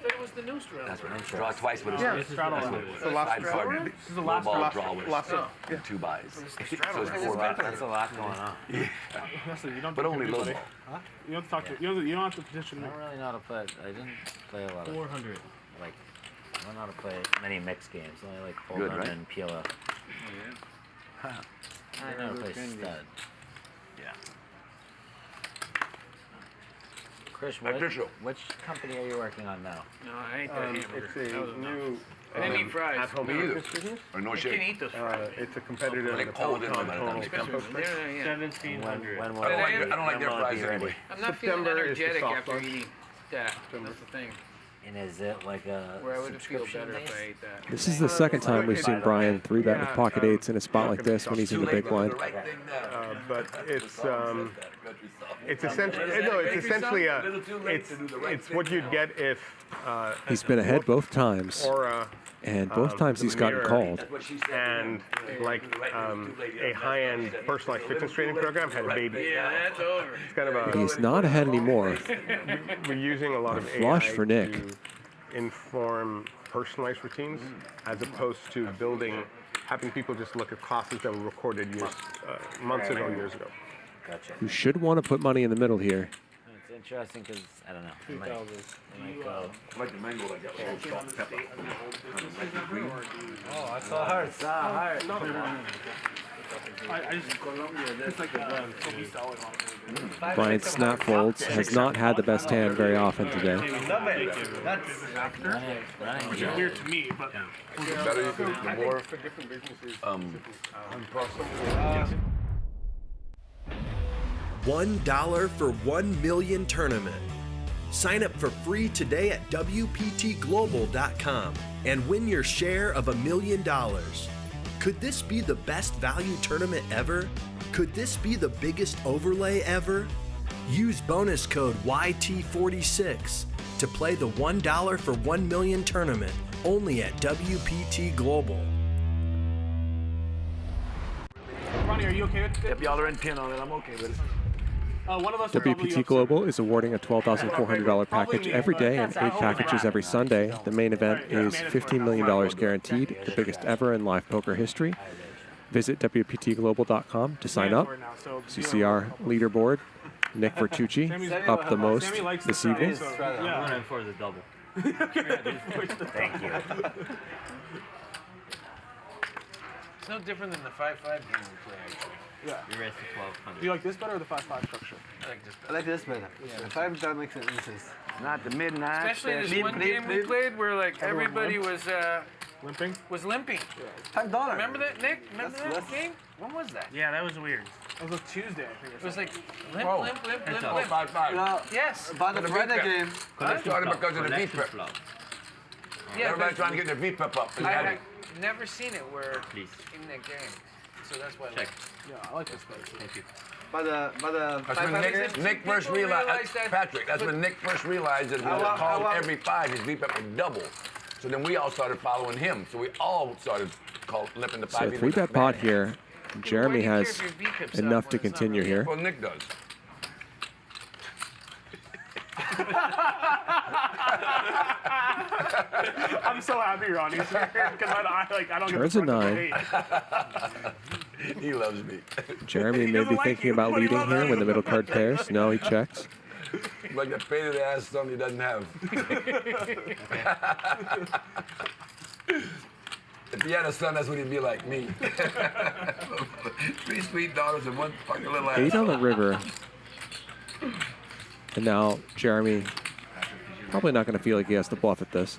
Speaker 19: It was the new straddle.
Speaker 20: That's what I'm saying. Draw twice with a
Speaker 19: Yeah, straddle.
Speaker 20: That's
Speaker 19: The last
Speaker 20: side
Speaker 19: straddle.
Speaker 20: card.
Speaker 19: This is the
Speaker 20: Low
Speaker 19: last
Speaker 20: ball
Speaker 19: straddle.
Speaker 20: draw with
Speaker 19: Last
Speaker 20: and 2 buys. So it's
Speaker 6: That's
Speaker 20: 4 buys.
Speaker 6: That's a lot going on.
Speaker 20: Yeah.
Speaker 19: Listen, you don't
Speaker 20: But
Speaker 19: talk
Speaker 20: only
Speaker 19: to
Speaker 20: low
Speaker 19: anybody.
Speaker 20: ball.
Speaker 19: You don't talk to. You don't have to petition
Speaker 6: I
Speaker 19: me.
Speaker 6: don't really know how to play. I didn't play a lot of
Speaker 11: 400.
Speaker 6: like. I don't know how to play many mixed games. Only like
Speaker 20: Good,
Speaker 6: Foldon
Speaker 20: right?
Speaker 6: and PLO. I know how to play stud.
Speaker 20: Yeah.
Speaker 6: Krish,
Speaker 20: Official.
Speaker 6: which company are you working on now?
Speaker 9: No, I ain't that hamburger.
Speaker 21: It's a new
Speaker 9: I didn't eat fries.
Speaker 21: at-home
Speaker 20: Me either.
Speaker 21: business.
Speaker 20: Or no
Speaker 9: I
Speaker 20: shake.
Speaker 9: can't eat those fries.
Speaker 21: It's a competitor
Speaker 20: Like
Speaker 21: of the
Speaker 20: cold in
Speaker 21: Peloton
Speaker 20: by the time they come.
Speaker 21: Post Race.
Speaker 9: They're, yeah.
Speaker 11: 1700.
Speaker 6: When will
Speaker 20: I don't like their
Speaker 6: when will it
Speaker 20: fries
Speaker 6: be ready?
Speaker 20: anyway.
Speaker 9: I'm not feeling
Speaker 21: September is the
Speaker 9: energetic
Speaker 21: soft
Speaker 9: after
Speaker 21: launch.
Speaker 9: eating that. That's the thing.
Speaker 6: And is it like a
Speaker 9: Where I would feel
Speaker 6: subscription
Speaker 9: better if
Speaker 6: base?
Speaker 9: I ate that.
Speaker 18: This is the second time we've seen Brian 3-bet with pocket 8s in a spot like this when he's in the big blind.
Speaker 21: But it's essentially it's what you'd get if
Speaker 18: He's been ahead both times, and both times he's gotten called.
Speaker 21: And like a high-end personalized fitness training program had a baby.
Speaker 9: Yeah, that's over.
Speaker 21: It's kind of a.
Speaker 18: He's not ahead anymore.
Speaker 21: We're using a lot of
Speaker 18: Flush
Speaker 21: AI
Speaker 18: for Nik.
Speaker 21: to inform personalized routines, as opposed to having people just look at classes that were recorded months ago, years ago.
Speaker 6: Gotcha.
Speaker 18: You should want to put money in the middle here.
Speaker 6: It's interesting because I don't know. It might go.
Speaker 20: I like the mango like that. Old salt and pepper. Like the green.
Speaker 6: Oh, I saw her.
Speaker 19: I just it's like the
Speaker 18: Brian's snap folds has not had the best hand very often today.
Speaker 19: which is weird to me, but
Speaker 20: The better you can, the more
Speaker 21: For different businesses,
Speaker 1: $1 for 1 million tournament. Sign up for free today at WPTglobal.com and win your share of $1 million. Could this be the best value tournament ever? Could this be the biggest overlay ever? Use bonus code YT46 to play the $1 for 1 million tournament only at WPT Global.
Speaker 19: Ronnie Ronnie, are you okay with it?
Speaker 20: If y'all are in pin on it, I'm okay with it.
Speaker 19: One of us
Speaker 18: WPT Global is awarding a $12,400 package every day and 8 packages every Sunday. The main event is $15 million guaranteed, the biggest ever in live poker history. Visit WPTglobal.com to sign up. CCR leaderboard, Nik Nitucci up the most this evening.
Speaker 11: I'm running for the double.
Speaker 6: Thank you.
Speaker 9: It's no different than the 5-5 game we play, actually.
Speaker 19: Yeah.
Speaker 11: You raised to 1,200.
Speaker 19: Do you like this better or the 5-5 structure?
Speaker 9: I like this better.
Speaker 8: I like this better. The 5 doesn't make sense.
Speaker 20: Not the midnight.
Speaker 9: Especially this one game we played where like everybody was limping. $5. Remember that, Nick? Remember that game? When was that?
Speaker 19: Yeah, that was weird. It was a Tuesday, I think.
Speaker 9: It was like limp.
Speaker 20: Oh, 5-5.
Speaker 8: No,
Speaker 9: Yes.
Speaker 8: but the Friday game.
Speaker 20: It started because of the V-prep.
Speaker 9: Yeah,
Speaker 20: Everybody's trying to get their V-prep up.
Speaker 9: I had never seen it where in that game. So that's why.
Speaker 19: Yeah, I like this better.
Speaker 11: Thank you.
Speaker 8: But the
Speaker 20: That's when Nick first realized, Patrick, that's when Nick first realized that if we called every 5, his V-prep would double. So then we all started following him. So we all started limping the 5.
Speaker 18: So 3-bet pot here. Jeremy has enough to continue here.
Speaker 20: Well, Nick does.
Speaker 19: I'm so happy Ronnie's here because I don't
Speaker 18: Turns a 9.
Speaker 20: He loves me.
Speaker 18: Jeremy may be thinking about leading here when the middle card pairs. No, he checks.
Speaker 20: Like that faded ass son he doesn't have. If he had a son, that's what he'd be like me. 3 sweet daughters and 1 fucking little ass.
Speaker 18: 8 on the river. And now Jeremy probably not going to feel like he has to bluff at this.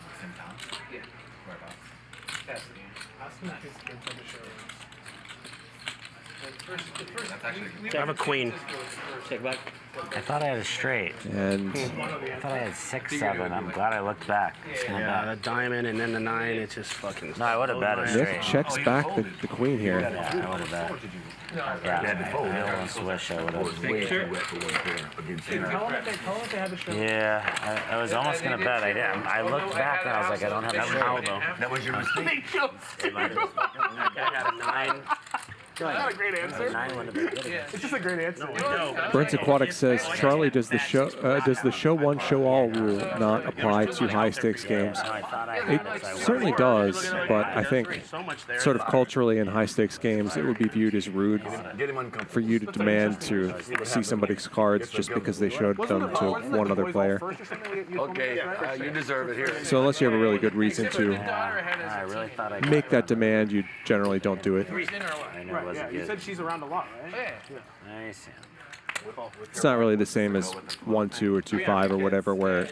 Speaker 2: I have a queen.
Speaker 11: Check back.
Speaker 6: I thought I had a straight.
Speaker 18: And
Speaker 6: I thought I had 6-7. I'm glad I looked back.
Speaker 2: Yeah, the diamond and then the 9. It's just fucking.
Speaker 6: No, I would have bet a straight.
Speaker 18: Nick checks back the queen here.
Speaker 6: Yeah, I would have bet. Yeah, I almost wish I would have. Yeah, I was almost going to bet. I didn't. I looked back and I was like, I don't have a straight.
Speaker 20: That was your mistake.
Speaker 2: I got a 9.
Speaker 19: Not a great answer. It's just a great answer.
Speaker 18: Burns Aquatic says, Charlie, does the show one show all rule not apply to high stakes games? It certainly does, but I think sort of culturally in high stakes games, it would be viewed as rude for you to demand to see somebody's cards just because they showed them to one other player.
Speaker 20: Okay, you deserve it here.
Speaker 18: So unless you have a really good reason to
Speaker 6: I really thought I
Speaker 18: make that demand, you generally don't do it.
Speaker 19: Yeah, you said she's around a lot, right?
Speaker 6: Yeah. Nice.
Speaker 18: It's not really the same as 1-2 or 2-5 or whatever, where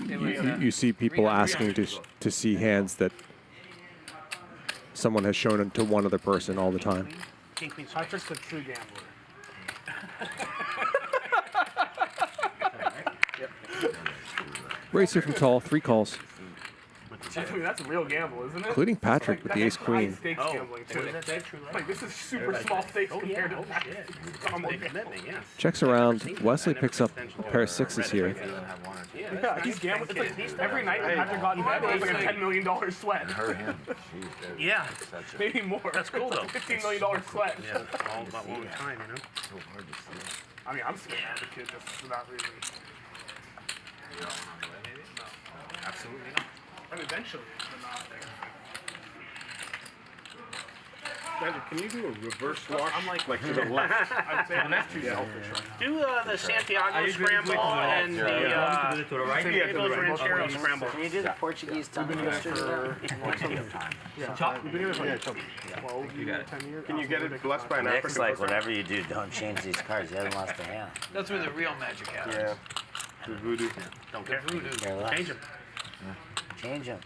Speaker 18: you see people asking to see hands that someone has shown to one other person all the time.
Speaker 19: Patrick's a true gambler.
Speaker 18: Racer from Tal, 3 calls.
Speaker 19: That's a real gamble, isn't it?
Speaker 18: Including Patrick with the ace queen.
Speaker 19: High stakes gambling too. Like this is super small stakes compared to that.
Speaker 18: Checks around. Wesley picks up a pair of 6s here.
Speaker 19: Yeah, he's gambling. It's like every night when Patrick got in bed, it was like a $10 million sweat.
Speaker 2: Yeah,
Speaker 19: maybe more.
Speaker 2: That's cool though.
Speaker 19: $15 million sweat.
Speaker 2: Yeah, it's all about one time, you know.
Speaker 19: I mean, I'm scared of the kid just for that reason.
Speaker 2: No, absolutely not.
Speaker 19: And eventually, but not there.
Speaker 21: Can you do a reverse wash? I'm like to the left.
Speaker 19: I'd say that's too selfish.
Speaker 2: Do the Santiago scramble and the Gables Ranchero scramble.
Speaker 6: Can you do the Portuguese tongue twister?
Speaker 19: Yeah, we've been here for 12,
Speaker 21: you got it.
Speaker 19: 10 years.
Speaker 21: Can you get it blessed by an
Speaker 6: Nick's
Speaker 21: African
Speaker 6: like,
Speaker 21: person?
Speaker 6: whatever you do, don't change these cards. He hasn't lost a hand.
Speaker 9: That's where the real magic happens.
Speaker 21: Yeah. The voodoo.
Speaker 2: Don't care.
Speaker 6: Change him. Change him.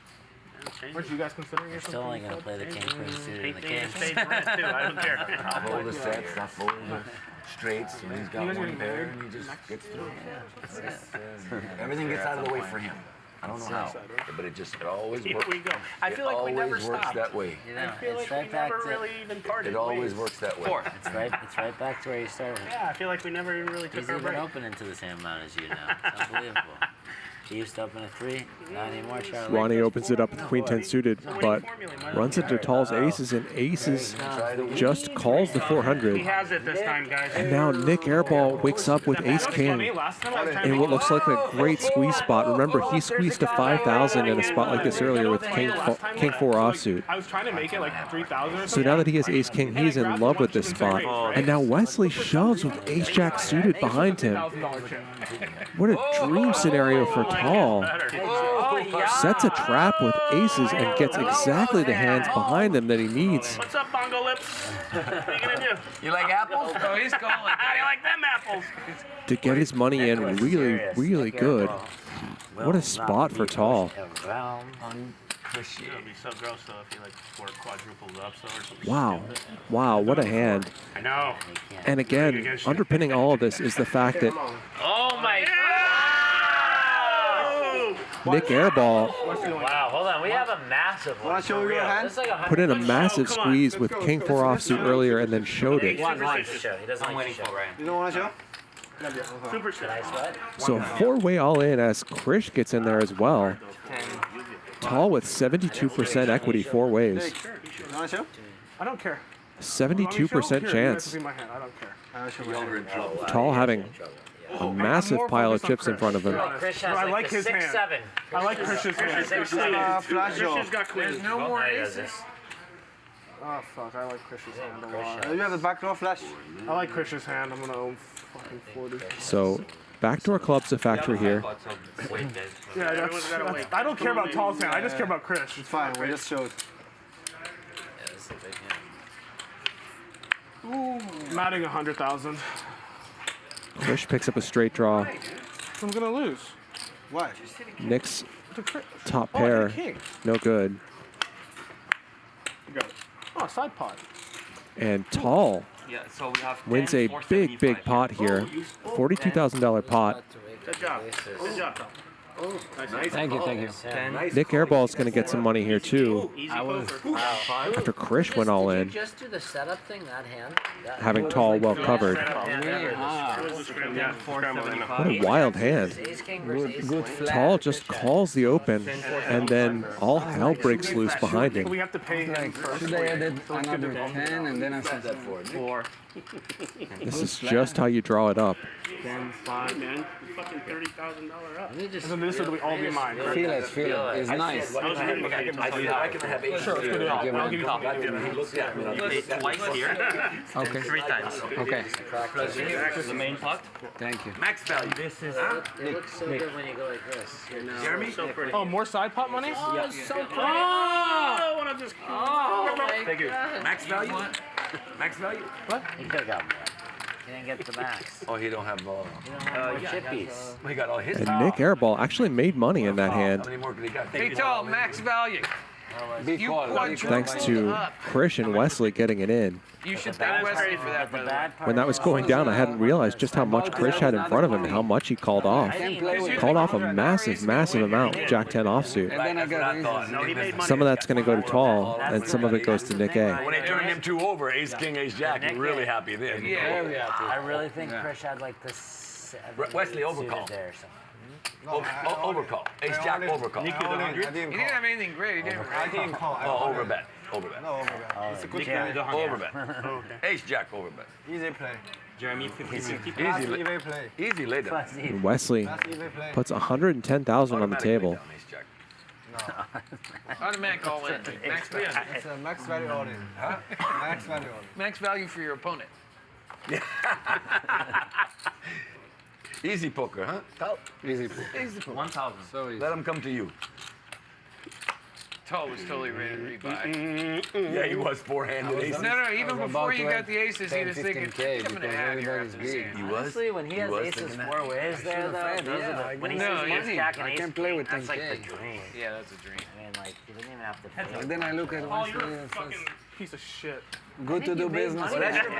Speaker 19: Aren't you guys considering
Speaker 6: You're still only going to play the king, queen suited, and the king.
Speaker 2: Spade red too. I don't care.
Speaker 20: I'll fold the sets, I'll fold the straights, and he's got one pair, and he just gets through. Everything gets out of the way for him. I don't know how, but it always works.
Speaker 2: Here we go. I feel like we never
Speaker 20: It always works
Speaker 2: stopped.
Speaker 20: that way.
Speaker 6: You know,
Speaker 2: I feel like we never really even parted
Speaker 20: It always
Speaker 2: ways.
Speaker 20: works that way.
Speaker 6: It's right back to where you started.
Speaker 2: Yeah, I feel like we never even really took
Speaker 6: He's
Speaker 2: our
Speaker 6: even
Speaker 2: break.
Speaker 6: opening to the same amount as you now. It's unbelievable. He used to open a 3. Not anymore, Charlie.
Speaker 18: Ronnie opens it up with Queen 10 suited, but runs into Tal's aces, and aces just calls the 400.
Speaker 19: He has it this time, guys.
Speaker 18: And now Nik Airball wakes up with ace king in what looks like a great squeeze spot. Remember, he squeezed to 5,000 in a spot like this earlier with king 4 offsuit.
Speaker 19: I was trying to make it like 3,000 or
Speaker 18: So now that he has ace king, he's in love with this spot. And now Wesley shoves with ace jack suited behind him. What a dream scenario for Tal. Sets a trap with aces and gets exactly the hands behind him that he needs.
Speaker 19: What's up, Bongo Lips? What are you gonna do?
Speaker 9: You like apples? Oh, he's calling.
Speaker 19: How do you like them apples?
Speaker 18: To get his money in really, really good. What a spot for Tal.
Speaker 2: It would be so gross though if he like quadrupled up so or something.
Speaker 18: Wow. Wow, what a hand.
Speaker 19: I know.
Speaker 18: And again, underpinning all of this is the fact that
Speaker 2: Oh my God!
Speaker 18: Nik Airball
Speaker 6: Wow, hold on. We have a massive one.
Speaker 8: Want to show your hand?
Speaker 18: put in a massive squeeze with king 4 offsuit earlier and then showed it.
Speaker 6: He doesn't like to show.
Speaker 8: You don't want to show?
Speaker 19: Super shit.
Speaker 18: So a 4-way all in as Krish gets in there as well. Tal with 72% equity 4 ways.
Speaker 8: You want to show?
Speaker 19: I don't care.
Speaker 18: 72% chance.
Speaker 19: I don't care.
Speaker 18: Tal having a massive pile of chips in front of him.
Speaker 6: Krish has
Speaker 19: I
Speaker 6: like
Speaker 19: like
Speaker 6: the
Speaker 19: his
Speaker 6: 6,
Speaker 19: hand.
Speaker 6: 7.
Speaker 19: I like Krish's hand.
Speaker 8: Flash draw.
Speaker 19: Krish's got queens.
Speaker 9: There's no more aces.
Speaker 19: Oh fuck, I like Krish's hand a lot.
Speaker 8: You have the backdoor flash.
Speaker 19: I like Krish's hand. I'm gonna own fucking 40.
Speaker 18: So backdoor club's a factor here.
Speaker 19: Yeah, that's, I don't care about Tal's hand. I just care about Krish.
Speaker 8: It's fine. We just showed.
Speaker 19: I'm adding 100,000.
Speaker 18: Krish picks up a straight draw.
Speaker 19: I'm gonna lose.
Speaker 8: Why?
Speaker 18: Nick's top
Speaker 19: Oh, I got a
Speaker 18: pair,
Speaker 19: king.
Speaker 18: no good.
Speaker 19: You got it. Oh, side pot.
Speaker 18: And Tal
Speaker 11: Yeah, so we have
Speaker 18: wins a big, big pot here. $42,000 pot.
Speaker 19: Good job. Good job, Tom. Nice.
Speaker 5: Thank you.
Speaker 18: Nik Airball is going to get some money here too. After Krish went all in,
Speaker 6: Just do the setup thing, that hand.
Speaker 18: having Tal well covered. What a wild hand. Tal just calls the open, and then all hell breaks loose behind him.
Speaker 19: We have to pay him first.
Speaker 5: Should I added another 10 and then I said that for
Speaker 19: 4.
Speaker 18: This is just how you draw it up.
Speaker 19: 10, 5, man. Fucking $30,000 up. And then this will all be mine. Right?
Speaker 5: Feel it. It's nice.
Speaker 20: I can have 8.
Speaker 19: Sure, let's put it on. I'll give you
Speaker 20: He looked at me.
Speaker 2: You paid twice here.
Speaker 5: Okay.
Speaker 2: 3 times.
Speaker 5: Okay.
Speaker 2: The main pot.
Speaker 5: Thank you.
Speaker 20: Max value.
Speaker 2: This is.
Speaker 6: It looks so good when you go like this.
Speaker 20: Jeremy?
Speaker 2: So pretty.
Speaker 19: Oh, more side pot money?
Speaker 6: Oh, it's so pretty.
Speaker 19: I want to just.
Speaker 6: Oh, my
Speaker 20: Thank you.
Speaker 6: God.
Speaker 20: Max value? Max value?
Speaker 6: What? He could have got more. He didn't get the max.
Speaker 20: Oh, he don't have
Speaker 6: He don't have more chippies.
Speaker 20: he got all his.
Speaker 18: And Nik Airball actually made money in that hand.
Speaker 20: How many more could he got?
Speaker 9: Hey, Tal, max value. You
Speaker 18: Thanks to Krish and Wesley getting it in.
Speaker 9: You should thank Wesley for that, by the way.
Speaker 18: When that was going down, I hadn't realized just how much Krish had in front of him and how much he called off. Called off a massive, massive amount with Jack 10 offsuit.
Speaker 5: And then I got
Speaker 18: Some of that's going to go to Tal, and some of it goes to Nik A.
Speaker 20: When they turned him 2 over, ace, king, ace, jack, you're really happy then.
Speaker 6: Very happy. I really think Krish had like this.
Speaker 20: Wesley overcall.
Speaker 6: There or something.
Speaker 20: Overcall. Ace, jack, overcall.
Speaker 9: He didn't have anything great. He didn't
Speaker 8: didn't call.
Speaker 20: Oh, overbet.
Speaker 8: No, overbet. It's a good
Speaker 20: Yeah.
Speaker 8: game.
Speaker 20: Overbet. Ace, jack, overbet.
Speaker 8: Easy play.
Speaker 2: Jeremy 50-50.
Speaker 20: Easy,
Speaker 8: play.
Speaker 20: easy later.
Speaker 18: And Wesley puts 110,000 on the table.
Speaker 9: Automatic all in. Max value.
Speaker 8: It's a max value all in. Huh? Max value all in.
Speaker 9: Max value for your opponent.
Speaker 20: Easy poker, huh?
Speaker 5: Easy poker.
Speaker 9: Easy poker.
Speaker 2: 1,000.
Speaker 5: So easy.
Speaker 20: Let him come to you.
Speaker 9: Tal was totally ready to rebuy.
Speaker 20: Yeah, he was four-handed aces.
Speaker 9: No, even before you got the aces, he was
Speaker 5: 10,
Speaker 9: thinking,
Speaker 5: 15K
Speaker 9: I'm going to have you after this hand.
Speaker 20: He was?
Speaker 6: Honestly, when he has aces 4 ways there, though, those are the, when he
Speaker 9: No,
Speaker 6: sees ace jack and
Speaker 5: I
Speaker 6: ace
Speaker 5: can play with
Speaker 6: king, that's like the
Speaker 5: 10K.
Speaker 6: dream.
Speaker 9: Yeah, that's a dream.
Speaker 6: I mean, like, you didn't even have to play.
Speaker 5: And then I look at Wesley and says,
Speaker 19: Piece of shit.
Speaker 5: good to do business.
Speaker 20: That's your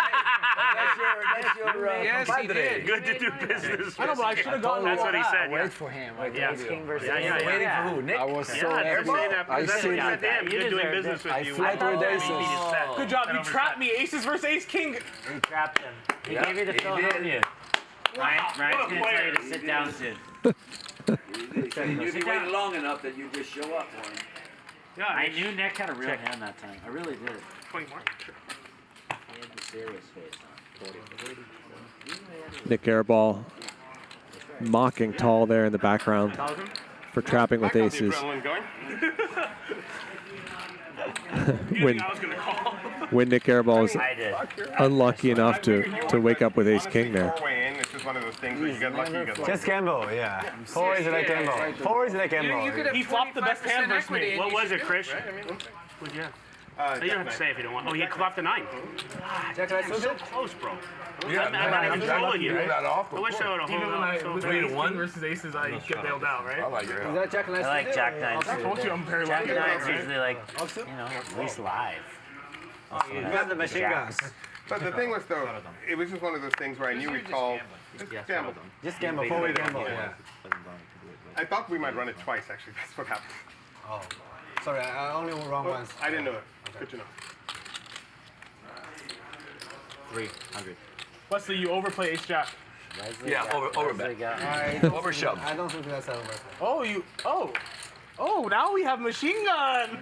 Speaker 9: Yes, he
Speaker 20: compadre.
Speaker 9: did.
Speaker 2: Good to do business.
Speaker 19: I know, but I should have gone.
Speaker 2: That's what he said.
Speaker 5: Wait for him.
Speaker 6: Ace king versus ace
Speaker 2: yeah.
Speaker 6: king.
Speaker 20: Waiting for who? Nick?
Speaker 5: I was so
Speaker 2: Yeah,
Speaker 5: happy.
Speaker 2: say that
Speaker 5: I
Speaker 2: because
Speaker 5: see
Speaker 2: that's
Speaker 5: that.
Speaker 2: damn good doing business with
Speaker 5: I
Speaker 2: you.
Speaker 5: flirt with aces.
Speaker 19: Good job. You trapped me. Aces versus ace king.
Speaker 6: He trapped him. He gave you the
Speaker 20: he
Speaker 6: Philadelphia.
Speaker 2: Ryan's gonna tell you to sit down soon.
Speaker 4: He said you wait long enough that you just show up for him.
Speaker 6: Yeah, I knew Nick had a real hand that time. I really did.
Speaker 19: 20 more. Sure.
Speaker 6: He had the serious face on.
Speaker 18: Nik Airball mocking Tal there in the background for trapping with aces. when Nik Airball is unlucky enough to wake up with ace king there.
Speaker 21: It's just one of those things where you get lucky, you get lucky.
Speaker 8: Just gamble, yeah. Forward is like gamble. Forward is like gamble.
Speaker 19: He flopped the best hand versus me.
Speaker 2: What was it, Krish? What'd you have? You don't have to say if you don't want. Oh, he flopped the 9.
Speaker 8: Jack, can I
Speaker 2: so close, bro.
Speaker 21: Yeah,
Speaker 2: I'm trolling you.
Speaker 21: I wish
Speaker 2: I would have
Speaker 19: Even when I was
Speaker 21: 3 to 1
Speaker 19: versus aces, I get bailed out, right?
Speaker 21: I like your
Speaker 8: Is that Jack
Speaker 6: I like Jack 9.
Speaker 19: I told you I'm very
Speaker 6: Jack
Speaker 19: lucky.
Speaker 6: 9's usually like, you know, at least live.
Speaker 8: You got the machine guns.
Speaker 21: But the thing was, though, it was just one of those things where I knew we'd call. Just gamble.
Speaker 8: Just gamble, forward gamble, yeah.
Speaker 21: I thought we might run it twice, actually. That's what happened.
Speaker 8: Oh. Sorry, I only wrong once.
Speaker 21: I didn't know it. Good to know.
Speaker 13: 300.
Speaker 19: Wesley, you overplay ace jack.
Speaker 20: Yeah, overbet. Overshove.
Speaker 8: I don't think that's over.
Speaker 19: Oh, Oh, now we have machine gun.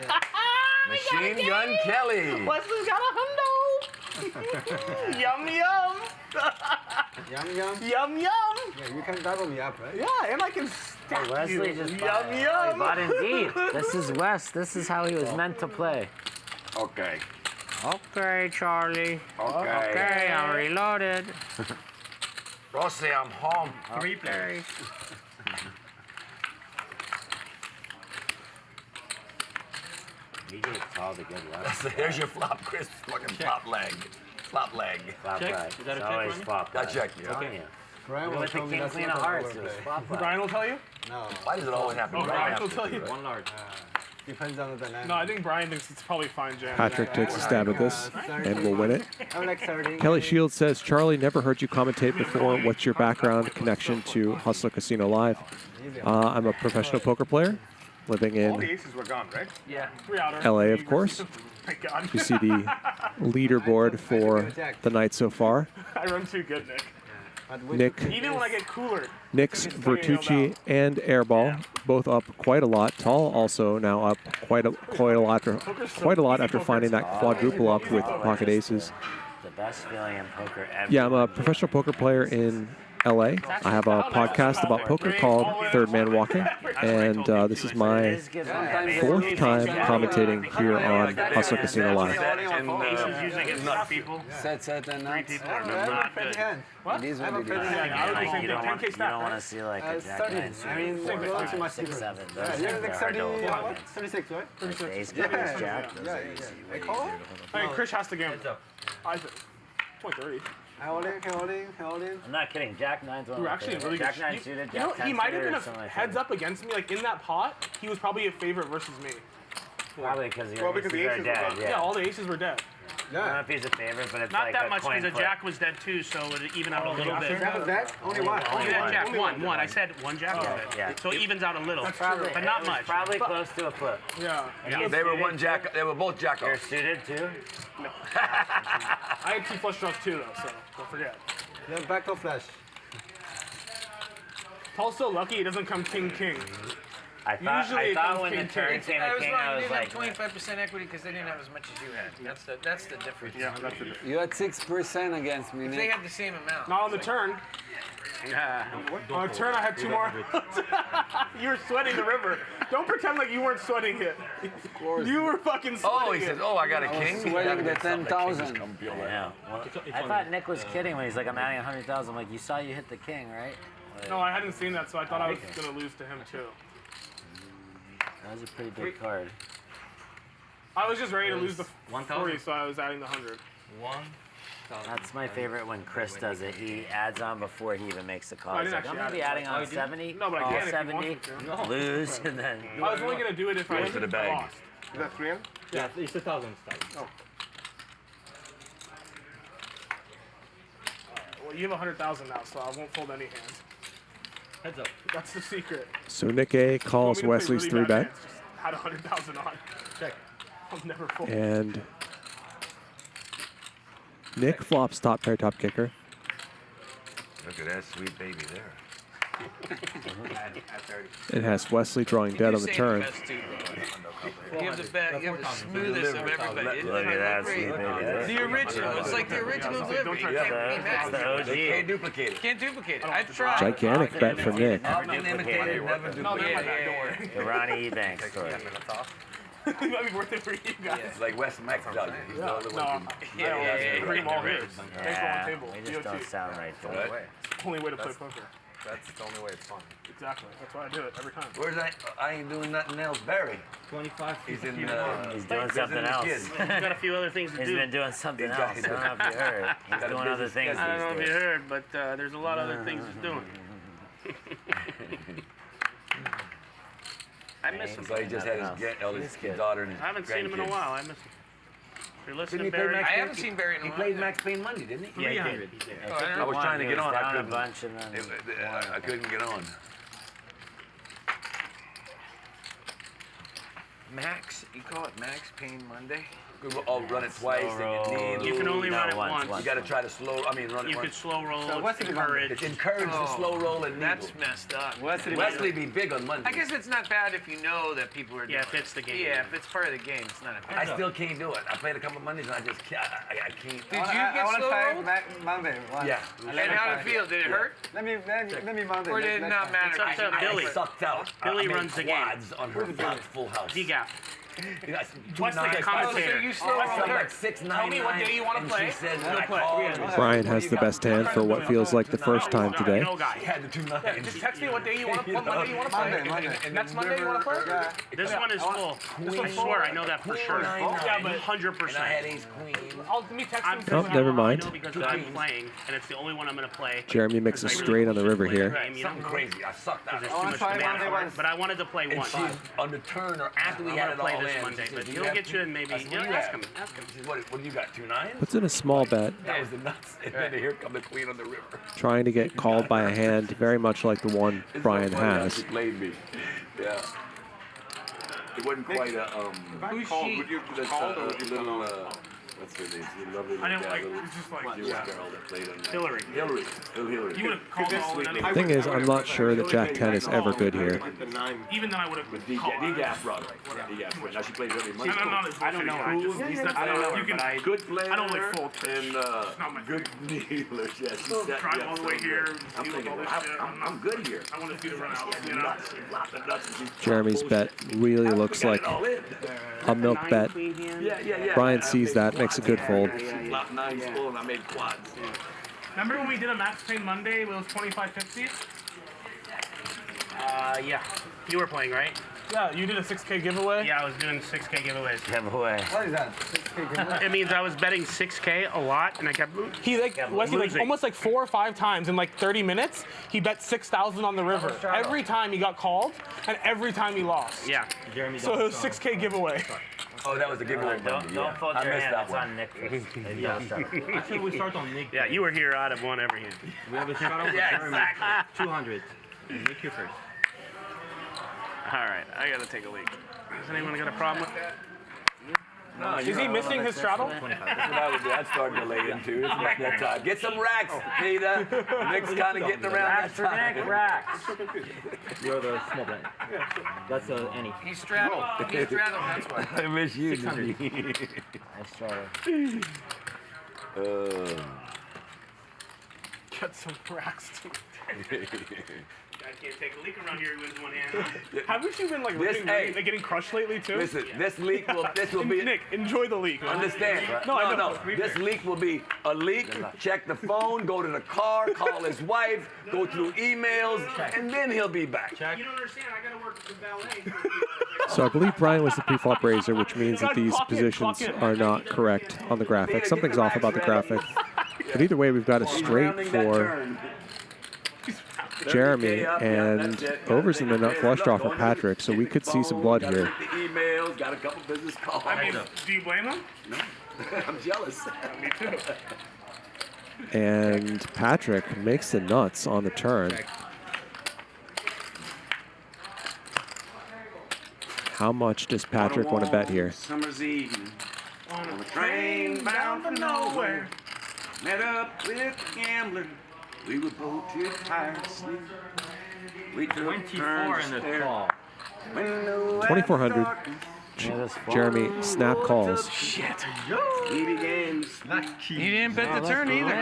Speaker 20: Machine Gun Kelly.
Speaker 19: Wesley's got a hundo. Yum, yum.
Speaker 8: Yum, yum.
Speaker 19: Yum, yum.
Speaker 8: Yeah, you can double me up, right?
Speaker 19: Yeah, and I can stack
Speaker 6: Wesley
Speaker 19: you.
Speaker 6: just
Speaker 19: Yum,
Speaker 6: bought,
Speaker 19: yum.
Speaker 6: he bought in deep. This is Wes. This is how he was meant to play.
Speaker 20: Okay.
Speaker 6: Okay, Charlie.
Speaker 20: Okay.
Speaker 6: I'm reloaded.
Speaker 20: Rossi, I'm home.
Speaker 6: 3 players. You gave Tal the good luck.
Speaker 20: There's your flop, Chris. Fucking flop leg. Flop leg.
Speaker 6: Flop leg.
Speaker 20: Is that
Speaker 6: It's
Speaker 20: a
Speaker 6: always
Speaker 20: check?
Speaker 6: flop
Speaker 20: That
Speaker 6: leg.
Speaker 20: check.
Speaker 6: Okay.
Speaker 8: Brian
Speaker 6: With the king queen of hearts, it was flop leg.
Speaker 19: Brian will tell you?
Speaker 8: No.
Speaker 20: Why does it always happen?
Speaker 19: Oh, Brian will tell you.
Speaker 13: One large.
Speaker 8: Depends on the dynamic.
Speaker 19: No, I think Brian thinks it's probably fine, Jam.
Speaker 18: Patrick takes a stab at this and will win it.
Speaker 8: I'm like 30.
Speaker 18: Kelly Shields says, Charlie, never heard you commentate before. What's your background connection to Hustler Casino Live? I'm a professional poker player living
Speaker 21: All the
Speaker 18: in
Speaker 21: aces were gone, right?
Speaker 19: Yeah, 3 outer.
Speaker 18: LA, of course.
Speaker 19: Thank God.
Speaker 18: You see the leaderboard for the night so far.
Speaker 19: I run too good, Nick.
Speaker 18: Nick,
Speaker 19: Even when I get cooler.
Speaker 18: Nick's Bertucci and Airball both up quite a lot. Tal also now up quite a lot after finding that quadruple up with pocket aces.
Speaker 6: The best feeling in poker ever.
Speaker 18: Yeah, I'm a professional poker player in LA. I have a podcast about poker called Third Man Walking, and this is my 4th time commentating here on Hustler Casino Live.
Speaker 2: Aces usually get enough people.
Speaker 8: Set, and not.
Speaker 2: People are not good.
Speaker 8: What? It is what it is.
Speaker 6: You don't want to see like a Jack 9 suited.
Speaker 8: I mean,
Speaker 6: 4,
Speaker 8: not too
Speaker 6: 5,
Speaker 8: much
Speaker 6: 6,
Speaker 8: difference.
Speaker 6: 7.
Speaker 8: Yeah,
Speaker 6: Those
Speaker 8: you're
Speaker 6: things
Speaker 8: like
Speaker 6: are hard
Speaker 8: 30,
Speaker 6: to avoid.
Speaker 8: what? 36, right?
Speaker 6: Like the ace
Speaker 8: Yeah,
Speaker 6: king, ace jack. Those
Speaker 8: yeah,
Speaker 6: are
Speaker 8: yeah.
Speaker 6: easy.
Speaker 8: I call?
Speaker 19: I mean, Krish has to gamble. I think. 20-30.
Speaker 6: I'm not kidding. Jack 9's one
Speaker 19: We were
Speaker 6: of my
Speaker 19: actually
Speaker 6: favorites.
Speaker 19: really
Speaker 6: Jack
Speaker 19: good.
Speaker 6: 9 suited,
Speaker 19: You know,
Speaker 6: Jack 10
Speaker 19: he might have
Speaker 6: suited
Speaker 19: been
Speaker 6: are
Speaker 19: a
Speaker 6: some of my
Speaker 19: heads
Speaker 6: favorites.
Speaker 19: up against me. Like in that pot, he was probably a favorite versus me.
Speaker 6: Probably because
Speaker 21: Well, because the
Speaker 6: aces are
Speaker 21: aces were
Speaker 6: dead.
Speaker 21: gone.
Speaker 19: Yeah,
Speaker 6: Yeah.
Speaker 19: all the aces were dead.
Speaker 6: I don't know if he's a favorite, but it's
Speaker 2: Not
Speaker 6: like
Speaker 2: that
Speaker 6: a
Speaker 2: much
Speaker 6: coin
Speaker 2: because the
Speaker 6: flip.
Speaker 2: jack was dead too, so it would even out a little bit.
Speaker 8: Jack was dead? Only one.
Speaker 2: Only that jack, one. I said one jack was dead.
Speaker 6: Yeah.
Speaker 2: So it evens out a little,
Speaker 6: Probably,
Speaker 2: but not
Speaker 6: it was
Speaker 2: much.
Speaker 6: Probably close to a flip.
Speaker 19: Yeah.
Speaker 20: They were one jack. They were both jack
Speaker 6: You're
Speaker 20: offs.
Speaker 6: suited too?
Speaker 19: I had 2 flush draws too, though, so don't forget.
Speaker 8: Yeah, back to flash.
Speaker 19: Tal's so lucky he doesn't come king.
Speaker 6: I thought
Speaker 19: Usually it
Speaker 6: when
Speaker 19: comes
Speaker 6: the
Speaker 19: king,
Speaker 6: turn
Speaker 19: king.
Speaker 6: came
Speaker 9: I
Speaker 6: to
Speaker 9: was
Speaker 6: king,
Speaker 9: wrong.
Speaker 6: I
Speaker 9: You
Speaker 6: was
Speaker 9: didn't
Speaker 6: like,
Speaker 9: have 25% equity because they didn't have as much as you had. That's the difference.
Speaker 21: Yeah, that's the difference.
Speaker 8: You had 6% against me,
Speaker 9: If they
Speaker 8: Nick.
Speaker 9: had the same amount.
Speaker 19: Not on the turn. On the turn, I had 2 more. You were sweating the river. Don't pretend like you weren't sweating it. You were fucking sweating
Speaker 20: Oh, he says, oh, I got a king.
Speaker 8: Sweating the 10,000.
Speaker 6: yeah. Well, I thought Nick was kidding when he's like, I'm adding 100,000. I'm like, you saw you hit the king, right? Like,
Speaker 19: No, I hadn't seen that, so I thought I was going to lose to him, too.
Speaker 6: that was a pretty big card.
Speaker 19: I was just ready to lose the
Speaker 13: 1,000.
Speaker 19: 40, so I was adding the 100.
Speaker 13: 1,000.
Speaker 6: That's my favorite when Chris does it. He adds on before he even makes the call.
Speaker 19: I
Speaker 6: He's
Speaker 19: didn't
Speaker 6: like, I'm
Speaker 19: actually
Speaker 6: going to be
Speaker 19: add
Speaker 6: adding
Speaker 19: it.
Speaker 6: on 70,
Speaker 19: No, but I
Speaker 6: all
Speaker 19: can if you
Speaker 6: 70,
Speaker 19: want to.
Speaker 6: lose, and then...
Speaker 19: I was only going to do it if I
Speaker 20: Goes to the bag.
Speaker 19: lost.
Speaker 21: Is that 3 in?
Speaker 13: Yeah, it's 1,000 style.
Speaker 19: Oh. Well, you have 100,000 now, so I won't fold any hands.
Speaker 13: Heads up.
Speaker 19: That's the secret.
Speaker 18: So Nick A calls
Speaker 19: You want me to play
Speaker 18: Wesley's
Speaker 19: really
Speaker 18: 3-bet.
Speaker 19: bad hands, just had 100,000 on.
Speaker 13: Check.
Speaker 19: I'll never fold.
Speaker 18: And Nick flops top pair, top kicker.
Speaker 20: Look at that sweet baby there.
Speaker 18: It has Wesley drawing dead on the turn.
Speaker 9: You have the smoothest of everybody.
Speaker 6: Look at that.
Speaker 9: The original. It's like the original delivery. You can't
Speaker 6: That's the OG.
Speaker 20: Can't duplicate it.
Speaker 9: Can't duplicate it. I've tried.
Speaker 18: Gigantic bet for Nick.
Speaker 20: Never duplicate it. Never duplicate it.
Speaker 6: The Ronnie Banks story.
Speaker 19: It might be worth it for you guys.
Speaker 20: It's like Wes Max value. He's the other one.
Speaker 19: Bring them all here.
Speaker 6: Yeah, we just don't sound right to it.
Speaker 19: Only way to play poker.
Speaker 3: That's the only way it's fun.
Speaker 19: Exactly. That's why I do it every time.
Speaker 20: Where's that? I ain't doing nothing else. Barry.
Speaker 17: 25.
Speaker 20: He's in.
Speaker 6: He's doing something else.
Speaker 2: He's got a few other things to do.
Speaker 6: He's been doing something else. I don't know if you heard. He's doing other things.
Speaker 2: I don't know if you heard, but there's a lot of other things he's doing. I miss him.
Speaker 20: So he just had his eldest daughter and his
Speaker 2: I haven't seen him in a while. I miss him. If you're listening,
Speaker 20: Didn't he play
Speaker 2: Barry.
Speaker 20: Max
Speaker 9: I haven't seen Barry in a while.
Speaker 20: He played Max Payne Monday, didn't he?
Speaker 2: Yeah, he did.
Speaker 20: I was trying to get on. I
Speaker 6: a
Speaker 20: couldn't.
Speaker 6: bunch and then
Speaker 20: I couldn't get on.
Speaker 9: Max, you call it Max Payne Monday?
Speaker 20: I'll run it twice and
Speaker 2: You can only run it once.
Speaker 20: You got to try to slow. I mean, run it.
Speaker 2: You could slow roll.
Speaker 20: So
Speaker 2: It's encouraged.
Speaker 20: It's encouraged to slow roll and
Speaker 9: That's messed up.
Speaker 20: Wesley be big on Monday.
Speaker 9: I guess it's not bad if you know that people are doing
Speaker 2: if it's the game.
Speaker 9: Yeah, if it's part of the game, it's not a bad.
Speaker 20: I still can't do it. I played a couple Mondays and I just can't. I can't.
Speaker 9: Did you get slow rolled?
Speaker 8: Monday.
Speaker 20: Yeah.
Speaker 9: And how did it feel? Did it hurt?
Speaker 8: Let me Monday.
Speaker 9: Or did it not matter?
Speaker 2: It's up to Billy.
Speaker 20: I sucked out.
Speaker 2: Billy
Speaker 20: I made
Speaker 2: runs the game.
Speaker 20: quads on her full house.
Speaker 2: D-gap.
Speaker 20: Wesley
Speaker 2: the commentator.
Speaker 9: So you slow rolled her. Tell me what day you want to play.
Speaker 18: Brian has the best hand for what feels like the first time today.
Speaker 19: Just text me what day you want to play.
Speaker 8: Monday.
Speaker 19: Next Monday you want to play?
Speaker 8: Yeah.
Speaker 2: This one is full. I swear, I know that for sure.
Speaker 19: Yeah, but
Speaker 2: 100%.
Speaker 20: I had ace queen.
Speaker 19: Let me text him.
Speaker 18: Oh, never mind.
Speaker 2: I know because I'm playing, and it's the only one I'm going to play.
Speaker 18: Jeremy mixes straight on the river here.
Speaker 20: Something crazy. I sucked out.
Speaker 2: There's too much demand for it. But I wanted to play one.
Speaker 20: On the turn or after we
Speaker 2: I'm
Speaker 20: had
Speaker 2: going
Speaker 20: it
Speaker 2: to
Speaker 20: all
Speaker 2: play this
Speaker 20: in.
Speaker 2: Monday, but he'll get you in maybe. Ask him. Ask him.
Speaker 20: What do you got? 2-9?
Speaker 18: Puts in a small bet,
Speaker 20: That was the nuts. And then here come the queen on the river.
Speaker 18: trying to get called by a hand very much like the one Brian has.
Speaker 20: She played me. Yeah. It wasn't quite a
Speaker 19: Who's she?
Speaker 20: little what's her name? Lovely
Speaker 19: I didn't
Speaker 20: little
Speaker 19: like.
Speaker 20: little
Speaker 19: It's just like.
Speaker 20: Jewish girl that played on that.
Speaker 2: Hillary.
Speaker 20: Hillary. Little Hillary.
Speaker 19: You would have called all in.
Speaker 18: Thing is, I'm not sure that Jack 10 is ever good here.
Speaker 19: Even then, I would have.
Speaker 20: D-Gas brought her. D-Gas. Now she plays every month.
Speaker 19: I don't know. He's not. I don't know. You can.
Speaker 20: Good player.
Speaker 19: I don't like full
Speaker 20: and good dealers. Yes.
Speaker 19: Drive all the way here.
Speaker 20: I'm thinking, I'm good here.
Speaker 19: I want to see the run out. You know.
Speaker 20: Lots of nuts.
Speaker 18: Jeremy's bet really looks like a milk bet. Brian sees that, makes a good fold.
Speaker 20: Flop 9's full and I made quads.
Speaker 19: Remember when we did a Max Payne Monday? It was 25.50.
Speaker 2: Yeah. You were playing, right?
Speaker 19: Yeah, you did a 6K giveaway.
Speaker 2: Yeah, I was doing 6K giveaways.
Speaker 6: Giveaway.
Speaker 8: What is that? 6K giveaway?
Speaker 2: It means I was betting 6K a lot, and I kept.
Speaker 19: He Wesley
Speaker 2: losing.
Speaker 19: almost 4 or 5 times in 30 minutes. He bet 6,000 on the river. Every time he got called, and every time he lost.
Speaker 2: Yeah.
Speaker 19: So it was 6K giveaway.
Speaker 20: Oh, that was the giveaway.
Speaker 6: Don't fold your hand. That's on Nick.
Speaker 17: I think we start on Nick.
Speaker 2: Yeah, you were here. I'd have won every hand.
Speaker 17: We have a shout out with Jeremy. 200. Nick, you first.
Speaker 2: All right, I gotta take a leak. Has anyone got a problem with that?
Speaker 20: No,
Speaker 19: is he missing his straddle?
Speaker 20: That's what I would do. I'd start to lay into. It's about that time. Get some racks, Peter. Nick's kind of getting around that time.
Speaker 6: Racks.
Speaker 17: You're the small blind. That's any.
Speaker 9: He's straddled. He's straddled, that's why.
Speaker 20: I miss you.
Speaker 6: I straddled.
Speaker 19: Get some racks too.
Speaker 2: I can't take a leak around here with one hand.
Speaker 19: Haven't you been getting crushed lately too?
Speaker 20: Listen, this leak will be.
Speaker 19: Nick, enjoy the leak.
Speaker 20: Understand? No. This leak will be a leak. Check the phone. Go to the car. Call his wife. Go through emails, and then he'll be back.
Speaker 2: You don't understand. I gotta work with ballet.
Speaker 18: So I believe Brian was the pre-flop raiser, which means that these positions are not correct on the graphic. Something's off about the graphic. But either way, we've got a straight for Jeremy, and overs in the nut flush draw for Patrick, so we could see some blood here.
Speaker 20: Emails, got a couple business calls.
Speaker 19: I mean, do you blame him?
Speaker 20: No, I'm jealous.
Speaker 19: Me too.
Speaker 18: And Patrick makes the nuts on the turn. How much does Patrick want to bet here?
Speaker 16: Summer's evening on a train bound for nowhere. Met up with a gambler. We were both too tired to sleep.
Speaker 17: We took
Speaker 11: 24 in the call.
Speaker 18: 2400. Jeremy snap calls.
Speaker 9: Shit.
Speaker 17: He began.
Speaker 9: You didn't bet the turn either.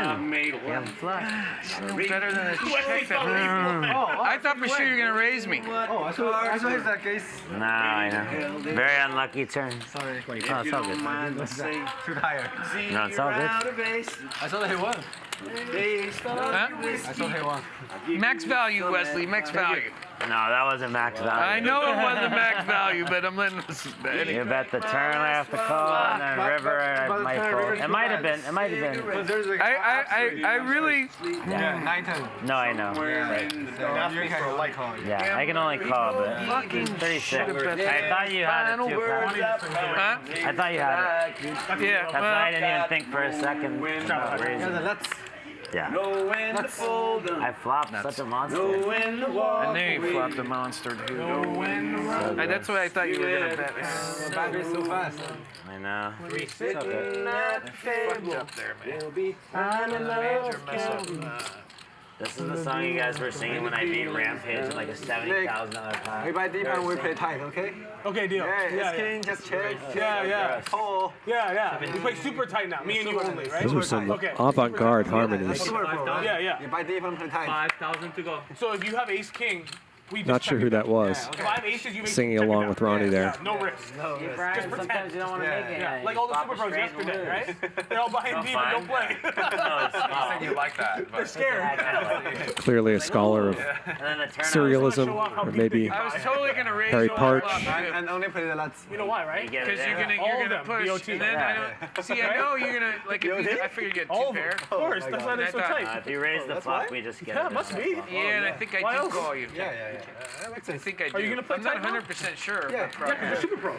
Speaker 9: Better than a check that. I thought for sure you were gonna raise me.
Speaker 8: Oh, I saw his that case.
Speaker 6: No, I know. Very unlucky turn.
Speaker 8: Sorry.
Speaker 6: No, it's all good.
Speaker 8: Too higher.
Speaker 6: No, it's all good.
Speaker 8: I saw that he won.
Speaker 9: Huh?
Speaker 8: I saw he won.
Speaker 9: Max value, Wesley. Max value.
Speaker 6: No, that wasn't max value.
Speaker 9: I know it wasn't max value, but I'm letting this.
Speaker 6: You bet the turn I have to call, and then river I might fold. It might have been. It might have been.
Speaker 9: I really.
Speaker 8: Yeah, 9-10.
Speaker 6: No, I know. Yeah, I can only call, but 36. I thought you had it too.
Speaker 9: Huh?
Speaker 6: I thought you had it.
Speaker 9: Yeah.
Speaker 6: That's why I didn't even think for a second about raising. Yeah. I flopped such a monster.
Speaker 9: I knew you flopped a monster, dude. That's why I thought you were gonna bet.
Speaker 8: Battery so fast.
Speaker 6: I know. It's okay.
Speaker 9: Fucked up there, man. Major mess up.
Speaker 6: This is the song you guys were singing when I beat Rampage in like a $70,000 pot.
Speaker 8: We buy deep and we play tight, okay?
Speaker 19: Okay, deal.
Speaker 8: Yeah, king, just check.
Speaker 19: Yeah.
Speaker 8: Oh.
Speaker 19: Yeah. We play super tight now. Me and you only, right?
Speaker 18: Those are some avant-garde harmonies.
Speaker 19: Yeah.
Speaker 8: You buy deep and play tight.
Speaker 11: 5,000 to go.
Speaker 19: So if you have ace king, we just
Speaker 18: Not sure who that was.
Speaker 19: If I have aces, you
Speaker 18: Singing along with Ronnie there.
Speaker 19: No risk.
Speaker 6: No risk. Just pretend you don't want to make it.
Speaker 19: Yeah. Like all the super pros yesterday, right? They're all buying deep and don't play.
Speaker 11: You said you like that.
Speaker 19: They're scared.
Speaker 18: Clearly a scholar of serialism, or maybe
Speaker 9: I was totally gonna raise
Speaker 18: Harry
Speaker 9: you all
Speaker 18: Parch.
Speaker 9: up.
Speaker 8: And only play the lots.
Speaker 19: You know why, right?
Speaker 9: Because you're gonna push, and then I don't. See, I know you're gonna like. If you, I figured you get two pair.
Speaker 19: Of course, that's why they're so tight.
Speaker 6: If you raise the flop, we just get it.
Speaker 19: Yeah, must be.
Speaker 9: Yeah, and I think I do call you.
Speaker 8: Yeah.
Speaker 9: I think I do.
Speaker 19: Are you gonna play
Speaker 9: I'm not
Speaker 19: tight now?
Speaker 9: 100% sure.
Speaker 19: Yeah, because you're super pro.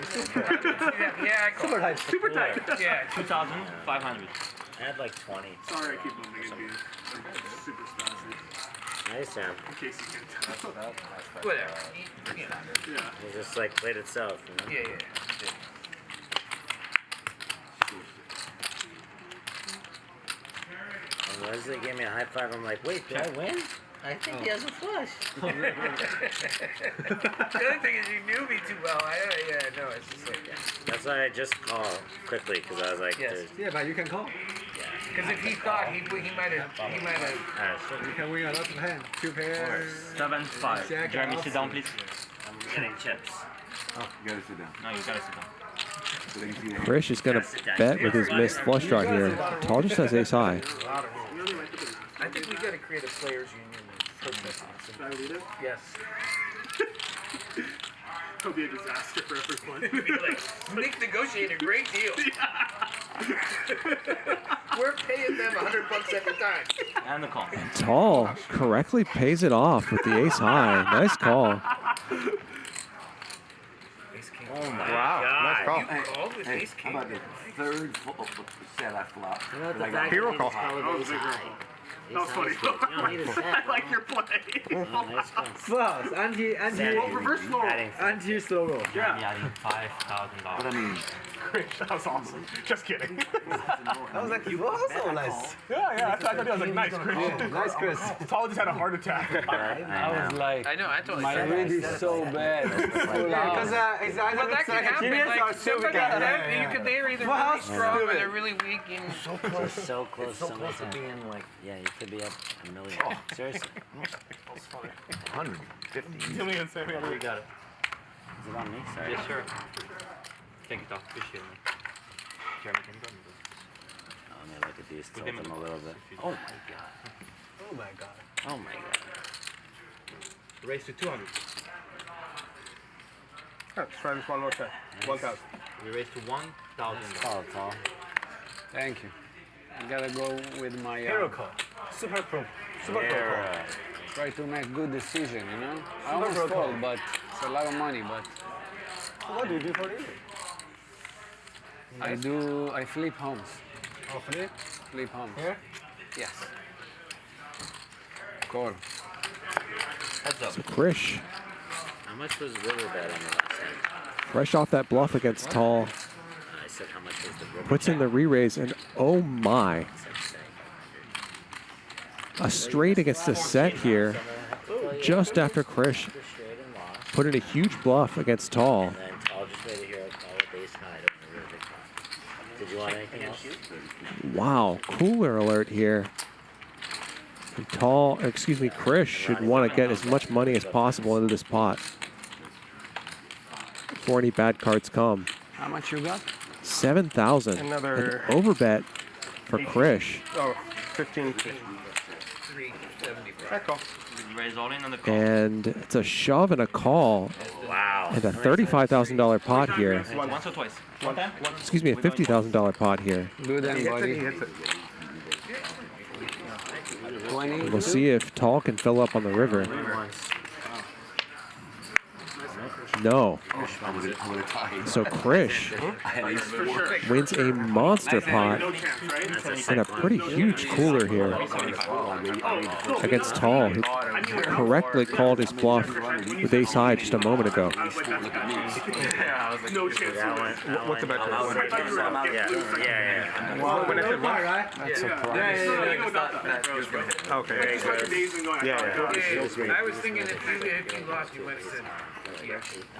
Speaker 9: Yeah, I call.
Speaker 19: Super tight.
Speaker 9: Yeah,
Speaker 11: 2,500.
Speaker 6: I had like 20.
Speaker 19: Sorry, I keep moving it being super spazzy.
Speaker 6: Nice, Sam.
Speaker 19: In case you can tell.
Speaker 9: whatever.
Speaker 6: It just like played itself, you know?
Speaker 9: Yeah.
Speaker 6: And Wesley gave me a high five. I'm like, wait, did I win? I think he has a flush.
Speaker 9: The other thing is you knew me too well. No, it's just like,
Speaker 6: That's why I just called quickly, because I was like,
Speaker 9: yes.
Speaker 8: Yeah, but you can call.
Speaker 9: Because if he thought he might have.
Speaker 8: You can win a lot of hand. Two pairs.
Speaker 11: 7-5. Jeremy, sit down, please.
Speaker 6: I'm getting chips.
Speaker 17: Oh, you gotta sit down.
Speaker 11: No, you gotta sit down.
Speaker 18: Krish is going to bet with his missed flush draw here. Tal just has ace high.
Speaker 9: I think we got to create a players union.
Speaker 19: Should I lead it?
Speaker 9: Yes.
Speaker 19: It'll be a disaster for everyone.
Speaker 9: Nik negotiated a great deal. We're paying them $100 every time.
Speaker 11: And the call.
Speaker 18: Tal correctly pays it off with the ace high. Nice call.
Speaker 6: Oh my
Speaker 8: God.
Speaker 6: Nice
Speaker 8: call.
Speaker 9: You called with ace king.
Speaker 17: How about the third set I flopped?
Speaker 6: You know what the fact
Speaker 19: Hero
Speaker 6: that
Speaker 19: call.
Speaker 6: he's calling ace high.
Speaker 19: That was funny.
Speaker 6: You don't need a set.
Speaker 19: I like your play.
Speaker 6: Nice call.
Speaker 8: Fast. Anti-slow roll.
Speaker 11: Yeah. Adding $5,000.
Speaker 17: But I mean,
Speaker 19: Krish, that was awesome. Just kidding.
Speaker 8: I was like, you were so nice.
Speaker 19: Yeah, that's what I thought. I was like, nice, Krish.
Speaker 8: Yeah, nice, Chris.
Speaker 19: Tal just had a heart attack.
Speaker 6: I was
Speaker 5: like,
Speaker 9: I know, I totally
Speaker 5: my
Speaker 9: said
Speaker 5: read is so bad.
Speaker 8: Because it's either
Speaker 9: well, that
Speaker 8: looks
Speaker 9: can
Speaker 8: like a
Speaker 9: happen.
Speaker 8: genius or
Speaker 9: Like,
Speaker 8: stupid
Speaker 9: somebody
Speaker 8: guy.
Speaker 9: they're either
Speaker 8: Well, how
Speaker 9: really strong or
Speaker 8: stupid.
Speaker 9: they're really weak. And
Speaker 6: so close to being like, yeah, you could be up $1 million. Seriously.
Speaker 19: That's funny.
Speaker 17: 150.
Speaker 19: Tell me and Sammy.
Speaker 11: We got it.
Speaker 6: Is it on me? Sorry.
Speaker 11: Yes, sure. Thank you, Tal. Appreciate it. Jeremy, can you go?
Speaker 6: Let me look at these, tilt them a little bit. Oh my god.
Speaker 8: Oh my god.
Speaker 6: Oh my god.
Speaker 11: Raise to 200.
Speaker 19: Let's try this one more time. 1,000.
Speaker 11: We raise to 1,000.
Speaker 6: Call, Tal.
Speaker 5: Thank you. I gotta go with my
Speaker 8: Hero call. Super pro. Super pro call.
Speaker 5: try to make good decision, you know? I almost fold, but it's a lot of money, but
Speaker 8: What do you do for it?
Speaker 5: I flip homes.
Speaker 8: Oh, flip?
Speaker 5: Flip homes.
Speaker 8: Here?
Speaker 5: Yes. Call.
Speaker 11: Heads up.
Speaker 18: So Krish,
Speaker 6: How much was river bet on the last hand?
Speaker 18: fresh off that bluff against Tal,
Speaker 6: I said how much was the river
Speaker 18: puts in the re-raise, and oh my. A straight against a set here. just after Krish put in a huge bluff against Tal.
Speaker 6: And then Tal just waited here, call with ace high to win a really big pot. Did you want anything else?
Speaker 18: Wow, cooler alert here. And Tal, excuse me, Krish should want to get as much money as possible into this pot before any bad cards come.
Speaker 8: How much you got?
Speaker 18: 7,000.
Speaker 21: Another
Speaker 18: An overbet for Krish.
Speaker 21: Oh, 15.
Speaker 11: 375. Raise all in on the call.
Speaker 18: And it's a shove and a call.
Speaker 6: Wow.
Speaker 18: And a $35,000 pot here.
Speaker 11: Once or twice? One time?
Speaker 18: Excuse me, a $50,000 pot here.
Speaker 8: Do them, buddy. 20.
Speaker 18: We'll see if Tal can fill up on the river. No. So Krish wins a monster pot and a pretty huge cooler here against Tal, who correctly called his bluff with ace high just a moment ago.
Speaker 21: What's the bet? When I said what?
Speaker 8: That's a prize.
Speaker 21: Okay.
Speaker 9: I was thinking if you lost, you went to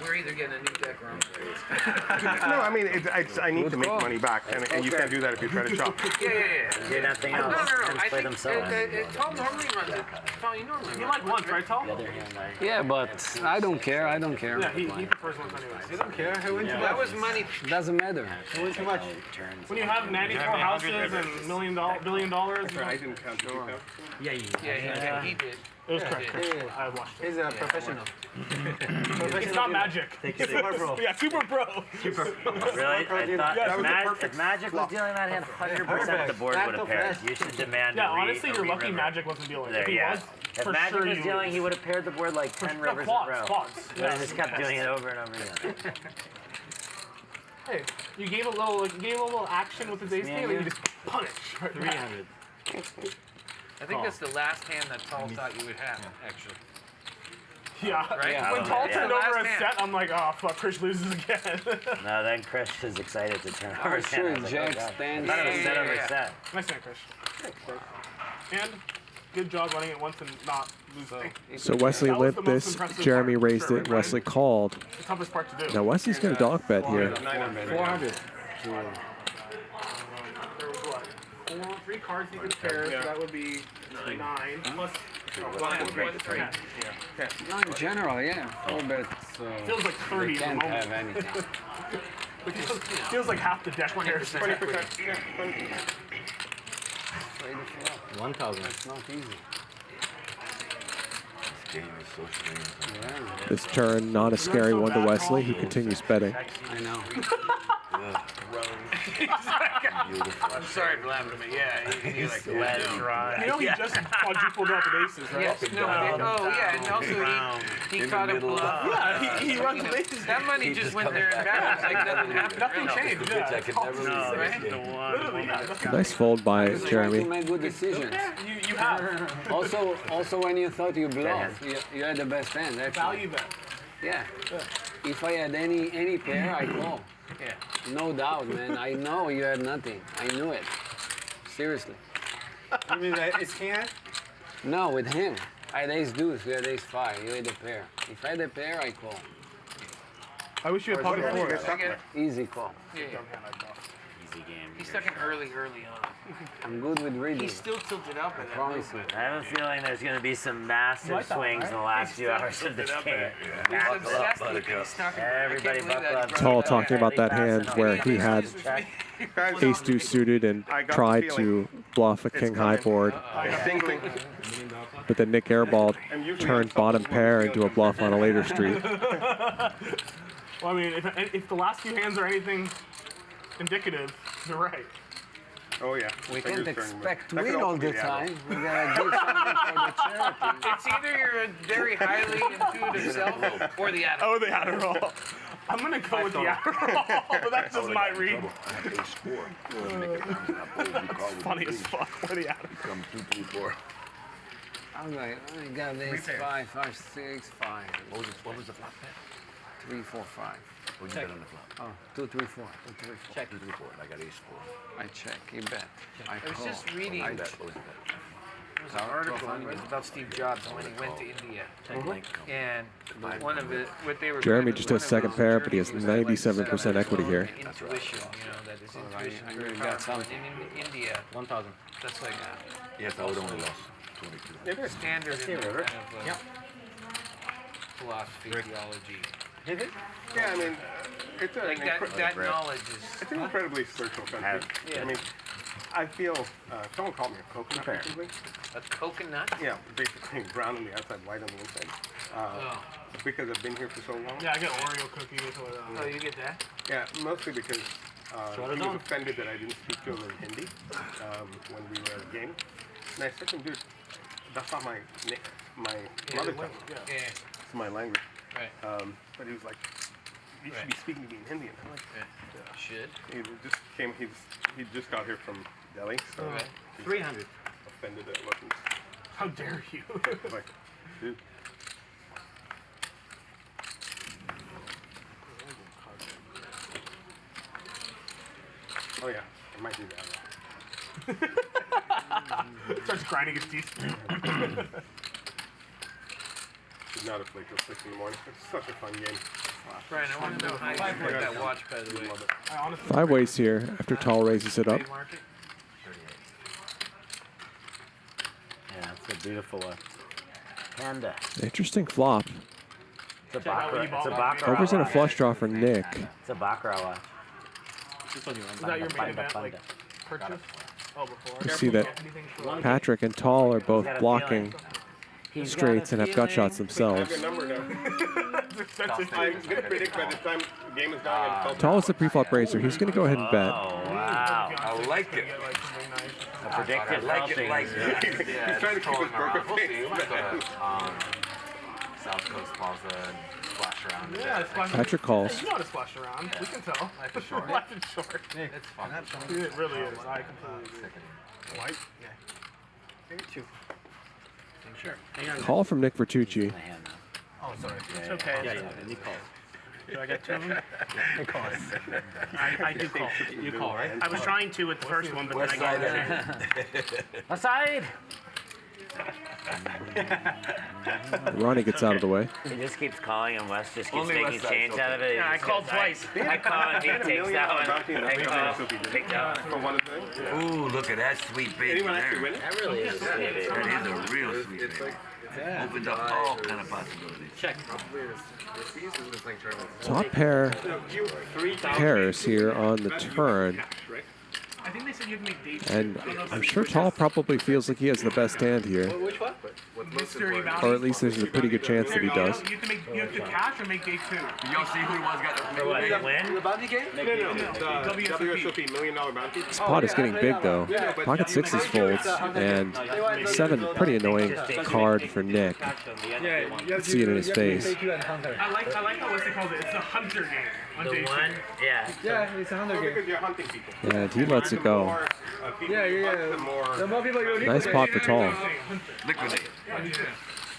Speaker 9: we're either getting a new deck or I'm
Speaker 21: No, I mean, I need to make money back, and you can't do that if you try to chop.
Speaker 9: Yeah.
Speaker 6: Do nothing else.
Speaker 9: No.
Speaker 6: Hands
Speaker 9: I
Speaker 6: play
Speaker 9: think
Speaker 6: themselves.
Speaker 9: Tal normally runs it. Tal, you normally run it. You like once, right, Tal?
Speaker 8: Yeah, but I don't care. I don't care.
Speaker 19: Yeah, he prefers ones anyways.
Speaker 8: You don't care. I win too much.
Speaker 9: That was money.
Speaker 8: Doesn't matter.
Speaker 19: I win too much. When you have 94 houses and $1 billion,
Speaker 21: I didn't count.
Speaker 9: Yeah, he did.
Speaker 19: It was correct. I watched it.
Speaker 8: He's a professional.
Speaker 19: It's not magic.
Speaker 11: Super pro.
Speaker 19: Yeah, super pro.
Speaker 6: Really? I thought if Magic was dealing that hand, 100% the board would have paired. You should demand
Speaker 19: Yeah, honestly, you're lucky Magic wasn't dealing. If he was,
Speaker 6: if
Speaker 19: for
Speaker 6: Magic
Speaker 19: sure
Speaker 6: was dealing, he would have paired the board like 10 rivers in a row.
Speaker 19: Quads.
Speaker 6: But he just kept doing it over and over again.
Speaker 19: Hey, you gave a little action with his ace game, and you just punish.
Speaker 11: 300.
Speaker 9: I think that's the last hand that Tal thought you would have, actually.
Speaker 19: Yeah.
Speaker 9: Right?
Speaker 19: Yeah, when Tal turned over a set, I'm like, oh fuck, Krish loses again.
Speaker 6: No, then Krish is excited to turn over his hand. I was like, oh, God. I thought it was set over set.
Speaker 19: Nice hand, Krish. And good job running it once and not losing.
Speaker 18: So Wesley limped this, Jeremy raised it, Wesley called.
Speaker 19: The toughest part to do.
Speaker 18: Now Wesley's going to donk bet here.
Speaker 8: 400.
Speaker 19: Three cards you could pair, so that would be 9 plus 1.
Speaker 8: No, in general, yeah. 4 bets.
Speaker 19: Feels like 30
Speaker 8: you can't have anything.
Speaker 19: Feels like half the deck pairs.
Speaker 21: 20%.
Speaker 8: 1,000. It's not easy.
Speaker 20: This game is so strange.
Speaker 18: This turn, not a scary one to Wesley, who continues betting.
Speaker 8: I know.
Speaker 9: I'm sorry for laughing at me. Yeah, he's like,
Speaker 19: dry. You know he just quadrupled up with aces, right?
Speaker 9: Yes, no, and also he caught him bluff.
Speaker 19: Yeah, he runs with aces.
Speaker 9: That money just went there and back. It's like nothing happened.
Speaker 19: Nothing changed.
Speaker 18: Nice fold by Jeremy.
Speaker 8: You make good decisions.
Speaker 19: You have.
Speaker 8: Also, when you thought you bluffed, you had the best hand.
Speaker 19: Value bet.
Speaker 8: Yeah. If I had any pair, I call.
Speaker 9: Yeah.
Speaker 8: No doubt, man. I know you had nothing. I knew it. Seriously.
Speaker 12: You mean that it's hand?
Speaker 8: No, with him. I had ace deuce, you had ace 5, you had a pair. If I had a pair, I call.
Speaker 19: I wish you had pocket 4.
Speaker 8: Easy call.
Speaker 9: Yeah.
Speaker 6: Easy game.
Speaker 9: He's stuck in early on.
Speaker 8: I'm good with reading.
Speaker 9: He's still tilted up.
Speaker 8: I promise you.
Speaker 6: I have a feeling there's going to be some massive swings in the last few hours of this game.
Speaker 20: Buckle up, buttercup.
Speaker 6: Everybody buckle up.
Speaker 18: Tal talking about that hand where he had ace deuce suited and tried to bluff a king high board. But then Nik Airball turned bottom pair into a bluff on a later street.
Speaker 19: Well, I mean, if the last few hands are anything indicative, you're right.
Speaker 21: Oh yeah.
Speaker 8: We can't expect to win all the time. We gotta do something for the charity.
Speaker 9: It's either you're a very highly intuitive self or the Adderall.
Speaker 19: Oh, the Adderall. I'm gonna go with the Adderall, but that's just my read. That's funny as fuck. Or the Adderall.
Speaker 20: Come 2, 3, 4.
Speaker 8: I'm like, I got ace 5, 5, 6, 5.
Speaker 20: What was the flop bet?
Speaker 8: 3, 4, 5.
Speaker 20: What did you bet on the flop?
Speaker 8: Oh, 2, 3, 4. 2, 3, 4.
Speaker 20: Check 2, 3, 4. I got ace 4.
Speaker 8: I check. He bet. I
Speaker 9: was
Speaker 8: call.
Speaker 9: just reading.
Speaker 20: I bet. What was the bet?
Speaker 9: was an article it was about Steve Jobs when he went to India. And one of it, what they were
Speaker 18: Jeremy just has second pair, but he has 97% equity here.
Speaker 9: Intuition, that his intuition is very powerful. And in India,
Speaker 11: 1,000.
Speaker 9: that's like
Speaker 20: Yes, I would only lost 22.
Speaker 9: standard in their kind of philosophy, theology.
Speaker 21: Yeah, I mean, it's
Speaker 9: like that knowledge is.
Speaker 21: It's an incredibly spiritual country.
Speaker 9: Yeah.
Speaker 21: I mean, I feel someone called me a coconut recently.
Speaker 9: A coconut?
Speaker 21: Yeah, basically brown on the outside, white on the inside. Because I've been here for so long.
Speaker 19: Yeah, I get Oreo cookies.
Speaker 9: Oh, you get that?
Speaker 21: Yeah, mostly because he was offended that I didn't speak to him in Hindi when we were at a game. And I said to him, dude, that's not my mother tongue. It's my language.
Speaker 9: Right.
Speaker 21: But he was like, you should be speaking to me in Hindi. And I'm like,
Speaker 9: should.
Speaker 21: He just came. He just got here from Delhi, so
Speaker 12: 300.
Speaker 21: Offended that it wasn't.
Speaker 19: How dare you?
Speaker 21: Like, dude. Oh yeah, I might do that.
Speaker 19: Starts grinding his teeth.
Speaker 21: Should not have played till 6 in the morning. It's such a fun game.
Speaker 9: Brian, I want to know how you put that watch, by the way.
Speaker 18: 5 ways here after Tal raises it up.
Speaker 6: Yeah, it's a beautiful panda.
Speaker 18: Interesting flop.
Speaker 6: It's a baccarat.
Speaker 18: Overs in a flush draw for Nik.
Speaker 6: It's a baccarat watch.
Speaker 19: Is that your main event, like, purchase? Oh, before?
Speaker 18: You see that Patrick and Tal are both blocking straights and have gut shots themselves.
Speaker 21: I'm going to predict by the time the game is done.
Speaker 18: Tal is the pre-flop raiser. He's going to go ahead and bet.
Speaker 20: Wow, I like it.
Speaker 6: A predicted flushing.
Speaker 21: He's trying to keep his poker face.
Speaker 3: South Coast Plaza and splash around.
Speaker 19: Yeah, splash around.
Speaker 18: Patrick calls.
Speaker 19: You know how to splash around. We can tell.
Speaker 3: Life is short.
Speaker 19: Life is short.
Speaker 3: It's fun.
Speaker 19: It really is. I completely agree.
Speaker 21: White?
Speaker 19: Yeah. Maybe 2. Sure.
Speaker 18: Call from Nik Nitucci.
Speaker 19: Oh, sorry. It's okay.
Speaker 11: Yeah, Nik calls.
Speaker 19: Do I get 2 of them?
Speaker 11: Nik calls.
Speaker 12: I do call.
Speaker 11: You call, right?
Speaker 12: I was trying to with the first one, but then I got it.
Speaker 6: Aside!
Speaker 18: Ronnie gets out of the way.
Speaker 6: He just keeps calling and Wes just keeps taking change out of it.
Speaker 12: Yeah, I called twice.
Speaker 6: I call and he takes that one. I call, take that one.
Speaker 20: Ooh, look at that sweet baby there.
Speaker 6: That really is a sweet baby.
Speaker 20: That is a real sweet baby. Opens up all kind of possibilities.
Speaker 11: Check.
Speaker 18: Top pair pairs here on the turn.
Speaker 19: I think they said you have to make dates.
Speaker 18: And I'm sure Tal probably feels like he has the best hand here.
Speaker 19: Which one? Mystery Mountain.
Speaker 18: Or at least there's a pretty good chance that he does.
Speaker 19: You have to cash or make day 2.
Speaker 20: Y'all see who was got
Speaker 6: For what, to win?
Speaker 12: The bounty game?
Speaker 21: No. The WSOP $1 million bounty.
Speaker 18: This pot is getting big though. Pocket sixes folds and 7 pretty annoying card for Nik. You see it in his face.
Speaker 19: I like how Wesley calls it. It's a hunter game. On
Speaker 6: The
Speaker 19: day 2.
Speaker 6: one? Yeah.
Speaker 12: Yeah, it's a hunter game.
Speaker 21: Because you're hunting people.
Speaker 18: And he lets it go.
Speaker 12: The more people you
Speaker 18: Nice pot for Tal.
Speaker 20: Liquidate.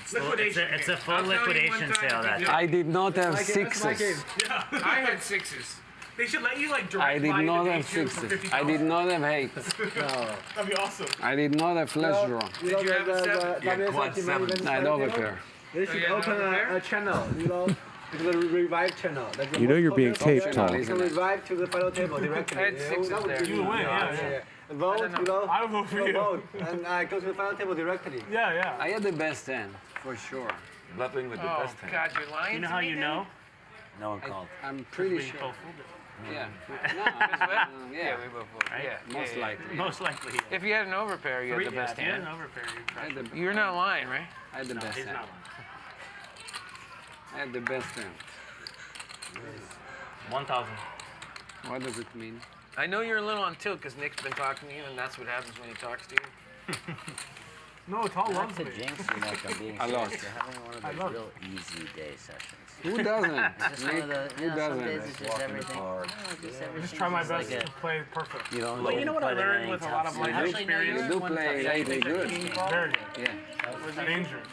Speaker 6: It's a full liquidation sale that day.
Speaker 5: I did not have 6s.
Speaker 19: Yeah, I had 6s. They should let you like direct
Speaker 5: I did
Speaker 19: line
Speaker 5: not
Speaker 19: to
Speaker 5: have
Speaker 19: day 2 for
Speaker 5: 6s.
Speaker 19: $50.
Speaker 5: I did not have 8s.
Speaker 19: That'd be awesome.
Speaker 5: I did not have flash draw.
Speaker 12: Did you have a 7?
Speaker 20: Quad 7.
Speaker 5: I had overpair.
Speaker 12: They should open a channel, It's a revive channel. Like
Speaker 18: You know you're being taped, Tal.
Speaker 12: It's a revive to the final table directly.
Speaker 19: I had 6s there. You win, yeah.
Speaker 12: Vote,
Speaker 19: I don't vote for you.
Speaker 12: Vote, and go to the final table directly.
Speaker 19: Yeah.
Speaker 5: I had the best hand, for sure.
Speaker 20: Bluffing with the
Speaker 9: Oh,
Speaker 20: best hand.
Speaker 9: God, you're lying.
Speaker 11: You know how you know?
Speaker 6: No one called.
Speaker 5: I'm pretty sure.
Speaker 11: Both fooled it.
Speaker 5: Yeah.
Speaker 9: Yeah, we both voted.
Speaker 11: Right?
Speaker 9: Yeah,
Speaker 5: Most likely.
Speaker 11: Most likely. Yeah.
Speaker 9: If you had an overpair, you had the best
Speaker 11: If you had
Speaker 9: hand.
Speaker 11: an overpair, you'd
Speaker 5: I
Speaker 11: crush
Speaker 5: had
Speaker 11: it.
Speaker 5: the,
Speaker 9: You're not lying, right?
Speaker 5: I had the
Speaker 11: No,
Speaker 5: best
Speaker 11: he's
Speaker 5: hand.
Speaker 11: not
Speaker 5: I had the best hand.
Speaker 11: 1,000.
Speaker 5: What does it mean?
Speaker 9: I know you're a little on tilt because Nick's been talking to you, and that's what happens when he talks to you.
Speaker 19: No, Tal
Speaker 6: Not
Speaker 19: loves
Speaker 6: to
Speaker 19: me.
Speaker 6: jinx you, Nik. I'm being
Speaker 5: I lost.
Speaker 6: serious. You're having one of those real easy day sessions.
Speaker 5: Who doesn't?
Speaker 6: It's just one of the,
Speaker 5: Who
Speaker 6: some
Speaker 5: doesn't?
Speaker 6: days it's just everything.
Speaker 19: Just try my best to play perfect.
Speaker 6: You don't
Speaker 19: Well, you know what I
Speaker 6: put in
Speaker 19: learned
Speaker 6: any
Speaker 19: with a
Speaker 6: tough
Speaker 19: lot of my
Speaker 6: stuff.
Speaker 19: experience?
Speaker 5: You do play lately good.
Speaker 19: Very good.
Speaker 5: Yeah.
Speaker 19: It was dangerous.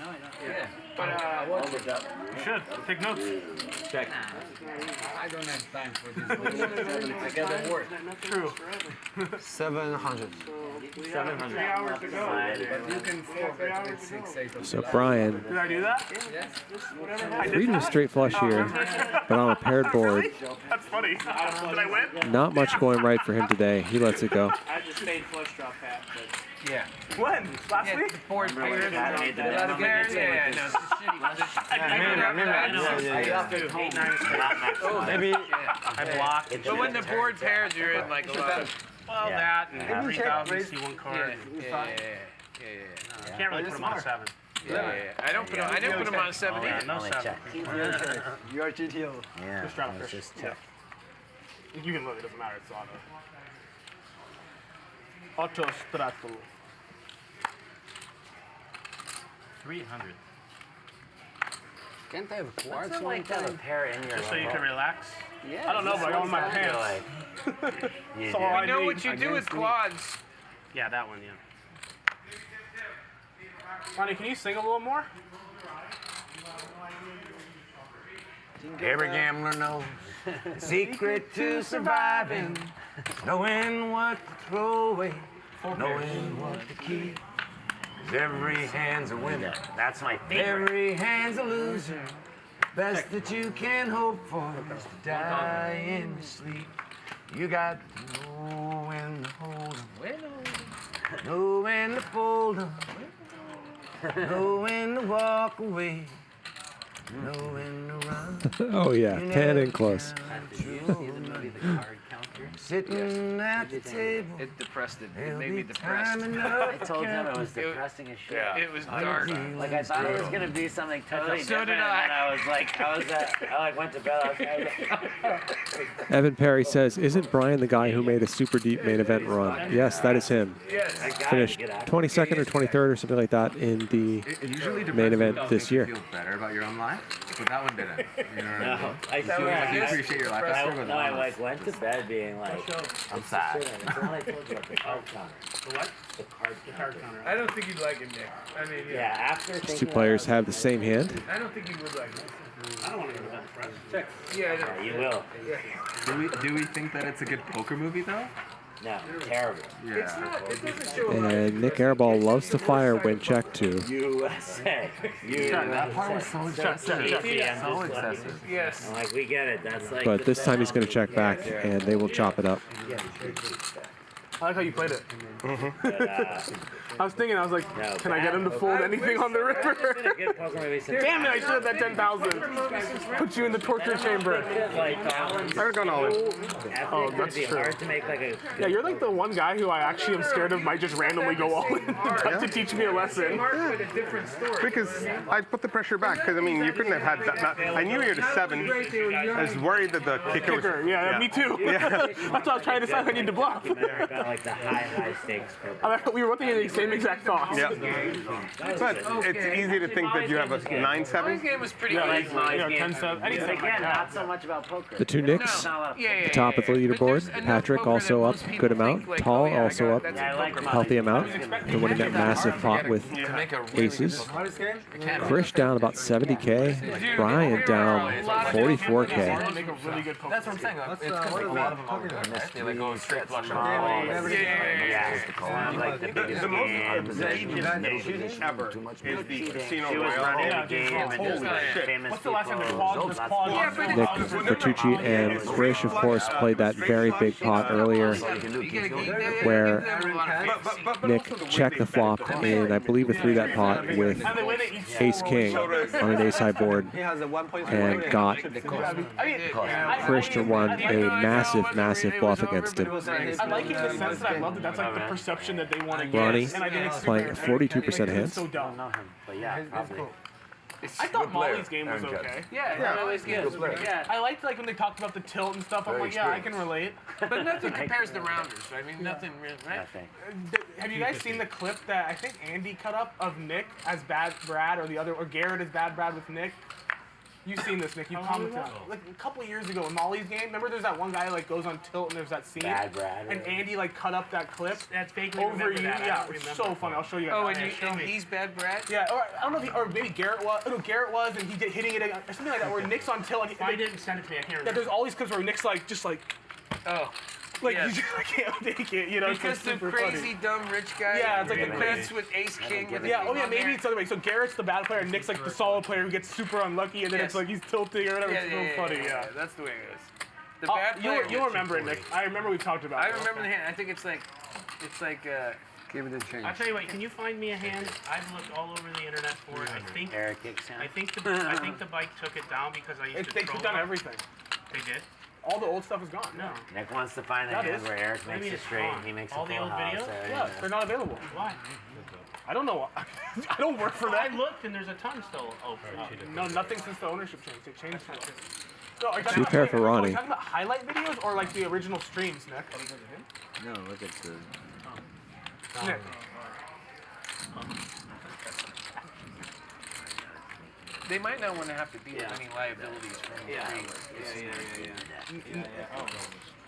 Speaker 5: Yeah.
Speaker 19: But you should take notes.
Speaker 5: Check. I don't have time for this. I got to work.
Speaker 19: True.
Speaker 12: 700.
Speaker 2: 700.
Speaker 19: 3 hours to go.
Speaker 5: But you can forfeit with 6-8 of
Speaker 18: So
Speaker 5: the
Speaker 18: Brian,
Speaker 19: Did I do that?
Speaker 5: Yes.
Speaker 18: 3 to a straight flush here, but on a paired board.
Speaker 19: That's funny. Did I win?
Speaker 18: Not much going right for him today. He lets it go.
Speaker 11: I just made flush drop hat, but
Speaker 9: Yeah.
Speaker 19: When? Last week?
Speaker 9: The board pairs.
Speaker 11: I made the best.
Speaker 9: Yeah, no, it's a shitty position.
Speaker 11: Maybe I blocked.
Speaker 9: But when the board pairs, you're in like a lot of, well, that and
Speaker 11: 3,000 C1 card.
Speaker 9: Yeah.
Speaker 11: Can't really put them on 7.
Speaker 9: Yeah. I don't put them. I didn't put them on 7 either.
Speaker 11: No 7.
Speaker 12: You are GTO.
Speaker 6: Yeah,
Speaker 19: Just drop
Speaker 6: let's
Speaker 19: fish.
Speaker 6: just check.
Speaker 19: You can look, it doesn't matter, it's auto. Auto strato.
Speaker 11: 300.
Speaker 5: Can't I have
Speaker 6: What's
Speaker 5: quartz
Speaker 6: it
Speaker 5: one
Speaker 6: like to have a
Speaker 5: time?
Speaker 6: pair in your
Speaker 11: Just so you
Speaker 6: level?
Speaker 11: can relax.
Speaker 5: Yeah.
Speaker 19: I don't know, but I got on my pants.
Speaker 6: Like, you
Speaker 19: So
Speaker 6: do.
Speaker 19: I
Speaker 9: We know
Speaker 19: need
Speaker 9: what you do with
Speaker 19: against me.
Speaker 9: quads.
Speaker 11: Yeah, that one, yeah.
Speaker 19: Ronnie, can you sing a little more?
Speaker 20: Every gambler knows the secret to surviving, knowing what to throw away, knowing what to keep. 'Cause every hand's a winner.
Speaker 6: That's my favorite.
Speaker 20: Every hand's a loser. Best that you can hope for is to die in your sleep. You got to know when to hold 'em, know when to fold 'em, know when to walk away, know when to run.
Speaker 18: Oh yeah, pan in close.
Speaker 20: Sitting at the table.
Speaker 9: It depressed it. It
Speaker 20: There'll
Speaker 9: made me
Speaker 20: be
Speaker 9: depressed.
Speaker 20: time enough
Speaker 6: I told him it was depressing as shit.
Speaker 9: It was dark.
Speaker 6: Like I thought it was gonna be something totally
Speaker 9: So
Speaker 6: different.
Speaker 9: did I.
Speaker 6: And I was went to bed. I was
Speaker 18: Evan Perry says, "Isn't Brian the guy who made a super deep main event run?" Yes, that is him. Finished 22nd or 23rd or something like that in the main event this year.
Speaker 3: Feel better about your own life, but that one didn't. You know what I mean?
Speaker 6: I
Speaker 3: feel like you appreciate your life.
Speaker 6: I like went to bed being like,
Speaker 3: I'm sad.
Speaker 6: It's not like I told you about the card counter.
Speaker 11: The what?
Speaker 6: The card counter.
Speaker 9: I don't think you'd like it, Nick. I mean,
Speaker 6: Yeah, after
Speaker 18: These two players have the same hand.
Speaker 9: I don't think you would like it.
Speaker 11: I don't want to go to bed depressed.
Speaker 9: Yeah, I know.
Speaker 6: You will.
Speaker 3: Do we think that it's a good poker movie though?
Speaker 6: No, terrible.
Speaker 3: Yeah.
Speaker 9: It's not. It doesn't show
Speaker 18: And Nik Airball loves to fire when check too.
Speaker 6: USA.
Speaker 3: That part was so excessive.
Speaker 9: Yeah.
Speaker 3: So excessive.
Speaker 9: Yes.
Speaker 6: I'm like, we get it. That's like.
Speaker 18: But this time he's going to check back, and they will chop it up.
Speaker 19: I like how you played it.
Speaker 6: But,
Speaker 19: I was thinking, I was like,
Speaker 6: No,
Speaker 19: can I get him to fold anything on the river? Damn it, I should have bet 10,000. Put you in the torture chamber.
Speaker 6: Like,
Speaker 19: I would have gone all in. Oh, that's true.
Speaker 6: hard to make like a.
Speaker 19: Yeah, you're like the one guy who I actually am scared of might just randomly go all in to teach me a lesson.
Speaker 21: Because I put the pressure back, because I mean, you couldn't have had that. I knew you were the 7. I was worried that the kicker was.
Speaker 19: Yeah, me too.
Speaker 21: Yeah.
Speaker 19: That's what I was trying to decide if I need to bluff.
Speaker 6: Got like the high stakes.
Speaker 19: We were thinking the same exact thoughts.
Speaker 21: Yeah. But it's easy to think that you have a 9-7.
Speaker 9: game was pretty
Speaker 19: Yeah,
Speaker 9: good.
Speaker 19: like 10-7, anything like
Speaker 6: Again,
Speaker 19: that.
Speaker 6: not so much about poker.
Speaker 18: The two Nicks,
Speaker 9: Yeah,
Speaker 18: the top of the leaderboard. Patrick also up good amount. Tal also up healthy amount. They're winning that massive pot with aces. Krish down about 70K. Brian down 44K.
Speaker 17: That's what I'm saying. It's because a lot of them are good, right? They like go straight flush on all.
Speaker 6: Like the biggest
Speaker 21: game ever is the Casino
Speaker 6: She was
Speaker 21: Royale.
Speaker 6: running the game and
Speaker 21: Holy
Speaker 6: just
Speaker 21: shit.
Speaker 6: famous
Speaker 19: What's the last time the
Speaker 6: people.
Speaker 19: quad was quad?
Speaker 18: Nick Nitucci and Krish, of course, played that very big pot earlier where Nick checked the flop in, I believe, a 3-bet pot with ace-king on an ace-high board and got Krish to run a massive, massive bluff against him.
Speaker 19: I like it in the sense that I love that that's like the perception that they want to get.
Speaker 18: Ronnie
Speaker 19: And I didn't
Speaker 18: playing 42% hands.
Speaker 19: so dumb.
Speaker 6: But yeah, probably.
Speaker 19: I thought Molly's game was okay.
Speaker 9: Yeah, always good. Yeah.
Speaker 19: I liked like when they talked about the tilt and stuff. I'm like, yeah, I can relate.
Speaker 9: But nothing compares to rounders. I mean, nothing really, right?
Speaker 6: Nothing.
Speaker 19: Have you guys seen the clip that I think Andy cut up of Nick as Bad Brad or Garrett as Bad Brad with Nick? You've seen this, Nick. You commented on it. Like a couple of years ago in Molly's game. Remember there's that one guy like goes on tilt and there's that scene?
Speaker 6: Bad Brad.
Speaker 19: And Andy like cut up that clip.
Speaker 11: That's vaguely
Speaker 19: Over
Speaker 11: remember
Speaker 19: you.
Speaker 11: that. I
Speaker 19: Yeah,
Speaker 11: don't
Speaker 19: it's
Speaker 11: remember.
Speaker 19: so funny. I'll show you guys.
Speaker 9: Oh,
Speaker 19: that.
Speaker 9: and he's Bad Brad?
Speaker 19: Yeah, or I don't know if or maybe Garrett was. No, Garrett was, and he did hitting it or something like that. Where Nick's on tilt and
Speaker 11: Find it and send it to me. I can't
Speaker 19: yeah,
Speaker 11: remember.
Speaker 19: there's all these clips where Nick's like just like,
Speaker 9: Oh.
Speaker 19: Like, you just, I can't take it, you know?
Speaker 9: Because
Speaker 19: it's
Speaker 9: the
Speaker 19: super
Speaker 9: crazy,
Speaker 19: funny.
Speaker 9: dumb rich guy.
Speaker 19: Yeah, it's like
Speaker 9: the
Speaker 19: the
Speaker 9: bets with Ace King. With
Speaker 19: Yeah, oh yeah, maybe it's the other way. So Garrett's the bad player, and Nick's like the solid player who gets super unlucky, and then it's like he's tilting or whatever.
Speaker 9: Yeah,
Speaker 19: it's so funny, yeah.
Speaker 9: That's the way it is. The bad player.
Speaker 19: You'll remember it, Nick. I remember we talked about it.
Speaker 9: I remember the hand. I think it's like,
Speaker 8: give it a change.
Speaker 2: I'll tell you what. Can you find me a hand? I've looked all over the internet for it. I think
Speaker 6: Eric kicks hand.
Speaker 2: I think the bike took it down because I used to.
Speaker 19: They took down everything.
Speaker 2: They did.
Speaker 19: All the old stuff is gone.
Speaker 2: No.
Speaker 6: Nick wants to find the hand where Eric makes it straight. He makes
Speaker 2: all the old videos.
Speaker 19: Yeah, they're not available.
Speaker 2: Why?
Speaker 19: I don't know. I don't work for that.
Speaker 2: I looked and there's a ton still open.
Speaker 19: No, nothing since the ownership change. They changed that. No, are you
Speaker 18: Two pair for Ronnie.
Speaker 19: Are you talking about highlight videos or like the original streams, Nick?
Speaker 8: No, look at the.
Speaker 19: Nick.
Speaker 9: They might not want to have to deal with any liabilities from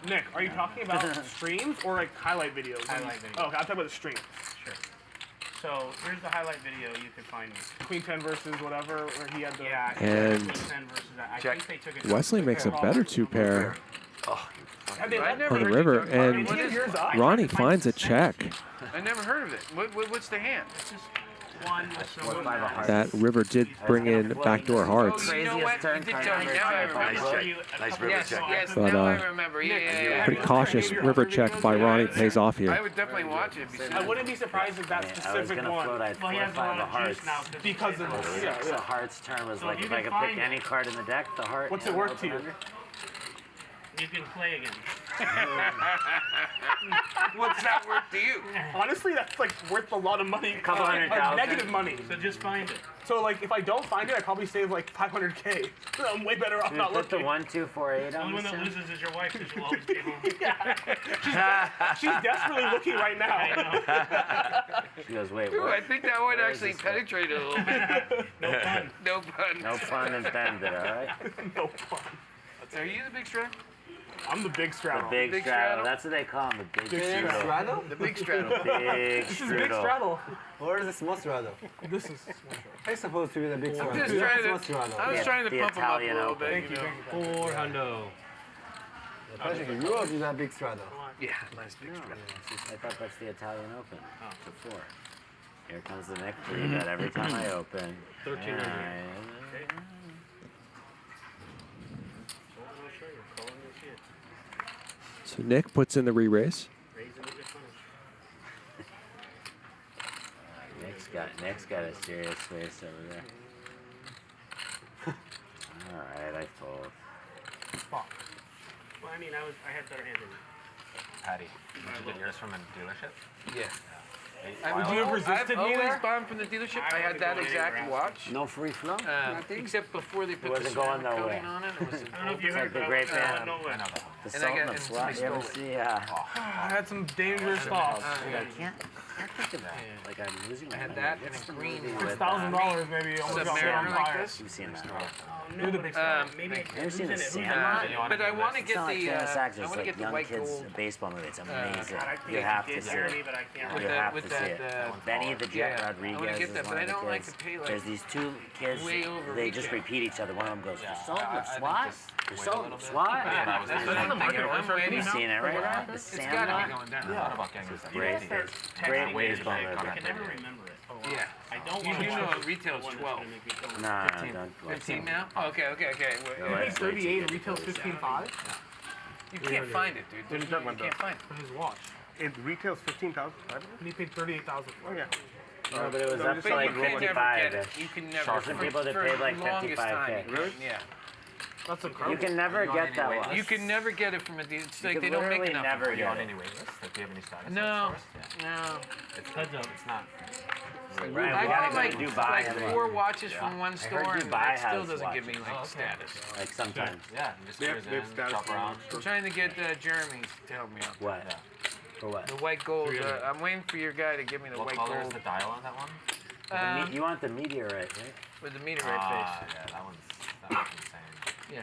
Speaker 19: Nick, are you talking about streams or like highlight videos?
Speaker 2: Highlight videos.
Speaker 19: Oh, okay, I'm talking about the stream.
Speaker 2: Sure. So here's the highlight video. You can find me.
Speaker 19: Queen 10 versus whatever, where he had the.
Speaker 2: Yeah.
Speaker 18: And
Speaker 2: Queen 10 versus that. I think they took it.
Speaker 18: Wesley makes a better two pair
Speaker 19: Have they let
Speaker 18: on the river, and Ronnie finds a check.
Speaker 9: I never heard of it. What's the hand?
Speaker 2: It's just one with some.
Speaker 18: That river did bring in backdoor hearts.
Speaker 9: You know what? You did tell me. Now I remember.
Speaker 20: Nice river check.
Speaker 9: Yes,
Speaker 18: But,
Speaker 9: now I remember. Yeah.
Speaker 18: Pretty cautious river check by Ronnie pays off
Speaker 9: I
Speaker 18: here.
Speaker 9: would definitely watch it.
Speaker 19: I wouldn't be surprised if that
Speaker 6: I was
Speaker 19: specific
Speaker 6: gonna
Speaker 19: one.
Speaker 6: float. I'd 4-5 of hearts.
Speaker 19: Because of this. Yeah,
Speaker 6: The hearts turn was like if I could pick any card in the deck, the heart.
Speaker 19: What's it worth to you?
Speaker 2: You can play again.
Speaker 9: What's that worth to you?
Speaker 19: Honestly, that's like worth a lot of money.
Speaker 6: Couple $100,000.
Speaker 19: Negative money.
Speaker 2: So just find it.
Speaker 19: So like, if I don't find it, I probably save like 500K. I'm way better off
Speaker 6: Dude,
Speaker 19: not
Speaker 6: put the
Speaker 19: looking.
Speaker 6: 1, 2, 4, 8
Speaker 2: The
Speaker 6: on
Speaker 2: only one
Speaker 6: this
Speaker 2: that
Speaker 6: thing.
Speaker 2: loses is your wife because she'll always be home.
Speaker 19: She's desperately looking right now.
Speaker 2: I
Speaker 6: She goes, wait,
Speaker 9: Ooh,
Speaker 6: what?
Speaker 9: I think that one actually penetrated a little bit.
Speaker 2: No fun.
Speaker 9: No pun.
Speaker 6: No pun intended, all right?
Speaker 19: No fun.
Speaker 9: Are you the big straddle?
Speaker 19: I'm the big
Speaker 6: The
Speaker 19: straddle.
Speaker 6: big
Speaker 9: Big
Speaker 6: straddle.
Speaker 9: straddle?
Speaker 6: That's what they call him, the big
Speaker 19: Big
Speaker 6: straddle.
Speaker 8: Straddle?
Speaker 9: The big straddle.
Speaker 6: Big
Speaker 19: This is big
Speaker 6: strudel.
Speaker 19: straddle.
Speaker 8: Or is it small straddle?
Speaker 19: This is.
Speaker 8: It's supposed to be the big straddle.
Speaker 9: just
Speaker 8: That's
Speaker 9: trying to-
Speaker 8: small straddle.
Speaker 9: I was trying to
Speaker 6: The
Speaker 9: pump him up a
Speaker 6: Italian
Speaker 9: little
Speaker 6: Open.
Speaker 9: bit.
Speaker 19: Thank you, thank you.
Speaker 11: 400.
Speaker 8: Patrick, you will do that big straddle.
Speaker 9: Yeah, nice big
Speaker 6: No,
Speaker 9: straddle.
Speaker 6: it's just, I thought that's the Italian Open. To 4. Here comes the Nik 3 bet every time I open.
Speaker 11: 1300.
Speaker 18: So Nick puts in the re-raise.
Speaker 6: Nick's got a serious face over there. All right, I fold.
Speaker 2: Fuck. Well, I mean, I had better hand than you.
Speaker 3: Patty, did you get yours from a dealership?
Speaker 9: Yeah.
Speaker 19: Would you have resisted
Speaker 9: I've
Speaker 19: me
Speaker 9: always
Speaker 19: there?
Speaker 9: bought from the dealership. I had that exact watch.
Speaker 6: No free flow?
Speaker 9: Except before they put the
Speaker 6: wasn't going
Speaker 9: ceramic
Speaker 6: nowhere.
Speaker 9: coating on it. It was
Speaker 2: I don't know if you
Speaker 6: It's
Speaker 2: heard
Speaker 6: like the
Speaker 2: about
Speaker 6: great
Speaker 2: it.
Speaker 6: band.
Speaker 2: No way.
Speaker 6: The
Speaker 9: And I
Speaker 6: salt
Speaker 9: got-
Speaker 6: and the
Speaker 9: and
Speaker 6: slot.
Speaker 9: somebody
Speaker 6: You ever
Speaker 9: stole
Speaker 6: see?
Speaker 19: I had some dangerous thoughts.
Speaker 6: I can't think of that. Like I'm losing my
Speaker 9: I had
Speaker 6: mind.
Speaker 9: that
Speaker 6: What's
Speaker 9: and a
Speaker 6: the
Speaker 9: green
Speaker 6: movie
Speaker 9: one.
Speaker 6: with,
Speaker 19: $6,000 maybe almost got set on
Speaker 9: Submariner like
Speaker 19: fire.
Speaker 9: this.
Speaker 6: You've seen that.
Speaker 2: No,
Speaker 19: the
Speaker 2: but
Speaker 19: big
Speaker 2: maybe
Speaker 6: Ever seen The
Speaker 2: who's in it?
Speaker 6: Sandlot?
Speaker 9: But I want to
Speaker 6: It's
Speaker 9: get
Speaker 6: not like
Speaker 9: the.
Speaker 6: Famous
Speaker 9: I
Speaker 6: Actors,
Speaker 9: want to
Speaker 6: like
Speaker 9: get the
Speaker 6: young
Speaker 9: white
Speaker 6: kids
Speaker 9: gold.
Speaker 6: baseball movie. It's amazing.
Speaker 2: God, I think
Speaker 6: You have to
Speaker 2: did
Speaker 6: see
Speaker 2: Jeremy,
Speaker 6: it.
Speaker 2: but I can't
Speaker 9: With
Speaker 6: You
Speaker 9: that-
Speaker 6: have
Speaker 9: with
Speaker 6: to see it.
Speaker 9: that,
Speaker 6: Benny the Jet
Speaker 9: yeah, I
Speaker 6: Rodriguez
Speaker 9: wanna get
Speaker 6: is
Speaker 9: that,
Speaker 6: one
Speaker 9: but I
Speaker 6: of the
Speaker 9: don't like
Speaker 6: kids.
Speaker 9: to pay, like,
Speaker 6: There's these two kids.
Speaker 9: way over
Speaker 6: They just
Speaker 9: retail.
Speaker 6: repeat each other. One of them goes, "The salt
Speaker 9: I
Speaker 6: of
Speaker 9: think
Speaker 6: SWAT.
Speaker 9: just
Speaker 6: The
Speaker 9: wait a
Speaker 6: salt
Speaker 9: little
Speaker 6: of
Speaker 9: bit.
Speaker 6: SWAT."
Speaker 9: Yeah, that's what I'm thinking. I'm waiting.
Speaker 6: You've seen it, right? The
Speaker 9: It's gotta
Speaker 6: Sandlot.
Speaker 9: be going down.
Speaker 3: I thought about getting this.
Speaker 6: Great, great baseball
Speaker 2: I
Speaker 6: movie.
Speaker 2: can never remember it.
Speaker 9: Yeah.
Speaker 2: I don't
Speaker 9: You
Speaker 2: want
Speaker 9: do
Speaker 2: to
Speaker 9: know retail is 12.
Speaker 6: Nah, don't.
Speaker 9: 15 now? Oh, okay.
Speaker 6: Go
Speaker 19: You
Speaker 6: ahead.
Speaker 19: paid 38 and retail's 15.5
Speaker 9: You can't find it, dude.
Speaker 21: What are you talking about,
Speaker 9: You can't find it.
Speaker 19: for his watch.
Speaker 21: It retails 15,000.
Speaker 19: And he paid 38,000 for it.
Speaker 21: Oh, yeah.
Speaker 6: No, but it was up to
Speaker 9: But
Speaker 6: like
Speaker 9: you can never
Speaker 6: 55.
Speaker 9: get it. You can never.
Speaker 6: There's some people that
Speaker 9: for
Speaker 6: paid like
Speaker 9: longest
Speaker 6: 55K.
Speaker 9: time,
Speaker 21: Really?
Speaker 9: Yeah.
Speaker 19: That's
Speaker 6: You
Speaker 19: incredible.
Speaker 6: can never get that one.
Speaker 9: You can never get it from a dealer. It's like
Speaker 6: You
Speaker 9: they
Speaker 6: can
Speaker 9: don't make
Speaker 6: literally
Speaker 9: enough.
Speaker 6: never
Speaker 9: of it.
Speaker 6: get
Speaker 3: On
Speaker 6: it.
Speaker 3: any wait list? Like, do you have any status?
Speaker 9: No.
Speaker 3: Yeah.
Speaker 9: No.
Speaker 3: It's heads up. It's not.
Speaker 6: Right, we
Speaker 9: I
Speaker 6: gotta
Speaker 9: got
Speaker 6: go
Speaker 9: like,
Speaker 6: to Dubai
Speaker 9: like
Speaker 6: and
Speaker 9: 4
Speaker 6: look.
Speaker 9: watches from one store, and
Speaker 6: Dubai
Speaker 9: it still
Speaker 6: has
Speaker 9: doesn't give me
Speaker 6: watches.
Speaker 9: like status.
Speaker 6: Like sometimes.
Speaker 3: Yeah, you just
Speaker 21: They have-
Speaker 3: cruise
Speaker 21: they have
Speaker 3: in,
Speaker 21: status
Speaker 3: shop around.
Speaker 9: I'm trying to get Jeremy to help me out.
Speaker 6: What? For what?
Speaker 9: The white gold. I'm waiting for your guy to give me the
Speaker 3: What
Speaker 9: white
Speaker 3: color is
Speaker 9: gold
Speaker 3: the dial on that one?
Speaker 6: You want the meteorite, right?
Speaker 9: with the meteorite
Speaker 3: Ah,
Speaker 9: face.
Speaker 3: yeah, that one's insane.
Speaker 9: Yeah.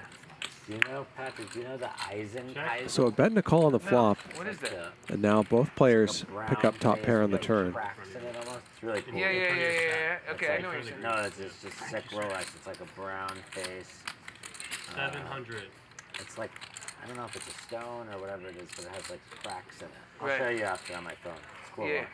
Speaker 6: Do you know, Patrick, do you know the Eisen?
Speaker 18: So a bet and a call on the flop,
Speaker 9: What is that?
Speaker 18: and now both players pick up top pair on the turn.
Speaker 6: Cracks in it almost. It's really cool.
Speaker 9: Yeah.
Speaker 6: It's
Speaker 9: Okay,
Speaker 6: like,
Speaker 9: I know what you're saying.
Speaker 6: No, it's just sick Rolex. It's like a brown face.
Speaker 11: 700.
Speaker 6: It's like I don't know if it's a stone or whatever it is, but it has like cracks in it. I'll
Speaker 9: Right.
Speaker 6: show you after on my phone. It's cool.
Speaker 9: Yeah.
Speaker 6: Watch.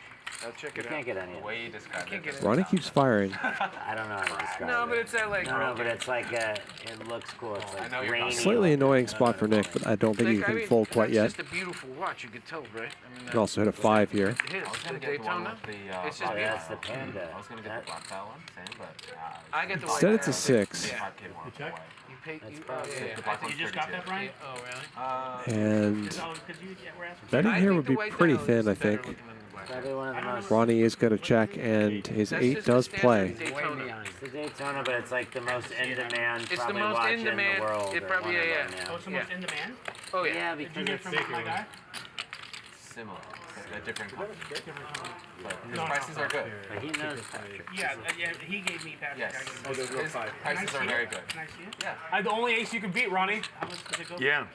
Speaker 9: I'll check
Speaker 6: You
Speaker 9: it out.
Speaker 6: can't get any of
Speaker 13: The
Speaker 6: it.
Speaker 13: way you described it.
Speaker 18: Ronnie keeps firing.
Speaker 6: I don't know how to describe it.
Speaker 9: No, but it's that like.
Speaker 6: No, but it's like it looks cool. It's like grainy.
Speaker 18: Slightly annoying spot for Nick, but I don't think he
Speaker 9: Like, I
Speaker 18: can
Speaker 9: mean,
Speaker 18: fold quite yet.
Speaker 9: It's just a beautiful watch. You can tell, right? I mean,
Speaker 18: He also hit a 5 here.
Speaker 9: His, the Daytona. It's just
Speaker 6: Oh,
Speaker 9: beautiful.
Speaker 6: that's the Panda.
Speaker 13: I was gonna get the black Tal one, same, but
Speaker 9: I get the
Speaker 18: Instead,
Speaker 9: white
Speaker 18: it's a 6.
Speaker 9: Yeah.
Speaker 13: You check?
Speaker 9: You pay. You,
Speaker 13: You just got that, Brian?
Speaker 9: Oh, really?
Speaker 18: And betting here would be pretty thin, I think.
Speaker 6: Probably one of the most.
Speaker 18: Ronnie is going to check, and his 8 does play.
Speaker 6: It's the Daytona, but it's like the most in-demand,
Speaker 9: It's the
Speaker 6: probably
Speaker 9: most
Speaker 6: watch
Speaker 9: in demand.
Speaker 6: in the world.
Speaker 9: It
Speaker 6: or
Speaker 9: probably,
Speaker 6: one of
Speaker 9: yeah,
Speaker 6: them,
Speaker 9: yeah.
Speaker 6: yeah.
Speaker 9: It's the most
Speaker 16: in demand?
Speaker 9: Oh yeah.
Speaker 6: Yeah,
Speaker 16: Did you
Speaker 6: because
Speaker 16: get
Speaker 6: it's
Speaker 16: from my guy?
Speaker 13: Similar. A different company. But his prices are good.
Speaker 6: But he knows Patrick.
Speaker 16: Yeah, he gave me Patrick.
Speaker 13: Yes.
Speaker 16: I gave him
Speaker 13: His prices are very good.
Speaker 16: Can I see it?
Speaker 13: Yeah.
Speaker 19: The only ace you can beat, Ronnie.
Speaker 16: How much does it go?
Speaker 20: Yeah.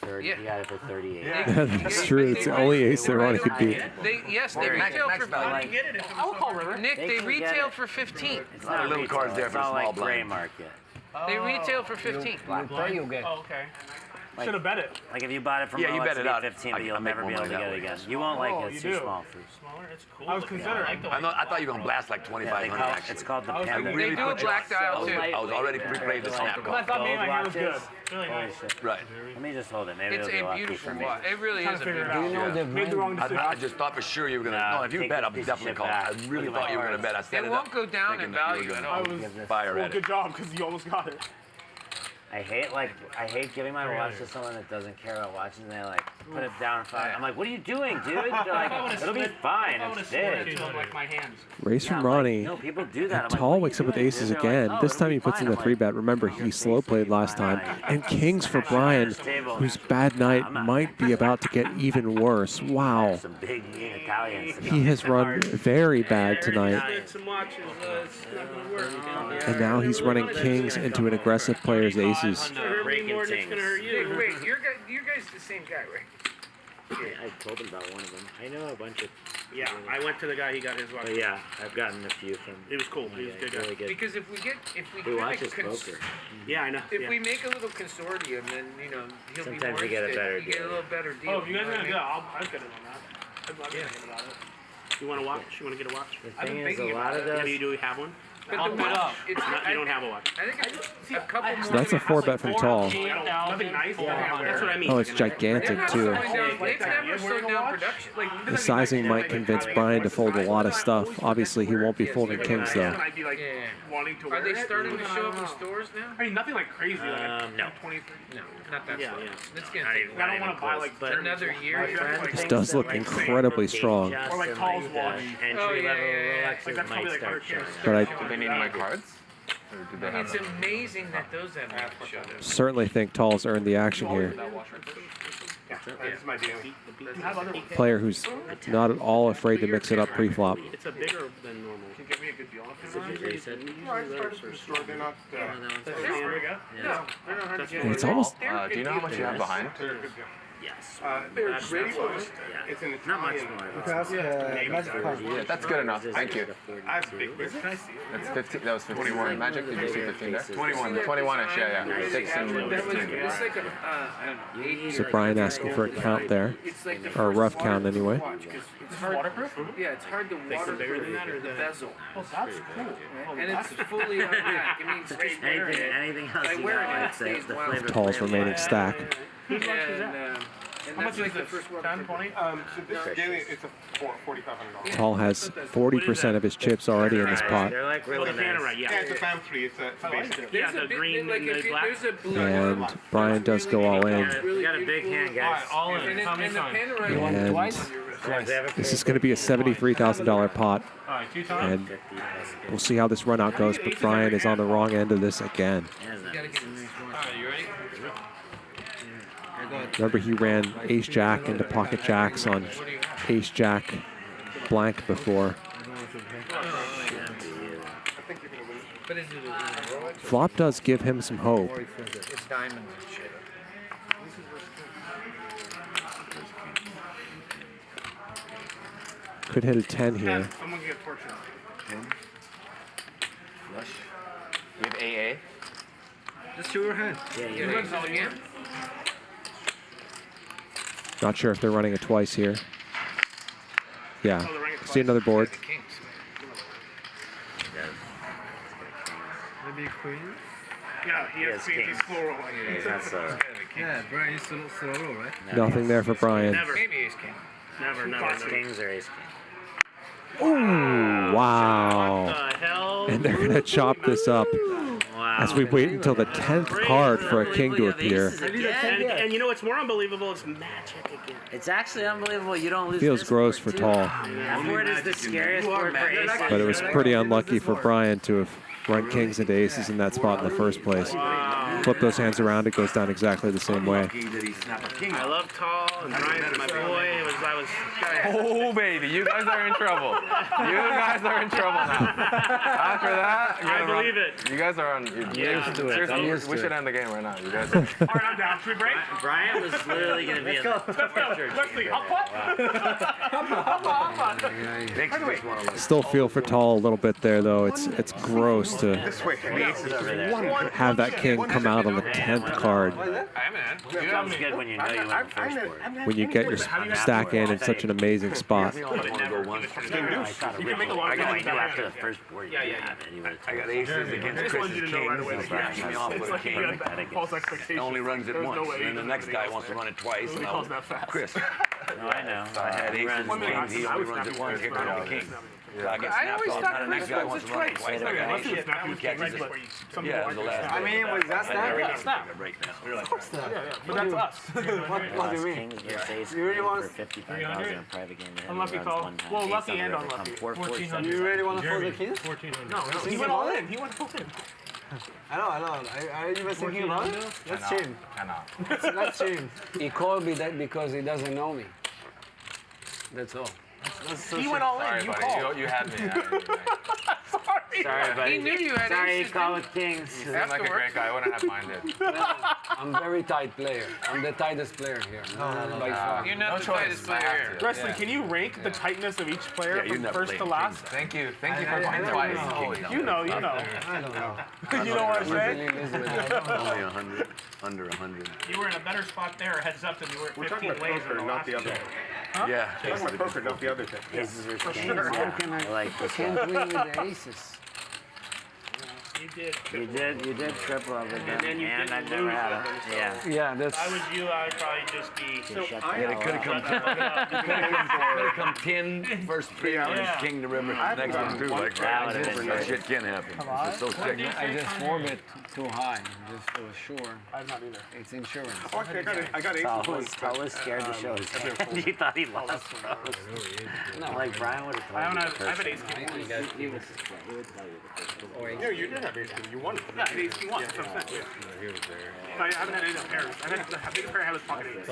Speaker 6: 30,
Speaker 9: Yeah.
Speaker 6: He got it for 38.
Speaker 18: Yeah, that's true. It's the only ace that Ronnie could beat.
Speaker 9: Yes, they retail for.
Speaker 16: How do you get it?
Speaker 19: I will call River.
Speaker 9: Nick,
Speaker 6: They
Speaker 9: they
Speaker 6: can
Speaker 9: retail
Speaker 6: get
Speaker 9: for 15.
Speaker 6: It's
Speaker 20: A lot of little
Speaker 6: retail,
Speaker 20: cards there
Speaker 6: it's
Speaker 20: for the
Speaker 6: all
Speaker 20: small
Speaker 6: like gray
Speaker 20: blind.
Speaker 6: market.
Speaker 9: They retail for 15.
Speaker 5: You'll get.
Speaker 16: Oh, okay.
Speaker 18: Like,
Speaker 19: Should have bet it.
Speaker 18: Like if you bought it from
Speaker 20: Yeah, you
Speaker 18: Rolex,
Speaker 20: bet it
Speaker 18: it'd
Speaker 20: out.
Speaker 18: be 15, but
Speaker 20: I
Speaker 18: you'll
Speaker 20: make
Speaker 18: never
Speaker 20: more
Speaker 18: be able
Speaker 20: money
Speaker 18: to
Speaker 20: that
Speaker 18: get it
Speaker 20: way.
Speaker 18: again. You won't like
Speaker 19: Oh,
Speaker 18: it. It's
Speaker 19: you
Speaker 18: too
Speaker 19: do.
Speaker 18: small for.
Speaker 16: Smaller, it's cool.
Speaker 19: I was considering.
Speaker 20: I thought you were gonna blast like
Speaker 18: Yeah,
Speaker 20: 2,500 actually.
Speaker 18: it's called the
Speaker 19: I
Speaker 18: Panda.
Speaker 20: really
Speaker 9: They do a
Speaker 20: put you-
Speaker 9: black dial too.
Speaker 20: I was already pre-played the snap
Speaker 19: I
Speaker 20: call.
Speaker 19: thought maybe my hair was good.
Speaker 16: Really
Speaker 18: Holy
Speaker 16: nice.
Speaker 18: shit.
Speaker 20: Right.
Speaker 18: Let me just hold it. Maybe
Speaker 9: It's
Speaker 18: it'll be
Speaker 9: a
Speaker 18: lucky for
Speaker 9: beautiful
Speaker 18: me.
Speaker 9: watch. It really
Speaker 19: Trying
Speaker 9: is
Speaker 19: to
Speaker 9: a
Speaker 19: figure it
Speaker 9: beautiful
Speaker 19: out.
Speaker 20: Yeah.
Speaker 19: Made the wrong decision.
Speaker 20: I just thought for sure you were gonna.
Speaker 18: Nah,
Speaker 20: No, if you
Speaker 18: take
Speaker 20: bet,
Speaker 18: a
Speaker 20: I'll
Speaker 18: piece of
Speaker 20: definitely
Speaker 18: shit
Speaker 20: call.
Speaker 18: back.
Speaker 20: I really
Speaker 18: Look at
Speaker 20: thought
Speaker 18: my
Speaker 20: you were gonna
Speaker 18: cards.
Speaker 20: bet. I set
Speaker 9: It
Speaker 20: it
Speaker 9: won't
Speaker 20: up.
Speaker 9: go down in
Speaker 20: thinking that you
Speaker 9: value
Speaker 20: were
Speaker 9: at
Speaker 20: gonna
Speaker 9: all.
Speaker 19: I was
Speaker 20: fire
Speaker 19: well,
Speaker 20: at
Speaker 19: good
Speaker 20: it.
Speaker 19: job because you almost got it.
Speaker 18: I hate giving my watch to someone that doesn't care about watches, and they like put it down. I'm like, what are you doing, dude? They're like, it'll be fine. It's big.
Speaker 16: Like my hands.
Speaker 18: Race from
Speaker 6: Yeah,
Speaker 18: Ronnie. No, people do that. I'm And like, Tal what are wakes you up with doing? aces They're again. like, oh, This it'll time be he puts in fine. the I'm 3-bet. Remember, he slow played last time. And kings for Brian, whose bad night might be about to get even worse. Wow.
Speaker 6: Some big mean Italians.
Speaker 18: He has run very bad tonight.
Speaker 16: Some watches. It's not gonna work.
Speaker 18: And now he's running kings into an aggressive player's aces.
Speaker 16: More than it's gonna hurt you.
Speaker 9: Wait, you guys the same guy, right?
Speaker 6: I told him about one of them. I know a bunch of.
Speaker 16: Yeah, I went to the guy. He got his watch.
Speaker 6: But yeah, I've gotten a few from.
Speaker 16: He was cool. He was a good guy.
Speaker 6: Really good.
Speaker 9: Because if we
Speaker 6: Who
Speaker 9: kinda
Speaker 6: watches poker?
Speaker 16: Yeah, I know.
Speaker 9: if we make a little consortium, then he'll be
Speaker 6: Sometimes
Speaker 9: more
Speaker 6: you get a
Speaker 9: interested.
Speaker 6: better
Speaker 9: You get a
Speaker 6: deal.
Speaker 9: little better deal.
Speaker 16: Oh, if you guys
Speaker 9: know
Speaker 16: are
Speaker 9: what
Speaker 16: gonna
Speaker 9: I
Speaker 16: go, I'll get in on that. I'd love to think about it. You want to watch? You want to get a watch?
Speaker 6: The
Speaker 9: I've
Speaker 6: thing
Speaker 9: been
Speaker 6: is, a
Speaker 9: thinking
Speaker 6: lot
Speaker 9: about
Speaker 6: of
Speaker 9: it.
Speaker 6: those.
Speaker 16: Do you have one?
Speaker 9: But
Speaker 16: I'll
Speaker 9: the
Speaker 16: put
Speaker 9: one,
Speaker 16: up.
Speaker 9: it's
Speaker 16: You don't have a watch.
Speaker 9: I think it's a couple more.
Speaker 18: So that's a 4-bet from Tal.
Speaker 16: Nothing nice. That's what I mean.
Speaker 18: Oh, it's gigantic too.
Speaker 9: They've never slowed down production.
Speaker 18: The sizing might convince Brian to fold a lot of stuff. Obviously, he won't be folding kings though.
Speaker 19: I'd be like wanting to
Speaker 9: Are
Speaker 19: wear
Speaker 9: they
Speaker 19: it.
Speaker 9: starting to show up in stores now?
Speaker 19: I mean, nothing like crazy. Like
Speaker 18: No.
Speaker 19: 23.
Speaker 9: No, not that
Speaker 16: Yeah,
Speaker 9: slow.
Speaker 16: yeah.
Speaker 9: It's gonna
Speaker 18: Not
Speaker 9: take
Speaker 18: even-
Speaker 19: I don't want to buy like
Speaker 9: another year.
Speaker 18: This does look incredibly strong,
Speaker 19: Or like Tal's watch.
Speaker 18: Oh,
Speaker 9: yeah.
Speaker 19: Like that's probably like 100K.
Speaker 18: but I
Speaker 13: Do they need my cards? Or do they have
Speaker 9: It's
Speaker 13: them?
Speaker 9: amazing that those haven't been showed up.
Speaker 18: certainly think Tal's earned the action here.
Speaker 19: That's my deal.
Speaker 18: Player who's not at all afraid to mix it up pre-flop.
Speaker 16: It's a bigger than normal.
Speaker 19: Can you give me a good deal on this? They're not.
Speaker 18: And it's almost
Speaker 13: Do you know how much you have behind?
Speaker 16: Yes.
Speaker 19: It's an Italian.
Speaker 13: Yeah, that's good enough. Thank you.
Speaker 19: That's big. Can I see it?
Speaker 13: That's 15. That was 51. Magic, did you see 15 there? 21. 21-ish, yeah. 6 and 15.
Speaker 9: It's like a
Speaker 18: so Brian asking for a count there, or a rough count anyway.
Speaker 9: It's hard.
Speaker 19: Waterproof?
Speaker 9: Yeah, it's hard to
Speaker 16: bigger
Speaker 9: waterproof
Speaker 16: than that, or
Speaker 9: the
Speaker 16: the-
Speaker 9: bezel.
Speaker 19: Oh, that's cool.
Speaker 9: And it's fully on back. It means just wearing it.
Speaker 18: Anything else
Speaker 9: By
Speaker 18: you
Speaker 9: wearing
Speaker 18: got,
Speaker 9: it,
Speaker 18: like
Speaker 9: it stays
Speaker 18: the
Speaker 9: wild.
Speaker 18: flavor. Tal's remaining stack.
Speaker 9: And
Speaker 19: How much
Speaker 9: that's like
Speaker 19: is
Speaker 9: the
Speaker 19: this?
Speaker 9: first one.
Speaker 19: 10, 20? So this daily, it's a $4,500.
Speaker 18: Tal has 40% of his chips already in this pot,
Speaker 6: They're like really nice.
Speaker 16: Yeah.
Speaker 19: Yeah, it's a fam 3. It's a basic.
Speaker 16: Yeah, the green and the black.
Speaker 9: There's a blue.
Speaker 18: and Brian does go all in.
Speaker 6: We got a big hand, guys.
Speaker 19: All
Speaker 9: And
Speaker 19: in.
Speaker 9: the panoramic
Speaker 18: And
Speaker 9: twice.
Speaker 18: this is going to be a $73,000 pot,
Speaker 19: All right, 2 times.
Speaker 18: and we'll see how this run out goes. But Brian is on the wrong end of this again. Remember, he ran Ace Jack into pocket jacks on Ace Jack blank before.
Speaker 9: But is it a Rolex?
Speaker 18: Flop does give him some hope.
Speaker 9: It's diamonds and shit.
Speaker 18: Could hit a 10 here.
Speaker 19: Someone get fortune.
Speaker 13: Flush. You have AA?
Speaker 5: Just show your hand.
Speaker 9: You raise it again?
Speaker 18: Not sure if they're running it twice here. Yeah. See another board.
Speaker 5: Maybe queen?
Speaker 16: Yeah, he has queen. He's slow rolling.
Speaker 5: Yeah, Brian used to slow roll, right?
Speaker 18: Nothing there for Brian.
Speaker 16: Never. Maybe ace king. Never, never.
Speaker 6: Kings or ace king.
Speaker 18: Ooh, wow.
Speaker 2: What the hell?
Speaker 18: And they're going to chop this up as we wait until the 10th card for a king to appear.
Speaker 2: And you know what's more unbelievable? It's magic again.
Speaker 6: It's actually unbelievable you don't lose.
Speaker 18: Feels gross for Tal.
Speaker 6: That board is the scariest board for aces.
Speaker 18: But it was pretty unlucky for Brian to have run kings into aces in that spot in the first place. Flip those hands around, it goes down exactly the same way.
Speaker 2: I love Tal and Brian's my boy.
Speaker 3: Oh baby, you guys are in trouble. You guys are in trouble now. After that,
Speaker 2: I believe it.
Speaker 3: You guys are on. Seriously, we should end the game right now. You guys.
Speaker 16: All right, I'm down. Should we break?
Speaker 6: Brian was literally going to be in the picture.
Speaker 18: Still feel for Tal a little bit there, though. It's gross to have that king come out on the 10th card.
Speaker 6: It's good when you know you win the first board.
Speaker 18: When you get your stack in such an amazing spot.
Speaker 6: I after the first board.
Speaker 3: I got aces against Krish's kings. Keep me off with a king. It only runs it once. And then the next guy wants to run it twice. And I'll, Chris.
Speaker 6: No, I know.
Speaker 3: I had aces and kings. He only runs it once. Here comes the king. I get snapped off. Now the next guy wants to run it twice. I got aces. He catches it. Yeah, it was the last.
Speaker 8: I mean, was that snap?
Speaker 3: Of
Speaker 8: course not.
Speaker 16: But that's us.
Speaker 8: What do you mean?
Speaker 6: You really want to 55,000 in a private game.
Speaker 16: Unlucky Tal. Well, lucky and unlucky.
Speaker 8: 1,400. You really want to fold the kings?
Speaker 16: 1,400. No, he went all in. He went all in.
Speaker 8: I know. Are you even thinking about it? Let's change. Let's change.
Speaker 5: He called me that because he doesn't know me. That's all.
Speaker 16: He went all in. You called.
Speaker 3: You had me.
Speaker 6: Sorry, buddy.
Speaker 9: He knew you had
Speaker 6: Sorry,
Speaker 9: aces.
Speaker 6: you call with kings.
Speaker 3: You seem like a great guy. I wouldn't have minded.
Speaker 5: I'm a very tight player. I'm the tightest player here. By far.
Speaker 9: You're not the tightest player here.
Speaker 16: Wesley, can you rank the tightness of each player from first to last?
Speaker 3: Thank you for playing twice.
Speaker 16: You know.
Speaker 8: I don't know.
Speaker 16: You know what I'm saying?
Speaker 20: Only 100, under 100.
Speaker 16: You were in a better spot there, heads up, than you were at 15 ways in the
Speaker 21: not the other.
Speaker 16: Huh?
Speaker 20: Yeah.
Speaker 21: That's my poker, not the other thing.
Speaker 6: Aces or
Speaker 16: For
Speaker 6: kings.
Speaker 16: sure.
Speaker 6: Yeah. I like this
Speaker 5: Can't
Speaker 6: one.
Speaker 5: win with the aces.
Speaker 16: You
Speaker 6: did triple over them,
Speaker 2: And then you
Speaker 6: and
Speaker 2: didn't
Speaker 6: I've never
Speaker 2: lose
Speaker 6: had
Speaker 2: them.
Speaker 6: them. Yeah.
Speaker 5: Yeah, that's.
Speaker 16: I was you, I'd probably just be.
Speaker 20: It could have come 10 first three hours, king to river. Next one too, like
Speaker 6: That would have been
Speaker 20: that
Speaker 6: good.
Speaker 20: shit can happen. It's so sick.
Speaker 5: I just forbid too high, just for sure.
Speaker 16: I'm not either.
Speaker 5: It's insurance.
Speaker 21: Okay, I got aces.
Speaker 6: Tal was scared to show his hand. He thought he lost. No, like Brian would have
Speaker 16: I
Speaker 6: told you.
Speaker 16: have an ace king.
Speaker 21: Yeah, you did have ace king. You won it.
Speaker 16: Yeah, an ace king once. That's what I'm saying. I haven't had any pairs. The biggest pair I have is pocket ace.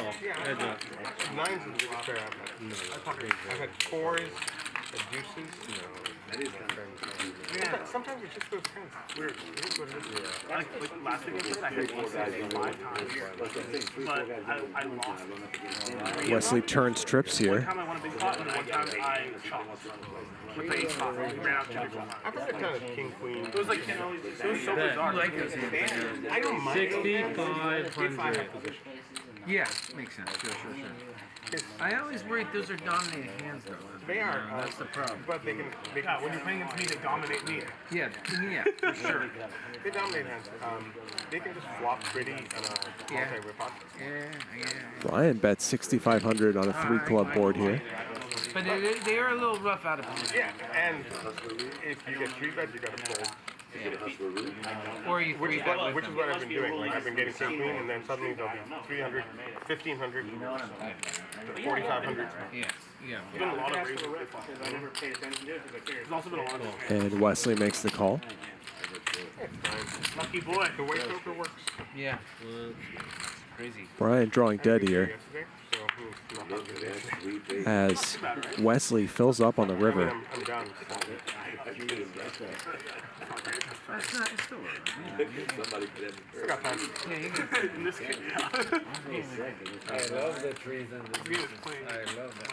Speaker 21: Nines is the biggest pair I've had. I've had fours, deuces. Yeah. Sometimes it just goes tens. Weird. It is what it is.
Speaker 16: Like last week I had ace 5 times, but I lost.
Speaker 18: Wesley turns trips
Speaker 16: One
Speaker 18: here.
Speaker 16: time I won a big pot, and one time I chopped with the ace pot. We ran out 2 big pots.
Speaker 21: I prefer kind of king queen.
Speaker 16: It was like, it was so bizarre.
Speaker 21: I don't mind.
Speaker 12: 6,500.
Speaker 9: Yeah, makes sense. Sure. I always worry those are dominating hands, though.
Speaker 21: They are.
Speaker 9: That's the problem.
Speaker 21: But they can.
Speaker 16: Yeah, when you're playing against me, they dominate me.
Speaker 9: Yeah, for sure.
Speaker 21: They dominate hands. They can just flop pretty and multi-whip out.
Speaker 9: Yeah.
Speaker 18: Brian bet 6,500 on a 3-club board here.
Speaker 9: But they are a little rough out of position.
Speaker 21: Yeah, and if you get 3 bets, you got to fold.
Speaker 9: Or you
Speaker 21: which is what I've been doing. Like I've been getting king queen, and then suddenly there'll be 300, 1,500, 4,500.
Speaker 9: Yeah.
Speaker 16: There's been a lot of reasons I never paid attention to it because there's also been a lot of.
Speaker 18: And Wesley makes the call.
Speaker 16: Lucky boy.
Speaker 21: The way poker works.
Speaker 9: Yeah. Crazy.
Speaker 18: Brian drawing dead here as Wesley fills up on the river.
Speaker 21: I'm done.
Speaker 9: That's not, it's still
Speaker 21: Somebody could have time.
Speaker 9: Yeah, you can.
Speaker 16: In this case.
Speaker 5: I love the trees and the trees. I love that.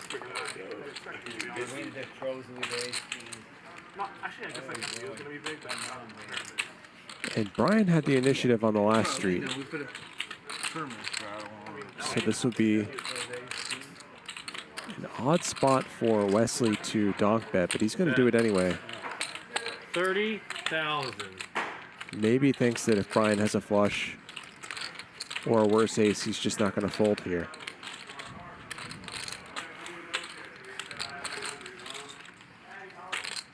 Speaker 5: The wind that throws with the ace.
Speaker 16: No, actually, I guess like the wheel's gonna be big, but
Speaker 18: And Brian had the initiative on the last street.
Speaker 9: We put a terminal.
Speaker 18: So this would be An odd spot for Wesley to donk bet, but he's going to do it anyway.
Speaker 16: 30,000.
Speaker 18: Maybe thinks that if Brian has a flush or a worse ace, he's just not going to fold here.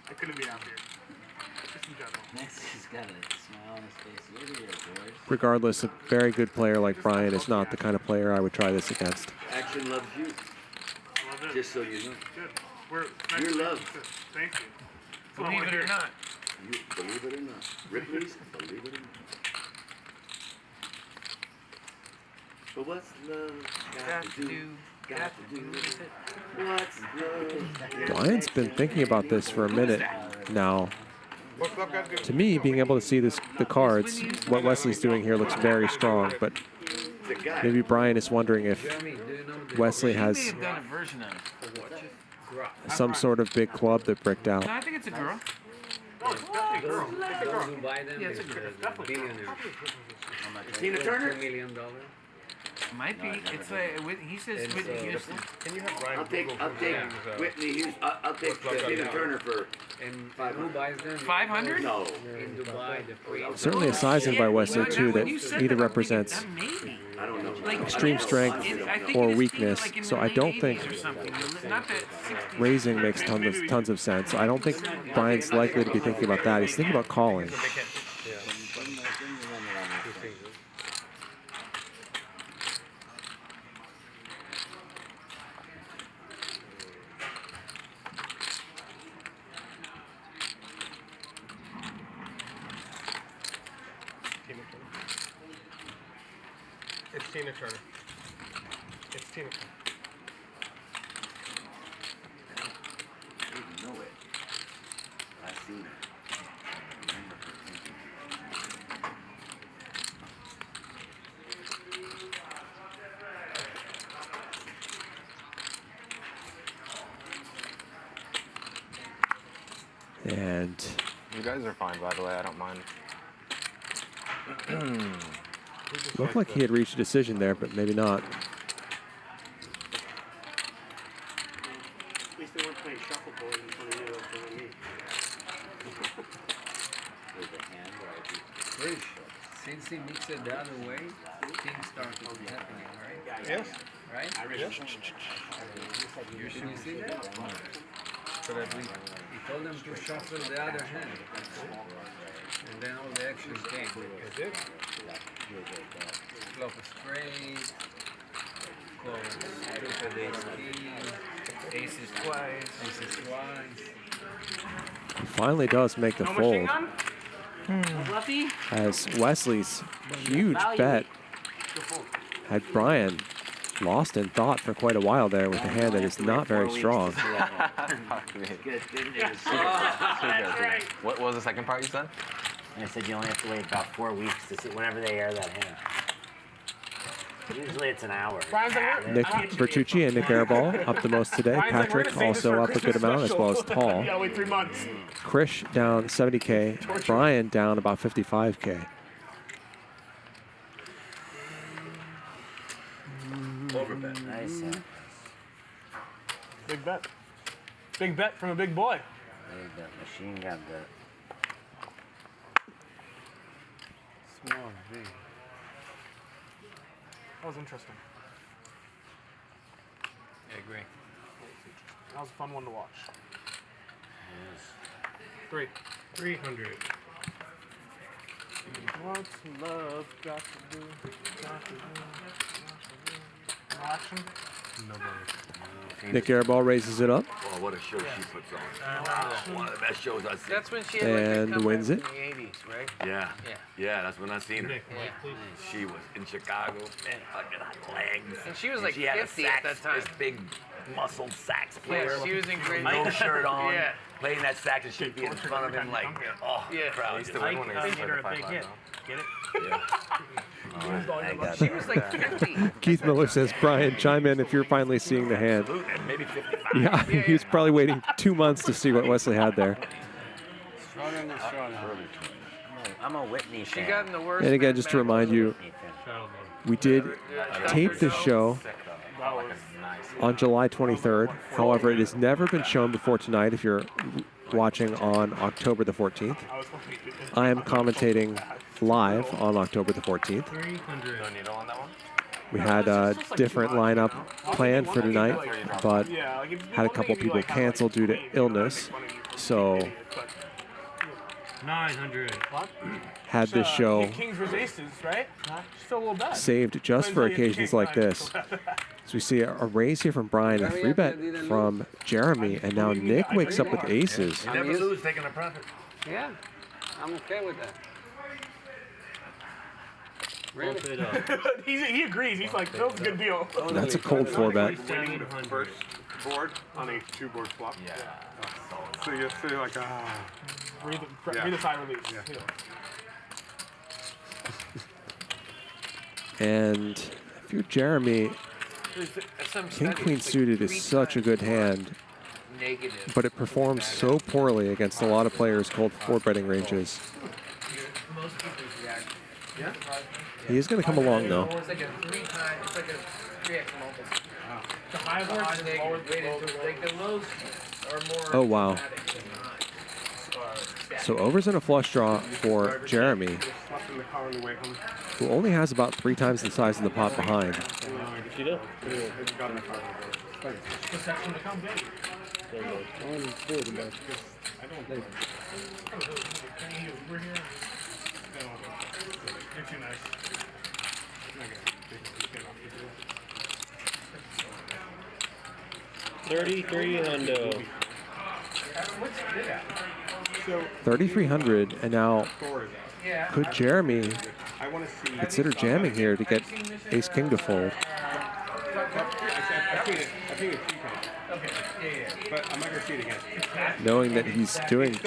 Speaker 19: I couldn't be happier. Just in general.
Speaker 6: He's got a smile on his face. Look at your boys.
Speaker 18: Regardless, a very good player like Brian is not the kind of player I would try this against.
Speaker 4: Action loves you. Just so you know.
Speaker 19: We're
Speaker 4: You're loved.
Speaker 19: Thank you.
Speaker 9: Believe it or not.
Speaker 4: You believe it or not. Ripley's, believe it or not. But what's love got to do? Got to do with it. What's love?
Speaker 18: Brian's been thinking about this for a minute now. To me, being able to see the cards, what Wesley's doing here looks very strong, but maybe Brian is wondering if Wesley has some sort of big club that bricked out.
Speaker 9: No, I think it's a girl.
Speaker 5: Those who buy them is billionaires.
Speaker 4: Tina Turner?
Speaker 5: $2 million.
Speaker 9: Might be. It's he says Whitney Houston.
Speaker 21: Can you have Brian
Speaker 4: I'll take Whitney Houston. I'll take Tina Turner for.
Speaker 5: And who buys them?
Speaker 9: 500?
Speaker 4: No.
Speaker 5: In Dubai, the free.
Speaker 18: Certainly a sizing by Wesley, too, that either represents
Speaker 4: I don't know.
Speaker 18: extreme strength or weakness. So I don't think raising makes tons of sense. I don't think Brian's likely to be thinking about that. He's thinking about calling.
Speaker 21: It's Tina Turner. It's Tina Turner.
Speaker 4: I didn't know it. I seen it.
Speaker 18: And
Speaker 3: you guys are fine, by the way. I don't mind.
Speaker 18: looked like he had reached a decision there, but maybe not.
Speaker 16: At least they weren't playing shuffleboard in front of you. That's what I mean.
Speaker 5: Krish, since he mixed it the other way, things started happening, right?
Speaker 21: Yes.
Speaker 5: Right?
Speaker 21: Yes.
Speaker 5: Did you see that? He told them to shuffle the other hand. And then all the action came.
Speaker 21: It did.
Speaker 5: Flop straight, close, stupid ace king, aces twice.
Speaker 18: Finally does make the fold. As Wesley's huge bet had Brian lost in thought for quite a while there with a hand that is not very strong.
Speaker 3: What was the second part you said?
Speaker 6: I said you only have to wait about 4 weeks to see whenever they air that hand. Usually it's an hour.
Speaker 18: Nik Bertucci and Nik Airball up the most today. Patrick also up a good amount, as well as Tal.
Speaker 19: You gotta wait 3 months.
Speaker 18: Krish down 70K. Brian down about 55K.
Speaker 4: Overbet.
Speaker 6: Nice.
Speaker 19: Big bet. Big bet from a big boy.
Speaker 6: Big bet. Machine gun bet.
Speaker 19: Small V. That was interesting.
Speaker 9: I agree.
Speaker 19: That was a fun one to watch.
Speaker 21: Yes. 300.
Speaker 19: What's love got to do? Got to do. No action?
Speaker 21: Nobody.
Speaker 18: Nik Airball raises it up.
Speaker 20: Oh, what a show she puts on. One of the best shows I've seen.
Speaker 9: That's when she had
Speaker 18: and wins it.
Speaker 9: in the 80s, right?
Speaker 20: Yeah. Yeah, that's when I seen her.
Speaker 9: Yeah.
Speaker 20: She was in Chicago, fucking legs.
Speaker 9: And she was like
Speaker 20: she had
Speaker 9: 50
Speaker 20: a sax,
Speaker 9: at that time.
Speaker 20: This big muscled sax player.
Speaker 9: Yeah, she was in great
Speaker 20: No
Speaker 9: shape.
Speaker 20: shirt on,
Speaker 9: Yeah.
Speaker 20: playing that sax, and she'd be in front of him like, oh,
Speaker 9: Yeah.
Speaker 20: crowd.
Speaker 21: Used to win when he
Speaker 16: Made her a big hit. Get it?
Speaker 20: Yeah.
Speaker 9: She was like 50.
Speaker 18: Keith Miller says, Brian, chime in if you're finally seeing the hand.
Speaker 20: Maybe 55.
Speaker 18: Yeah, he was probably waiting 2 months to see what Wesley had there.
Speaker 6: I'm a Whitney fan.
Speaker 9: She got in the worst.
Speaker 18: And again, just to remind you, we did tape this show on July 23rd. However, it has never been shown before tonight if you're watching on October the 14th. I am commentating live on October the 14th. We had a different lineup planned for tonight, but had a couple people cancel due to illness. So
Speaker 16: 900.
Speaker 18: had this show
Speaker 19: Kings versus Aces, right? Still a little bad.
Speaker 18: saved just for occasions like this. So we see a raise here from Brian, a 3-bet from Jeremy, and now Nick wakes up with aces.
Speaker 20: You never lose taking a profit.
Speaker 5: Yeah, I'm okay with that. Really?
Speaker 19: He agrees. He's like, that was a good deal.
Speaker 18: That's a cold 4-bet.
Speaker 21: First board on a 2-board flop. Yeah. So you're like,
Speaker 19: Read the side release.
Speaker 18: Yeah. And if you're Jeremy, King Queen suited is such a good hand, but it performs so poorly against a lot of players' cold 4-betting ranges. He is going to come along though.
Speaker 9: It's like a 3x multiple. The high odds and lower like the lows are more.
Speaker 18: Oh wow. So overs in a flush draw for Jeremy, who only has about 3 times the size of the pot behind.
Speaker 2: $3,300.
Speaker 18: 3,300, and now could Jeremy consider jamming here to get Ace King to fold? Knowing that he's doing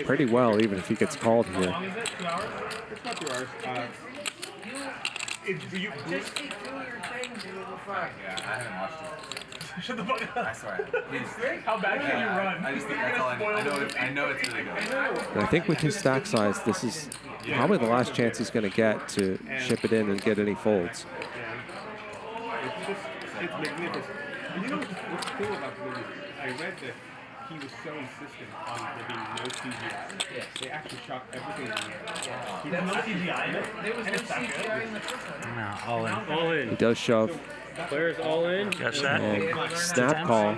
Speaker 18: pretty well, even if he gets called here.
Speaker 21: It's not 2 hours. Do you
Speaker 9: Just keep doing your thing, dude. We'll find.
Speaker 17: Yeah, I haven't watched it.
Speaker 19: Shut the fuck up.
Speaker 17: I swear. Please.
Speaker 19: How bad can you run?
Speaker 17: I just think that's all I know. I know it's really good.
Speaker 18: And I think with his stack size, this is probably the last chance he's going to get to ship it in and get any folds.
Speaker 21: It's magnificent. And you know what's cool about the movie? I read that he was so insistent on there being no CGI. Yes. They actually shot everything in the air. He had no CGI in it.
Speaker 9: There was no CGI in the first one.
Speaker 6: No, all in.
Speaker 2: All in.
Speaker 18: He does shove.
Speaker 2: Players all in.
Speaker 6: Yes, that.
Speaker 18: And snap call.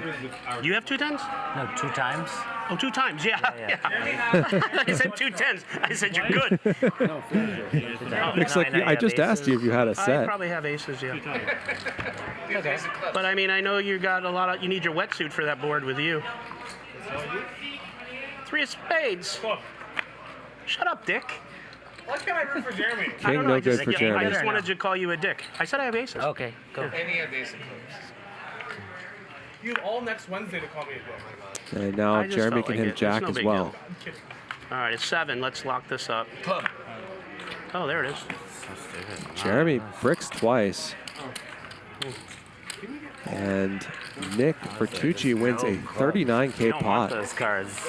Speaker 2: You have 2 tens?
Speaker 6: No, 2 times.
Speaker 2: Oh, 2 times. Yeah. I said 2 tens. I said you're good.
Speaker 18: Looks like I just asked you if you had a
Speaker 2: I
Speaker 18: set.
Speaker 2: probably have aces, yeah. Okay. But I mean, I know you got a lot of. You need your wetsuit for that board with you. 3 of spades. Shut up, Dick.
Speaker 19: Why can't I root for Jeremy?
Speaker 2: I don't know,
Speaker 18: no good for Jeremy.
Speaker 2: I just wanted to call you a dick. I said I have aces.
Speaker 6: Okay, go.
Speaker 9: And he had basic
Speaker 19: You have all next Wednesday to call me a dick.
Speaker 18: And now
Speaker 2: I just
Speaker 18: Jeremy
Speaker 2: felt
Speaker 18: can
Speaker 2: like
Speaker 18: hit
Speaker 2: it.
Speaker 18: a jack
Speaker 2: It's no
Speaker 18: as
Speaker 2: big
Speaker 18: well.
Speaker 2: deal. All right, it's 7. Let's lock this up. Oh, there it is.
Speaker 18: Jeremy bricks twice. And Nik Nitucci wins a 39K
Speaker 6: Want
Speaker 18: pot.
Speaker 6: those cards.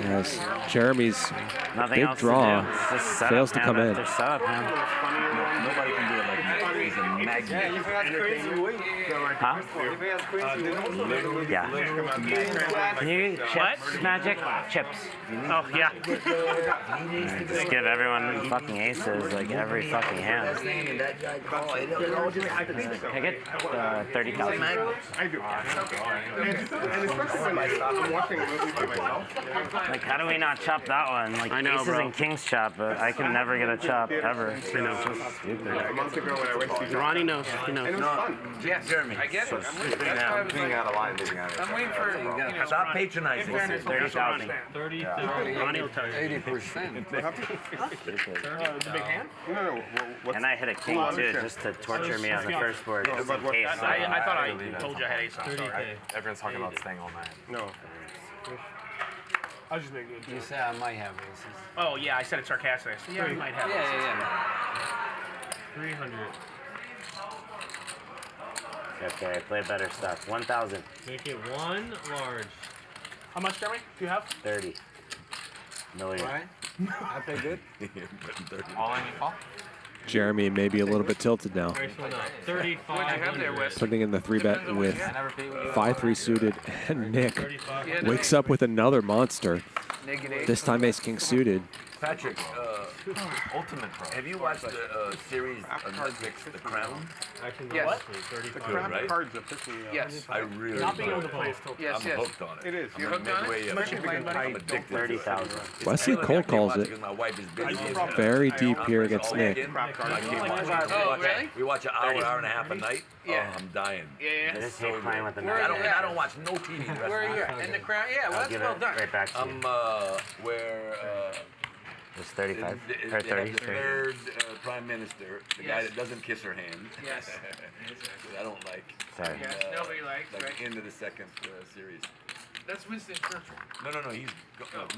Speaker 18: As Jeremy's
Speaker 6: Nothing
Speaker 18: big
Speaker 6: else
Speaker 18: draw
Speaker 6: to do. It's just
Speaker 18: fails to come in.
Speaker 6: Nobody
Speaker 20: can do it like that. He's a magnet.
Speaker 5: Yeah, if he has crazy weight.
Speaker 6: Huh?
Speaker 5: If he has crazy weight.
Speaker 6: Yeah. Can you chips, Magic? Chips.
Speaker 2: Oh, yeah.
Speaker 6: Just give everyone fucking aces, like every fucking hand. Can I get 30,000?
Speaker 21: I do. And especially when I'm watching a movie by myself.
Speaker 6: Like, how do we not chop that one? Like,
Speaker 2: I know,
Speaker 6: aces
Speaker 2: bro.
Speaker 6: and kings chop, but I can never get a chop ever.
Speaker 2: I know.
Speaker 6: It's just stupid.
Speaker 21: A month ago when I went to
Speaker 2: Ronnie knows. He knows.
Speaker 21: And it was fun.
Speaker 17: Yes, Jeremy.
Speaker 5: I get it.
Speaker 17: Being out of line, being out of line.
Speaker 5: I'm waiting for
Speaker 20: Stop patronizing.
Speaker 6: 30,000.
Speaker 2: 30. Ronnie will tell you.
Speaker 5: 80%.
Speaker 19: The big hand?
Speaker 21: No.
Speaker 6: And I hit a king too, just to torture me on the first board, just in case.
Speaker 2: I thought I told you I had aces.
Speaker 3: 30K. Everyone's talking about staying all night.
Speaker 21: No.
Speaker 19: I was just making it.
Speaker 5: You say I might have aces.
Speaker 2: Oh, yeah, I said it sarcastically. So, yeah, you might have aces.
Speaker 5: Yeah.
Speaker 3: 300.
Speaker 6: Okay, I play better stuff. 1,000.
Speaker 3: Make it 1 large.
Speaker 19: How much, Jeremy? Do you have?
Speaker 6: 30 million.
Speaker 5: Right? I play good.
Speaker 3: All in you call?
Speaker 18: Jeremy may be a little bit tilted now.
Speaker 9: What'd you have there, Wes?
Speaker 18: Putting in the 3-bet with 5-3 suited, and Nik wakes up with another monster. This time Ace-King suited.
Speaker 20: Patrick, Ultimate Pro. Have you watched the series on Netflix, The Crown?
Speaker 9: Yes.
Speaker 21: The Crown cards are pissing me off.
Speaker 9: Yes.
Speaker 20: I really
Speaker 21: Not being able to play is still
Speaker 9: Yes,
Speaker 20: I'm hooked on it.
Speaker 21: It is.
Speaker 9: You're hooked on it?
Speaker 20: I'm addicted.
Speaker 6: 30,000.
Speaker 18: Wesley cold calls it.
Speaker 20: My wife is busy.
Speaker 18: Very deep here against Nik.
Speaker 20: We watch an hour and a half a night.
Speaker 9: Yeah.
Speaker 20: Oh, I'm dying.
Speaker 9: Yeah.
Speaker 6: This is playing with the
Speaker 20: I don't watch no TV. The rest
Speaker 9: Where
Speaker 20: of
Speaker 9: are
Speaker 20: the
Speaker 9: you
Speaker 20: time.
Speaker 9: at? In the Crown? Yeah, well, that's well done.
Speaker 6: Right back to you.
Speaker 20: I'm where
Speaker 6: It's 35
Speaker 20: they
Speaker 6: or
Speaker 20: have
Speaker 6: 30.
Speaker 20: the third prime minister, the guy that doesn't kiss her hand.
Speaker 9: Yes.
Speaker 20: I don't like.
Speaker 6: Sorry.
Speaker 9: Yes, nobody likes,
Speaker 20: like
Speaker 9: right?
Speaker 20: into the second series.
Speaker 9: That's Winston Churchill.
Speaker 20: No.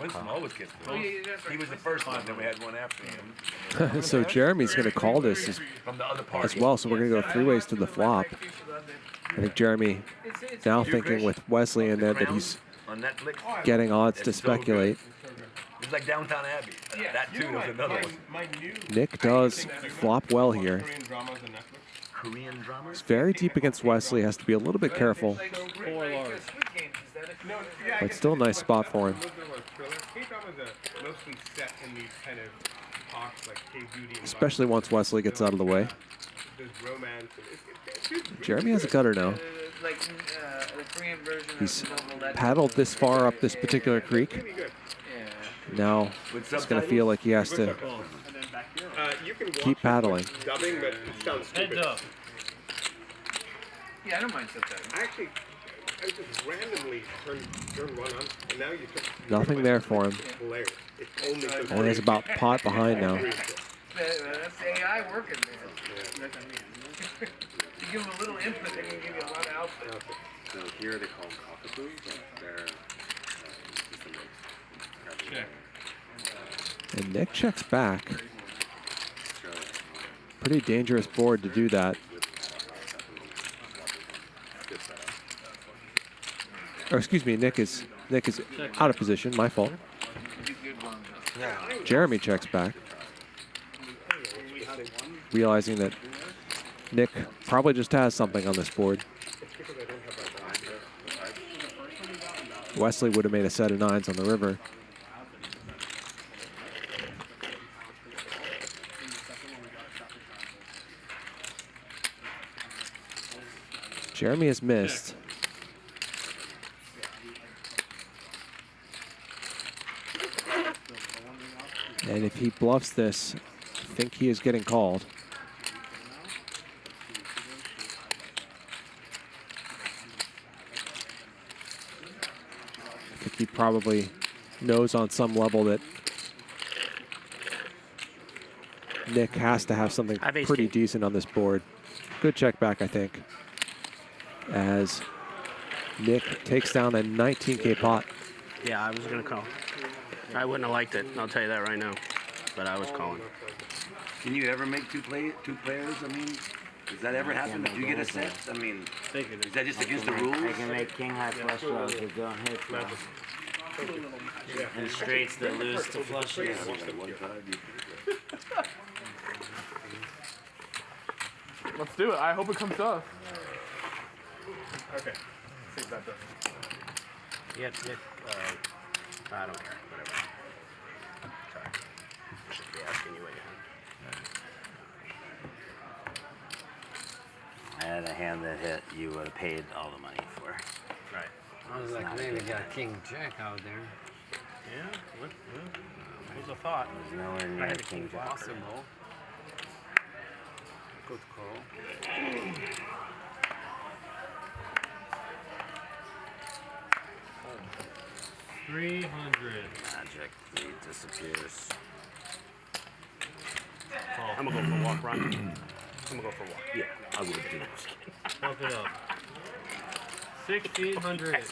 Speaker 20: Winston always kissed her.
Speaker 9: Oh, yeah, that's right.
Speaker 20: He was the first one, then we had one after him.
Speaker 18: So Jeremy's going to call this
Speaker 20: From the other party.
Speaker 18: as well, so we're going to go 3 ways to the flop. I think Jeremy now thinking with Wesley in there that he's
Speaker 20: on Netflix.
Speaker 18: getting odds to
Speaker 20: It's so good.
Speaker 18: speculate.
Speaker 20: It's like Downtown Abbey. That too was another one.
Speaker 18: Nik does flop well here.
Speaker 20: Korean dramas?
Speaker 18: He's very deep against Wesley, has to be a little bit careful. But still a nice spot for him. Especially once Wesley gets out of the way. Jeremy has a gutter now. He's paddled this far up this particular creek. Now he's going to feel like he has to keep paddling.
Speaker 21: Dubbing, but it sounds stupid.
Speaker 9: Yeah, I don't mind subtitling.
Speaker 21: Actually, I just randomly turned one on, and now you took
Speaker 18: Nothing there for him.
Speaker 21: hilarious. It's only so
Speaker 18: Only has about pot behind now.
Speaker 9: That's AI working, man. You give them a little input, they can give you a lot of output.
Speaker 3: So here they call them cockapoos, but they're
Speaker 18: And Nik checks back. Pretty dangerous board to do that. Or excuse me, Nik is out of position. My fault. Jeremy checks back, realizing that Nik probably just has something on this board. Wesley would have made a set of 9s on the river. Jeremy has missed. And if he bluffs this, I think he is getting called. I think he probably knows on some level that Nik has to have something pretty decent on this board. Good check back, I think, as Nik takes down a 19K pot.
Speaker 2: Yeah, I was going to call. I wouldn't have liked it, I'll tell you that right now. But I was calling.
Speaker 17: Can you ever make two players? I mean, does that ever happen? Do you get a set? I mean, is that just against the rules?
Speaker 6: I can make king high flush draws that don't hit draws. And straights that lose to flushes.
Speaker 19: Let's do it. I hope it comes to us. Okay. See if that does.
Speaker 2: Yeah, I don't care. Whatever. Sorry. I should be asking you what you
Speaker 6: I had a hand that hit, you would have paid all the money for.
Speaker 2: Right.
Speaker 5: I was like, maybe got king jack out there.
Speaker 2: Yeah, it was a thought.
Speaker 6: There's nowhere near
Speaker 2: I had a
Speaker 6: king jack.
Speaker 5: Possible. Good call.
Speaker 2: 300.
Speaker 6: Magic, he disappears.
Speaker 2: I'm gonna go for a walk, Ron. I'm gonna go for a walk.
Speaker 20: Yeah, I would do.
Speaker 2: Bump it up. 1,600.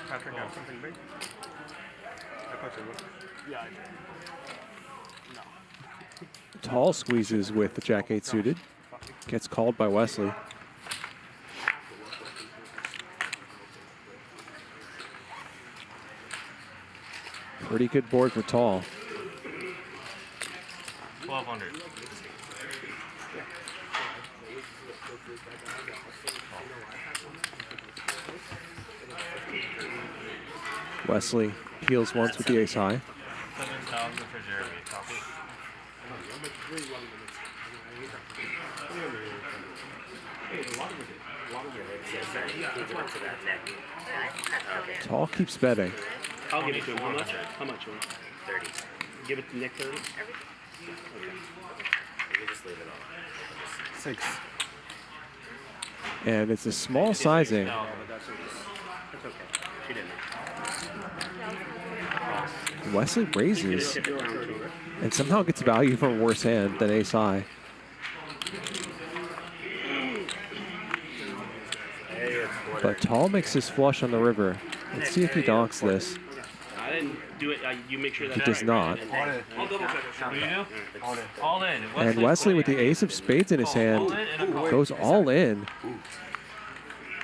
Speaker 21: Patrick got something big? I thought you would.
Speaker 19: Yeah, I did.
Speaker 18: Tal squeezes with the Jack-8 suited. Gets called by Wesley. Pretty good board for Tal.
Speaker 11: 1200.
Speaker 18: Wesley heals once with the ace high.
Speaker 11: 7,000 for Jeremy. Copy.
Speaker 18: Tal keeps betting.
Speaker 2: I'll give it to him. How much? How much? 30. Give it to Nik 30? Okay.
Speaker 4: You just leave it on.
Speaker 8: 6.
Speaker 18: And it's a small sizing.
Speaker 2: That's okay. She didn't.
Speaker 18: Wesley raises and somehow gets value for a worse hand than ace high. But Tal makes his flush on the river. Let's see if he donks this.
Speaker 2: I didn't do it. You make sure that
Speaker 18: He does not.
Speaker 2: I'll double check it.
Speaker 11: What do you do? All in.
Speaker 18: And Wesley with the ace of spades in his hand goes all in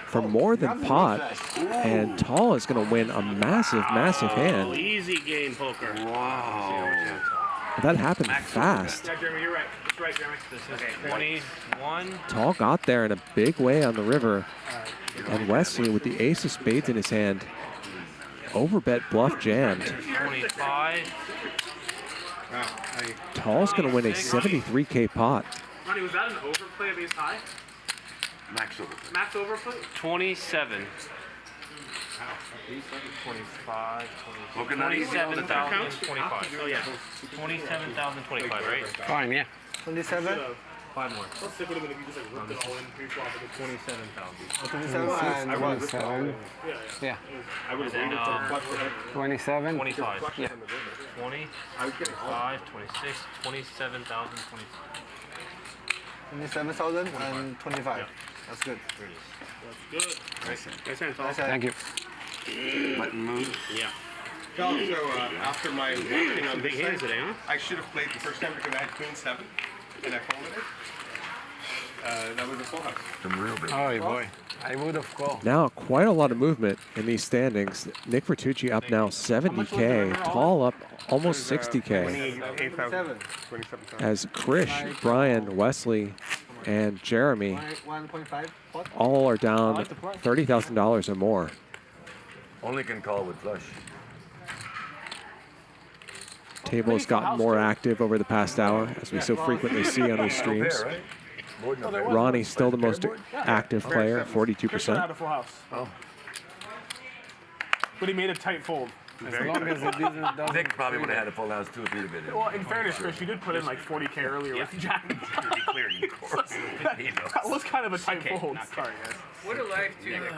Speaker 18: for more than pot. And Tal is going to win a massive, massive hand.
Speaker 2: Easy game poker.
Speaker 17: Wow.
Speaker 18: That happened fast.
Speaker 19: Yeah, Jeremy, you're right. That's right, Jeremy.
Speaker 11: This is 21.
Speaker 18: Tal got there in a big way on the river. And Wesley with the ace of spades in his hand. Overbet bluff jammed.
Speaker 11: 25.
Speaker 18: Tal's going to win a 73K pot.
Speaker 19: Ronnie, was that an overplay of ace high?
Speaker 17: Max overplay.
Speaker 19: Max overplay?
Speaker 11: 27. 25, 27,025.
Speaker 2: Oh, yeah.
Speaker 11: 27,025, right?
Speaker 8: Fine, yeah. 27?
Speaker 11: 5 more.
Speaker 19: How sick would have been if you just like ripped it all in pre-flop with the
Speaker 11: 27,000.
Speaker 8: 27 and
Speaker 11: I
Speaker 8: 27. Yeah.
Speaker 19: I would have
Speaker 11: And then
Speaker 8: 27.
Speaker 11: 25.
Speaker 8: Yeah.
Speaker 11: 20, 25, 26, 27,025.
Speaker 8: 27,000 and 25. That's good.
Speaker 2: That's good. Nice hand, Tal.
Speaker 8: Thank you.
Speaker 17: Button move.
Speaker 2: Yeah.
Speaker 21: So after my walking on
Speaker 2: big
Speaker 21: this
Speaker 2: hands
Speaker 21: side,
Speaker 2: today, huh?
Speaker 21: I should have played the first time because I had queen 7 and I folded it. That was a full house.
Speaker 17: Some real big.
Speaker 8: Oh boy, I would have called.
Speaker 18: Now, quite a lot of movement in these standings. Nik Nitucci up now 70K. Tal up almost 60K.
Speaker 21: 28,000.
Speaker 18: As Krish, Brian, Wesley, and Jeremy
Speaker 8: 1.5 pot?
Speaker 18: all are down $30,000 or more.
Speaker 20: Only can call with flush.
Speaker 18: Table has gotten more active over the past hour, as we so frequently see on these streams. Ronnie's still the most active player at 42%.
Speaker 19: Had a full house.
Speaker 17: Oh.
Speaker 19: But he made a tight fold.
Speaker 8: As long as it doesn't
Speaker 20: Nick probably would have had a full house too if he'd have been in.
Speaker 19: Well, in fairness, Krish, you did put in like 40K earlier with Jack. That was kind of a tight fold. Sorry, guys.
Speaker 9: What a life to the queen.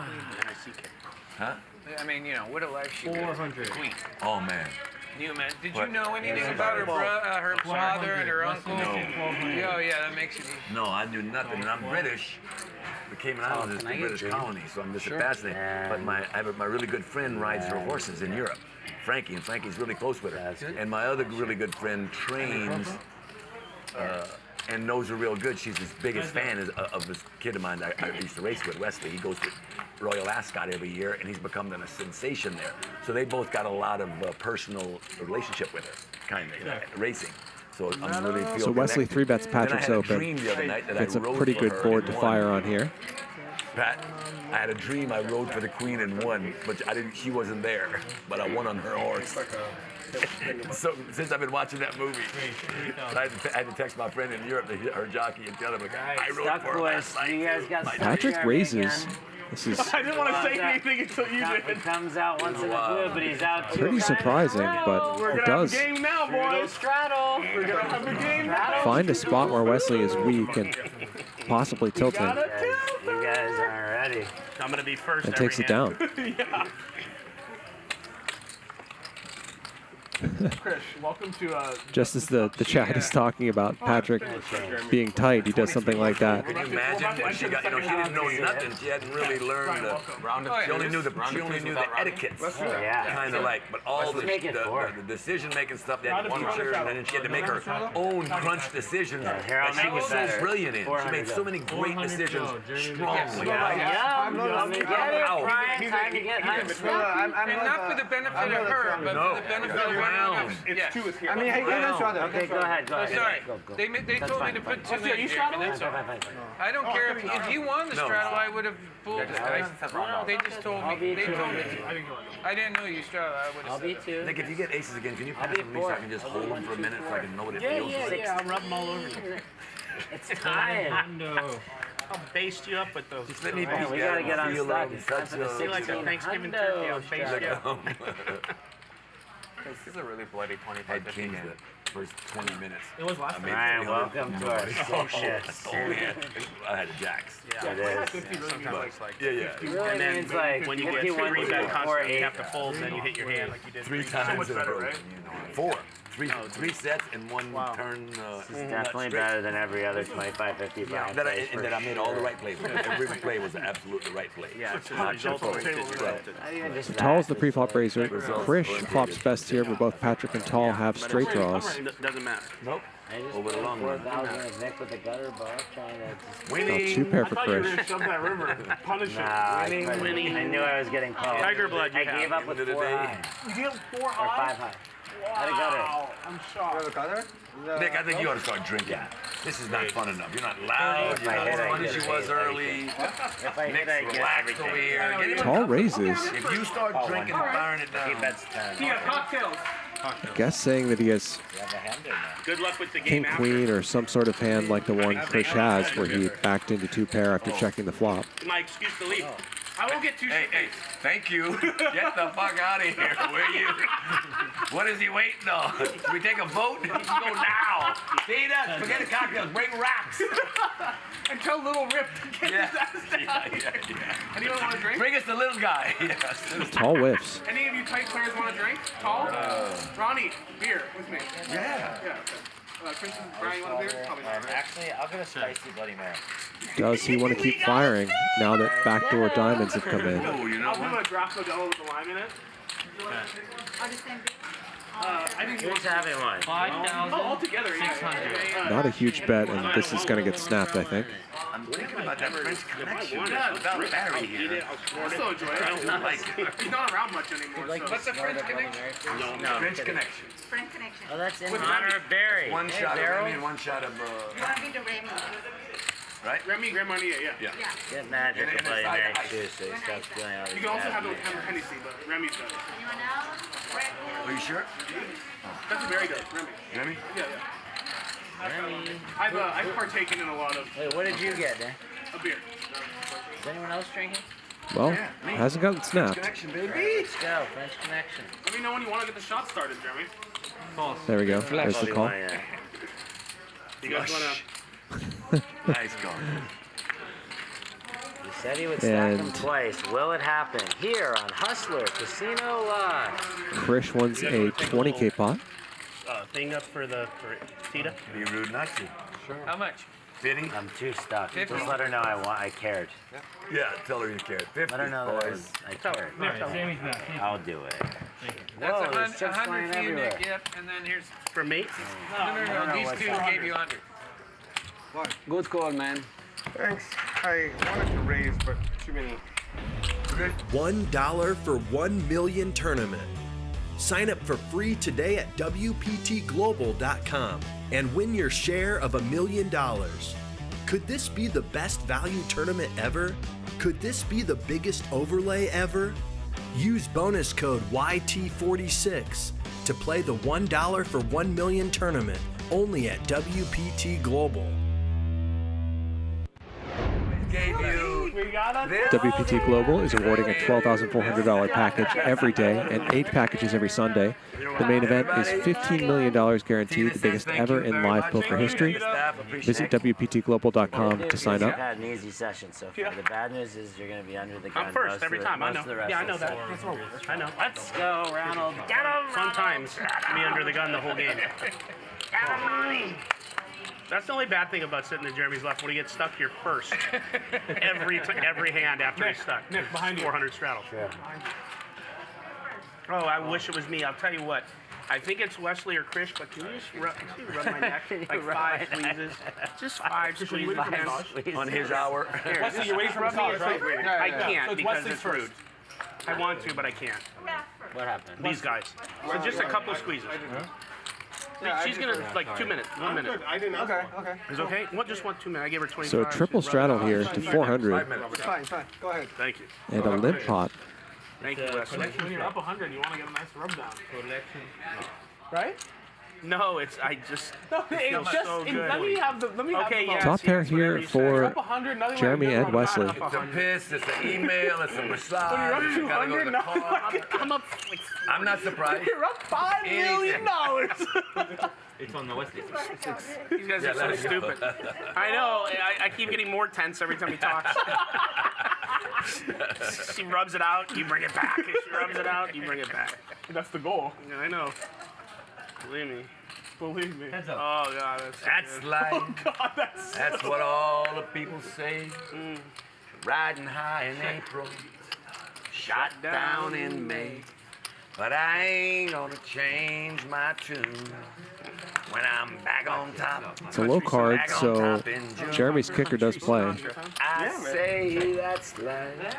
Speaker 20: Huh?
Speaker 9: I mean, you know, what a life she got.
Speaker 11: 400.
Speaker 9: Queen.
Speaker 20: Oh man.
Speaker 9: Can you imagine? Did
Speaker 20: What?
Speaker 9: you know anything about her father and her uncle?
Speaker 20: No.
Speaker 9: Oh yeah, that makes it easy.
Speaker 20: No, I knew nothing, and I'm British. The Cayman Islands is the British colony, so I'm just fascinated. But my really good friend rides her horses in Europe, Frankie, and Frankie's really close with her. And my other really good friend trains and knows her real good. She's his biggest fan of this kid of mine that I used to race with, Wesley. He goes to Royal Ascot every year, and he's become a sensation there. So they both got a lot of personal relationship with her, kind of, racing. So I'm really feeling
Speaker 18: So Wesley 3-bets Patrick's Open. It's a pretty good board to fire on here.
Speaker 20: Pat, I had a dream I rode for the queen and won, but she wasn't there, but I won on her horse. So since I've been watching that movie, I had to text my friend in Europe, her jockey, and tell him, I rode for her last night.
Speaker 15: You guys got
Speaker 18: Patrick raises. This is
Speaker 19: I didn't want to say anything until you did.
Speaker 15: He comes out once in a blue, but he's out too.
Speaker 18: pretty surprising, but it does
Speaker 19: Have a game now, boys.
Speaker 15: Straddle.
Speaker 19: We're gonna have a game now.
Speaker 18: find a spot where Wesley is weak and possibly tilting.
Speaker 15: You guys aren't ready.
Speaker 2: I'm going to be first
Speaker 18: And takes it down.
Speaker 19: Yeah. Krish, welcome to
Speaker 18: Just as the chat is talking about Patrick being tight, he does something like that.
Speaker 20: Can you imagine? When she got, she didn't know nothing. She hadn't really learned the. She only knew the etiquettes. Kind of like, but all the decision-making stuff, they had to teach her, and then she had to make her own crunch decisions that she was so brilliant in. She made so many great decisions strongly.
Speaker 9: And not for the benefit of her, but for the benefit of everyone else.
Speaker 19: It's two is here.
Speaker 8: I mean, he can straddle.
Speaker 6: Okay, go ahead.
Speaker 9: Sorry, they told me to put two in here. I don't care if you won the straddle, I would have pulled it. They just told me. They told me. I didn't know you straddle. I would have.
Speaker 6: I'll be two.
Speaker 20: Nick, if you get aces again, can you pass them to me so I can just hold them for a minute so I can know what it feels like?
Speaker 16: Yeah, I'll rub them all over you.
Speaker 6: It's time.
Speaker 16: I'll baste you up with those.
Speaker 20: Just let me
Speaker 6: we gotta get unstuck. It's time for the
Speaker 16: feel like a Thanksgiving turkey. I'll baste you up.
Speaker 3: This is a really bloody 25 50 game.
Speaker 20: First 20 minutes.
Speaker 16: It was last time.
Speaker 6: Ryan, welcome to our
Speaker 20: shit. I had jacks.
Speaker 6: Yeah, it is.
Speaker 16: 50 really means like
Speaker 6: Really
Speaker 16: and then
Speaker 6: means like
Speaker 16: when you get 3 bet constantly, you have to fold, and then you hit your hand like you did
Speaker 20: 3 times in a row. 4. 3 sets in one turn.
Speaker 6: This is definitely better than every other 25-50 Brian plays.
Speaker 20: And that I made all the right plays. Every play was absolutely the right play.
Speaker 16: Yeah,
Speaker 18: Tal's the pre-flop raiser. Krish flops best here, but both Patrick and Tal have straight draws.
Speaker 2: Doesn't matter.
Speaker 20: Nope.
Speaker 6: Over the long run. 4,000 of Nick with the gutter bar trying to.
Speaker 20: Winning.
Speaker 18: 2 pair for Krish.
Speaker 19: Shove that river. Punish it.
Speaker 6: Winning. I knew I was getting close.
Speaker 16: Tiger blood.
Speaker 6: I gave up with 4 high.
Speaker 19: You gave 4
Speaker 6: Or
Speaker 19: high?
Speaker 6: 5 high. Had a gutter.
Speaker 19: I'm shocked.
Speaker 20: Nick, I think you ought to start drinking. This is not fun enough. You're not loud. You're not as fun as you was early.
Speaker 6: If I hit, I get
Speaker 20: Relax over here.
Speaker 18: Tal raises.
Speaker 20: If you start drinking and firing it down.
Speaker 6: He bets 10.
Speaker 19: He got cocktails.
Speaker 18: I guess saying that he has
Speaker 2: Good luck with the
Speaker 18: King
Speaker 2: game.
Speaker 18: Queen or some sort of hand like the one Krish has, where he backed into 2 pair after checking the flop.
Speaker 2: My excuse to leave. I won't get too.
Speaker 20: Hey, thank you. Get the fuck out of here, will you? What is he waiting on? Can we take a vote? He can go now. See that? Forget the cocktails. Bring racks.
Speaker 19: And tell Little Rip to get his ass down. Anyone want a drink?
Speaker 20: Bring us the little guy. Yes.
Speaker 18: Tal whiffs.
Speaker 19: Any of you tight players want a drink? Tall? Ronnie, beer with me.
Speaker 20: Yeah.
Speaker 19: Princess, Brian, you want a beer? Probably not, right?
Speaker 11: Actually, I'll get a spicy Bloody Mary.
Speaker 18: Does he want to keep firing now that backdoor diamonds have come in?
Speaker 19: I'll do a drop Modelo with the lime in it. I think
Speaker 6: Who's having one?
Speaker 16: 5,000.
Speaker 19: all together.
Speaker 16: 600.
Speaker 18: Not a huge bet, and this is going to get snapped, I think.
Speaker 20: I'm thinking about that French connection without Barry here.
Speaker 19: I still enjoy it.
Speaker 20: I don't like it.
Speaker 19: He's not around much anymore.
Speaker 9: What's the French connection?
Speaker 20: No, French connection.
Speaker 14: French connection.
Speaker 6: Oh, that's in honor of Barry.
Speaker 20: One shot of Remy and one shot of.
Speaker 14: You want to be the Remy?
Speaker 20: Right?
Speaker 19: Remy, Grand Marnier, yeah.
Speaker 6: Get magic with Bloody Mary too, so he stops feeling all
Speaker 19: You
Speaker 6: these
Speaker 19: can also have
Speaker 6: bad
Speaker 19: it with Hennessy, but Remy's better.
Speaker 14: Anyone else?
Speaker 20: Are you sure?
Speaker 19: That's what Barry does, Remy.
Speaker 20: Remy?
Speaker 19: Yeah. I've partaken in a lot of.
Speaker 6: Wait, what did you get, Dan?
Speaker 19: A beer.
Speaker 6: Is anyone else drinking?
Speaker 18: Well, hasn't gotten snapped.
Speaker 20: Connection, baby.
Speaker 6: Let's go, French connection.
Speaker 19: Let me know when you want to get the shot started, Jeremy.
Speaker 18: There we go. There's the call.
Speaker 2: You guys want to?
Speaker 20: Nice call.
Speaker 6: He said he would stack them twice. Will it happen? Here on Hustler Casino Live.
Speaker 18: Krish wins a 20K pot.
Speaker 2: Thing up for Tita?
Speaker 20: Be rude not to.
Speaker 6: Sure.
Speaker 9: How much?
Speaker 20: 50?
Speaker 6: I'm too stuck.
Speaker 9: 50?
Speaker 6: Just let her know I cared.
Speaker 20: Yeah, tell her you cared. 50.
Speaker 6: Let her know that I cared. I'll do it.
Speaker 9: That's
Speaker 6: Whoa, there's chips
Speaker 9: 100
Speaker 6: flying
Speaker 9: for you,
Speaker 6: everywhere.
Speaker 9: Nick. Yep, and then here's
Speaker 2: For me?
Speaker 9: no. These two gave you 100.
Speaker 5: Good call, man.
Speaker 21: Thanks. I wanted to raise, but too many.
Speaker 1: $1 for 1 million tournament. Sign up for free today at WPTglobal.com and win your share of $1 million. Could this be the best value tournament ever? Could this be the biggest overlay ever? Use bonus code YT46 to play the $1 for 1 million tournament only at WPT Global.
Speaker 20: Gave you
Speaker 18: WPT Global is awarding a $12,400 package every day and 8 packages every Sunday. The main event is $15 million guaranteed, the biggest ever in live poker history. Visit WPTglobal.com to sign
Speaker 6: You've
Speaker 18: up.
Speaker 6: had an easy session so far. The bad news is you're going to be under the gun.
Speaker 16: I'm first every time. I know. Yeah, I know that. That's what I know.
Speaker 6: Let's go, Ronald. Get him,
Speaker 16: Fun times. Me under the gun the whole game.
Speaker 6: Get him, Ronnie.
Speaker 16: That's the only bad thing about sitting to Jeremy's left. When he gets stuck, you're first. every hand after he's stuck.
Speaker 19: Nick, behind you.
Speaker 16: 400 straddles.
Speaker 6: Sure.
Speaker 16: Oh, I wish it was me. I'll tell you what. I think it's Wesley or Krish, but can you just rub my neck? Like 5 squeezes. Just 5 squeezes.
Speaker 20: On his hour.
Speaker 16: Here,
Speaker 19: Wesley, you're waiting for massage, right?
Speaker 16: I can't
Speaker 19: So
Speaker 16: because
Speaker 19: Wesley's
Speaker 16: it's rude. I want to, but I can't.
Speaker 6: What happened?
Speaker 16: These guys. So just a couple squeezes. She's gonna like 2 minutes, 1 minute.
Speaker 8: Okay.
Speaker 16: Is it okay? Just 2 minutes. I gave her 25.
Speaker 18: So triple straddle here to 400
Speaker 8: It's fine. Go ahead.
Speaker 16: Thank you.
Speaker 18: and a limp pot.
Speaker 16: Thank you, Wesley.
Speaker 19: When you're up 100, you want to get a nice rub down. Right?
Speaker 16: No, it feels so good.
Speaker 19: Let me have the.
Speaker 18: Top pair here for Jeremy and Wesley.
Speaker 20: It's a piss, it's an email, it's a massage.
Speaker 19: When you're up
Speaker 20: You gotta go to the
Speaker 19: 200,
Speaker 20: car.
Speaker 19: I'm up.
Speaker 20: I'm not surprised.
Speaker 19: You're up $5 million.
Speaker 11: It's on the Wesley.
Speaker 16: These guys are so stupid. I know. I keep getting more tense every time he talks. She rubs it out, you bring it back. She rubs it out, you bring it back.
Speaker 19: That's the goal.
Speaker 16: Yeah, I know. Believe me.
Speaker 19: Believe me.
Speaker 16: Oh God,
Speaker 20: That's
Speaker 16: so
Speaker 20: life.
Speaker 19: Oh God,
Speaker 20: That's what all the people say. Riding high in April, shot down in May. But I ain't gonna change my tune when I'm back on top.
Speaker 18: It's a low card, so Jeremy's kicker does play.
Speaker 20: I say that's life.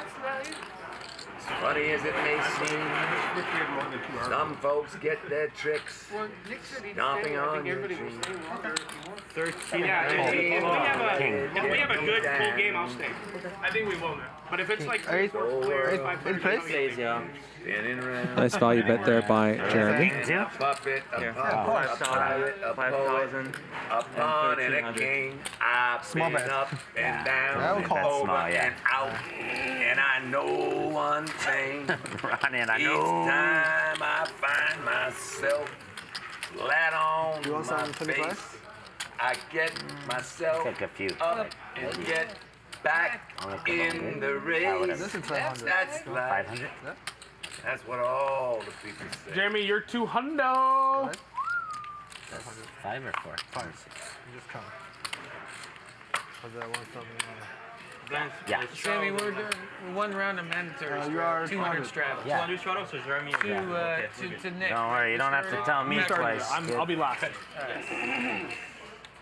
Speaker 20: As funny as it may seem, some folks get their tricks stomping on your dreams.
Speaker 16: Yeah, if we have a good full game, I'll stay.
Speaker 19: I think we will now.
Speaker 16: But if it's like
Speaker 8: 8 place?
Speaker 18: Nice value bet there by Jeremy.
Speaker 20: A puppet, a pirate, a poet, a pawn, and a king. I've been up and down, and over and out, and I know one thing. Each time I find myself flat on my face, I get myself up and get back in the race. That's life.
Speaker 6: 500?
Speaker 20: That's what all the people say.
Speaker 19: Jeremy, you're 200.
Speaker 6: That's 5 or 4?
Speaker 8: 5. Just count.
Speaker 6: Yeah.
Speaker 9: Sammy, we're doing 1 round of mandatory.
Speaker 8: You are
Speaker 9: 200 straddles.
Speaker 6: Yeah.
Speaker 11: Do straddles or Jeremy?
Speaker 9: To Nick.
Speaker 6: Don't worry, you don't have to tell me twice.
Speaker 19: I'll be last.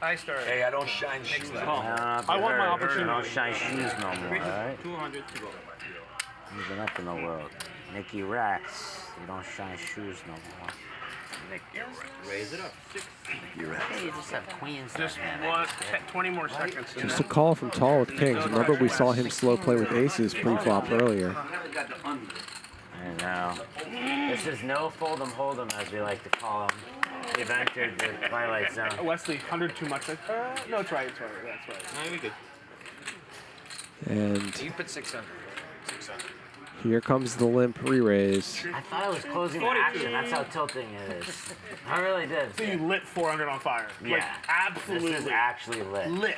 Speaker 9: I started.
Speaker 20: Hey, I don't shine shoes.
Speaker 19: I want my opportunity.
Speaker 6: Don't shine shoes no more, alright?
Speaker 11: 200 to go.
Speaker 6: Moving up in the world. Nicky Rax, you don't shine shoes no more.
Speaker 11: Raise it up. 6.
Speaker 6: Hey, you just have queens.
Speaker 16: Just 20 more seconds.
Speaker 18: Just a call from Tal with kings. Remember we saw him slow play with aces pre-flop earlier.
Speaker 6: I know. This is no fold 'em, hold 'em, as we like to call them. We've entered the twilight zone.
Speaker 19: Wesley, 100 too much. No, it's right. That's right.
Speaker 11: No, we good.
Speaker 18: And
Speaker 9: You put 600.
Speaker 18: here comes the limp re-raise.
Speaker 6: I thought I was closing the action. That's how tilting it is. I really did.
Speaker 19: So you lit 400 on fire.
Speaker 6: Yeah.
Speaker 19: Like, absolutely.
Speaker 6: This is actually lit.
Speaker 19: Lit.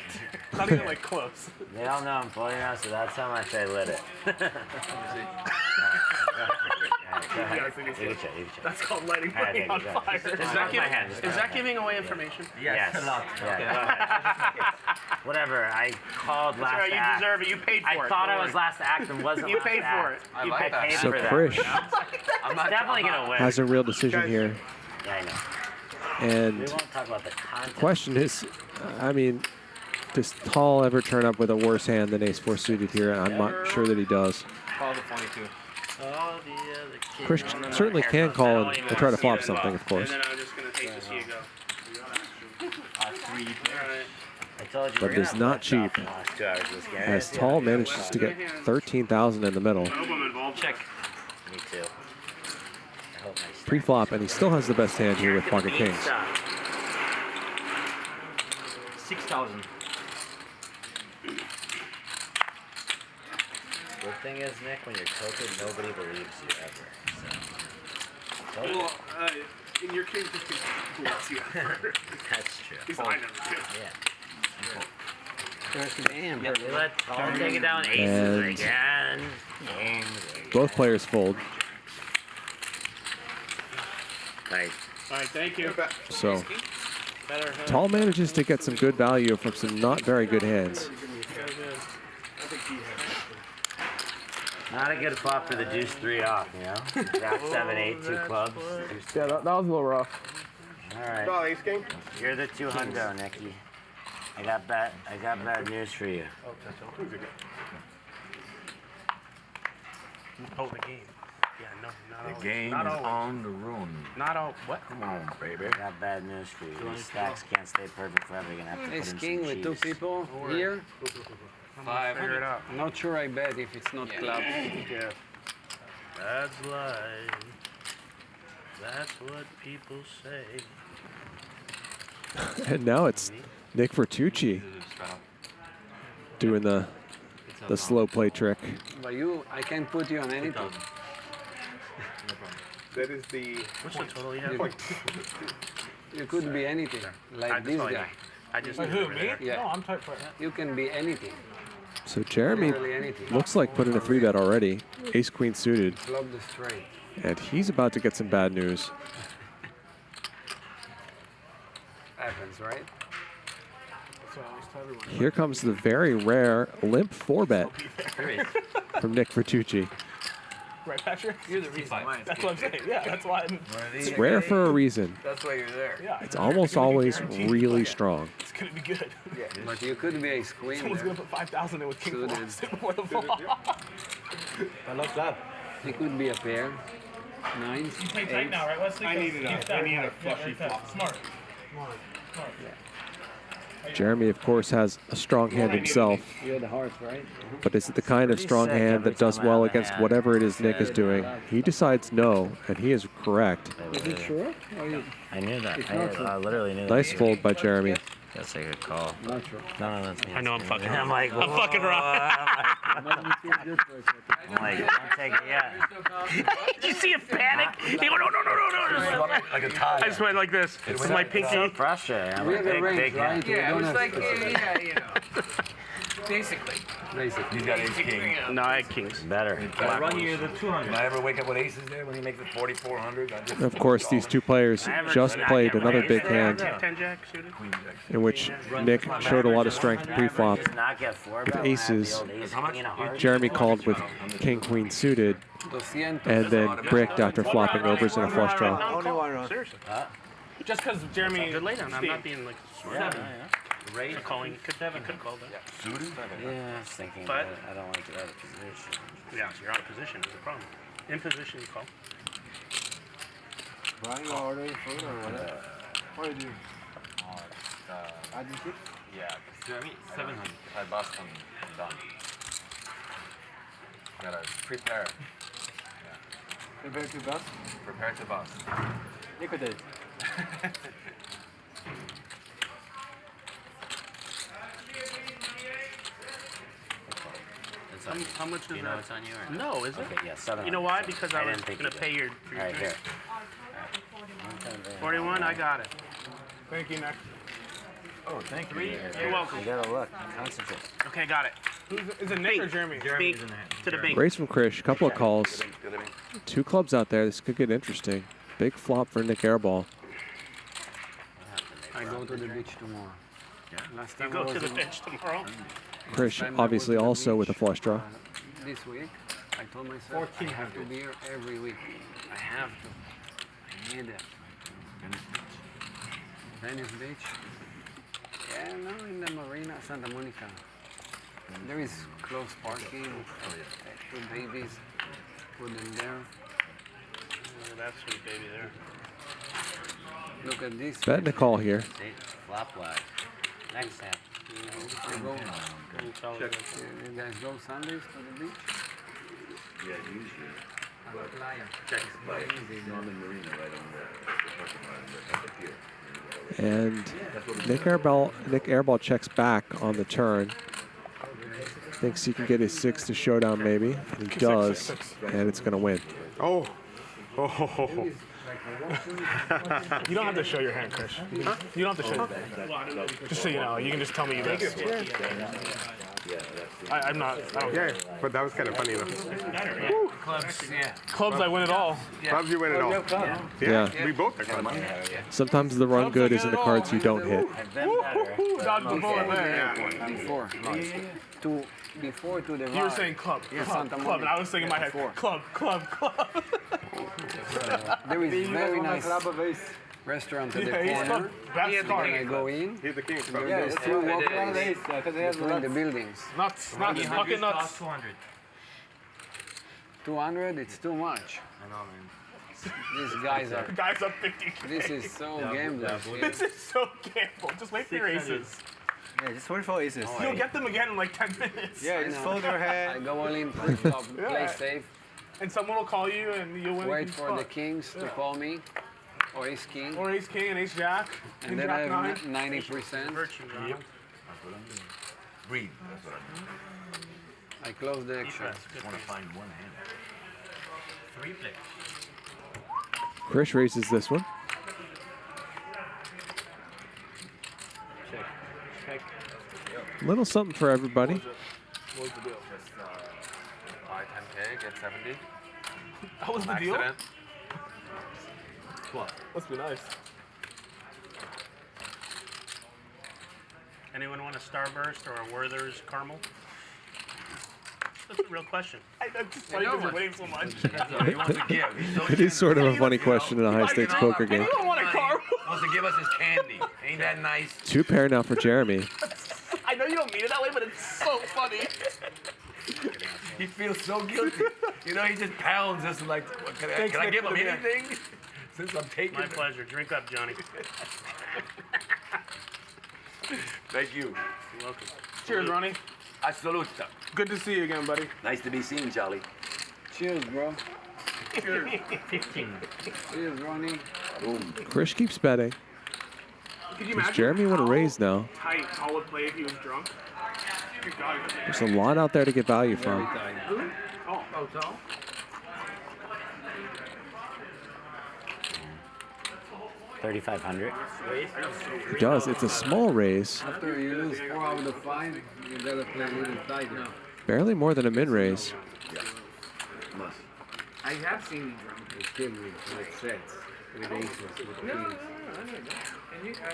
Speaker 19: Not even like close.
Speaker 6: They all know I'm floating now, so that's how much I lit it.
Speaker 16: That's called lighting money on fire. Is that giving away information?
Speaker 6: Yes. Yeah. Whatever. I called last
Speaker 16: Sorry, you
Speaker 6: act.
Speaker 16: deserve it. You paid for it.
Speaker 6: I thought I was last act and wasn't.
Speaker 16: You paid for it.
Speaker 6: You paid
Speaker 18: So
Speaker 6: for that.
Speaker 18: Krish
Speaker 6: I'm definitely gonna win.
Speaker 18: has a real decision here.
Speaker 6: Yeah, I know.
Speaker 18: And
Speaker 6: We won't talk about the content.
Speaker 18: the question is, I mean, does Tal ever turn up with a worse hand than ace-4 suited here? I'm not sure that he does.
Speaker 11: Call the 22.
Speaker 18: Krish certainly can call and try to flop something, of course.
Speaker 16: And then I'm just going to hate to see you go.
Speaker 11: 3.
Speaker 6: I told you
Speaker 18: But it is not cheap, as Tal manages to get 13,000 in the middle.
Speaker 11: Check.
Speaker 6: Me too. I hope my
Speaker 18: Pre-flop, and he still has the best hand here with pocket kings.
Speaker 11: 6,000.
Speaker 6: Good thing is, Nick, when you're cooking, nobody believes you ever. So.
Speaker 16: Well, in your case, it's believes you ever.
Speaker 6: That's true.
Speaker 16: Because I never do.
Speaker 6: Yeah. Damn. Yeah, we let Tal take it down aces again.
Speaker 18: Both players fold.
Speaker 6: Nice.
Speaker 16: All right, thank you.
Speaker 18: So Tal manages to get some good value from some not very good hands.
Speaker 6: Not a good flop for the deuce 3 off, you know? Jack 7, 8, 2 clubs.
Speaker 19: Yeah, that was a little rough.
Speaker 6: All right. You're the 200, Nicky. I got bad news for you.
Speaker 16: Oh, the game. Yeah, no, not
Speaker 20: The game is on the run.
Speaker 16: Not all. What?
Speaker 20: Come on, baby.
Speaker 6: Got bad news for you. These stacks can't stay perfect forever. You're gonna have to put in some
Speaker 5: King with 2
Speaker 6: cheese.
Speaker 5: people here.
Speaker 16: Figure it out.
Speaker 5: I'm not sure I bet if it's not club.
Speaker 16: Yeah. That's life. That's what people say.
Speaker 18: And now it's Nik Nitucci doing the slow play trick.
Speaker 5: But I can put you on anything.
Speaker 21: That is the...
Speaker 16: What's the total you have?
Speaker 5: You could be anything, like this guy.
Speaker 16: I just
Speaker 19: Like who, me?
Speaker 5: Yeah.
Speaker 19: No, I'm tight for it.
Speaker 5: You can be anything.
Speaker 18: So Jeremy
Speaker 5: Literally anything.
Speaker 18: looks like put in a 3-bet already. Ace Queen suited.
Speaker 5: Club the straight.
Speaker 18: And he's about to get some bad news.
Speaker 5: Happens, right?
Speaker 19: So at least everyone.
Speaker 18: Here comes the very rare limp 4-bet from Nik Nitucci.
Speaker 19: Right, Patrick? You're the reason why. That's what I'm saying. Yeah, that's why.
Speaker 18: It's rare for a reason.
Speaker 5: That's why you're there.
Speaker 19: Yeah.
Speaker 18: It's almost always really strong.
Speaker 19: It's gonna be good.
Speaker 5: Yeah. But you could be ace queen.
Speaker 19: Someone's gonna put 5,000 in with king four before the flop.
Speaker 12: I love that.
Speaker 5: It could be a pair. Nines.
Speaker 10: You play tight now, right, Wesley?
Speaker 21: I needed a flushy flop.
Speaker 10: Smart.
Speaker 18: Jeremy, of course, has a strong hand himself.
Speaker 5: You're the hearts, right?
Speaker 18: But is it the kind of strong hand that does well against whatever it is Nick is doing? He decides no, and he is correct.
Speaker 5: Is it sure?
Speaker 6: I knew that.
Speaker 5: It's
Speaker 6: I
Speaker 5: not true.
Speaker 6: literally knew that.
Speaker 18: Nice fold by Jeremy.
Speaker 6: Guess I could call.
Speaker 5: Not true.
Speaker 6: No, that's me.
Speaker 16: I know I'm fucking wrong.
Speaker 6: I'm like,
Speaker 16: I'm fucking wrong.
Speaker 6: I'm like, don't take it yet.
Speaker 16: Did you see him panic? He went, no.
Speaker 20: Like a tie.
Speaker 16: I just went like this. With my pinky.
Speaker 6: So frustrating. I'm a big hand.
Speaker 9: Yeah, it was like, yeah, you know. Basically.
Speaker 20: He's got ace king.
Speaker 16: No, I had kings.
Speaker 6: Better.
Speaker 20: Run you the 200. I ever wake up with aces there when he makes it 4,400?
Speaker 18: Of course, these two players just played another big hand
Speaker 16: 10 jack suited.
Speaker 18: in which Nick showed a lot of strength pre-flop with aces. Jeremy called with king queen suited and then bricked after flopping overs in a flush draw.
Speaker 12: Only one run.
Speaker 16: Seriously.
Speaker 19: Just because Jeremy.
Speaker 16: Good laydown. I'm not being like smart.
Speaker 6: Raise
Speaker 16: Calling. You could call that.
Speaker 20: Suited?
Speaker 6: Yeah, I was thinking
Speaker 16: But-
Speaker 6: about it. I don't like it out of position.
Speaker 16: Yeah, so you're out of position. Is the problem. In position, you call.
Speaker 12: Brian, you ordering food or whatever? What do you do? I just keep.
Speaker 7: Yeah, Jeremy, 700. If I bust, I'm done. Gotta prepare.
Speaker 12: Prepare to bust?
Speaker 7: Prepare to bust.
Speaker 12: Liquidate.
Speaker 16: How much is
Speaker 6: Do you know
Speaker 16: that?
Speaker 6: it's on you or
Speaker 16: No, is it?
Speaker 6: Okay, yeah, 700.
Speaker 16: You know why? Because I was
Speaker 6: didn't think
Speaker 16: going to
Speaker 6: you
Speaker 16: pay
Speaker 6: did.
Speaker 16: your
Speaker 6: All right, here.
Speaker 16: drink. 41, I got it.
Speaker 19: Thank you, Nick.
Speaker 7: Oh, thank
Speaker 16: Three,
Speaker 7: you.
Speaker 16: you're welcome.
Speaker 6: You gotta look. Concentrate.
Speaker 16: Okay, got it.
Speaker 19: Is it Nick or Jeremy?
Speaker 16: Speak to the bink.
Speaker 18: Raise from Krish, couple of calls. Two clubs out there. This could get interesting. Big flop for Nik Airball.
Speaker 5: I go to the beach tomorrow. Last
Speaker 16: You
Speaker 5: time
Speaker 16: go
Speaker 5: I
Speaker 16: to
Speaker 5: was
Speaker 16: the
Speaker 5: in-
Speaker 16: bench tomorrow.
Speaker 18: Krish obviously also with a flush draw.
Speaker 5: This week, I told myself I have to be here every week. I have to. I need it. Venice Beach. Yeah, no, in the marina, Santa Monica. There is close parking. Two babies. Put them there.
Speaker 16: That's sweet baby there.
Speaker 5: Look at this.
Speaker 18: Bet and a call here.
Speaker 6: Flop wide. Next hand.
Speaker 5: You go. You guys go Sundays to the beach?
Speaker 17: Yeah, usually.
Speaker 5: A la playa.
Speaker 17: Check. On the marina right on the parking lot at the pier.
Speaker 18: And Nik Airball checks back on the turn. Thinks he can get his 6 to showdown maybe. And he does, and it's going to win.
Speaker 21: Oh. Oh.
Speaker 19: You don't have to show your hand, Krish. You don't have to show your hand. Just so you know, you can just tell me you missed. I'm not. I don't care.
Speaker 21: Yeah, but that was kind of funny though.
Speaker 9: Clubs, yeah.
Speaker 19: Clubs, I win it all.
Speaker 21: Clubs, you win it all.
Speaker 18: Yeah.
Speaker 21: We both are clubs.
Speaker 18: Sometimes the run good is in the cards you don't hit.
Speaker 19: Dodge the bullet there.
Speaker 5: Before to the right.
Speaker 19: You were saying club, club, club, and I was thinking in my head, club, club, club.
Speaker 5: There is very nice restaurant at the corner. When I go in,
Speaker 21: he's the king.
Speaker 5: there's two walkways between the buildings.
Speaker 19: Nuts, fucking nuts.
Speaker 5: 200, it's too much.
Speaker 11: I know, man.
Speaker 5: These guys are.
Speaker 19: Guys up 50K.
Speaker 5: This is so gambling.
Speaker 19: This is so gamble. Just wait for your aces.
Speaker 8: Yeah, just wait for aces.
Speaker 19: You'll get them again in like 10 minutes.
Speaker 8: Yeah, just fold your hand.
Speaker 5: I go all in, play safe.
Speaker 19: And someone will call you and you'll win.
Speaker 5: Wait for the kings to call me. Or ace king.
Speaker 19: Or ace king and ace jack.
Speaker 5: And then I have 90%.
Speaker 20: Yep. Breathe. That's what
Speaker 5: I close the extra.
Speaker 20: Just want to find one hand.
Speaker 11: 3 players.
Speaker 18: Krish raises this one.
Speaker 11: Check.
Speaker 18: Little something for everybody.
Speaker 19: What was the deal?
Speaker 13: Just buy 10K, get 70.
Speaker 19: That was the deal?
Speaker 13: Accident. What?
Speaker 19: Must be nice.
Speaker 16: Anyone want a Starburst or a Werther's Caramel? That's a real question.
Speaker 19: I'm just funny because you're winning so much.
Speaker 20: He wants to give.
Speaker 18: It is sort of a funny question in a high-stakes poker game.
Speaker 19: You don't want a car.
Speaker 20: He wants to give us his candy. Ain't that nice?
Speaker 18: 2 pair now for Jeremy.
Speaker 19: I know you don't mean it that way, but it's so funny.
Speaker 20: He feels so guilty. You know, he just pounds us like, can I give him anything? Since I'm taking
Speaker 16: My pleasure. Drink up, Johnny.
Speaker 20: Thank you.
Speaker 16: You're welcome.
Speaker 19: Cheers, Ronnie.
Speaker 20: Absoluta.
Speaker 19: Good to see you again, buddy.
Speaker 20: Nice to be seen, Charlie.
Speaker 5: Cheers, bro.
Speaker 19: Cheers.
Speaker 11: 15.
Speaker 5: Cheers, Ronnie.
Speaker 20: Boom.
Speaker 18: Krish keeps betting.
Speaker 19: Could you
Speaker 18: Does
Speaker 19: imagine
Speaker 18: Jeremy want to raise now?
Speaker 19: tight Tal would play if he was drunk?
Speaker 18: There's a lot out there to get value from.
Speaker 19: Oh, Tal?
Speaker 6: 3,500.
Speaker 18: He does. It's a small raise.
Speaker 5: After you lose 4 out of 5, you better play a little tighter.
Speaker 18: Barely more than a min raise.
Speaker 20: Must.
Speaker 5: I have seen you drunk. It's still with sets, with aces, with kings.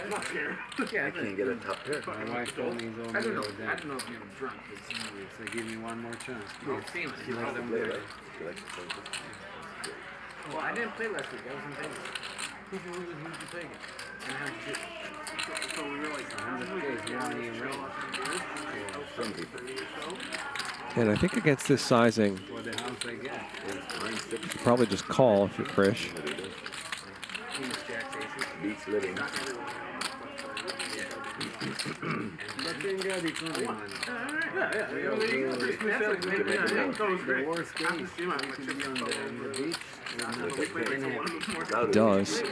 Speaker 19: I'm not scared.
Speaker 5: Yeah,
Speaker 20: I can't get a top pair.
Speaker 5: My wife told me he's only over there. I don't know if you're drunk, but so give me one more chance.
Speaker 20: No, you like to play, right? You like to play.
Speaker 5: Well, I didn't play last week. I was in Vegas. Who's the taking? And how much so we were like 100K, you want me in range.
Speaker 20: Some people.
Speaker 18: And I think against this sizing,
Speaker 5: For the house I get.
Speaker 18: you probably just call if you're Krish.
Speaker 5: Kings, jacks, aces.
Speaker 20: Beats living.
Speaker 5: But then got the country, man.
Speaker 19: Yeah.
Speaker 5: The worst case, you could be on the beach.
Speaker 18: It does.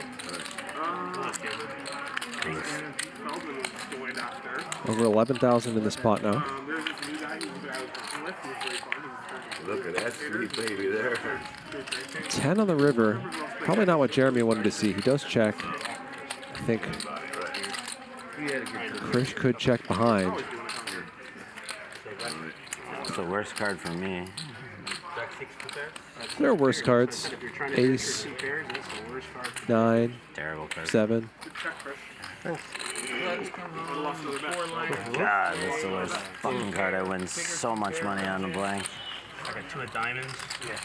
Speaker 18: Over 11,000 in this pot now.
Speaker 20: Look at that sweet baby there.
Speaker 18: 10 on the river. Probably not what Jeremy wanted to see. He does check. I think Krish could check behind.
Speaker 6: It's the worst card for me.
Speaker 18: There are worse cards. Ace, 9,
Speaker 6: Terrible card.
Speaker 18: 7.
Speaker 6: God, that's the worst fucking card. I win so much money on the blank.
Speaker 16: I got 2 of diamonds. Yeah.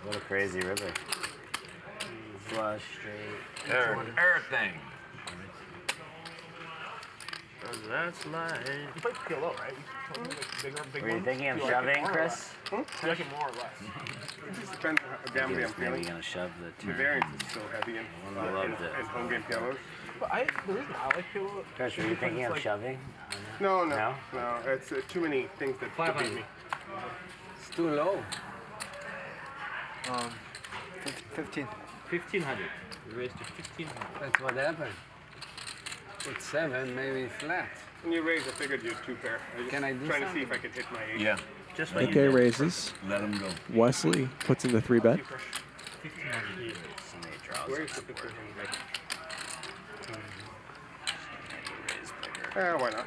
Speaker 6: What a crazy river. Flush, straight.
Speaker 20: Everything.
Speaker 16: That's life.
Speaker 19: You played PLO, right?
Speaker 6: Were you thinking of shoving, Chris?
Speaker 19: You like it more or less?
Speaker 21: It just depends on how gambling I'm
Speaker 6: Maybe
Speaker 21: feeling.
Speaker 6: gonna shove the
Speaker 21: The
Speaker 6: turn.
Speaker 21: variance is so heavy in
Speaker 6: I loved it.
Speaker 21: home game PLOs.
Speaker 19: But the reason I like PLO.
Speaker 6: Chris, were you thinking of shoving?
Speaker 21: No.
Speaker 6: No?
Speaker 21: It's too many things that beat me.
Speaker 5: It's too low.
Speaker 8: 15.
Speaker 11: 1,500. We raised to 1,500.
Speaker 5: That's what happened. With 7, maybe flat.
Speaker 21: When you raise, I figured you'd 2 pair.
Speaker 5: Can I do
Speaker 21: trying to
Speaker 5: something?
Speaker 21: see if I could hit my 8.
Speaker 20: Yeah.
Speaker 21: Just
Speaker 18: Nik A raises.
Speaker 20: Let him go.
Speaker 18: Wesley puts in the 3-bet.
Speaker 21: Where is the picture? Why not?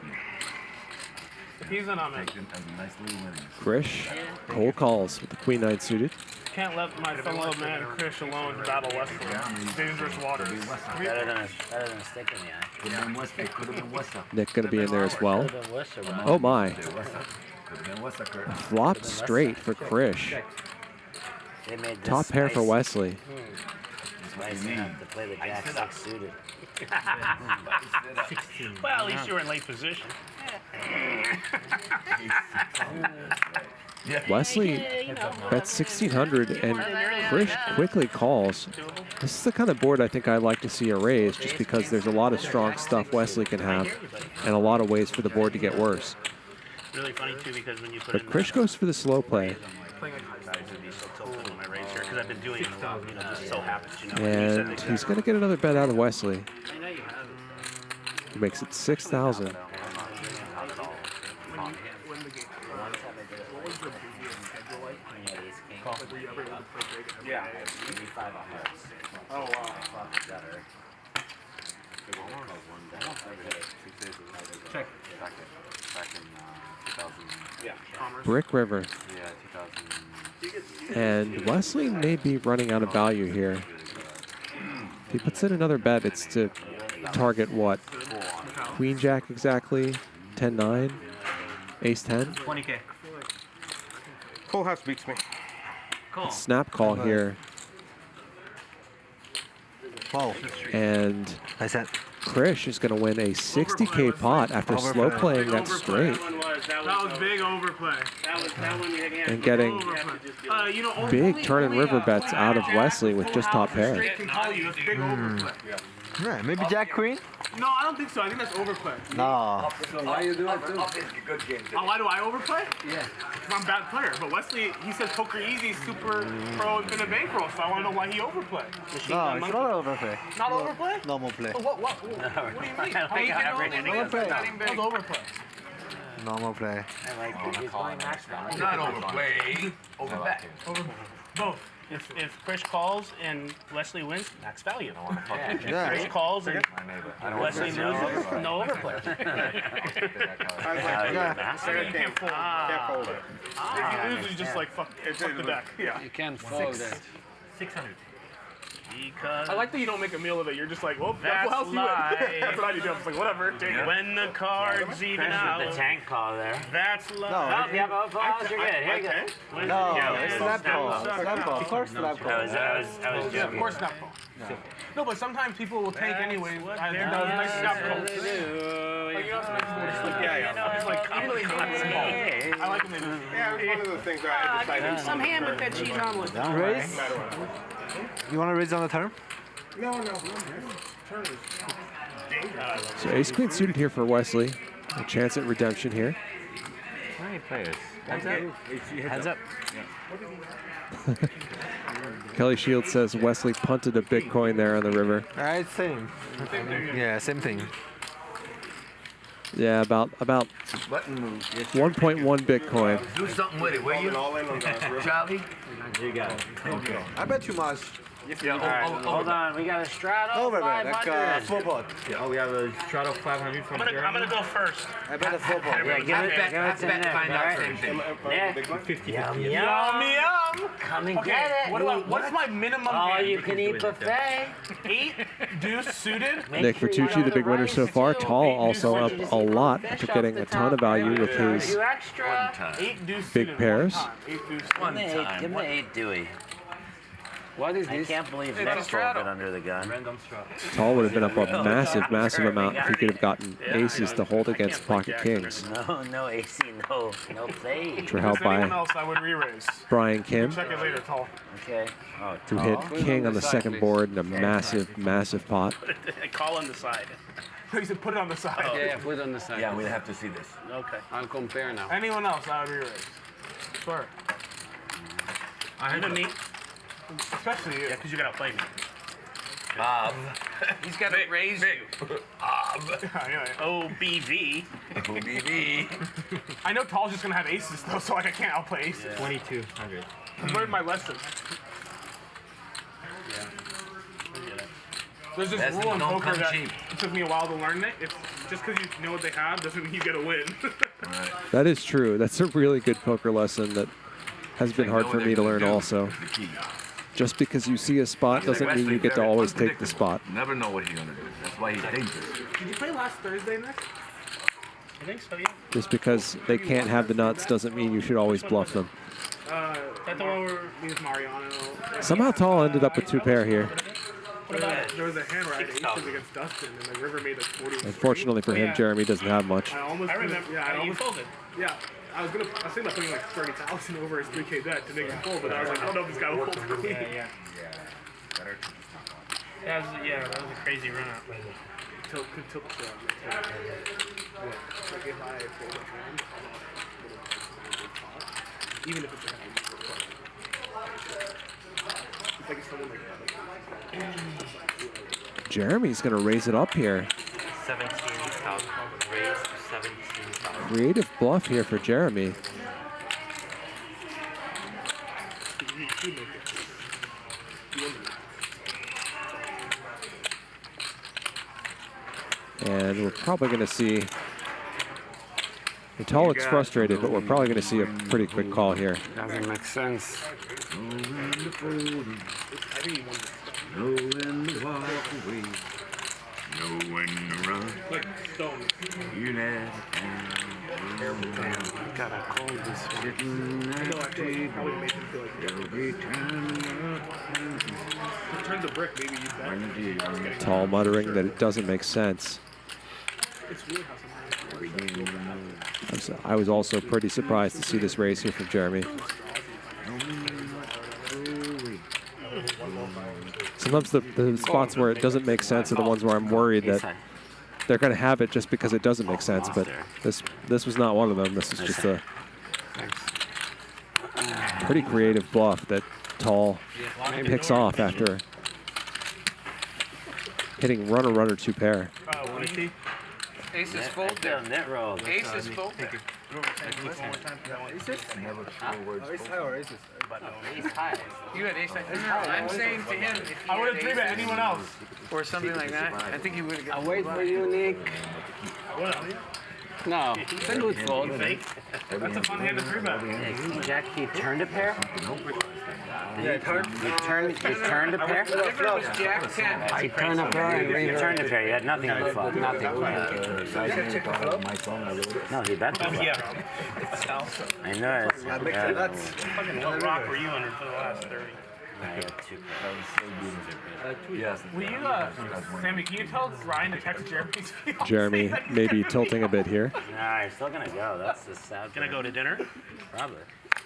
Speaker 19: He's in on it.
Speaker 20: Nice little winnings.
Speaker 18: Krish, cold calls with the Queen 9 suited.
Speaker 19: Can't let my fellow man Krish alone battle Wesley. Dangerous waters.
Speaker 6: Better than a stick in the eye.
Speaker 20: Could have been Wesley. Could have been Wesley.
Speaker 18: Nick going to be in there as well.
Speaker 6: Could've been Wesley, bro.
Speaker 18: Oh my.
Speaker 20: Could have been Wesley.
Speaker 18: Flop straight for Krish.
Speaker 6: They made this
Speaker 18: Top pair for
Speaker 6: spicy.
Speaker 18: Wesley.
Speaker 6: Spicy enough to play the Jack 6 suited.
Speaker 16: Well, at least you were in late position.
Speaker 18: Wesley bets 1,600 and Krish quickly calls. This is the kind of board I think I like to see a raise just because there's a lot of strong stuff Wesley can have and a lot of ways for the board to get worse.
Speaker 16: Really funny too because when you put
Speaker 18: But
Speaker 16: in
Speaker 18: Krish goes for the slow play.
Speaker 16: because I've been doing it a lot, you know, just so happens, you know.
Speaker 18: And he's going to get another bet out of Wesley. He makes it 6,000.
Speaker 12: Yeah. Oh, wow. Check. Back in 2000. Yeah.
Speaker 18: Brick River.
Speaker 12: Yeah, 2000.
Speaker 18: And Wesley may be running out of value here. If he puts in another bet, it's to target what? Queen Jack exactly, 10-9, Ace 10.
Speaker 21: 20K. Full house beats me.
Speaker 18: Cool. Snap call here. And Krish is going to win a 60K pot after slow playing that straight
Speaker 19: That was big overplay.
Speaker 16: That one you had
Speaker 18: and getting big turn and river bets out of Wesley with just top pair.
Speaker 8: Yeah, maybe Jack Queen?
Speaker 19: No, I don't think so. I think that's overplay.
Speaker 8: No.
Speaker 19: So why you do it too? Why do I overplay? Yeah. Because I'm a bad player. But Wesley, he says poker easy, super pro, infinite bankroll. So I want to know why he overplay.
Speaker 8: No, it's not overplay.
Speaker 19: Not overplay?
Speaker 8: Normal play.
Speaker 19: What do you mean? How you can
Speaker 8: Overplay.
Speaker 19: How's overplay?
Speaker 8: Normal play.
Speaker 6: I like he's going max value.
Speaker 20: Not overplay. Overbet.
Speaker 16: Both. If Krish calls and Wesley wins, max value. If
Speaker 8: Yeah.
Speaker 16: Krish calls and Wesley loses, no overplay.
Speaker 19: You can't fold. Can't fold it. If you lose, you just like fuck the deck. Yeah.
Speaker 5: You can't fold it.
Speaker 16: 600. Because
Speaker 19: I like that you don't make a meal of it. You're just like, well,
Speaker 16: that's
Speaker 19: what else you
Speaker 16: life.
Speaker 19: That's what I do. I'm just like, whatever, take it.
Speaker 16: When the cards even out,
Speaker 6: The tank call there.
Speaker 16: that's life.
Speaker 6: Oh, yeah, but falls, you're good. Here you go.
Speaker 8: No,
Speaker 16: Yeah,
Speaker 8: it's slap call. Slap call. Of course slap call.
Speaker 6: I was
Speaker 19: Yeah, of
Speaker 6: joking.
Speaker 19: course, snap call. No, but sometimes people will take anyways. I think that was a nice snap call. Like, you know, it's like, even though they make it, I like when they do it.
Speaker 21: Yeah, it was one of those things where I decided.
Speaker 16: Some ham with that cheese omelet.
Speaker 8: Raise? You want to raise on the turn?
Speaker 21: No.
Speaker 18: So Ace Queen suited here for Wesley. A chance at redemption here.
Speaker 6: How many players? Heads up.
Speaker 18: Kelly Shields says Wesley punted a Bitcoin there on the river.
Speaker 8: Alright, same. Yeah, same thing.
Speaker 18: Yeah, about
Speaker 20: Button move.
Speaker 18: 1.1 Bitcoin.
Speaker 20: Do something with it, will you? Charlie?
Speaker 6: You got it.
Speaker 20: Okay.
Speaker 8: I bet too much.
Speaker 6: All right, hold on. We got a straddle.
Speaker 8: Over there, like
Speaker 6: 500.
Speaker 8: full pot.
Speaker 11: Yeah, oh, we have a straddle 500 from
Speaker 16: I'm gonna go first.
Speaker 8: I bet a full pot.
Speaker 6: Yeah, give it to Nick. All right. Nick.
Speaker 11: 50.
Speaker 6: Yum,
Speaker 19: Yum,
Speaker 6: yum.
Speaker 19: yum.
Speaker 6: Come and get it.
Speaker 19: What's my minimum
Speaker 6: All
Speaker 19: hand?
Speaker 6: you can eat buffet.
Speaker 19: 8 deuce suited.
Speaker 18: Nick Nitucci, the big winner so far. Tal also up a lot after getting a ton of value with his
Speaker 6: You extra.
Speaker 19: 8 deuce
Speaker 18: big
Speaker 19: suited.
Speaker 18: pairs.
Speaker 6: Give him the 8 Dewey.
Speaker 5: What is
Speaker 6: I
Speaker 5: this?
Speaker 6: can't believe Nick folded under the gun.
Speaker 11: Random straddle.
Speaker 18: Tal would have been up a massive amount if he could have gotten aces to hold against pocket kings.
Speaker 6: No AC, no play.
Speaker 18: Which were held
Speaker 19: Anyone
Speaker 18: by
Speaker 19: else I would re-raise.
Speaker 18: Brian Kim,
Speaker 19: Check it later, Tal.
Speaker 6: Okay. Oh,
Speaker 18: who hit king on the second board in a massive pot.
Speaker 16: Call on the side.
Speaker 19: He said put it on the side.
Speaker 5: Yeah, put it on the side.
Speaker 20: Yeah, we'll have to see this.
Speaker 16: Okay.
Speaker 5: I'll compare now.
Speaker 19: Anyone else I would re-raise. Swear.
Speaker 16: Even me.
Speaker 19: Especially you.
Speaker 16: Yeah, because you gotta play me.
Speaker 9: He's got to raise you.
Speaker 16: OBV.
Speaker 20: OBV.
Speaker 19: I know Tal's just gonna have aces though, so like I can't outplay aces.
Speaker 11: 2200.
Speaker 19: I learned my lesson. There's this
Speaker 20: Lessons
Speaker 19: rule in
Speaker 20: don't
Speaker 19: poker
Speaker 20: come
Speaker 19: that
Speaker 20: cheap.
Speaker 19: it took me a while to learn it. It's just because you know what they have doesn't mean you get a win.
Speaker 18: That is true. That's a really good poker lesson that has been hard for me to learn also. Just because you see a spot doesn't mean you get to always take the spot.
Speaker 20: Never know what he's gonna do. That's why he's dangerous.
Speaker 19: Did you play last Thursday, Nick?
Speaker 16: I think so, yeah.
Speaker 18: Just because they can't have the nuts doesn't mean you should always bluff them.
Speaker 19: That's the one where we was Mariano.
Speaker 18: Somehow Tal ended up with 2 pair here.
Speaker 19: There was a hand where I had aces against Dustin, and the river made like 40.
Speaker 18: Unfortunately for him, Jeremy doesn't have much.
Speaker 19: I remember. Yeah, I almost
Speaker 16: folded.
Speaker 19: Yeah, I was thinking about putting like 30,000 over his 3K debt to make him fold, but I was like, oh no, this guy will fold for me.
Speaker 16: Yeah. That was a crazy run out.
Speaker 19: Tilt. Like if I fold a hand, even if it's a hand. It's like someone like that.
Speaker 18: Jeremy's going to raise it up here.
Speaker 11: 17,000. Raise to 17,000.
Speaker 18: Creative bluff here for Jeremy. And we're probably going to see, Tal looks frustrated, but we're probably going to see a pretty quick call here.
Speaker 5: Doesn't make sense.
Speaker 20: Know when to walk away. Know when to run.
Speaker 19: Like stone.
Speaker 20: You never can.
Speaker 5: Gotta call this one.
Speaker 20: Sitting at the table. Every time
Speaker 19: Turn the brick, maybe you bet.
Speaker 18: Tal muttering that it doesn't make sense.
Speaker 19: It's weird how sometimes.
Speaker 18: I was also pretty surprised to see this raise here from Jeremy. Sometimes the spots where it doesn't make sense are the ones where I'm worried that they're going to have it just because it doesn't make sense. But this was not one of them. This is just a pretty creative bluff that Tal picks off after hitting runner 2 pair.
Speaker 9: What is he? Aces fold there.
Speaker 6: Net roll.
Speaker 9: Aces fold there.
Speaker 8: Ace high or aces?
Speaker 9: Ace high. You had ace high. I'm saying to him, if he
Speaker 19: I would have
Speaker 9: had
Speaker 19: 3-bet anyone else.
Speaker 9: or something like that, I think he would have.
Speaker 5: I'll wait for you, Nick. No, it's a good fold.
Speaker 19: That's a fun hand to 3-bet.
Speaker 6: Jack, he turned a pair?
Speaker 8: Yeah,
Speaker 6: You turned a pair?
Speaker 9: If it was Jack 10.
Speaker 6: He turned a pair and returned a pair. You had nothing on the flop. Nothing. No, he bet the flop. I know it.
Speaker 16: What rock were you under for the last 30?
Speaker 6: I had 2
Speaker 20: Yes.
Speaker 19: Will you, Sammy, can you tell Ryan to text Jeremy's fiance?
Speaker 18: Jeremy maybe tilting a bit here.
Speaker 6: Nah, you're still gonna go. That's the sad
Speaker 16: Gonna go to dinner?
Speaker 6: Probably.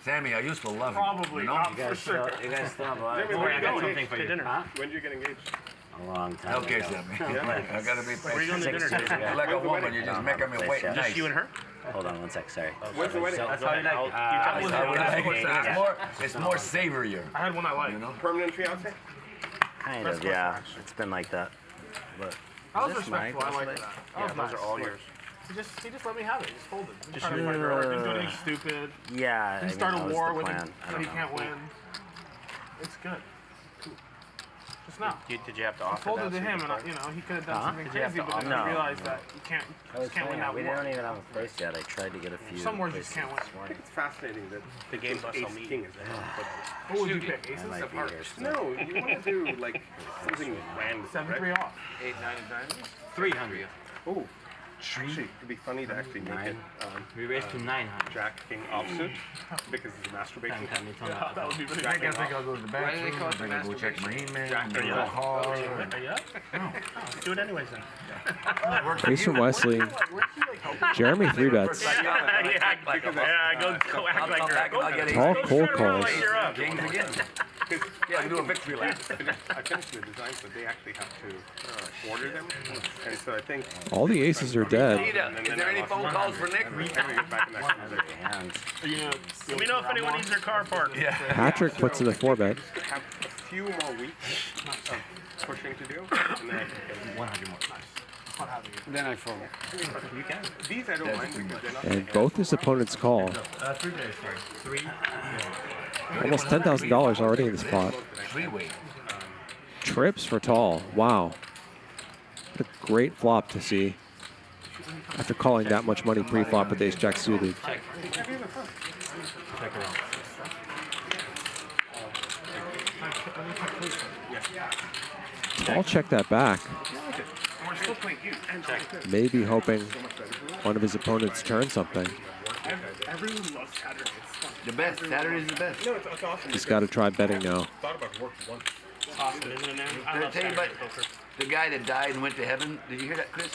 Speaker 20: Sammy, I used to love him.
Speaker 19: Probably, not for sure.
Speaker 6: You guys still have a lot of
Speaker 16: Sorry, I got something for you.
Speaker 19: Dinner. When did you get engaged?
Speaker 6: A long time
Speaker 20: Okay,
Speaker 6: ago.
Speaker 20: Sammy. I gotta be
Speaker 16: Where are you going to dinner?
Speaker 20: You're like a woman, you just make them wait nice.
Speaker 16: Just you and her?
Speaker 6: Hold on 1 sec, sorry.
Speaker 19: When's the wedding?
Speaker 16: That's how you like
Speaker 20: It's more savorier.
Speaker 19: I had one I liked. Permanent fiance?
Speaker 6: Kind of, yeah. It's been like that. But
Speaker 19: I was respectful. I like that.
Speaker 16: Yeah, those are all yours.
Speaker 19: He just let me have it. He just folded. Just trying to fight her. Didn't do anything stupid.
Speaker 6: yeah,
Speaker 19: Didn't start a war with him
Speaker 6: I
Speaker 19: that he
Speaker 6: don't
Speaker 19: can't
Speaker 6: know.
Speaker 19: win. It's good. Cool. Just now.
Speaker 16: Did you have to
Speaker 19: I
Speaker 16: offer
Speaker 19: folded
Speaker 16: that?
Speaker 19: to him, and he could have done something
Speaker 16: Did you have
Speaker 19: crazy,
Speaker 16: to
Speaker 19: but then
Speaker 6: offer?
Speaker 19: I realized that you can't win that
Speaker 6: We
Speaker 19: war.
Speaker 6: don't even have a place yet. I tried to get a few.
Speaker 19: Some wars you just can't win.
Speaker 12: It's fascinating that
Speaker 16: The game bus
Speaker 12: ace
Speaker 16: on me.
Speaker 12: king is there.
Speaker 19: What would you pick? Aces
Speaker 6: might
Speaker 19: of
Speaker 6: be here
Speaker 19: hearts?
Speaker 6: still.
Speaker 12: No, you want to do like something random.
Speaker 19: 7-3 off.
Speaker 12: 8, 9, and diamonds.
Speaker 16: 300.
Speaker 12: Oh, actually, it'd be funny to actually make it
Speaker 11: We raised to 900.
Speaker 12: Jack King offsuit because it's a masturbation.
Speaker 19: Yeah, that would be really
Speaker 20: I
Speaker 19: good.
Speaker 20: guess I gotta go to the
Speaker 9: Why do they call
Speaker 20: bathroom.
Speaker 9: it
Speaker 20: I gotta go check my email.
Speaker 16: Jack,
Speaker 20: Go hard.
Speaker 16: Are you up? No. Let's do it anyways then.
Speaker 18: Ace from Wesley. Jeremy 3-bets.
Speaker 16: Yeah, go act like you're up.
Speaker 18: Tal cold calls.
Speaker 20: Kings again. Yeah, we do a victory lap.
Speaker 12: I finished the designs, but they actually have to order them, and so I think
Speaker 18: All the aces are dead.
Speaker 20: Is there any phone calls for Nick?
Speaker 16: Let me know if anyone needs their car parked.
Speaker 20: Yeah.
Speaker 18: Patrick puts in a 4-bet.
Speaker 21: Have a few more weeks of pushing to do, and then I can 100 more.
Speaker 5: Then I fold.
Speaker 21: You can. These I don't mind because they're not.
Speaker 18: And both his opponents call.
Speaker 13: 3 days, sorry. 3.
Speaker 18: Almost $10,000 already in this pot. Trips for Tal. Wow. What a great flop to see. After calling that much money pre-flop with ace-jack suited.
Speaker 13: Check it out.
Speaker 18: I'll check that back. Maybe hoping one of his opponents turns something.
Speaker 21: Everyone loves Saturday. It's fun.
Speaker 17: The best. Saturday's the best.
Speaker 21: No, it's awesome.
Speaker 18: He's got to try betting now.
Speaker 21: Thought about work once.
Speaker 16: It's awesome, isn't it, man? I
Speaker 17: Did I
Speaker 16: love
Speaker 17: tell you
Speaker 16: Saturday
Speaker 17: about
Speaker 16: poker.
Speaker 17: the guy that died and went to heaven? Did you hear that, Chris?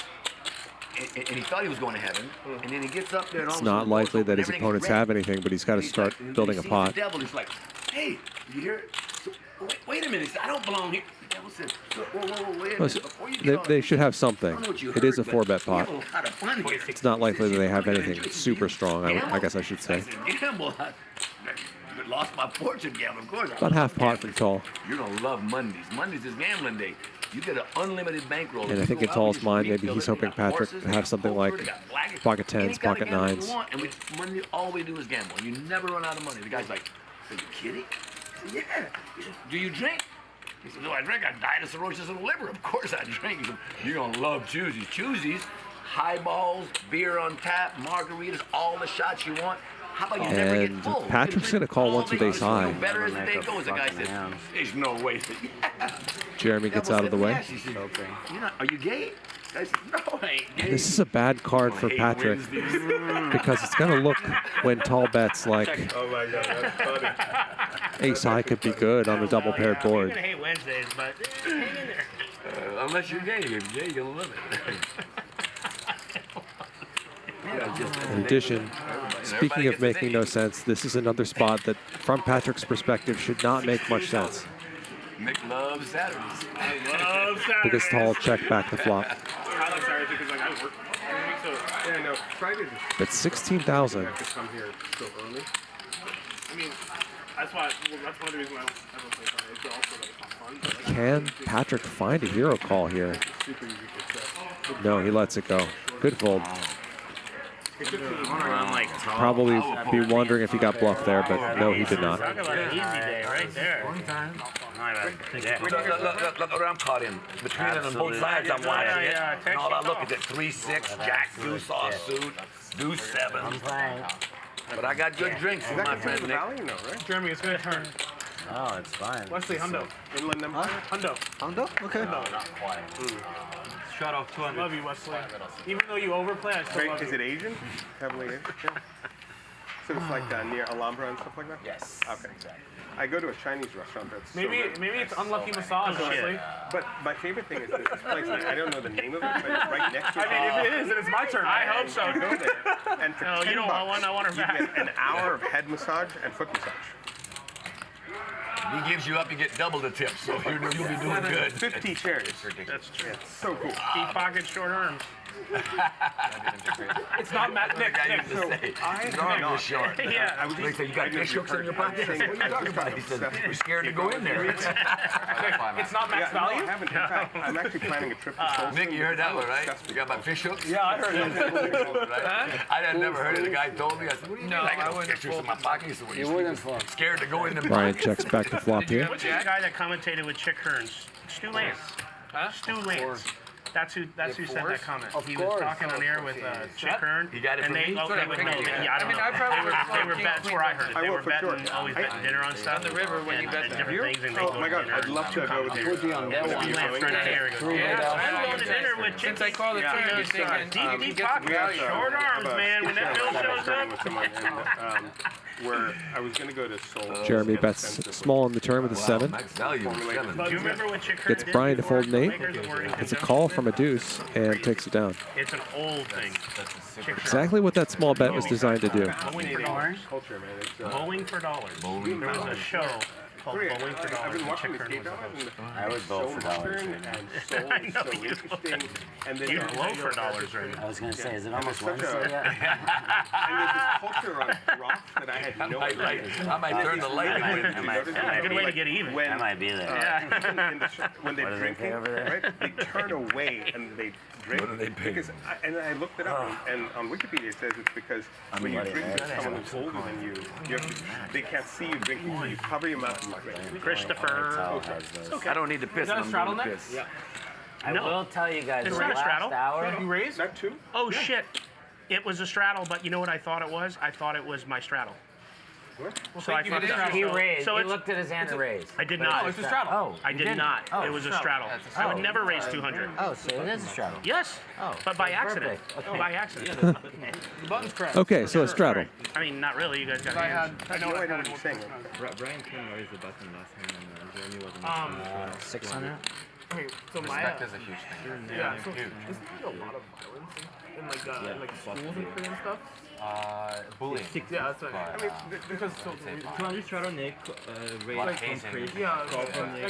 Speaker 17: And he thought he was going to heaven, and then he gets up there and all
Speaker 18: It's
Speaker 17: of a
Speaker 18: not
Speaker 17: sudden
Speaker 18: likely that his
Speaker 17: everything's
Speaker 18: opponents
Speaker 17: red.
Speaker 18: have anything, but he's got to start building a
Speaker 17: He sees
Speaker 18: pot.
Speaker 17: The devil is like, hey, you hear it? So, wait a minute, I don't belong here. The devil said, whoa, wait a minute. Before you get
Speaker 18: They
Speaker 17: on,
Speaker 18: should have
Speaker 17: I
Speaker 18: something.
Speaker 17: don't know what you
Speaker 18: It is a
Speaker 17: heard, but
Speaker 18: 4-bet pot.
Speaker 17: you have a lot of fun here.
Speaker 18: It's not likely that they have anything super strong, I guess I should say.
Speaker 17: I said, gamble. I lost my fortune gambling, of course.
Speaker 18: About half pot from Tal.
Speaker 17: You're going to love Mondays. Mondays is gambling day. You get an unlimited bankroll.
Speaker 18: And I think in Tal's mind, maybe he's hoping Patrick would have something like pocket 10s, pocket 9s.
Speaker 17: And Monday, all we do is gamble. You never run out of money. The guy's like, are you kidding? I said, yeah. He said, do you drink? He said, do I drink? I died of cirrhosis of the liver. Of course I drink. He said, you're going to love Choosies. Choosies, highballs, beer on tap, margaritas, all the shots you want. How about you never get
Speaker 18: And
Speaker 17: full?
Speaker 18: Patrick's going to call once with ace high.
Speaker 17: Better as the day goes. The guy said, there's no way.
Speaker 18: Jeremy gets out of the way.
Speaker 17: Yes. He said, you're not, are you gay? I said, no, I ain't gay.
Speaker 18: This is a bad card for Patrick because it's going to look when Tal bets like
Speaker 21: Oh my God, that's funny.
Speaker 18: ace high could be good on a double paired
Speaker 16: You're
Speaker 18: board.
Speaker 16: gonna hate Wednesdays, but hang in there.
Speaker 17: Unless you're gay. If you're gay, you're going to love it.
Speaker 18: In addition, speaking of making no sense, this is another spot that, from Patrick's perspective, should not make much sense
Speaker 17: Nick loves Saturdays.
Speaker 16: I love Saturdays.
Speaker 18: because Tal checked back the flop.
Speaker 21: I like Saturday because like I work. So yeah, no, Friday just.
Speaker 18: But 16,000.
Speaker 21: I have to come here so early. I mean, that's why. Well, that's one of the reasons why I don't play Friday. It's also like it's not fun. But, like,
Speaker 18: Can Patrick find a hero call here?
Speaker 21: it's super easy to set.
Speaker 18: No, he lets it go. Good fold.
Speaker 21: It's just
Speaker 18: Probably be wondering if he got bluffed there, but no, he did not.
Speaker 16: Talk about an easy day right there.
Speaker 20: Look what I'm caught in. Between them and both sides, I'm watching it. And all I look is at 3-6, Jack, deuce offsuit, deuce 7. But I got good drinks with my friend Nick.
Speaker 21: Valley, no, right?
Speaker 16: Jeremy, it's gonna turn.
Speaker 6: Oh, it's fine.
Speaker 16: Wesley, Hundo.
Speaker 21: Inland Empire.
Speaker 16: Hundo.
Speaker 8: Hundo? Okay.
Speaker 16: No, not quite. Shut off 200. Love you, Wesley. Even though you overplay, I still
Speaker 21: Wait,
Speaker 16: love you.
Speaker 21: is it Asian? Heavily Asian? Yeah. So it's like near Alhambra and stuff like that?
Speaker 16: Yes.
Speaker 21: Okay. I go to a Chinese restaurant that's
Speaker 16: Maybe
Speaker 21: so good.
Speaker 16: maybe it's unlucky massage, Wesley.
Speaker 21: But my favorite thing is this place. I don't know the name of it, but it's right next to it.
Speaker 16: I mean, if it is, then it's my turn. I hope so.
Speaker 21: Go there, and for
Speaker 16: No, you don't want one. I want her back.
Speaker 21: you get an hour of head massage and foot massage.
Speaker 20: He gives you up, you get double the tip, so you'll be doing good.
Speaker 21: 50 chairs.
Speaker 16: That's true.
Speaker 21: It's so cool.
Speaker 16: Deep pocket, short arms. It's not Matt. Nick.
Speaker 21: So
Speaker 20: His arm was short.
Speaker 16: Yeah.
Speaker 21: I was
Speaker 20: They say, you got fish hooks in your pocket? I said, what are you talking about? He said, we're scared to go in there.
Speaker 16: It's not Max
Speaker 21: No,
Speaker 16: Value?
Speaker 21: I haven't. In fact, I'm actually planning a trip to Seoul.
Speaker 20: Nick, you heard that one, right? You got my fish hooks?
Speaker 16: Yeah, I heard it.
Speaker 20: I had never heard it. The guy told me. I said, what do you mean? I got no fish hooks in my pocket. He said, what, you scared to go in them
Speaker 18: Brian
Speaker 20: pockets?
Speaker 18: checks back the flop here.
Speaker 16: What's the guy that commentated with Chick Hearns? Stu Lance. Stu Lance. That's who said that comment. He was talking on air with Chick Hearn.
Speaker 20: He got it
Speaker 16: and
Speaker 20: from
Speaker 16: they,
Speaker 20: me?
Speaker 16: I don't know. They were that's where I heard it. They were betting, always betting dinner on stuff.
Speaker 12: On the river when you bet
Speaker 16: different
Speaker 12: beer?
Speaker 16: things. And they
Speaker 21: Oh
Speaker 16: go
Speaker 21: my
Speaker 16: to
Speaker 21: God,
Speaker 16: dinner
Speaker 21: I'd love to go with you.
Speaker 16: Stu Lance turned out here. He goes, I'm going to dinner with Chick.
Speaker 12: Since I called it 3 years thinking,
Speaker 16: Deep pockets, short arms, man. When that bill shows up.
Speaker 21: Where I was going to go to Seoul.
Speaker 18: Jeremy bets small in the turn with a 7.
Speaker 20: Max value is 7.
Speaker 16: Do you remember when Chick Hearn
Speaker 18: Gets
Speaker 16: did
Speaker 18: Brian to
Speaker 16: before
Speaker 18: fold an 8.
Speaker 16: Lakers were in
Speaker 18: It's a
Speaker 16: contention?
Speaker 18: call from a deuce and takes it down.
Speaker 16: It's an old thing.
Speaker 18: Exactly what that small bet was designed to do.
Speaker 16: Bowling for dollars.
Speaker 21: Culture, man. It's,
Speaker 16: Bowling for dollars. There was a show called Bowling for Dollars.
Speaker 21: I've been watching
Speaker 16: Chick
Speaker 21: these
Speaker 16: Hearn
Speaker 21: game
Speaker 16: was
Speaker 21: dramas,
Speaker 6: I would vote for dollars.
Speaker 21: and
Speaker 16: I know
Speaker 21: so
Speaker 16: you
Speaker 21: interesting. And then
Speaker 16: You'd blow for dollars right now.
Speaker 6: I was gonna say, is it
Speaker 21: And
Speaker 6: almost
Speaker 21: there's such
Speaker 6: Wednesday
Speaker 21: a-
Speaker 6: yet?
Speaker 21: And there's this culture on rocks that I had no idea.
Speaker 20: I might turn the light
Speaker 16: Yeah, good way to get even.
Speaker 21: When,
Speaker 6: I might be there.
Speaker 21: when they're
Speaker 6: What do they
Speaker 21: drinking,
Speaker 6: pay over there?
Speaker 21: right? They turn away and they drink.
Speaker 20: What do they pay?
Speaker 21: Because and I looked it up, and on Wikipedia it says it's because when you drink with someone who's older than you, they can't see you drinking, so you cover your mouth and you drink.
Speaker 16: Christopher.
Speaker 20: I don't need to piss.
Speaker 19: that a
Speaker 20: I'm
Speaker 19: straddle
Speaker 20: going to
Speaker 19: neck?
Speaker 20: piss.
Speaker 21: Yeah.
Speaker 6: I will tell you guys,
Speaker 16: It's
Speaker 6: the
Speaker 16: not a
Speaker 6: last
Speaker 16: straddle.
Speaker 6: hour.
Speaker 19: You raised?
Speaker 21: That too?
Speaker 16: Oh shit! It was a straddle, but you know what I thought it was? I thought it was my straddle.
Speaker 21: What?
Speaker 16: So I thought
Speaker 6: He raised.
Speaker 16: So
Speaker 6: he
Speaker 16: it's,
Speaker 6: looked at his hand and raised.
Speaker 16: I did
Speaker 6: But
Speaker 16: not.
Speaker 19: Oh, it's a straddle.
Speaker 6: Oh,
Speaker 16: I
Speaker 6: you
Speaker 16: did
Speaker 6: didn't.
Speaker 16: not.
Speaker 6: Oh,
Speaker 16: It was a straddle. I would never raise 200.
Speaker 6: Oh, so it is a straddle.
Speaker 16: Yes,
Speaker 6: Oh,
Speaker 16: but by
Speaker 6: so
Speaker 16: accident.
Speaker 6: perfect. Okay.
Speaker 16: By accident.
Speaker 19: The button's cracked.
Speaker 18: Okay, so a straddle.
Speaker 16: I mean, not really. You guys got
Speaker 19: I
Speaker 16: hands.
Speaker 19: had. I know
Speaker 21: I
Speaker 19: I
Speaker 21: know
Speaker 19: had
Speaker 21: what you're saying.
Speaker 11: Brian couldn't raise the button last time, and Jeremy wasn't.
Speaker 6: 600.
Speaker 19: Okay, so my.
Speaker 17: Respect is a huge thing.
Speaker 19: Yeah, so isn't there a lot of violence in like schools and stuff?
Speaker 17: Bullying.
Speaker 19: Yeah, that's right. I mean, because so.
Speaker 11: 200 straddle Nik, raise
Speaker 19: Like,
Speaker 11: and crazy.
Speaker 19: yeah, I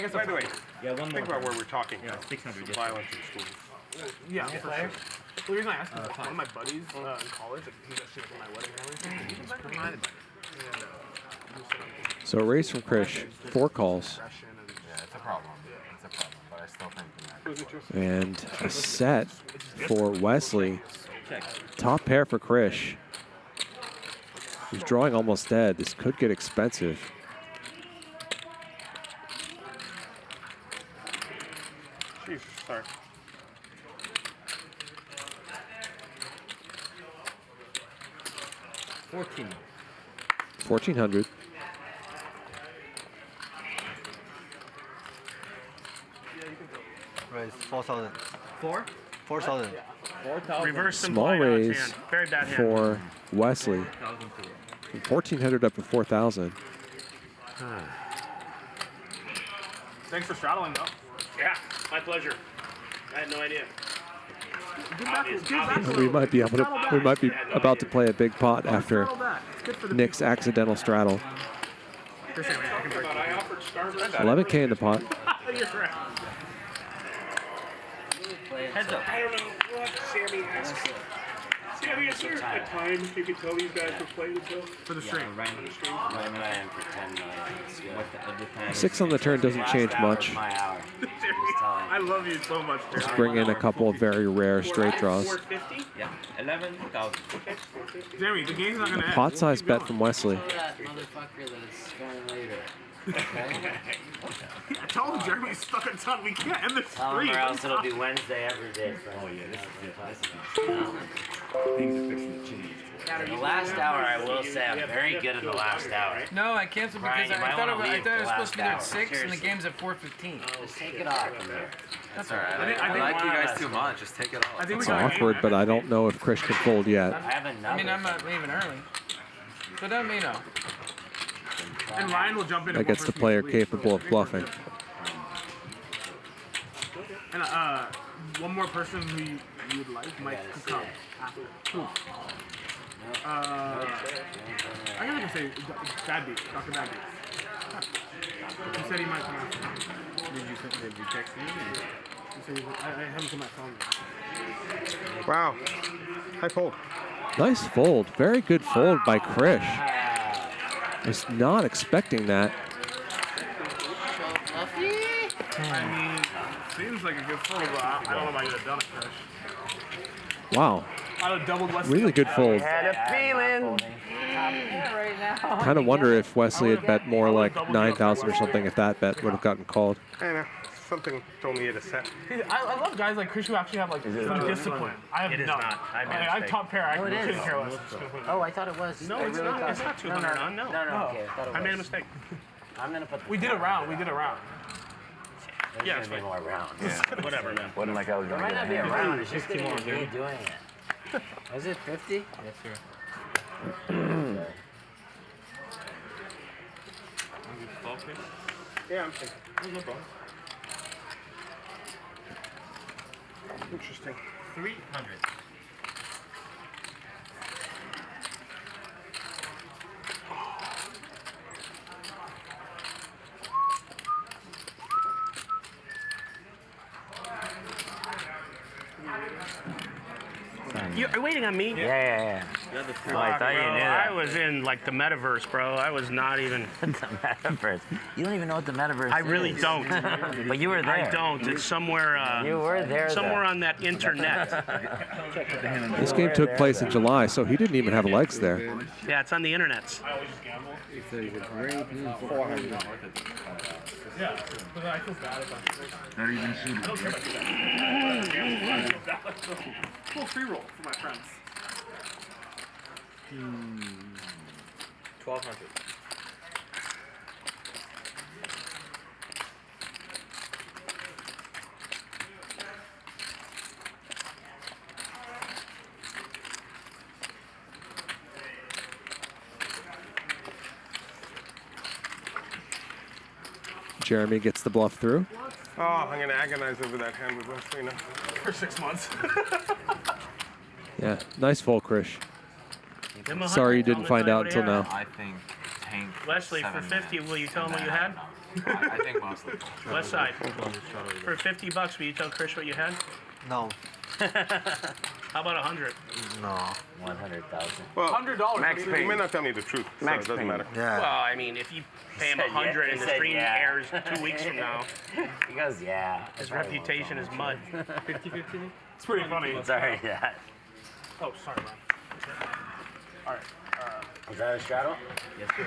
Speaker 19: guess
Speaker 21: By the way,
Speaker 11: Yeah, one
Speaker 21: think
Speaker 11: more.
Speaker 21: about where we're talking.
Speaker 11: Yeah, 600.
Speaker 21: Some violence in schools.
Speaker 19: yeah, for sure. The reason I asked is one of my buddies in college, like he's actually like at my wedding and everything. He was like reminded by it. And
Speaker 18: So a raise from Krish, 4 calls,
Speaker 17: Yeah, it's a problem. It's a problem, but I still think that.
Speaker 18: and a set for Wesley. Top pair for Krish. He's drawing almost dead. This could get expensive.
Speaker 21: Jeez, sorry.
Speaker 18: $1,400.
Speaker 8: Raise 4,000. 4,000.
Speaker 16: Reverse
Speaker 18: Small
Speaker 16: implied odds
Speaker 18: raise
Speaker 16: hand. Very bad hand.
Speaker 18: for Wesley. From 1,400 up to 4,000.
Speaker 19: thanks for straddling though.
Speaker 16: Yeah, my pleasure. I had no idea.
Speaker 18: We might be able to. We might be about to play a big pot after Nick's accidental straddle. 11K in the pot.
Speaker 16: Heads up.
Speaker 21: I don't know what Sammy asked. Sammy, is there a time you can tell these guys to play until?
Speaker 19: For the stream.
Speaker 6: Right million for 10 million.
Speaker 18: 6 on the turn doesn't change much.
Speaker 6: My hour.
Speaker 19: I love you so much.
Speaker 18: Let's bring in a couple of very rare straight draws.
Speaker 11: 450? Yeah, 11,000.
Speaker 19: Jeremy, the game's not gonna end.
Speaker 18: Pot size bet from Wesley.
Speaker 6: That motherfucker that's going later. Okay?
Speaker 19: I told him Jeremy's stuck in town. We can't end this
Speaker 6: Tell him
Speaker 19: stream.
Speaker 6: or else it'll be Wednesday every day. Oh yeah, this is
Speaker 11: Things are fixing to change.
Speaker 6: The last hour, I will say, I'm very good in the last hour.
Speaker 5: No, I canceled
Speaker 6: Brian,
Speaker 5: because
Speaker 6: you
Speaker 5: I
Speaker 6: might
Speaker 5: thought
Speaker 6: wanna
Speaker 5: it
Speaker 6: leave
Speaker 5: was
Speaker 6: the
Speaker 5: supposed to be there at
Speaker 6: last
Speaker 5: 6 and the
Speaker 6: hour,
Speaker 5: game's at 4:15.
Speaker 6: Just take it off from there.
Speaker 5: That's
Speaker 17: all right. I like you guys too much. Just take it off.
Speaker 19: I think we
Speaker 18: It's
Speaker 19: got
Speaker 18: awkward, but I don't know if Krish can fold yet.
Speaker 5: I mean, I'm not leaving early. So don't you know.
Speaker 19: And Ryan will jump in.
Speaker 18: That gets the player capable of bluffing.
Speaker 19: And one more person who you would like might come after. I guess I can say Badbeat, Dr. Badbeat. He said he might come after.
Speaker 21: Did you text me?
Speaker 19: He said I have him to my phone.
Speaker 21: Wow. High fold.
Speaker 18: Nice fold. Very good fold by Krish. Was not expecting that.
Speaker 19: I mean, seems like a good fold, but I don't know if I could have done it, Krish.
Speaker 18: Wow.
Speaker 19: I would have doubled Wesley.
Speaker 18: Really good fold.
Speaker 16: Had a feeling.
Speaker 5: Right now.
Speaker 18: Kind of wonder if Wesley had bet more like 9,000 or something, if that bet would have gotten called.
Speaker 21: I know. Something told me it is set.
Speaker 19: I love guys like Krish who actually have like some discipline. I have
Speaker 16: It is
Speaker 19: none.
Speaker 16: not. I made a
Speaker 19: I
Speaker 16: mistake.
Speaker 19: top pair. I
Speaker 6: Oh, it
Speaker 19: couldn't
Speaker 6: is.
Speaker 19: care less.
Speaker 6: Oh, I thought it was.
Speaker 16: No,
Speaker 6: I
Speaker 16: it's
Speaker 6: really
Speaker 16: not.
Speaker 6: thought-
Speaker 16: It's not 200 on. No.
Speaker 6: No, okay. I thought it was.
Speaker 16: I made a mistake.
Speaker 6: I'm gonna put.
Speaker 19: We did a round. We did a round.
Speaker 6: There's
Speaker 16: Yeah,
Speaker 6: gonna
Speaker 16: it's
Speaker 6: be
Speaker 16: fine.
Speaker 6: more rounds.
Speaker 16: Whatever, man.
Speaker 20: Wasn't like I was
Speaker 6: There
Speaker 20: going
Speaker 6: might
Speaker 20: to
Speaker 6: not be a
Speaker 20: get
Speaker 6: round. It's just gonna be me doing it. Was it 50?
Speaker 11: Yes, sir.
Speaker 21: Yeah, I'm thinking. No problem. Interesting.
Speaker 11: 300.
Speaker 16: You're waiting on me?
Speaker 6: Yeah. Oh, I thought you knew that.
Speaker 16: I was in like the metaverse, bro. I was not even.
Speaker 6: The metaverse. You don't even know what the metaverse is.
Speaker 16: I really don't.
Speaker 6: But you were there.
Speaker 16: I don't. It's somewhere.
Speaker 6: You were there.
Speaker 16: Somewhere on that internet.
Speaker 18: This game took place in July, so he didn't even have legs there.
Speaker 16: Yeah, it's on the internets.
Speaker 19: Yeah, but I feel bad about it.
Speaker 17: Not even suitable.
Speaker 19: Cool free roll for my friends.
Speaker 11: 1200.
Speaker 18: Jeremy gets the bluff through.
Speaker 21: Oh, I'm going to agonize over that hand with Wesley now.
Speaker 19: For 6 months.
Speaker 18: Yeah, nice fold, Krish. Sorry you didn't find out until now.
Speaker 11: I think tank.
Speaker 16: Wesley, for 50, will you tell him what you had?
Speaker 11: I think mostly.
Speaker 16: West side. For 50 bucks, will you tell Krish what you had?
Speaker 8: No.
Speaker 16: How about 100?
Speaker 8: No.
Speaker 6: 100,000.
Speaker 21: Well,
Speaker 19: $100.
Speaker 21: Max Payne. You may not tell me the truth, so it doesn't matter.
Speaker 8: Yeah.
Speaker 16: Well, I mean, if you pay him 100 and the stream airs 2 weeks from now,
Speaker 6: He goes, yeah.
Speaker 16: his reputation is mud.
Speaker 19: 50-50? It's pretty funny.
Speaker 6: Sorry, yeah.
Speaker 19: Oh, sorry, man. All right.
Speaker 6: Is that a straddle?
Speaker 21: Yes, sir.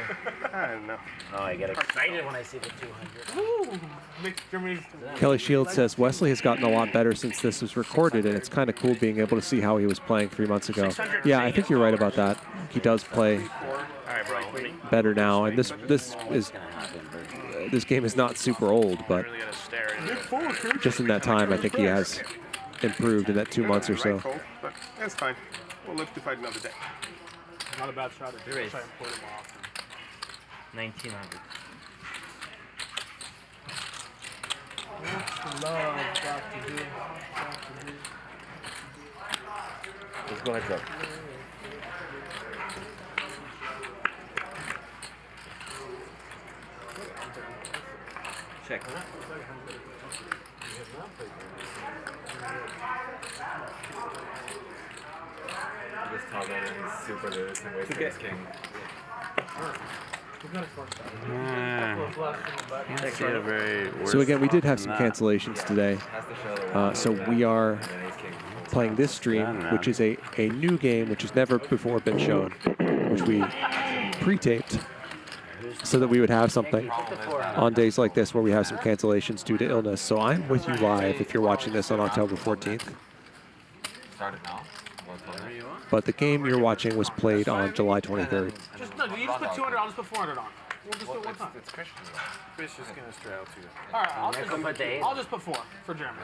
Speaker 21: I don't know.
Speaker 6: Oh, I get excited when I see the 200.
Speaker 19: Woo! Nick, Germany's.
Speaker 18: Kelly Shields says Wesley has gotten a lot better since this was recorded, and it's kind of cool being able to see how he was playing 3 months ago. Yeah, I think you're right about that. He does play better now, and this game is not super old, but just in that time, I think he has improved in that 2 months or so.
Speaker 21: But that's fine. We'll live to fight another day.
Speaker 19: Not a bad strategy.
Speaker 11: There is.
Speaker 19: Try and play them more often.
Speaker 11: 1900.
Speaker 19: What's the love got to do?
Speaker 11: Let's go heads up. Check.
Speaker 3: This Tal AA is super loose and wasting his king.
Speaker 18: So again, we did have some cancellations today. So we are playing this stream, which is a new game which has never before been shown, which we pre-taped so that we would have something on days like this where we have some cancellations due to illness. So I'm with you live if you're watching this on October 14th.
Speaker 3: Start it now.
Speaker 18: But the game you're watching was played on July 23rd.
Speaker 19: Just, no, you just put 200, I'll just put 400 on. We'll just do it one time.
Speaker 3: It's Krish. Krish is going to straddle too.
Speaker 19: All right, I'll just put 4 for Jeremy.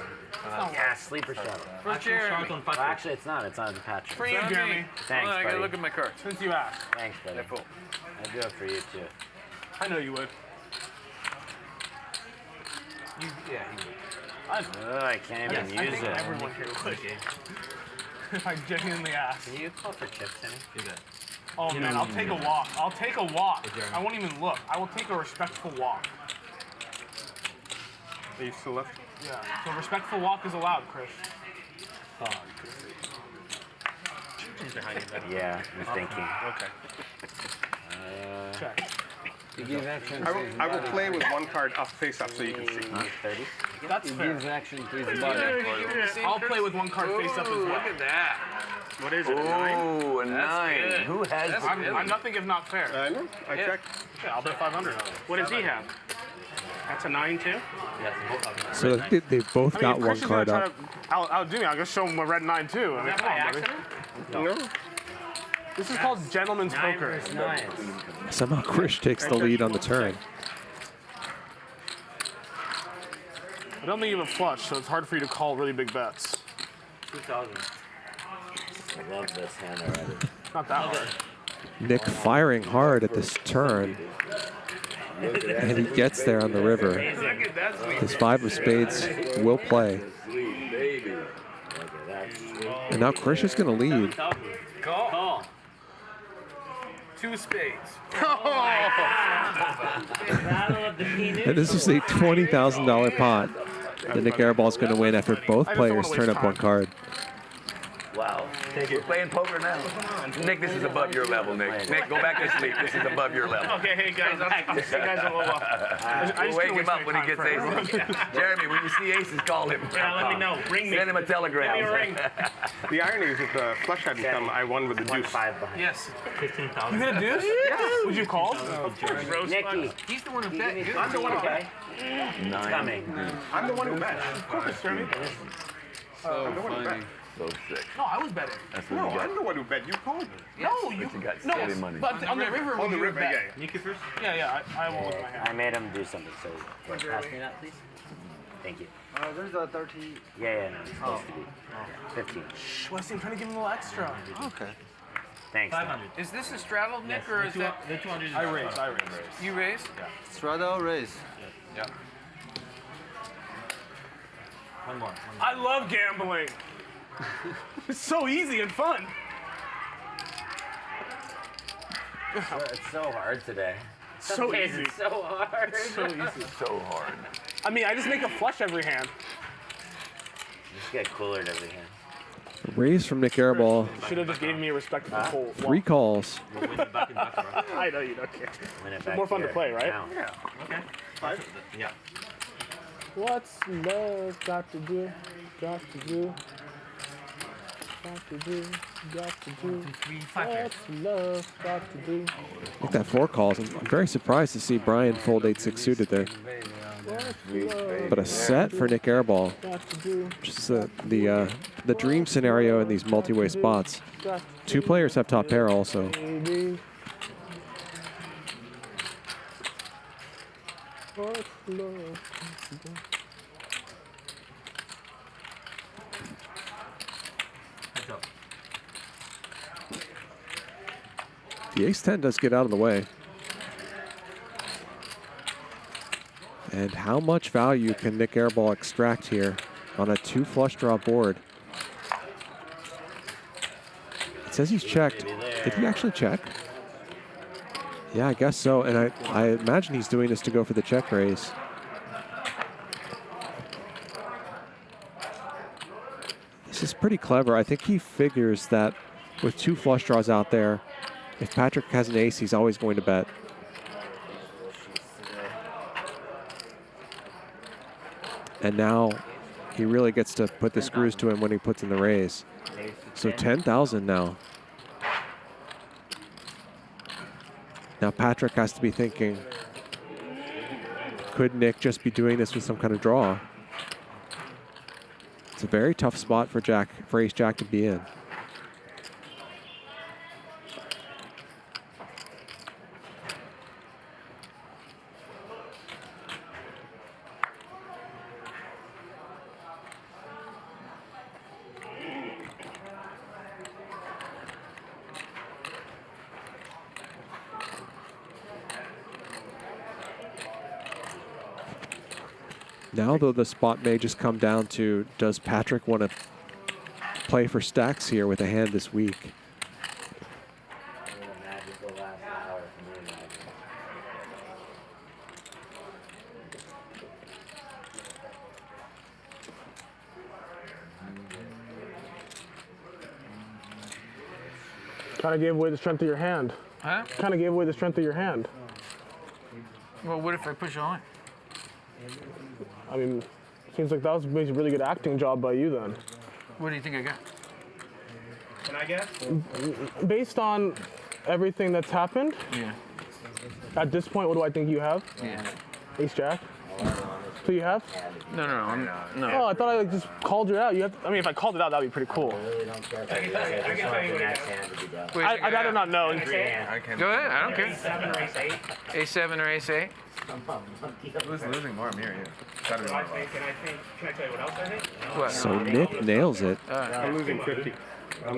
Speaker 6: Yeah, sleeper straddle.
Speaker 19: For Jeremy.
Speaker 6: Well, actually, it's not. It's on Patrick.
Speaker 19: For you, Jeremy.
Speaker 6: Thanks,
Speaker 3: I got to
Speaker 6: buddy.
Speaker 3: look at my cards.
Speaker 19: Since you asked.
Speaker 6: Thanks, buddy. I do it for you, too.
Speaker 19: I know you would.
Speaker 3: Yeah, he would.
Speaker 6: Oh, I can't even use it.
Speaker 19: Everyone here would. If I genuinely ask.
Speaker 6: Can you call for chips, Kenny?
Speaker 3: Do that.
Speaker 19: Oh man, I'll take a walk. I'll take a walk. I won't even look. I will take a respectful walk.
Speaker 21: Are you still left?
Speaker 19: Yeah. So a respectful walk is allowed, Krish.
Speaker 6: Yeah, I'm thinking.
Speaker 19: Okay. Check.
Speaker 21: I will play with one card up face up so you can see.
Speaker 6: 30?
Speaker 19: That's fair. I'll play with one card face up as well.
Speaker 16: Look at that. What is it, a 9?
Speaker 20: Oh, a 9. Who has it?
Speaker 19: I'm nothing if not fair.
Speaker 21: I know. I checked.
Speaker 19: Yeah, I'll bet 500 on it.
Speaker 16: What does he have? That's a 9 too?
Speaker 18: So they've both got one card up.
Speaker 19: Outdo me. I'll just show him a red 9 too. I mean, come on, baby.
Speaker 21: No.
Speaker 19: This is called gentleman's poker.
Speaker 18: Somehow Krish takes the lead on the turn.
Speaker 19: I don't think you have a flush, so it's hard for you to call really big bets.
Speaker 11: 2000.
Speaker 6: I love this hand already.
Speaker 19: Not that hard.
Speaker 18: Nik firing hard at this turn. And he gets there on the river. His 5 of spades will play. And now Krish is going to lead.
Speaker 16: Call. 2 spades.
Speaker 18: And this is a $20,000 pot that Nik Airball is going to win after both players turn up one card.
Speaker 20: Wow. We're playing poker now. Nick, this is above your level, Nick. Nick, go back to sleep. This is above your level.
Speaker 19: Okay, hey guys, I'll see you guys in a little while.
Speaker 20: We'll wake him up when he gets aces. Jeremy, when you see aces, call him.
Speaker 19: Yeah, let me know. Ring me.
Speaker 20: Send him a telegram.
Speaker 19: Give me a ring.
Speaker 21: The irony is if the flush hadn't come, I won with the deuce.
Speaker 19: Yes.
Speaker 11: 15,000.
Speaker 19: You hit a deuce?
Speaker 21: Yes.
Speaker 19: Would you call?
Speaker 11: Nicky.
Speaker 19: He's the one who bet.
Speaker 21: I'm the one who bet.
Speaker 20: Nine.
Speaker 21: I'm the one who bet. Of course, Jeremy. I'm the one who bet.
Speaker 20: So sick.
Speaker 19: No, I was betting.
Speaker 21: No, I'm the one who bet. You called me.
Speaker 19: No, you
Speaker 20: got
Speaker 19: no,
Speaker 20: steady money.
Speaker 19: But on the river,
Speaker 21: On the
Speaker 19: you
Speaker 21: river,
Speaker 19: bet.
Speaker 21: yeah.
Speaker 11: Nicky first?
Speaker 19: Yeah, I won't with my hand.
Speaker 6: I made him do something, so pass me that, please. Thank you.
Speaker 12: There's a 30.
Speaker 6: Yeah, no, it's supposed to be. 15.
Speaker 19: Shh, Wesley, I'm trying to give him a little extra.
Speaker 8: Okay.
Speaker 6: Thanks.
Speaker 11: 500.
Speaker 19: Is this a straddle, Nick, or is that?
Speaker 11: The 200 is
Speaker 19: I raise. You raise?
Speaker 11: Yeah.
Speaker 8: Straddle raise.
Speaker 11: Yeah. One more.
Speaker 19: I love gambling. It's so easy and fun.
Speaker 6: It's so hard today.
Speaker 19: So
Speaker 6: Some days
Speaker 19: easy.
Speaker 6: It's so hard.
Speaker 19: It's so easy.
Speaker 20: So hard.
Speaker 19: I mean, I just make a flush every hand.
Speaker 6: Just get cooler at every hand.
Speaker 18: Raise from Nik Airball.
Speaker 19: Should have just gave me a respectful hole.
Speaker 18: 3 calls.
Speaker 11: We'll win it back in back, bro.
Speaker 19: I know you don't care.
Speaker 6: Win it
Speaker 19: It's
Speaker 6: back
Speaker 19: more fun to
Speaker 6: here.
Speaker 19: play, right?
Speaker 6: Now.
Speaker 11: Yeah. Okay. 5? Yeah.
Speaker 19: What's love got to do? Got to do? Got to do? Got to do?
Speaker 11: 1, 2, 3, 5.
Speaker 19: What's love got to do?
Speaker 18: Look at that 4 calls. I'm very surprised to see Brian fold 8-6 suited there. But a set for Nik Airball.
Speaker 19: Got to do?
Speaker 18: Just the dream scenario in these multi-way spots. 2 players have top pair also.
Speaker 19: Baby. What's love got to do?
Speaker 11: Heads up.
Speaker 18: The ace-10 does get out of the way. And how much value can Nik Airball extract here on a 2 flush draw board? It says he's checked. Did he actually check? Yeah, I guess so. And I imagine he's doing this to go for the check raise. This is pretty clever. I think he figures that with 2 flush draws out there, if Patrick has an ace, he's always going to bet. And now he really gets to put the screws to him when he puts in the raise. So 10,000 now. Now Patrick has to be thinking, could Nick just be doing this with some kind of draw? It's a very tough spot for Ace Jack to be in. Now, though, the spot may just come down to, does Patrick want to play for stacks here with a hand this week?
Speaker 19: Kind of gave away the strength of your hand.
Speaker 9: Huh?
Speaker 19: Kind of gave away the strength of your hand.
Speaker 9: Well, what if I push on?
Speaker 19: I mean, seems like that was maybe a really good acting job by you then.
Speaker 9: What do you think I got?
Speaker 19: Can I guess? Based on everything that's happened,
Speaker 9: Yeah.
Speaker 19: at this point, what do I think you have?
Speaker 9: Yeah.
Speaker 19: Ace Jack? So you have?
Speaker 9: No.
Speaker 19: Oh, I thought I just called you out. You have. I mean, if I called it out, that'd be pretty cool. I'd rather not know.
Speaker 9: Go ahead. I don't care. A7 or Ace8.
Speaker 3: Who's losing more? Me or you? Gotta be more.
Speaker 19: Can I tell you what else I think?
Speaker 9: What?
Speaker 18: So Nick nails it.
Speaker 21: I'm losing 50.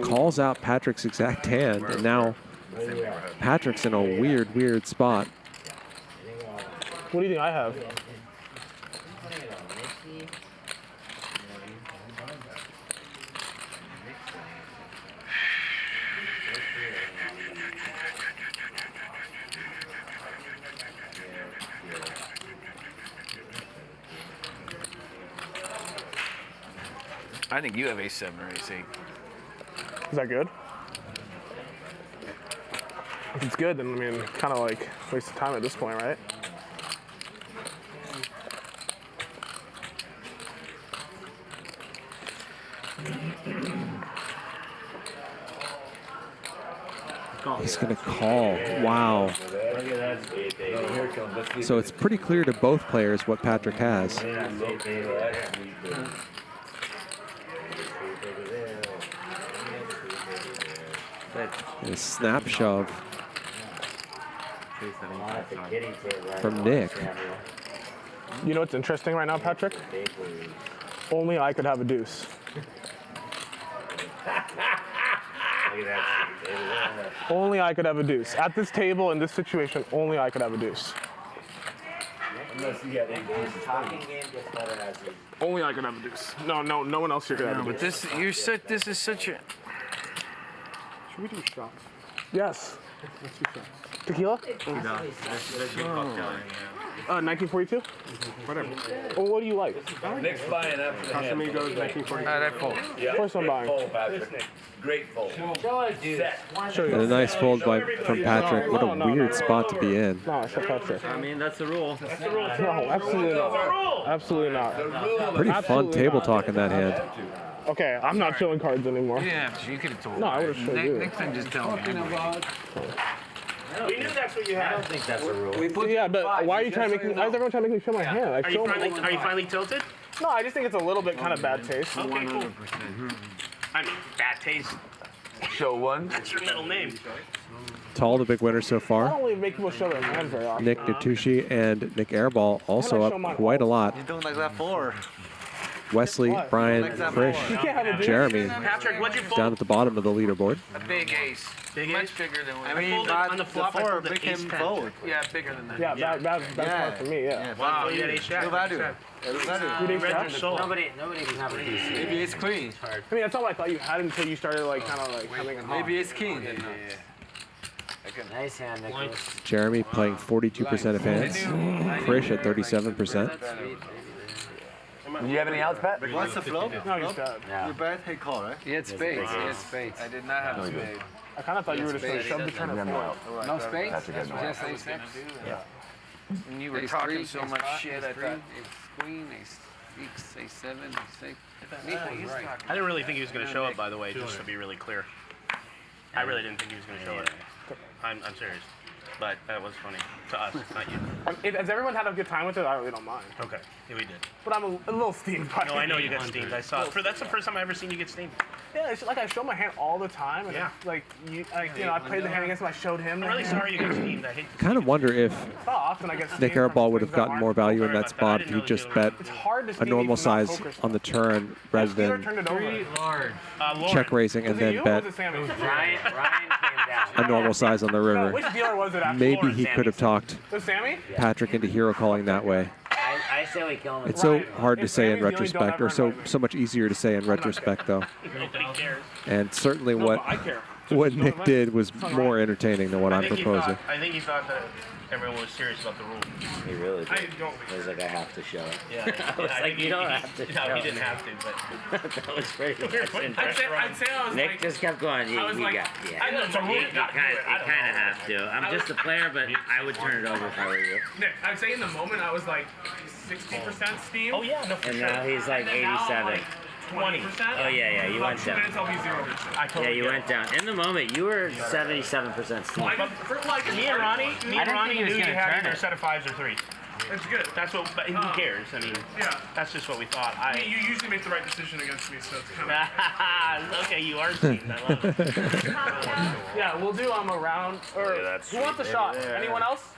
Speaker 18: Calls out Patrick's exact hand, and now Patrick's in a weird spot.
Speaker 19: What do you think I have?
Speaker 9: I think you have A7 or Ace8.
Speaker 19: Is that good? If it's good, then I mean, kind of like waste of time at this point, right?
Speaker 18: He's going to call. Wow. So it's pretty clear to both players what Patrick has. And a snap shove from Nik.
Speaker 19: You know what's interesting right now, Patrick? Only I could have a deuce. Only I could have a deuce. At this table, in this situation, only I could have a deuce. Only I could have a deuce. No one else here could have a deuce.
Speaker 9: But this is such a...
Speaker 19: Should we do shots? Yes. Let's do shots. Tequila?
Speaker 11: No.
Speaker 19: 1942? Whatever. Well, what do you like?
Speaker 17: Nick's buying after the hand.
Speaker 19: Casamigos, 1942.
Speaker 9: That fold.
Speaker 17: Yeah.
Speaker 19: Of course I'm buying.
Speaker 17: Fold, Patrick. Great fold.
Speaker 18: And a nice fold from Patrick. What a weird spot to be in.
Speaker 19: No, shut Patrick.
Speaker 11: I mean, that's the rule.
Speaker 19: No, absolutely not. Absolutely not.
Speaker 18: Pretty fun table talk in that hand.
Speaker 19: Okay, I'm not showing cards anymore.
Speaker 9: Yeah, you could have told me.
Speaker 19: No, I would have showed you.
Speaker 9: Next time, just tell me.
Speaker 16: We knew that's what you had.
Speaker 11: I don't think that's a rule.
Speaker 19: Yeah, but why are you trying to make me? Why is everyone trying to make me show my hand?
Speaker 16: Are you finally tilted?
Speaker 19: No, I just think it's a little bit kind of bad taste.
Speaker 16: Okay, cool. I mean, bad taste.
Speaker 20: Show one.
Speaker 16: That's your middle name.
Speaker 18: Tal, the big winner so
Speaker 19: I
Speaker 18: far.
Speaker 19: don't really make people show their hand very often.
Speaker 18: Nik, Nitucci, and Nik Airball also up quite a lot.
Speaker 4: You don't like that for?
Speaker 18: Wesley, Brian,
Speaker 19: You
Speaker 18: Krish,
Speaker 19: can't have a deuce.
Speaker 18: Jeremy
Speaker 16: Patrick, what'd you fold?
Speaker 18: down at the bottom of the leaderboard.
Speaker 9: A big ace.
Speaker 16: Big
Speaker 9: Much
Speaker 16: ace?
Speaker 9: bigger than what
Speaker 4: I mean,
Speaker 16: folded
Speaker 4: but
Speaker 16: on the flop, I
Speaker 4: four
Speaker 16: folded
Speaker 4: became
Speaker 16: ace-10.
Speaker 4: fold.
Speaker 9: Yeah, bigger than that.
Speaker 19: Yeah, that's hard for me, yeah.
Speaker 16: Wow, you had ace jack.
Speaker 4: No value. No value.
Speaker 19: You didn't
Speaker 16: Read
Speaker 19: have?
Speaker 16: your soul.
Speaker 6: Nobody can have a piece.
Speaker 4: Maybe it's queen.
Speaker 19: I mean, that's not what I thought you had until you started like kind of like coming in hot.
Speaker 4: Maybe it's king.
Speaker 6: Nice hand, Nicholas.
Speaker 18: Jeremy playing 42% of hands. Krish at 37%.
Speaker 20: Do you have any outs, Pat?
Speaker 4: What's the flop?
Speaker 19: No, he's dead.
Speaker 6: Yeah.
Speaker 4: You bet, hey, call, right?
Speaker 5: He had spades. He had spades.
Speaker 9: I did not have a spade.
Speaker 19: I kind of thought you were just going to shove the turn at four.
Speaker 5: No spades?
Speaker 20: That's a good one.
Speaker 5: Just ace six?
Speaker 9: And you were
Speaker 5: Ace
Speaker 9: talking
Speaker 5: three,
Speaker 9: so
Speaker 5: ace
Speaker 9: much
Speaker 5: five,
Speaker 9: shit,
Speaker 5: ace
Speaker 9: I
Speaker 5: three,
Speaker 9: thought.
Speaker 5: ace queen, ace six, ace seven, ace six. Nik was right.
Speaker 16: I didn't really think he was going to show up, by the way, just to be really clear. I really didn't think he was going to show up. I'm serious. But that was funny to us, not you.
Speaker 19: Has everyone had a good time with it? I really don't mind.
Speaker 16: Okay, yeah, we did.
Speaker 19: But I'm a little steamed by it.
Speaker 16: No, I know you got steamed. I saw it. That's the first time I've ever seen you get steamed.
Speaker 19: Yeah, it's like I show my hand all the time, and
Speaker 16: Yeah.
Speaker 19: it's like I played the hand against him. I showed him.
Speaker 16: I'm really sorry you got steamed. I hate to
Speaker 18: Kind of wonder if
Speaker 19: It's not often I get
Speaker 18: Nik
Speaker 19: steamed
Speaker 18: Airball
Speaker 19: from
Speaker 18: would have
Speaker 19: things that
Speaker 18: gotten more value in that spot if he just bet
Speaker 19: It's hard to
Speaker 18: a
Speaker 19: steam
Speaker 18: normal
Speaker 19: even on
Speaker 18: size
Speaker 19: poker
Speaker 18: on the turn rather
Speaker 19: Steeler
Speaker 18: than
Speaker 19: turned it over.
Speaker 9: Large.
Speaker 16: Lauren.
Speaker 18: check raising and
Speaker 19: Was it
Speaker 18: then
Speaker 19: you or
Speaker 18: bet
Speaker 19: was it Sammy?
Speaker 6: Ryan came down.
Speaker 18: a normal size on the
Speaker 19: No,
Speaker 18: river.
Speaker 19: which dealer was it after?
Speaker 18: Maybe he could have talked
Speaker 19: Was it Sammy?
Speaker 18: Patrick into hero calling that way.
Speaker 6: I say we kill him.
Speaker 18: It's so
Speaker 19: Ryan,
Speaker 18: hard to
Speaker 19: if
Speaker 18: say in
Speaker 19: Sammy's the only
Speaker 18: retrospect, or
Speaker 19: don't
Speaker 18: so
Speaker 19: ever invite me.
Speaker 18: much easier to say in retrospect, though.
Speaker 16: Nobody cares.
Speaker 18: And certainly
Speaker 19: No,
Speaker 18: what
Speaker 19: but I care.
Speaker 18: what Nik did was more entertaining than what I'm proposing.
Speaker 16: I think he thought that everyone was serious about the rule.
Speaker 6: He really did.
Speaker 16: I don't.
Speaker 6: He was like, I have to show it.
Speaker 16: Yeah.
Speaker 6: I was like, you don't have to show
Speaker 16: No, he
Speaker 6: it.
Speaker 16: didn't have to, but.
Speaker 6: That was pretty
Speaker 16: We're
Speaker 6: much
Speaker 16: putting
Speaker 6: intense.
Speaker 16: pressure on.
Speaker 9: I'd say I was
Speaker 6: Nick
Speaker 9: like,
Speaker 6: just kept going. You,
Speaker 9: I was
Speaker 6: you
Speaker 9: like,
Speaker 6: got, yeah.
Speaker 16: I know it's a rule.
Speaker 6: You kind of have to. I'm just a player, but I would turn it over if I were you.
Speaker 9: Nick, I'd say in the moment I was like 60% steam.
Speaker 16: Oh, yeah, no, for
Speaker 6: And
Speaker 16: sure.
Speaker 6: now he's like
Speaker 9: And then now I'm
Speaker 6: 87.
Speaker 9: like 20%.
Speaker 6: Oh, yeah, you
Speaker 9: About
Speaker 6: went
Speaker 9: 2
Speaker 6: down.
Speaker 9: minutes, I'll be 0%.
Speaker 16: I
Speaker 6: Yeah,
Speaker 16: totally
Speaker 6: you
Speaker 16: get
Speaker 6: went down. In the moment, you were 77% steam.
Speaker 16: But for like me and Ronnie,
Speaker 6: think he was
Speaker 16: knew you
Speaker 6: gonna
Speaker 16: had
Speaker 6: turn
Speaker 16: either
Speaker 6: it.
Speaker 16: a set of fives or threes.
Speaker 9: It's good.
Speaker 16: That's what. But who cares? I mean,
Speaker 9: Yeah.
Speaker 16: that's just what we thought.
Speaker 9: I mean, you usually make the right decision against me, so it's kind of...
Speaker 16: Okay, you are steamed. I love it.
Speaker 19: Yeah, we'll do a round. Or who wants a shot? Anyone else?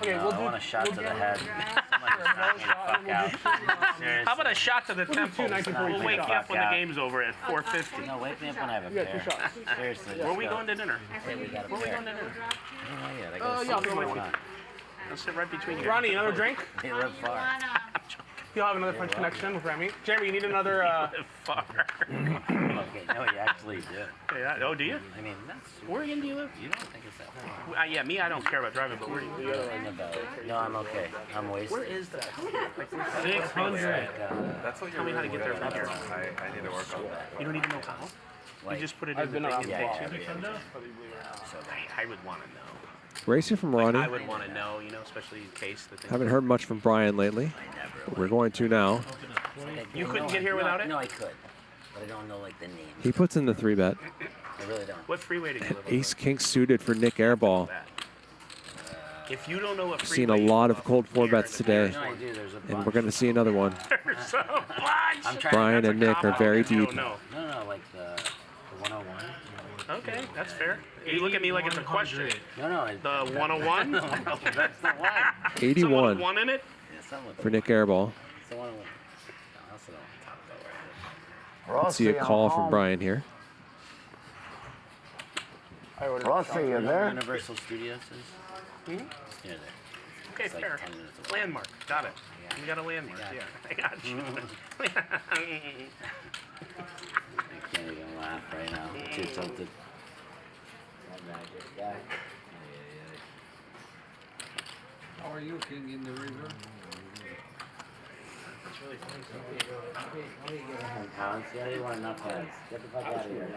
Speaker 19: Okay,
Speaker 6: No,
Speaker 19: we'll
Speaker 6: I
Speaker 19: do.
Speaker 6: want a shot
Speaker 19: we'll
Speaker 6: to
Speaker 19: do
Speaker 6: the head.
Speaker 19: another shot, and we'll do
Speaker 16: How about a shot to the temple?
Speaker 19: 1942
Speaker 16: We'll wake you up when the game's over at 4:50.
Speaker 6: No, wake me up when I have a
Speaker 19: You got 2
Speaker 6: pair.
Speaker 19: shots.
Speaker 6: Seriously.
Speaker 16: Where are we
Speaker 6: let's go.
Speaker 16: going to dinner?
Speaker 6: Hey, we got a
Speaker 16: Where are we
Speaker 6: pair.
Speaker 16: going to dinner?
Speaker 6: I don't know yet. I
Speaker 19: yeah,
Speaker 6: gotta
Speaker 19: I'll
Speaker 6: see
Speaker 19: go
Speaker 6: what's
Speaker 19: with
Speaker 6: going on.
Speaker 16: Let's sit right between you.
Speaker 19: Ronnie, another drink?
Speaker 6: They live far.
Speaker 19: You'll have another French connection with Remy. Jeremy, you need another.
Speaker 16: Far.
Speaker 6: Okay, no, you actually do.
Speaker 16: Oh, do you?
Speaker 6: I mean, that's.
Speaker 16: Where again do you live?
Speaker 6: You don't think it's that far.
Speaker 16: Yeah, me, I don't care about driving, but where do you live?
Speaker 6: In the valley. No, I'm okay. I'm wasted.
Speaker 16: Where is that?
Speaker 6: 600.
Speaker 3: That's what
Speaker 16: Tell me how to get there from here.
Speaker 3: I need to work on that.
Speaker 16: You don't even know how? You just put it
Speaker 19: I've
Speaker 16: in the
Speaker 19: been around
Speaker 16: thing.
Speaker 19: the block.
Speaker 16: So I would want to know.
Speaker 18: Racing from Ronnie.
Speaker 16: I would want to know, you know, especially in case the thing.
Speaker 18: Haven't heard much from Brian lately, but we're going to now.
Speaker 16: You couldn't get here without it?
Speaker 15: No, I could, but I don't know like the name.
Speaker 18: He puts in the 3-bet.
Speaker 15: I really don't.
Speaker 16: What freeway did you live on?
Speaker 18: Ace King suited for Nik Airball.
Speaker 16: If you don't know what
Speaker 18: Seen a lot of cold 4-bets today, and we're going to see another one.
Speaker 16: There's a bunch.
Speaker 18: Brian and Nick are very deep.
Speaker 16: No,
Speaker 15: like the 101.
Speaker 16: Okay, that's fair. You look at me like it's a question.
Speaker 15: No.
Speaker 16: The 101?
Speaker 15: That's the one.
Speaker 18: 81
Speaker 16: one in it?
Speaker 18: for Nik Airball.
Speaker 15: It's the 101.
Speaker 18: Let's see a call from Brian here.
Speaker 15: Rossi, you there? Universal Studios is near there.
Speaker 16: Okay,
Speaker 15: It's like
Speaker 16: fair.
Speaker 15: 10 minutes away.
Speaker 16: Landmark. Got it. You got a landmark. Yeah, I got you.
Speaker 15: I can't even laugh right now. I'm too tilted.
Speaker 5: How are you, King in the river?
Speaker 15: Yeah, you want enough heads. Get the fuck out of here.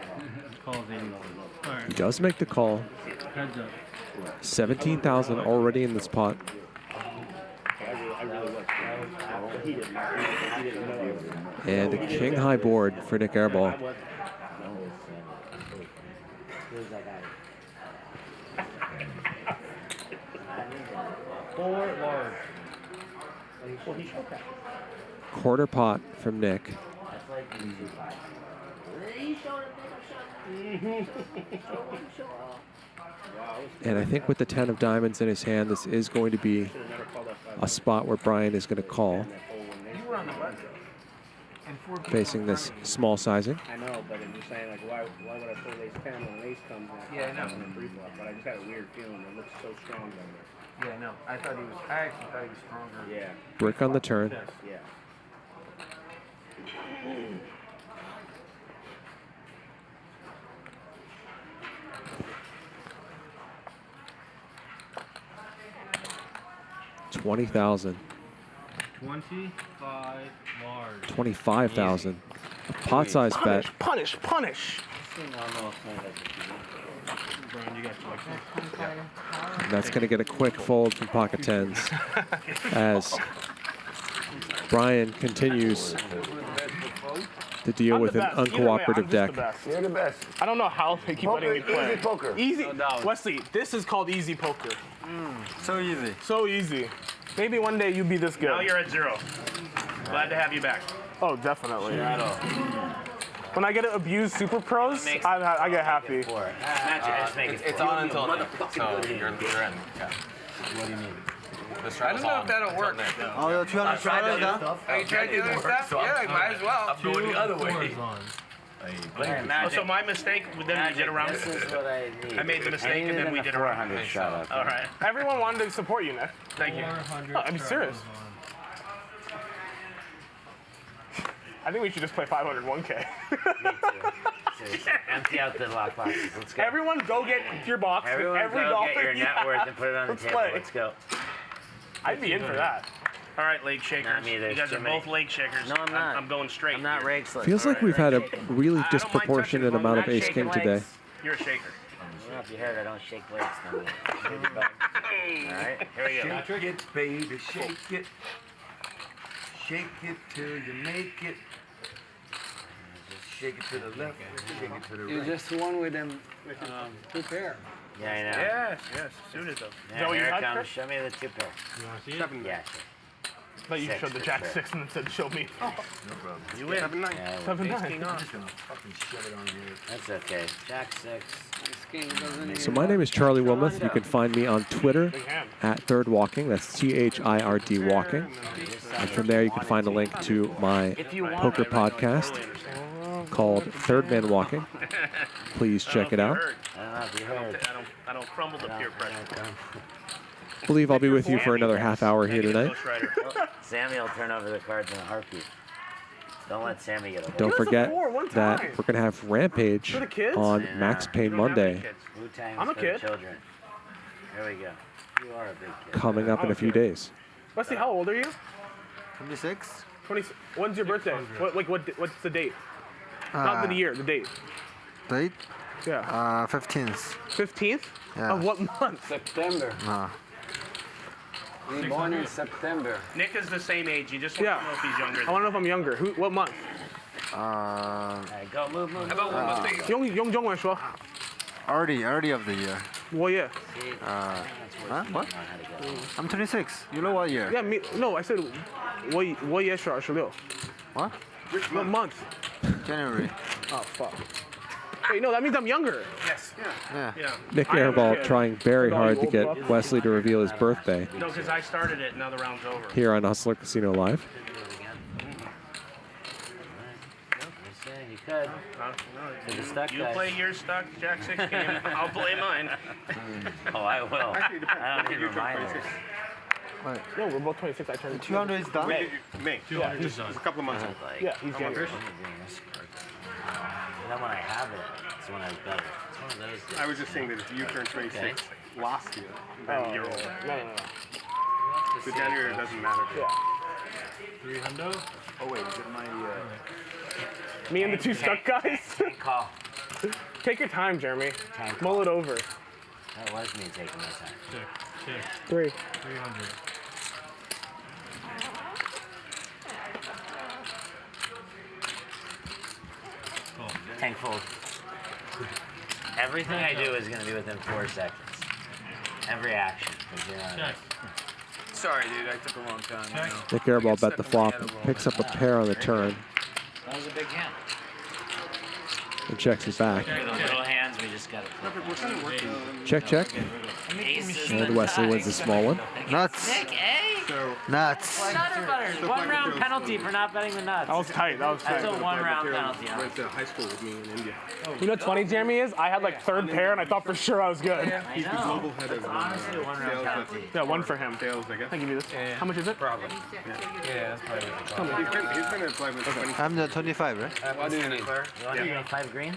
Speaker 18: He does make the call. 17,000 already in this pot. And a king high board for Nik Airball. Quarter pot from Nick. And I think with the 10 of diamonds in his hand, this is going to be a spot where Brian is going to call, facing this small sizing.
Speaker 16: I know, but I'm just saying, like, why would I pull ace 10 when ace comes out?
Speaker 9: Yeah, I know.
Speaker 16: In a pre-flop, but I just had a weird feeling. It looks so strong down there.
Speaker 9: Yeah, no. I actually thought he was stronger.
Speaker 16: Yeah.
Speaker 18: Brick on the turn.
Speaker 16: Yeah.
Speaker 18: $20,000.
Speaker 11: 25 large.
Speaker 18: 25,000. Pot size bet.
Speaker 16: Punish.
Speaker 11: Brian, you got
Speaker 18: And that's going to get a quick fold from pocket tens as Brian continues to deal with an uncooperative deck.
Speaker 19: You're the best. I don't know how they keep letting me play.
Speaker 17: Easy poker.
Speaker 19: Easy. Wesley, this is called easy poker.
Speaker 12: So easy.
Speaker 19: So easy. Maybe one day you'll be this good.
Speaker 16: Now you're at 0. Glad to have you back.
Speaker 19: Oh, definitely. When I get to abuse super pros, I get happy.
Speaker 3: It's on until then. So you're in. Yeah.
Speaker 15: What do you mean?
Speaker 9: I don't know if that'll work.
Speaker 12: Oh, you're trying to try that?
Speaker 9: Oh, you tried the other stuff? Yeah, might as well.
Speaker 3: I'm going the other way.
Speaker 16: Oh, so my mistake, then we did around
Speaker 15: This
Speaker 16: it.
Speaker 15: is what I need.
Speaker 16: I made the mistake and then we did around
Speaker 15: 400 shot up.
Speaker 16: All right.
Speaker 19: Everyone wanted to support you, Nick.
Speaker 16: Thank you.
Speaker 19: No, I'm serious. I think we should just play 500 1K.
Speaker 15: Seriously. Empty out the lock boxes. Let's go.
Speaker 19: Everyone go get your box.
Speaker 15: Everyone
Speaker 19: every
Speaker 15: go
Speaker 19: dollar
Speaker 15: get your
Speaker 19: you
Speaker 15: net
Speaker 19: have.
Speaker 15: worth and put it on the
Speaker 19: Let's
Speaker 15: table.
Speaker 19: play.
Speaker 15: Let's go.
Speaker 19: I'd be in for that.
Speaker 16: All right, leg shakers.
Speaker 15: Not me,
Speaker 16: You
Speaker 15: there's
Speaker 16: guys
Speaker 15: too
Speaker 16: are
Speaker 15: many.
Speaker 16: both leg shakers.
Speaker 15: No, I'm not.
Speaker 16: I'm going straight.
Speaker 15: I'm not rake slick.
Speaker 18: Feels like we've had a really disproportionate amount of ace king today.
Speaker 16: You're a shaker.
Speaker 15: I don't know if you heard, I don't shake legs no more. All right, here we go.
Speaker 4: Shake it, baby, shake it. Shake it till you make it. Shake it to the left, shake it to the
Speaker 5: You
Speaker 4: right.
Speaker 5: just won with them 2 pair.
Speaker 15: Yeah, I know.
Speaker 16: Yes, suited though.
Speaker 15: Yeah, here it
Speaker 19: had,
Speaker 15: comes.
Speaker 19: Chris?
Speaker 15: Show me the 2 pair.
Speaker 19: You want to see it?
Speaker 15: Yeah, sure.
Speaker 19: But you
Speaker 15: Six
Speaker 19: showed the
Speaker 15: for
Speaker 19: jack
Speaker 15: sure.
Speaker 19: 6 and then said, show me.
Speaker 4: No problem.
Speaker 16: You win.
Speaker 19: 7-9.
Speaker 15: Yeah,
Speaker 19: 7-9.
Speaker 4: I'm just gonna fucking shove it on here.
Speaker 15: That's okay. Jack 6.
Speaker 5: This king doesn't
Speaker 18: So my name is Charlie Wilmoth. You can find me on Twitter
Speaker 19: Big hand.
Speaker 18: at Third Walking. That's THIRD Walking. And from there you can find a link to my poker podcast called Third Man Walking. Please check it out.
Speaker 15: I don't know if you heard.
Speaker 16: I don't crumble to peer pressure.
Speaker 18: I believe I'll be with you for another half hour here tonight.
Speaker 15: Sammy will turn over the cards in a heartbeat. Don't let Sammy get a
Speaker 18: Don't forget that we're going to have Rampage
Speaker 19: For the kids?
Speaker 18: on Max Payne Monday
Speaker 15: Wu-Tang's
Speaker 19: I'm a
Speaker 15: for
Speaker 19: kid.
Speaker 15: the children. Here we go. You are a big kid.
Speaker 18: coming up in a few days.
Speaker 19: Wesley, how old are you?
Speaker 12: 26.
Speaker 19: 20. When's your birthday? What's the date? Not the year, the date.
Speaker 8: Date?
Speaker 19: Yeah.
Speaker 8: 15th.
Speaker 19: 15th?
Speaker 8: Yeah.
Speaker 19: Of what month?
Speaker 5: September. We born in September.
Speaker 16: Nick is the same age. You just want to know if he's younger.
Speaker 19: I want to know if I'm younger. What month?
Speaker 6: Go move.
Speaker 16: How about one month ago?
Speaker 19: 用中文说。
Speaker 8: Early of the year.
Speaker 19: What year?
Speaker 8: What? I'm 26. You know what year?
Speaker 19: Yeah, me. No, I said 我也是26.
Speaker 8: What?
Speaker 19: What month?
Speaker 8: January.
Speaker 19: Oh fuck. Wait, no, that means I'm younger.
Speaker 16: Yes.
Speaker 8: Yeah.
Speaker 18: Nik Airball trying very hard to get Wesley to reveal his birthday
Speaker 16: No, because I started it. Now the round's over.
Speaker 18: here on Hustler Casino Live.
Speaker 6: You could. To the stuck
Speaker 16: You
Speaker 6: guys.
Speaker 16: play your stuck Jack 6 game. I'll play mine.
Speaker 6: Oh, I will. I don't need reminders.
Speaker 19: No, we're both 26. I turned
Speaker 8: 200 is done?
Speaker 21: May.
Speaker 19: Yeah,
Speaker 21: Just a couple of months ago.
Speaker 19: Yeah, he's younger.
Speaker 6: And then when I have it, it's when I bet it. It's one of those days.
Speaker 21: I was just saying that if you turned 26 last year, then you're older.
Speaker 19: No.
Speaker 21: So January doesn't matter.
Speaker 19: Yeah.
Speaker 7: 300?
Speaker 21: Oh wait, is it my...
Speaker 19: Me and the two stuck guys?
Speaker 6: Call.
Speaker 19: Take your time, Jeremy. Mull it over.
Speaker 6: That was me taking my time.
Speaker 7: Check.
Speaker 19: 3.
Speaker 7: 300.
Speaker 6: Tank fold. Everything I do is going to be within 4 seconds. Every action.
Speaker 7: Check.
Speaker 5: Sorry, dude. I took a long time. You know.
Speaker 18: Nik Airball bet the flop, picks up a pair on the turn,
Speaker 6: That was a big hand.
Speaker 18: and checks it back.
Speaker 6: The little hands, we just got to
Speaker 18: Check. And Wesley wins the small one.
Speaker 8: Nuts.
Speaker 6: Nick, eh?
Speaker 8: Nuts.
Speaker 6: Nutter butter. 1 round penalty for not betting the nuts.
Speaker 19: That was tight.
Speaker 6: That's a 1 round penalty.
Speaker 21: Went to high school with me in India.
Speaker 19: You know what's funny, Jeremy, is I had like 3rd pair and I thought for sure I was good.
Speaker 21: He's the global head of
Speaker 6: honestly a 1 round
Speaker 21: sales.
Speaker 6: penalty.
Speaker 19: Yeah, 1 for him.
Speaker 21: Sales, I guess.
Speaker 19: I can give you this. How much is it?
Speaker 5: Probably. Yeah, that's probably.
Speaker 21: He's been at Plymouth 20.
Speaker 8: I'm the 25, right?
Speaker 5: What do you need?
Speaker 6: You want to give 5 green?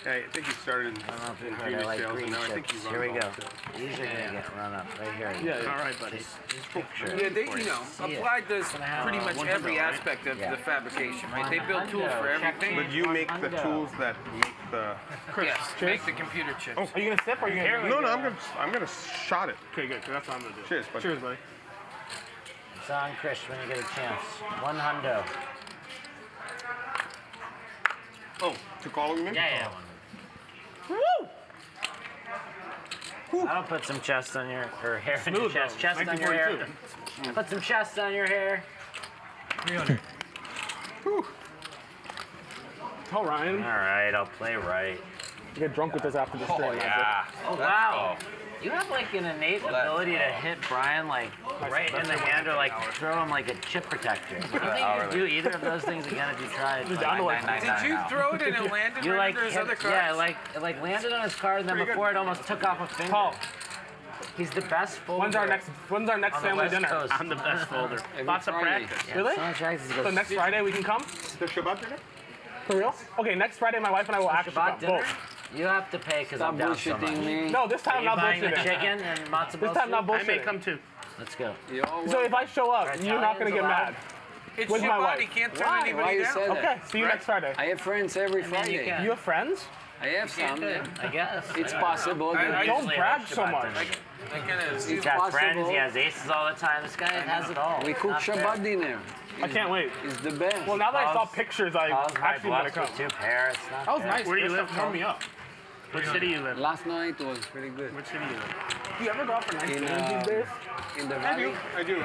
Speaker 21: Yeah, I think he started in
Speaker 6: I
Speaker 21: junior
Speaker 6: like
Speaker 21: sales,
Speaker 6: green
Speaker 21: and now I think
Speaker 6: chips.
Speaker 21: he's
Speaker 6: Here we
Speaker 21: run
Speaker 6: go.
Speaker 21: off to-
Speaker 6: These are going to get run up right here.
Speaker 19: Yeah.
Speaker 21: All right, buddy.
Speaker 6: Just picture.
Speaker 5: Yeah, they, you know,
Speaker 6: See it.
Speaker 5: Applied does
Speaker 6: Gonna have
Speaker 5: pretty much
Speaker 6: 100,
Speaker 5: every
Speaker 6: right?
Speaker 5: aspect of
Speaker 6: Yeah.
Speaker 5: the fabrication, right? They build tools for everything.
Speaker 21: But you make the tools that make the...
Speaker 5: Yes, make the computer chips.
Speaker 19: Are you gonna sip or are you gonna?
Speaker 21: No, I'm gonna shot it.
Speaker 19: Okay, good. That's what I'm gonna do.
Speaker 21: Cheers, buddy.
Speaker 19: Cheers, buddy.
Speaker 6: It's on Krish when you get a chance. 1 hundo.
Speaker 21: Oh, to call him in?
Speaker 6: Yeah.
Speaker 19: Woo!
Speaker 6: I'll put some chest on your, or hair on your
Speaker 19: Smooth,
Speaker 6: chest.
Speaker 19: though.
Speaker 6: Chest on your hair.
Speaker 19: 1942.
Speaker 6: Put some chest on your hair.
Speaker 7: 300.
Speaker 19: Tell Ryan.
Speaker 6: All right, I'll play right.
Speaker 19: You get drunk with this after the stream.
Speaker 6: Oh, wow. You have like an innate ability to hit Brian like right in the hand or like throw him like a chip protector. Do you think you'd do either of those things again if you tried?
Speaker 5: Did you throw it and it landed
Speaker 6: You
Speaker 5: right
Speaker 6: like
Speaker 5: under his
Speaker 6: hit,
Speaker 5: other cards?
Speaker 6: yeah, like landed on his card and then before it almost took off a finger.
Speaker 19: Paul.
Speaker 6: He's the best folder.
Speaker 19: When's our next
Speaker 6: on the
Speaker 19: family
Speaker 6: West
Speaker 19: dinner?
Speaker 6: Coast.
Speaker 16: I'm the best folder. Lots of
Speaker 5: Friday.
Speaker 16: practice.
Speaker 6: Yeah,
Speaker 19: Really?
Speaker 6: Sonic Jags
Speaker 19: So next Friday we can come?
Speaker 21: The Shabbat dinner?
Speaker 19: For real? Okay, next Friday my wife and I will actually
Speaker 6: Shabbat
Speaker 19: come.
Speaker 6: dinner?
Speaker 19: Both.
Speaker 6: You have to pay because I'm down so much.
Speaker 5: me.
Speaker 19: No, this time
Speaker 6: Are
Speaker 19: I'm
Speaker 6: you
Speaker 19: not
Speaker 6: buying the
Speaker 19: bullshitting.
Speaker 6: chicken and matzo ball
Speaker 19: This time not
Speaker 6: soup?
Speaker 16: I may
Speaker 19: bullshitting.
Speaker 16: come too.
Speaker 6: Let's go.
Speaker 19: So if I show up, you're not gonna get
Speaker 6: Italians
Speaker 19: mad.
Speaker 5: It's
Speaker 19: With my
Speaker 5: Shabbat,
Speaker 19: wife.
Speaker 5: he can't turn
Speaker 6: Why?
Speaker 5: anybody
Speaker 6: Why you
Speaker 5: down.
Speaker 6: say that?
Speaker 19: Okay, see you next Friday.
Speaker 5: I have friends every
Speaker 6: I mean, you
Speaker 5: Friday.
Speaker 6: can.
Speaker 19: You have friends?
Speaker 5: I have some.
Speaker 6: I guess.
Speaker 5: It's possible.
Speaker 6: I
Speaker 19: Don't
Speaker 6: usually
Speaker 19: brag
Speaker 6: have
Speaker 19: so
Speaker 6: Shabbat
Speaker 19: much.
Speaker 6: dinner.
Speaker 5: It's
Speaker 6: He's got friends, he has aces all the time. This guy has it all.
Speaker 5: We cook
Speaker 6: Not fair.
Speaker 5: Shabbat dinner.
Speaker 19: I can't wait.
Speaker 5: It's the best.
Speaker 19: Well, now that I saw
Speaker 6: Paul's-
Speaker 19: pictures, I
Speaker 6: Paul's my
Speaker 19: actually want to
Speaker 6: bluffs
Speaker 19: come.
Speaker 6: with 2 pair. It's not
Speaker 19: That was
Speaker 6: fair.
Speaker 19: nice.
Speaker 16: Where do you
Speaker 19: This
Speaker 16: live,
Speaker 19: stuff turned me up.
Speaker 16: What city you live?
Speaker 5: Last night was pretty good.
Speaker 16: What city you live?
Speaker 19: Do you ever go out for nice
Speaker 5: In,
Speaker 19: games these days?
Speaker 5: In the
Speaker 21: I
Speaker 5: valley.
Speaker 21: do.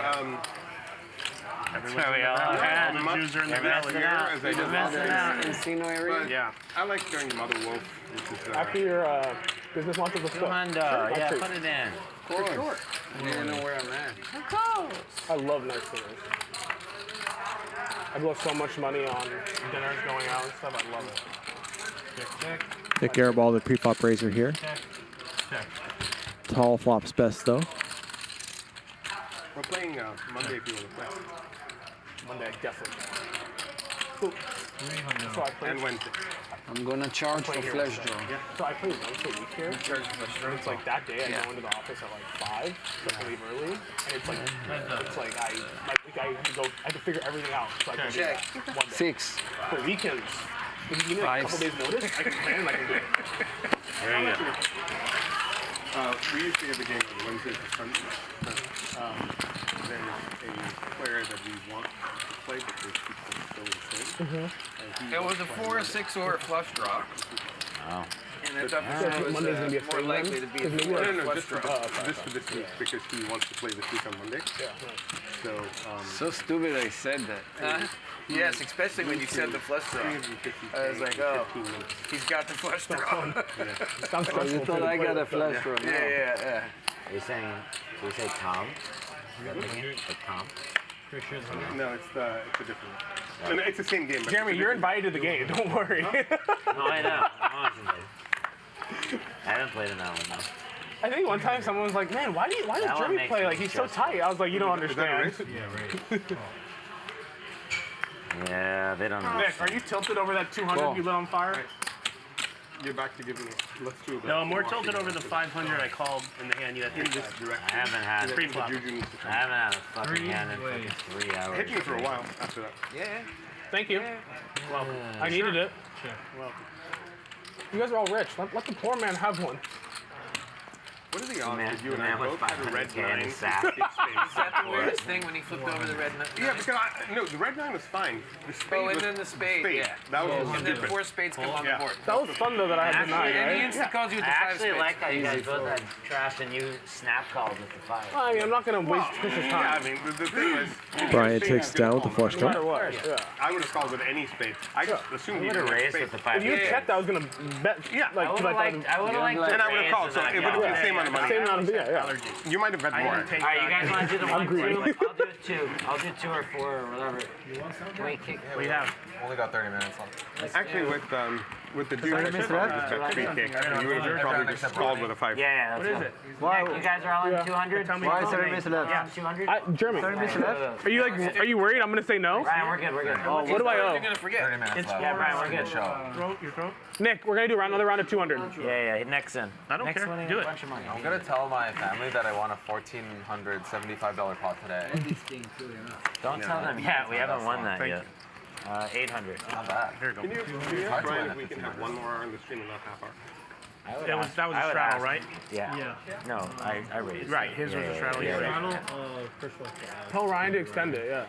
Speaker 6: That's where we all
Speaker 21: All
Speaker 6: are.
Speaker 21: the Jews are in the
Speaker 6: You're
Speaker 21: valley
Speaker 6: missing
Speaker 21: here,
Speaker 6: out.
Speaker 21: as I
Speaker 6: You're
Speaker 21: do.
Speaker 6: missing out.
Speaker 5: Encino area.
Speaker 21: But
Speaker 16: Yeah.
Speaker 21: I like doing Mother Wolf, which is
Speaker 19: After your business launches, let's go.
Speaker 6: Hundo.
Speaker 19: I'll
Speaker 6: Yeah,
Speaker 19: treat.
Speaker 6: put it in.
Speaker 5: Of course. I didn't know where I'm at.
Speaker 19: I love nice dinners. I blow so much money on dinners, going out and stuff. I love it.
Speaker 18: Nik Airball, the pre-flop raiser here. Tall flops best though.
Speaker 21: we're playing Monday if you want to play.
Speaker 19: Monday, definitely. Cool. So I play.
Speaker 21: And Wednesday.
Speaker 5: I'm gonna charge for flash draw.
Speaker 19: So I play once a week here. It's like that day I go into the office at like 5, so I have to leave early, and it's like I have to figure everything out so I can
Speaker 5: Check.
Speaker 19: do that one day.
Speaker 5: 6.
Speaker 19: For weekends, If you need like, a couple days notice, I can plan and I can do it.
Speaker 21: There you go. We used to get the game on Wednesday for Sunday. There's a player that we want to play, but they keep still in state.
Speaker 9: It was a 4, a 6, or a flush draw.
Speaker 6: Oh.
Speaker 9: And I thought
Speaker 19: Monday's gonna be a
Speaker 9: more likely to be a
Speaker 21: Just for this week, because he wants to play this week on Monday. Yeah.
Speaker 5: So stupid I said that.
Speaker 9: Yes, especially when you said the flush draw. I was like, oh, he's got the flush draw.
Speaker 5: You thought I got a flush draw.
Speaker 9: Yeah.
Speaker 6: Are you saying Tom? Like Tom?
Speaker 21: No, it's a different. No, it's the same game. But
Speaker 19: Jeremy, you're invited to the game. Don't worry.
Speaker 6: No, I know. I haven't played in that one though.
Speaker 19: I think one time someone was like, "Man, why does Jeremy play like he's so tight?" I was like, "You don't understand."
Speaker 6: Yeah, they don't know.
Speaker 19: Nick, are you tilted over that 200 you lit on fire?
Speaker 21: You're back to giving. Let's do that.
Speaker 16: No, I'm more tilted over the 500 I called in the hand you had hit this direction.
Speaker 6: I haven't had
Speaker 16: Pre-flop.
Speaker 6: a fucking hand in fucking 3 hours.
Speaker 21: Hit me for a while after that.
Speaker 9: Yeah.
Speaker 19: Thank you.
Speaker 16: Welcome.
Speaker 19: I needed it.
Speaker 16: Sure. Welcome.
Speaker 19: You guys are all rich. Let the poor man have one.
Speaker 21: What are the odds that you and I both had a red 9?
Speaker 9: Is that the weirdest thing when he flipped over the red 9?
Speaker 21: Yeah, because the red 9 was fine. The spade
Speaker 9: and then the spade. Yeah.
Speaker 21: That was
Speaker 9: and then 4 spades come on the board.
Speaker 19: That was fun though that I had the 9,
Speaker 9: And he
Speaker 19: right?
Speaker 9: instantly calls you with the 5 spades.
Speaker 6: I actually like how you guys both had trash and you snap called with the 5.
Speaker 19: Well, I mean, I'm not going to waste Krish's time.
Speaker 21: Yeah, I mean, the thing is...
Speaker 18: Brian takes down with the flush
Speaker 19: No matter
Speaker 18: draw.
Speaker 19: what. Yeah.
Speaker 21: I would have called with any spade. I just assumed you
Speaker 6: would have raised with the 5.
Speaker 19: If you checked, I was going to bet.
Speaker 6: Yeah, I would have liked
Speaker 21: and I would have called, so it would have been the same amount of money.
Speaker 19: Same amount of, yeah.
Speaker 21: You might have bet more.
Speaker 6: Alright, you guys want to do the
Speaker 19: I'm
Speaker 6: 1, 2?
Speaker 19: greedy.
Speaker 6: I'll do 2 or 4 or whatever. Wait, kick.
Speaker 21: We have.
Speaker 7: Only got 30 minutes left.
Speaker 21: Actually, with the dude that just called this bet 3 kick, you would have probably just called with a 5.
Speaker 6: Yeah,
Speaker 21: What is it?
Speaker 6: Nick, you guys are all in 200?
Speaker 19: Why is
Speaker 6: 30 minutes left? Yeah, 200?
Speaker 19: Jeremy, are you worried I'm going to say no?
Speaker 6: Brian, we're good.
Speaker 19: What do I owe?
Speaker 9: You're going to forget.
Speaker 7: 30 minutes left.
Speaker 6: Yeah, Brian, we're good.
Speaker 21: Your throat?
Speaker 19: Nick, we're going to do another round of 200.
Speaker 6: Yeah, Nick's in.
Speaker 16: I don't care. Do it.
Speaker 7: I'm going to tell my family that I won a $1,475 pot today.
Speaker 6: Don't tell them yet. We haven't won that yet. 800.
Speaker 7: Not bad.
Speaker 16: Here you go.
Speaker 21: Can you ask Brian if we can have one more hour on the stream and not half hour?
Speaker 16: That was a straddle, right?
Speaker 6: Yeah. No, I raised.
Speaker 16: Right, his was a straddle.
Speaker 19: Tell Ryan to extend it, yeah.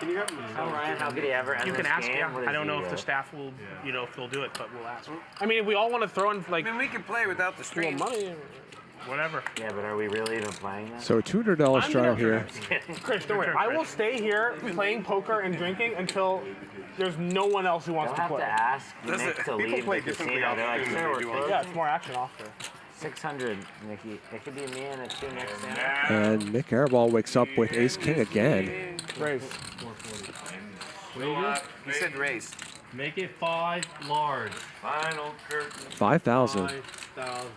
Speaker 21: Can you have
Speaker 6: Tell Ryan how could he ever end
Speaker 16: You can
Speaker 6: this
Speaker 16: ask,
Speaker 6: game?
Speaker 16: yeah.
Speaker 6: What is
Speaker 16: I don't know
Speaker 6: he,
Speaker 16: if the staff will, if they'll do it, but we'll ask.
Speaker 19: I mean, if we all want to throw in, like,
Speaker 9: I mean, we can play without the stream.
Speaker 19: money.
Speaker 16: Whatever.
Speaker 6: Yeah, but are we really even playing that?
Speaker 18: So a $200 straddle here.
Speaker 19: Krish, don't worry. I will stay here playing poker and drinking until there's no one else who wants
Speaker 6: Don't
Speaker 19: to
Speaker 6: have
Speaker 19: play.
Speaker 6: to ask Nick to leave the casino. They're like, sure, we're closed.
Speaker 19: Yeah, it's more action off there.
Speaker 6: 600, Nicky. It could be me and a 2 next time.
Speaker 18: And Nik Airball wakes up with Ace King again.
Speaker 19: Raise.
Speaker 9: He said raise.
Speaker 15: Make it 5 large.
Speaker 9: Final curtain.
Speaker 18: 5,000.
Speaker 15: 5,000.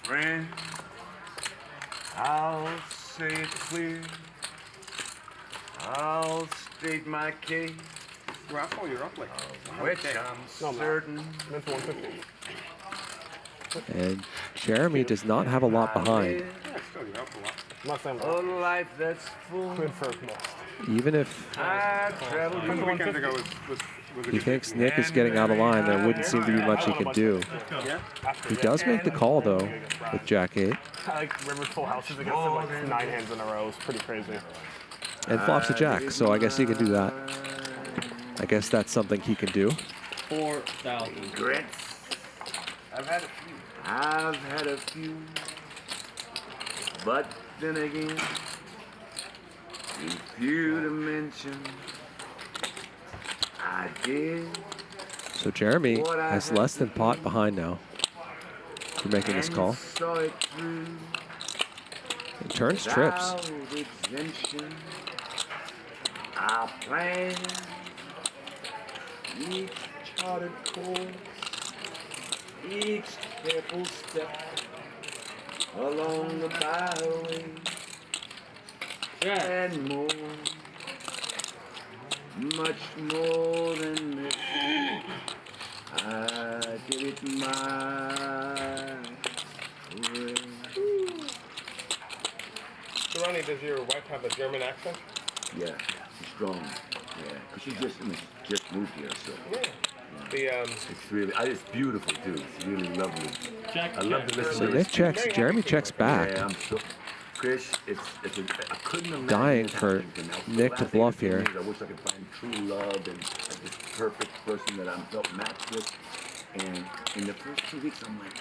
Speaker 4: Friend, I'll say it clear. I'll state my case,
Speaker 21: Raffle, you're up like.
Speaker 4: which I'm certain.
Speaker 19: That's 150.
Speaker 18: And Jeremy does not have a lot behind.
Speaker 21: Yeah, still, you're up a lot.
Speaker 19: I'm not saying
Speaker 4: A life that's full.
Speaker 19: good for most.
Speaker 18: Even if
Speaker 4: I traveled
Speaker 21: A couple weekends ago was a
Speaker 18: he
Speaker 21: good
Speaker 18: thinks Nick is getting out of line, there wouldn't seem to be much he could do. He does make the call, though, with Jack 8.
Speaker 19: I like River's full houses against him, like 9 hands in a row. It's pretty crazy.
Speaker 18: And flops a Jack, so I guess he can do that. I guess that's something he can do.
Speaker 15: 4,000.
Speaker 4: Regrets. I've had a few. But then again, too few to mention. I did.
Speaker 18: So Jeremy has less than pot behind now for making this call.
Speaker 4: Saw it through.
Speaker 18: It turns trips.
Speaker 4: Without exemption. I planned each charted course, each careful step along the byway, and more, much more than this. I did it my way.
Speaker 21: So Ronnie, does your wife have a German accent?
Speaker 4: Yeah, she's strong. Yeah, 'cause she just moved here, so.
Speaker 21: Yeah.
Speaker 20: It's really, it's beautiful too. It's really lovely. I love to listen
Speaker 18: So
Speaker 20: to
Speaker 18: Nik
Speaker 20: it.
Speaker 18: checks, Jeremy checks back.
Speaker 20: Yeah, I'm so, Krish, I couldn't imagine
Speaker 18: Dying
Speaker 20: this
Speaker 18: for
Speaker 20: happening. Now,
Speaker 18: Nik
Speaker 20: the
Speaker 18: to
Speaker 20: last
Speaker 18: bluff
Speaker 20: 18
Speaker 18: here.
Speaker 20: years, I wish I could find true love and this perfect person that I felt matched with. And in the first 2 weeks, I'm like,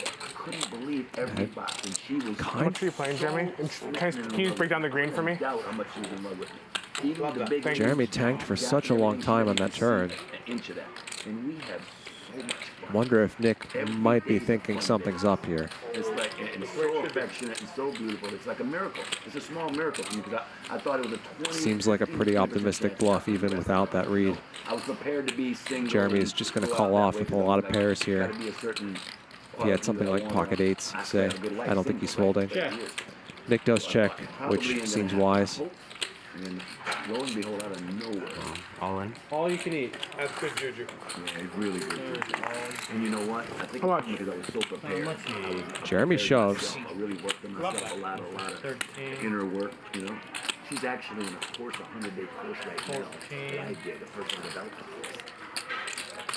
Speaker 20: I couldn't believe every box. And she was
Speaker 19: How much are you playing, Jeremy? Can you just break down the green for me?
Speaker 20: How much she was in love with me. Even the big
Speaker 18: Jeremy tanked for such a long time on that turn.
Speaker 20: an inch of that. And we have so much fun.
Speaker 18: Wonder if Nik might be thinking something's up here.
Speaker 20: It's like, and so affectionate and so beautiful. It's like a miracle. It's a small miracle for me because I thought it was a 20.
Speaker 18: Seems like a pretty optimistic bluff even without that read.
Speaker 20: I was prepared to be single.
Speaker 18: Jeremy is just going to call off with a lot of pairs here. If he had something like pocket eights, say, I don't think he's folding. Nik does check, which seems wise.
Speaker 20: And then, lo and behold, out of nowhere.
Speaker 6: All in.
Speaker 12: All you can eat. That's good juju.
Speaker 20: Yeah, it's really good juju. And you know what? I think it's because I was so prepared.
Speaker 18: Jeremy shoves.
Speaker 20: I really worked on myself a lot of inner work, you know. She's actually in a course, 100-day course right now. That I did, the person without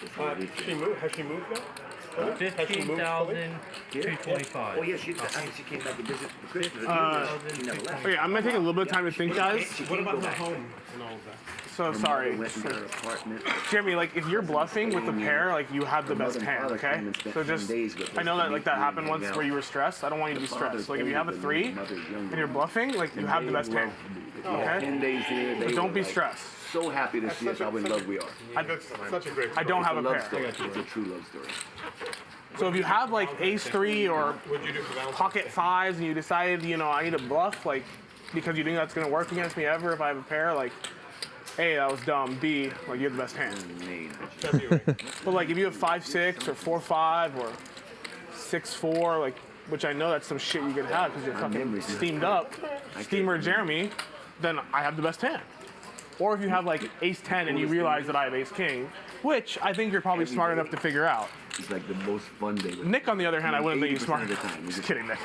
Speaker 20: the course.
Speaker 12: Has she moved now?
Speaker 11: 15,225.
Speaker 20: Oh yeah, she came back and visited the Christmas.
Speaker 19: Okay, I'm gonna take a little bit of time to think, guys.
Speaker 12: What about the home and all of that?
Speaker 19: So sorry. Jeremy, like if you're bluffing with a pair, like you have the best hand, okay? So just, I know that like that happened once where you were stressed. I don't want you to be stressed. Like if you have a 3 and you're bluffing, like you have the best hand, okay?
Speaker 20: 10 days here,
Speaker 19: So don't be stressed.
Speaker 20: So happy to see us how in love we are.
Speaker 12: Such a great story.
Speaker 19: I don't have a pair.
Speaker 20: It's a true love story.
Speaker 19: So if you have like ace-3 or pocket 5s and you decided, you know, I need a bluff, like because you think that's gonna work against me ever if I have a pair, like A, that was dumb. B, like you have the best hand. But like if you have 5-6 or 4-5 or 6-4, like which I know that's some shit you could have because you're fucking steamed up, steamer Jeremy, then I have the best hand. Or if you have like ace-10 and you realize that I have ace-king, which I think you're probably smart enough to figure out.
Speaker 20: It's like the most fun day.
Speaker 19: Nik, on the other hand, I wouldn't think he's smart. Just kidding, Nik.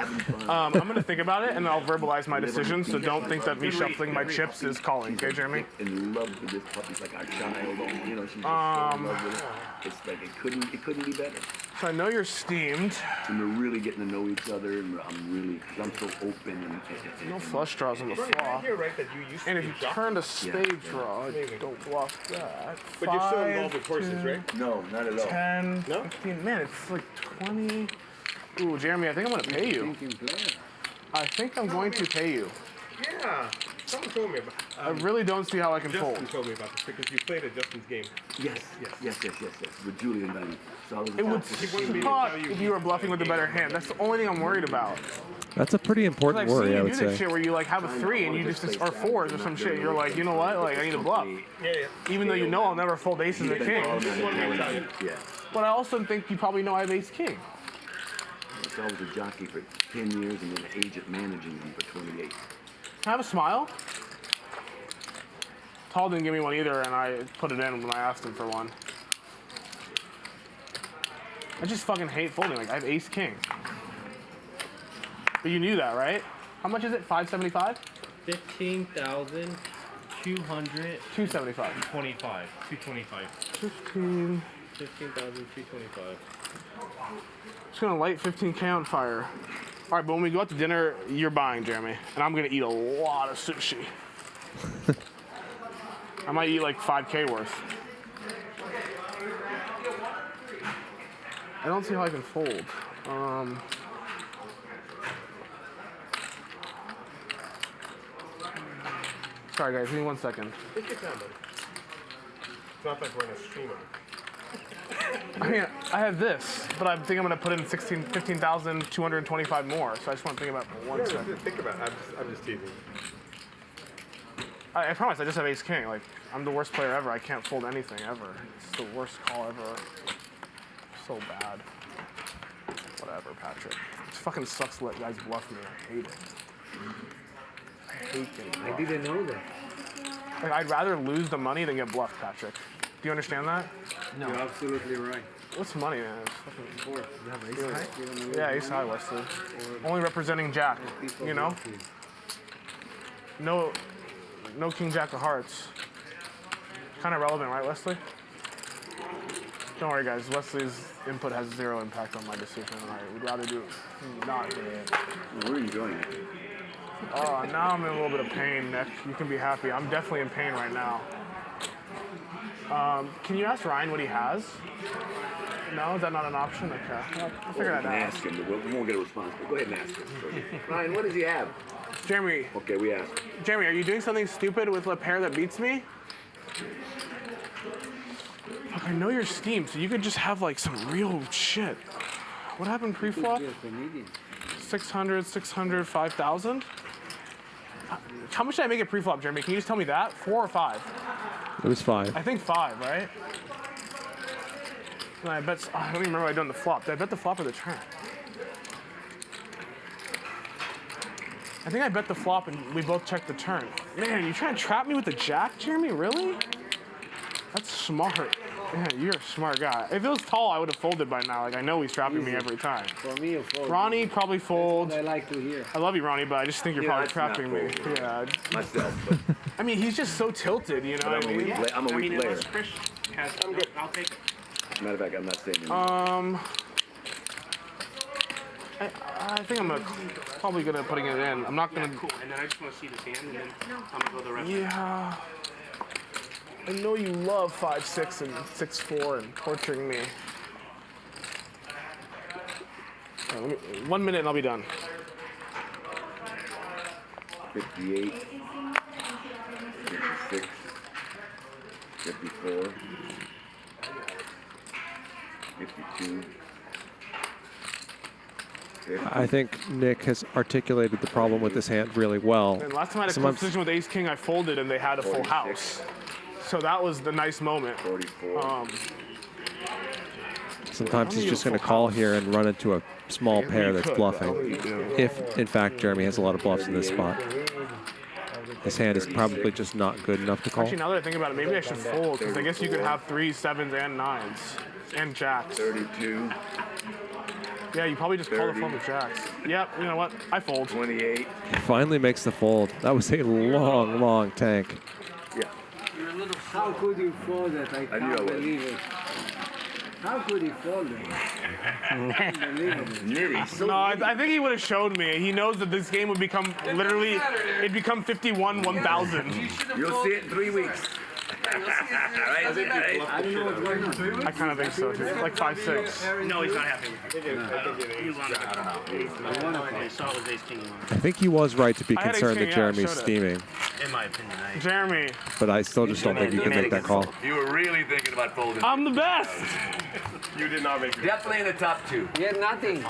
Speaker 19: I'm going to think about it and I'll verbalize my decision, so don't think that me shuffling my chips is calling, okay, Jeremy?
Speaker 20: In love with this puppy, it's like our child, you know, she's just so in love with it. It's like it couldn't be better.
Speaker 19: So I know you're steamed.
Speaker 20: And we're really getting to know each other, and I'm so open. And
Speaker 19: no flush draws on the flop. And if you turn a spade draw, don't bluff that.
Speaker 12: But you're still involved with horses, right?
Speaker 20: No, not at all.
Speaker 19: 10, 15, man, it's like 20. Ooh, Jeremy, I think I'm gonna pay you. I think I'm going to pay you.
Speaker 12: Yeah, someone told me about.
Speaker 19: I really don't see how I can fold.
Speaker 12: Justin told me about this because you played at Justin's game.
Speaker 20: Yes. With Julian Dunn. So
Speaker 19: it would suck if you were bluffing with a better hand. That's the only thing I'm worried about.
Speaker 18: That's a pretty important worry, I would
Speaker 19: I've seen you do
Speaker 18: say.
Speaker 19: this shit where you like have a 3 and you just or 4s or some shit. You're like, you know what? Like I need a bluff. Even though you know I'll never fold aces or kings.
Speaker 20: Yeah.
Speaker 19: But I also think you probably know I have ace king.
Speaker 20: So I was a jockey for 10 years and then an agent managing him for 28.
Speaker 19: Can I have a smile? Tal didn't give me one either, and I put it in when I asked him for one. I just fucking hate folding. Like I have ace king. But you knew that, right? How much is it? 575?
Speaker 11: 15,200.
Speaker 19: 275.
Speaker 11: 25. 225.
Speaker 19: 15.
Speaker 11: 15,225.
Speaker 19: Just gonna light 15K on fire. All right, but when we go out to dinner, you're buying, Jeremy, and I'm gonna eat a lot of sushi. I might eat like 5K worth. I don't see how I can fold. Sorry guys, give me 1 second.
Speaker 12: Take your time, buddy. It's not like we're in a stream.
Speaker 19: I mean, I have this, but I think I'm gonna put in 15,225 more. So I just want to think about it for 1 second.
Speaker 12: Think about it. I'm just teasing.
Speaker 19: I promise, I just have ace king. Like, I'm the worst player ever. I can't fold anything ever. It's the worst call ever. So bad. Whatever, Patrick. It fucking sucks to let guys bluff me. I hate it. I hate getting bluffed.
Speaker 5: I didn't know that.
Speaker 19: Like, I'd rather lose the money than get bluffed, Patrick. Do you understand that?
Speaker 5: No. You're absolutely right.
Speaker 19: What's money, man? It's fucking...
Speaker 5: You have ace high?
Speaker 19: Yeah, ace high, Wesley. Only representing Jack, you know? No king jack of hearts. Kind of relevant, right, Wesley? Don't worry, guys. Wesley's input has zero impact on my decision. I would rather do not hear it.
Speaker 17: Where are you going?
Speaker 19: Oh, now I'm in a little bit of pain, Nick. You can be happy. I'm definitely in pain right now. Can you ask Ryan what he has? No, is that not an option? Okay, I'll figure that out.
Speaker 17: Ask him, but we won't get a response. But go ahead and ask him. Ryan, what does he have?
Speaker 19: Jeremy.
Speaker 17: Okay, we asked.
Speaker 19: Jeremy, are you doing something stupid with a pair that beats me? Look, I know you're steamed, so you could just have like some real shit. What happened pre-flop? 600, 600, 5,000? How much did I make it pre-flop, Jeremy? Can you just tell me that? 4 or 5?
Speaker 18: It was 5.
Speaker 19: I think 5, right? No, I bet. I don't even remember what I did on the flop. Did I bet the flop or the turn? I think I bet the flop and we both checked the turn. Man, you trying to trap me with the jack, Jeremy? Really? That's smart. Man, you're a smart guy. If it was tall, I would have folded by now. Like, I know he's trapping me every time.
Speaker 5: For me, you fold.
Speaker 19: Ronnie probably folds.
Speaker 5: I like to hear.
Speaker 19: I love you, Ronnie, but I just think you're probably trapping me. Yeah.
Speaker 17: Myself, but
Speaker 19: I mean, he's just so tilted, you know what I mean?
Speaker 17: I'm a weak player.
Speaker 16: Unless Krish has, I'm good. I'll take it.
Speaker 17: Matter of fact, I'm not saying anything.
Speaker 19: I think I'm probably gonna putting it in. I'm not gonna.
Speaker 16: Yeah, cool. And then I just want to see this hand, and then I'm gonna go the rest.
Speaker 19: Yeah. I know you love 5-6 and 6-4 and torturing me. Right, 1 minute and I'll be done.
Speaker 17: 58, 56, 54, 52.
Speaker 18: I think Nick has articulated the problem with this hand really well.
Speaker 19: And last time I had a close position with Ace King, I folded and they had a full house. So that was the nice moment.
Speaker 18: Sometimes he's just going to call here and run into a small pair that's bluffing. If, in fact, Jeremy has a lot of bluffs in this spot. His hand is probably just not good enough to call.
Speaker 19: Actually, now that I think about it, maybe I should fold, because I guess you could have 3s, 7s, and 9s. And jacks.
Speaker 17: 32.
Speaker 19: Yeah, you probably just call the flop with jacks. Yep, you know what? I fold.
Speaker 17: 28.
Speaker 18: He finally makes the fold. That was a long, long tank.
Speaker 17: Yeah.
Speaker 5: How could you fold it? I can't believe it. How could he fold it?
Speaker 19: No, I think he would have showed me. He knows that this game would become literally, it'd become 51, 1,000.
Speaker 17: You'll see it in 3 weeks.
Speaker 5: I don't know what's going on.
Speaker 19: I kind of think so too. Like 5-6.
Speaker 16: No, he's not happy with it. He wanted it. I saw it was Ace King.
Speaker 18: I think he was right to be
Speaker 19: I had
Speaker 18: concerned
Speaker 19: Ace
Speaker 18: that
Speaker 19: King, yeah,
Speaker 18: Jeremy's
Speaker 19: I showed it.
Speaker 18: steaming.
Speaker 16: In my opinion,
Speaker 19: Jeremy.
Speaker 18: But I still just don't think you can make that call.
Speaker 20: You were really thinking about folding.
Speaker 19: I'm the best.
Speaker 21: You did not make it.
Speaker 20: Definitely in the top 2.
Speaker 5: He had nothing.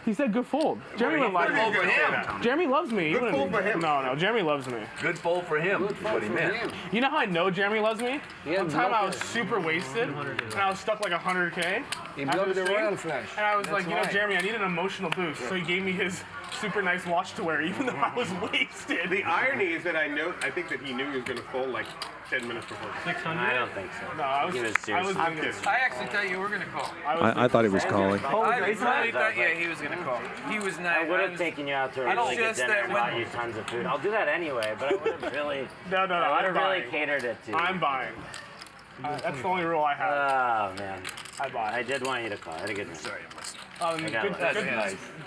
Speaker 19: He said good fold. Jeremy would like
Speaker 20: fold for him.
Speaker 19: Jeremy loves me.
Speaker 21: Good fold for him.
Speaker 19: No, Jeremy loves me.
Speaker 20: Good fold for him. Is what he meant.
Speaker 19: You know how I know Jeremy loves me? One time I was super wasted and I was stuck like 100K.
Speaker 5: He blocked the royal flush.
Speaker 19: And I was
Speaker 5: That's
Speaker 19: like, you know,
Speaker 5: why.
Speaker 19: Jeremy, I need an emotional boost. So he gave me his super nice watch to wear, even though I was wasted.
Speaker 21: The irony is that I think that he knew he was going to fold like 10 minutes before.
Speaker 16: 600?
Speaker 6: I don't think so.
Speaker 19: No, I was
Speaker 21: kidding.
Speaker 9: I actually thought you were going to call.
Speaker 18: I thought he was calling.
Speaker 9: I really thought, yeah, he was going to call. He was not.
Speaker 6: I would have taken you out to a really good dinner and bought
Speaker 9: when-
Speaker 6: you tons of food. I'll do that anyway, but I would have really,
Speaker 19: No,
Speaker 6: I would
Speaker 19: I'm
Speaker 6: have really
Speaker 19: buying.
Speaker 6: catered it to you.
Speaker 19: I'm buying. That's the only rule I have.
Speaker 6: Oh, man.
Speaker 19: I buy.
Speaker 6: I did want you to call. I had a good night.
Speaker 20: Sorry,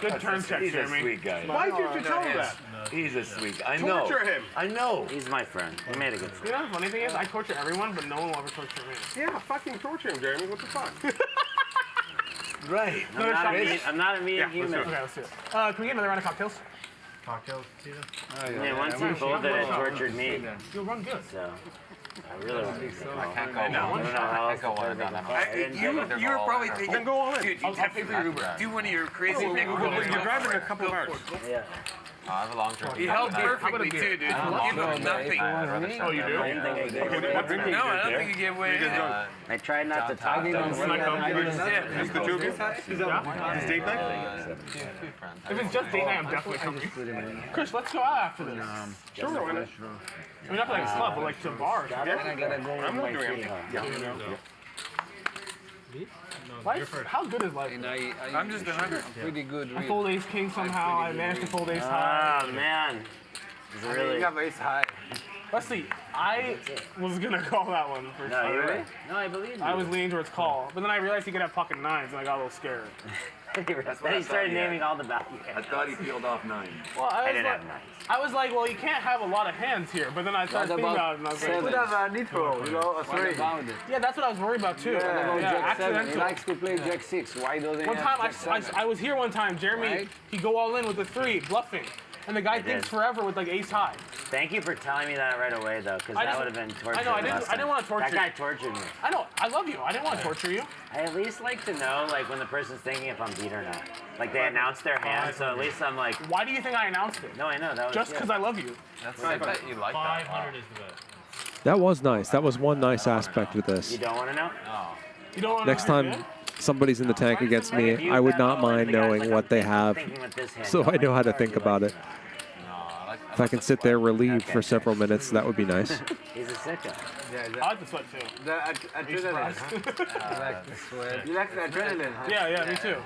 Speaker 19: Good turn check,
Speaker 20: He's
Speaker 19: Jeremy.
Speaker 20: a sweet guy.
Speaker 21: Why did you tell him that?
Speaker 20: He's a sweet guy. I know.
Speaker 21: Torture him.
Speaker 20: I know.
Speaker 6: He's my friend. We made a good
Speaker 19: You
Speaker 6: friend.
Speaker 19: know the funny thing is, I torture everyone, but no one will ever torture me.
Speaker 21: Yeah, fucking torture him, Jeremy. What the fuck?
Speaker 20: Right.
Speaker 6: I'm not a mean human.
Speaker 19: Okay, let's do it. Can we get another round of cocktails?
Speaker 12: Cocktails, Tita?
Speaker 6: Yeah, once you folded, it tortured me.
Speaker 19: You'll run good.
Speaker 6: So, I really want to
Speaker 17: I can't go. I can't go one down.
Speaker 9: You were probably thinking.
Speaker 21: Then go all in.
Speaker 9: Dude, you pay for your Uber. Do one of your crazy things.
Speaker 21: You're driving in a couple of hours.
Speaker 6: Yeah.
Speaker 17: I have a long trip.
Speaker 9: He held perfectly too, dude. Give him nothing.
Speaker 19: Oh, you do?
Speaker 6: I didn't think I did.
Speaker 9: No, I don't think you gave away anything.
Speaker 6: I tried not to talk.
Speaker 19: When I come,
Speaker 21: Just the two of you? Is date night?
Speaker 19: if it's just date night, I'm definitely coming. Chris, let's go out after this.
Speaker 21: Sure, why not?
Speaker 19: I mean, not like a club, but like to a bar.
Speaker 5: I gotta go
Speaker 21: I'm
Speaker 5: with
Speaker 21: not
Speaker 5: my
Speaker 21: doing anything.
Speaker 5: sweetheart.
Speaker 19: Life, how good is life?
Speaker 5: And
Speaker 9: I'm just 100.
Speaker 5: pretty good.
Speaker 19: I fold ace king somehow. I managed to fold ace high.
Speaker 6: Oh, man. It's really.
Speaker 8: You have ace high.
Speaker 19: Wesley, I was gonna call that one for
Speaker 6: No, you
Speaker 19: sure.
Speaker 6: were. No, I believe you.
Speaker 19: I was leaning towards call, but then I realized he could have fucking nines, and I got a little scared.
Speaker 6: Then he started naming all the value.
Speaker 20: I thought he peeled off 9.
Speaker 19: Well,
Speaker 6: I
Speaker 19: was
Speaker 6: didn't
Speaker 19: like,
Speaker 6: have nines.
Speaker 19: I was like, well, you can't have a lot of hands here. But then I started thinking about it, and I was like,
Speaker 8: Put as a neutral, you know, a 3.
Speaker 19: yeah, that's what I was worried about too.
Speaker 5: He likes to play Jack 6. Why doesn't he
Speaker 19: One time,
Speaker 5: have Jack 7?
Speaker 19: I was here one time, Jeremy,
Speaker 5: Right?
Speaker 19: he'd go all in with the 3, bluffing. And the guy
Speaker 6: I
Speaker 19: thinks
Speaker 6: did.
Speaker 19: forever with like ace high.
Speaker 6: Thank you for telling me that right away, though, because
Speaker 19: I
Speaker 6: that
Speaker 19: just-
Speaker 6: would have been torture.
Speaker 19: I know, I didn't want to torture
Speaker 6: That guy
Speaker 19: you.
Speaker 6: tortured me.
Speaker 19: I know, I love you. I didn't want to torture you.
Speaker 6: I at least like to know, like, when the person's thinking if I'm beat or not. Like, they announce their hand, so at least I'm like...
Speaker 19: Why do you think I announced it?
Speaker 6: No, I know. That was
Speaker 19: Just because I love you.
Speaker 11: That's I bet you like that. 500 is the bet.
Speaker 18: That was nice. That was one nice aspect of this.
Speaker 6: You don't want to know?
Speaker 11: No.
Speaker 19: You don't want
Speaker 18: Next time somebody's in the tank against me, I would not mind knowing what they have, so I know how to think about it. If I can sit there relieved for several minutes, that would be nice.
Speaker 6: He's a sicko.
Speaker 19: I like the sweat too.
Speaker 8: The adrenaline.
Speaker 5: I like the sweat.
Speaker 8: You like the adrenaline, huh?
Speaker 19: Yeah, me too.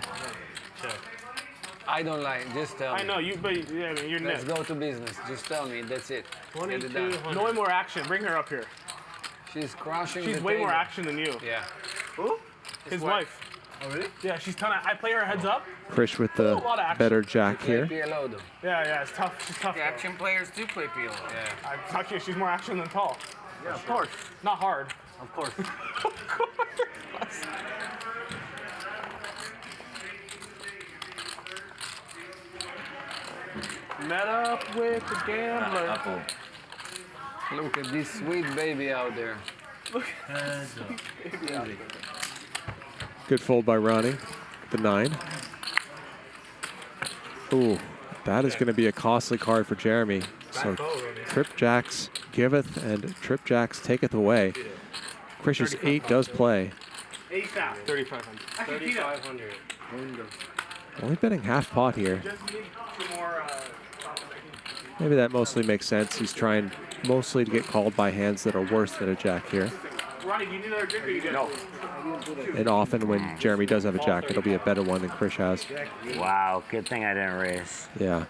Speaker 5: I don't like. Just tell me.
Speaker 19: I know you, but yeah, you're
Speaker 5: Let's
Speaker 19: Nik.
Speaker 5: go to business. Just tell me. That's it. Get it done.
Speaker 19: No more action. Bring her up here.
Speaker 5: She's crushing.
Speaker 19: She's
Speaker 5: the
Speaker 19: way more
Speaker 5: table.
Speaker 19: action than you.
Speaker 5: Yeah.
Speaker 8: Who?
Speaker 19: His wife.
Speaker 8: Oh, really?
Speaker 19: Yeah, she's ton of. I play her heads up.
Speaker 18: Krish with the better jack here.
Speaker 5: PLO though.
Speaker 19: Yeah, it's tough. She's tough.
Speaker 9: The action players do play PLO.
Speaker 19: Yeah. I talk to you. She's more action than tall.
Speaker 8: Yeah, of course.
Speaker 19: Not hard.
Speaker 8: Of course.
Speaker 19: Met up with the gambler.
Speaker 5: Look at this sweet baby out there.
Speaker 19: Look at this sweet baby out there.
Speaker 18: Good fold by Ronnie. The 9. Ooh, that is going to be a costly card for Jeremy. So Trip Jacks giveth and Trip Jacks taketh away. Krish's 8 does play.
Speaker 19: 3,500.
Speaker 2: 3,500.
Speaker 18: Only betting half pot here. Maybe that mostly makes sense. He's trying mostly to get called by hands that are worse than a jack here.
Speaker 19: Ronnie, do you need another drink or you good?
Speaker 20: No.
Speaker 18: And often when Jeremy does have a jack, it'll be a better one than Krish has.
Speaker 6: Wow, good thing I didn't raise.
Speaker 18: Yeah.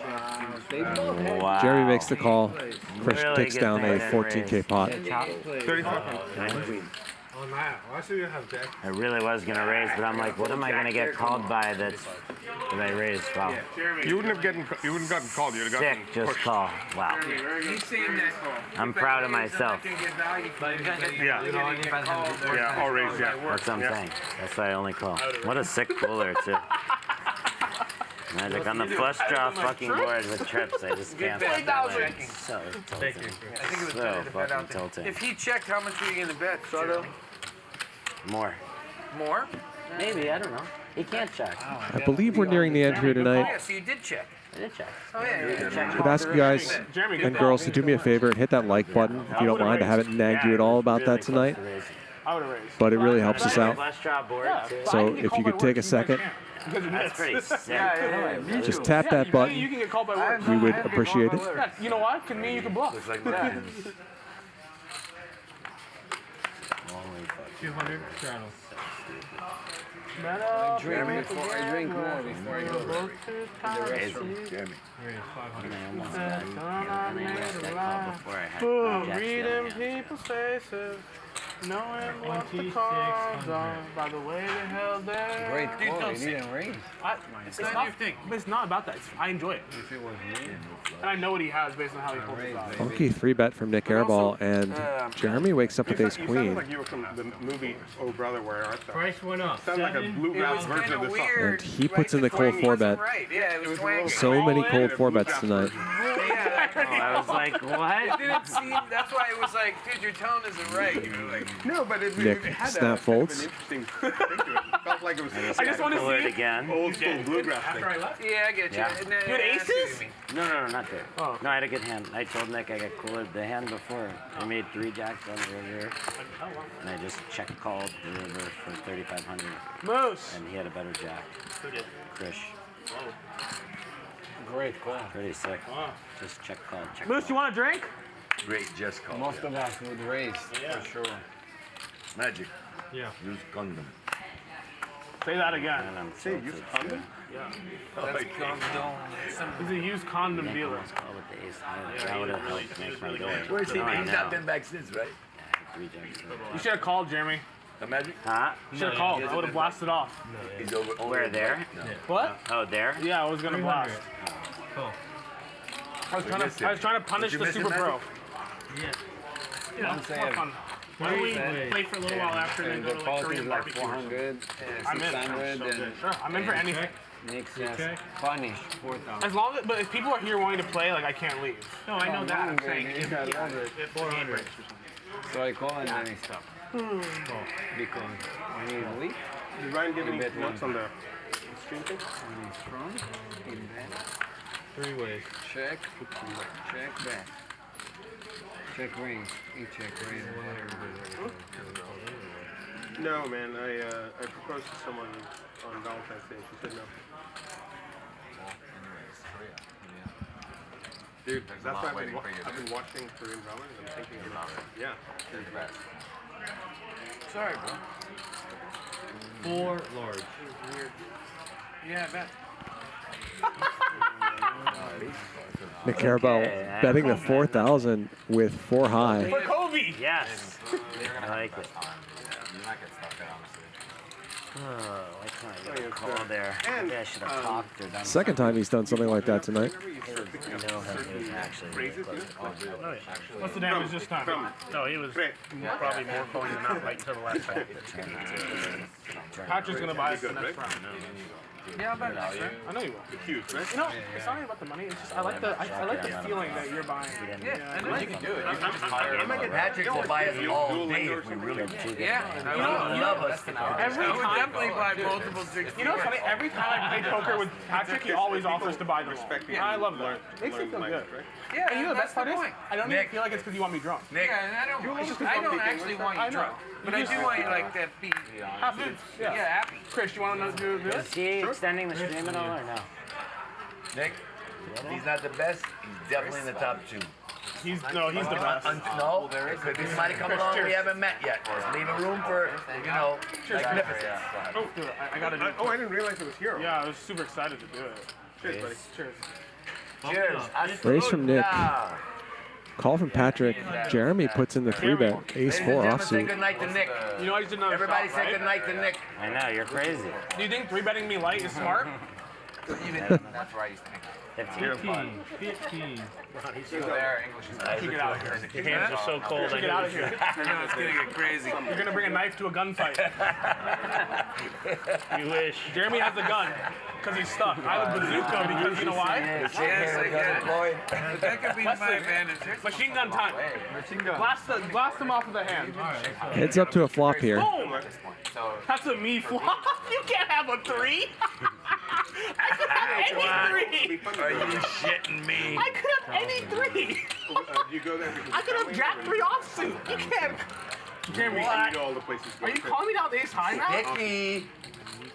Speaker 6: Wow.
Speaker 18: Jeremy makes the call. Krish
Speaker 6: Really
Speaker 18: takes
Speaker 6: good
Speaker 18: down
Speaker 6: thing I
Speaker 18: a
Speaker 6: didn't
Speaker 18: 14K
Speaker 6: raise.
Speaker 18: pot.
Speaker 21: 3,500. Oh, man. Why should you have jack?
Speaker 6: I really was going to raise, but I'm like, what am I going to get called by that I raised? Wow.
Speaker 21: You wouldn't have gotten called. You'd have gotten
Speaker 6: Sick, just
Speaker 21: pushed.
Speaker 6: call. Wow.
Speaker 9: He's saying that.
Speaker 6: I'm proud of myself.
Speaker 21: Yeah. Yeah, all raised, yeah.
Speaker 6: That's what I'm saying. That's why I only call. What a sick puller, too. Magic on the flush draw fucking board with trips. I just can't fucking win. It's so tilting.
Speaker 9: I think it was
Speaker 6: So
Speaker 9: better to bet
Speaker 6: fucking
Speaker 9: out there.
Speaker 6: tilting.
Speaker 9: If he checked, how much were you going to bet? Soto?
Speaker 6: More.
Speaker 9: More?
Speaker 6: Maybe, I don't know. He can't check.
Speaker 18: I believe we're nearing the end here
Speaker 9: Oh,
Speaker 18: tonight.
Speaker 9: yeah, so you did check.
Speaker 6: I did check.
Speaker 9: Oh, yeah.
Speaker 18: I'd ask you guys and girls to do me a favor and hit that like button if you don't mind. I haven't nagged you at all about that tonight,
Speaker 19: I would have raised.
Speaker 18: but it really helps us out.
Speaker 6: Flush draw board, too.
Speaker 18: So if you could take a second,
Speaker 6: That's pretty sick.
Speaker 18: just tap that
Speaker 19: You
Speaker 18: button.
Speaker 19: can get called by words.
Speaker 18: We would appreciate it.
Speaker 19: Yeah, you know what? Can mean you can bluff.
Speaker 11: 200 straddles.
Speaker 5: I drink more before I go.
Speaker 20: Jeremy.
Speaker 19: Reading people's faces, knowing what the cards are by the way they held their.
Speaker 5: Great call. You didn't raise.
Speaker 19: It's not your thing. But it's not about that. I enjoy it.
Speaker 5: If it was me.
Speaker 19: And I know what he has based on how he holds his odds.
Speaker 18: Funky 3-bet from Nik Airball, and Jeremy wakes up with ace
Speaker 21: You sounded
Speaker 18: queen.
Speaker 21: like you were from the movie Oh Brother, Where Art Thou?
Speaker 11: Price went up.
Speaker 21: Sounds like a bluegrass version of the song.
Speaker 18: And he puts in the cold 4-bet.
Speaker 9: Right, yeah, it was wanking.
Speaker 18: So many cold 4-bets tonight.
Speaker 6: I was like,
Speaker 9: It
Speaker 6: what?
Speaker 9: didn't seem, that's why it was like, dude, your tone isn't right. You were like,
Speaker 21: No, but it
Speaker 18: Nik
Speaker 21: had
Speaker 18: snap
Speaker 21: a kind of
Speaker 18: folds.
Speaker 21: an interesting thing to it. Felt like it was
Speaker 19: I just want to
Speaker 6: Pull it
Speaker 19: see
Speaker 6: again.
Speaker 21: old school bluegrass thing.
Speaker 19: after I left.
Speaker 9: yeah, I get you.
Speaker 6: Yeah.
Speaker 9: And then-
Speaker 19: You had
Speaker 9: that's what
Speaker 19: aces?
Speaker 9: you mean.
Speaker 6: No, not there.
Speaker 19: Oh.
Speaker 6: No, I had a good hand. I told Nik I got cooler the hand before. I made 3 jacks on the river, and I just check called the river for 3,500,
Speaker 19: Moose.
Speaker 6: and he had a better jack. Krish.
Speaker 5: Great call.
Speaker 6: Pretty sick. Just check called. Check
Speaker 19: Moose, you want a drink?
Speaker 20: Great just call.
Speaker 5: Most of us would raise, for sure.
Speaker 20: Magic.
Speaker 11: Yeah.
Speaker 20: Use condom.
Speaker 19: Say that again.
Speaker 21: Say used condom?
Speaker 19: Yeah.
Speaker 9: That's condom.
Speaker 19: He's a used condom dealer.
Speaker 6: That would have helped make my door.
Speaker 20: Where's he? He's not been back since, right?
Speaker 19: You should have called, Jeremy.
Speaker 20: Imagine?
Speaker 6: Huh?
Speaker 19: You should have called. I would have blasted off.
Speaker 20: He's over.
Speaker 6: Where, there?
Speaker 19: What?
Speaker 6: Oh, there?
Speaker 19: Yeah, I was gonna blast.
Speaker 9: Cool.
Speaker 19: I was trying to punish the Super Pro.
Speaker 9: Yeah.
Speaker 19: Yeah, it's more fun. Why don't we play for a little while after and then go to like Korean barbecue?
Speaker 5: 400,
Speaker 19: I'm in.
Speaker 5: 600,
Speaker 19: Sure, I'm in for anything.
Speaker 5: Nick's funny. 4,000.
Speaker 19: As long as, but if people are here wanting to play, like I can't leave.
Speaker 9: No, I know that. I'm saying if 400.
Speaker 5: So I call and then I stop. Because when you leave,
Speaker 21: Did Ryan give any notes on the stream thing?
Speaker 5: when he's strong, in back,
Speaker 11: 3 ways.
Speaker 5: check, back. Check range, check range, whatever.
Speaker 21: No, man. I proposed to someone on Valentine's Day. She said no. Dude, that's why I've been watching Korean drama and I'm thinking about it. Yeah. She's the best.
Speaker 9: Sorry, bro.
Speaker 11: 4 large.
Speaker 9: Yeah, I bet.
Speaker 18: Nik Airball betting the 4,000 with 4 high.
Speaker 19: For Kobe!
Speaker 6: Yes. I like it.
Speaker 3: You might get stuck there, honestly.
Speaker 6: Oh, why can't I get a call there? Maybe I should have talked or done
Speaker 18: Second time he's done something like that tonight.
Speaker 6: I know him. He was actually really close to calling.
Speaker 19: What's the damage this time?
Speaker 9: No, he was probably more calling than not right until the last time.
Speaker 19: Patrick's gonna buy us the next round.
Speaker 9: Yeah, I'll bet next round.
Speaker 19: I know you will.
Speaker 21: Huge, right?
Speaker 19: You know, it's not even about the money. It's just I like the feeling that you're buying.
Speaker 9: Yeah, I know you can do it.
Speaker 20: Patrick will buy us all day if we really
Speaker 9: Yeah,
Speaker 20: you love us.
Speaker 19: Every
Speaker 9: I would
Speaker 19: time,
Speaker 9: definitely buy multiple drinks.
Speaker 19: you know what's funny? Every time I play poker with Patrick, he always offers to buy them all. I love that. Makes me feel good.
Speaker 9: Yeah,
Speaker 19: And you know the best part is,
Speaker 9: point.
Speaker 19: I don't even feel like it's because you want me drunk.
Speaker 20: Nick.
Speaker 9: Yeah, and I don't actually want you drunk. But I do want you like to be
Speaker 19: Happy.
Speaker 9: yeah, happy.
Speaker 19: Chris, you want to do this?
Speaker 6: Is he extending the stream at all or no?
Speaker 20: Nick, he's not the best. He's definitely in the top 2.
Speaker 19: He's the best.
Speaker 20: No, there could be somebody coming along we haven't met yet. Just leaving room for, magnificence.
Speaker 19: Oh, dude, I gotta do it.
Speaker 21: Oh, I didn't realize it was Hero.
Speaker 19: Yeah, I was super excited to do it.
Speaker 21: Cheers, buddy.
Speaker 19: Cheers.
Speaker 20: Cheers.
Speaker 18: Raise from Nick. Call from Patrick. Jeremy puts in the 3-bet. Ace 4
Speaker 20: Say
Speaker 18: offsuit.
Speaker 20: good night to Nick.
Speaker 19: You know, I just didn't know.
Speaker 20: Everybody
Speaker 19: shot,
Speaker 20: say
Speaker 19: right?
Speaker 20: good night to Nick.
Speaker 6: I know, you're crazy.
Speaker 19: Do you think 3-betting me light is smart?
Speaker 3: That's right, he's thinking.
Speaker 11: 15.
Speaker 3: He's still there, English is
Speaker 19: Kick it out of here.
Speaker 9: Your hands are so cold.
Speaker 19: Kick it out of here.
Speaker 9: I know it's gonna get crazy.
Speaker 19: You're gonna bring a knife to a gunfight.
Speaker 9: You wish.
Speaker 19: Jeremy has a gun because he's stuck. I have a bazooka because you know why?
Speaker 9: Yes, I get it. But that could be my advantage.
Speaker 19: Machine gun time. Blast him off with a hand.
Speaker 18: Heads up to a flop here.
Speaker 19: Boom! That's a me flop. You can't have a 3. I could have any 3.
Speaker 20: Are you shitting me?
Speaker 19: I could have any 3.
Speaker 21: You go there because
Speaker 19: I could have Jack 3 offsuit. You can't. Jeremy,
Speaker 21: you know all the places.
Speaker 19: are you calling me down to ace high now?
Speaker 20: Nicky.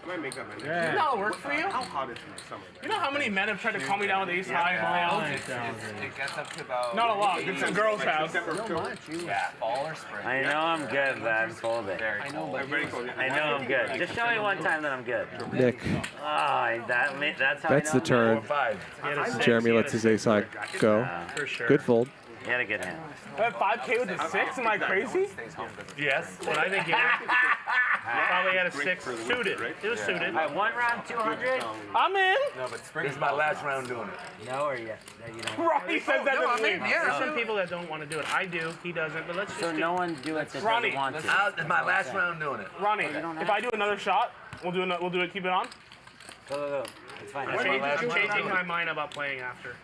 Speaker 21: I might make that my next.
Speaker 19: You know how it works for you?
Speaker 21: How hot is it in the summer?
Speaker 19: You know how many men have tried to call me down with ace high and failed?
Speaker 3: It gets up to about...
Speaker 19: Not a lot. Some girls have.
Speaker 3: Yeah, fall or spring.
Speaker 6: I know I'm good, but I'm folding.
Speaker 3: I know, but
Speaker 6: I know I'm good. Just show me one time that I'm good.
Speaker 18: Nick.
Speaker 6: That's how
Speaker 18: That's
Speaker 6: I know
Speaker 18: the turn. Jeremy lets his ace high go. Good fold.
Speaker 6: He had a good hand.
Speaker 19: I have 5K with a 6? Am I crazy?
Speaker 20: Yes.
Speaker 9: What I think he probably had a 6 suited. It was suited.
Speaker 6: All right, 1 round, 200.
Speaker 19: I'm in.
Speaker 3: No, but spring
Speaker 20: This is my last round doing it.
Speaker 6: No, or yes? No, you don't.
Speaker 19: Ronnie says that doesn't mean.
Speaker 9: Yeah, there's some people that don't want to do it. I do. He doesn't. But let's just
Speaker 6: So no one do it that
Speaker 19: Ronnie,
Speaker 6: doesn't want to.
Speaker 20: This is my last round doing it.
Speaker 19: Ronnie, if I do another shot, we'll do it. Keep it on.
Speaker 6: Go. It's fine.
Speaker 9: I'm changing my mind about playing after.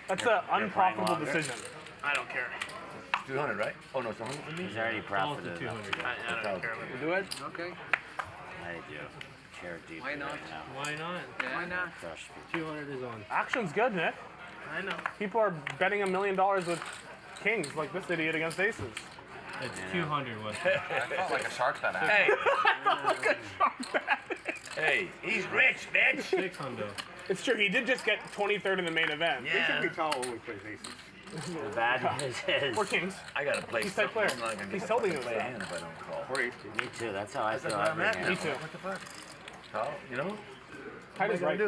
Speaker 19: That's an unprofitable decision.
Speaker 9: I don't care.
Speaker 20: 200, right? Oh, no, it's 100.
Speaker 6: He's already profited.
Speaker 9: I don't care.
Speaker 5: You do it? Okay.
Speaker 6: I do. Chair deep.
Speaker 5: Why not?
Speaker 6: Right now.
Speaker 11: Why not?
Speaker 5: Yeah. Why not?
Speaker 6: Crush.
Speaker 11: 200 is on.
Speaker 19: Action's good, Nick.
Speaker 9: I know.
Speaker 19: People are betting $1 million with kings like this idiot against aces.
Speaker 11: It's 200. What?
Speaker 3: I felt like a shark that happened.
Speaker 20: Hey.
Speaker 19: I felt like a shark bet.
Speaker 20: Hey, he's rich, bitch.
Speaker 11: 600.
Speaker 19: It's true. He did just get 23rd in the main event.
Speaker 20: Yeah.
Speaker 21: Tal only plays aces.
Speaker 6: The bad news is.
Speaker 19: Or kings.
Speaker 20: I gotta play.
Speaker 19: He's type player.
Speaker 20: I'm not gonna
Speaker 19: He's
Speaker 20: get
Speaker 19: totally
Speaker 20: the
Speaker 19: gonna
Speaker 20: play a
Speaker 19: play.
Speaker 20: hand if I don't call.
Speaker 21: free.
Speaker 6: Me too. That's how I feel. Every hand.
Speaker 19: Me too.
Speaker 21: What the fuck? Oh, you know?
Speaker 19: Tight is right,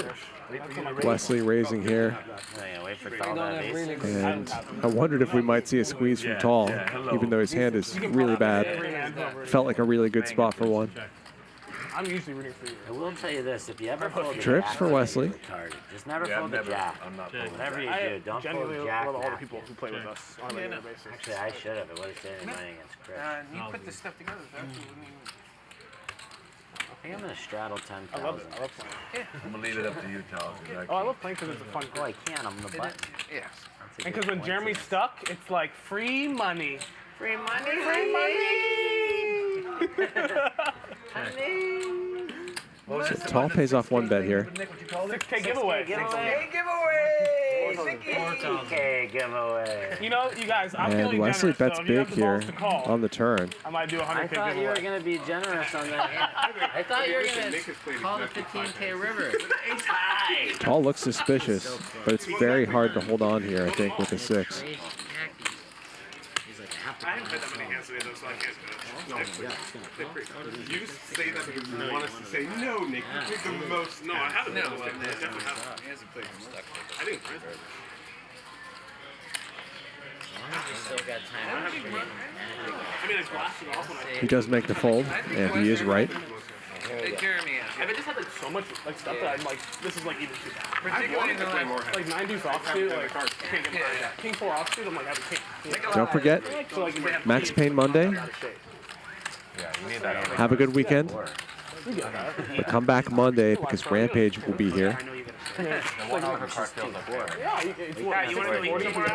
Speaker 18: Wesley raising here.
Speaker 6: Yeah, wait for Tal to have aces.
Speaker 18: And I wondered if we might see a squeeze from Tal, even though his hand is really bad. Felt like a really good spot for one.
Speaker 19: I'm usually rooting for you.
Speaker 6: I will tell you this: if you ever fold the
Speaker 18: Trips
Speaker 6: jack,
Speaker 18: for Wesley.
Speaker 6: retarded. Just never fold the jack. Whatever you do, don't fold jack.
Speaker 19: love all the people who play with us on a regular basis.
Speaker 6: Actually, I should have. It would have stayed in money against Krish.
Speaker 9: You put this stuff together. That wouldn't even...
Speaker 6: I think I'm gonna straddle 10,000.
Speaker 19: I love it. I love playing.
Speaker 9: Yeah.
Speaker 20: I'm gonna leave it up to you, Tal.
Speaker 19: Oh, I love playing because it's a fun game.
Speaker 6: Oh, I can. I'm the button.
Speaker 9: Yes.
Speaker 19: And because when Jeremy's stuck, it's like free money.
Speaker 6: Free money.
Speaker 19: Free money.
Speaker 18: So Tal pays off one bet here.
Speaker 19: 6K giveaway.
Speaker 9: 6K
Speaker 6: giveaway.
Speaker 19: You know, you guys, I'm
Speaker 18: And
Speaker 19: feeling
Speaker 18: Wesley
Speaker 19: generous,
Speaker 18: bets
Speaker 19: so if you have
Speaker 18: big
Speaker 19: the
Speaker 18: here
Speaker 19: balls to call,
Speaker 18: on the turn.
Speaker 19: I might do a 100K
Speaker 6: I thought you were
Speaker 19: giveaway.
Speaker 6: gonna be generous on that. I thought you were gonna call the 15K river.
Speaker 18: Tal looks suspicious, but it's very hard to hold on here, I think, with a 6.
Speaker 21: I haven't bet that many hands today, though, so I can't do it. You say that because you want us to say, no, Nick, you picked the most. No, I haven't. No, I definitely haven't. He hasn't played some stuff. I didn't print it.
Speaker 6: Still got time.
Speaker 21: I mean, I blasted off when I...
Speaker 18: He does make the fold, and he is right.
Speaker 9: Hey, Jeremy.
Speaker 19: I just had like so much like stuff that I'm like, this is like even too bad.
Speaker 9: Particularly the
Speaker 19: like 9 deuce offsuit, like can't get mine. King 4 offsuit, I'm like, I have to take.
Speaker 18: Don't forget, Max Payne Monday. Have a good weekend. But come back Monday because Rampage will be here.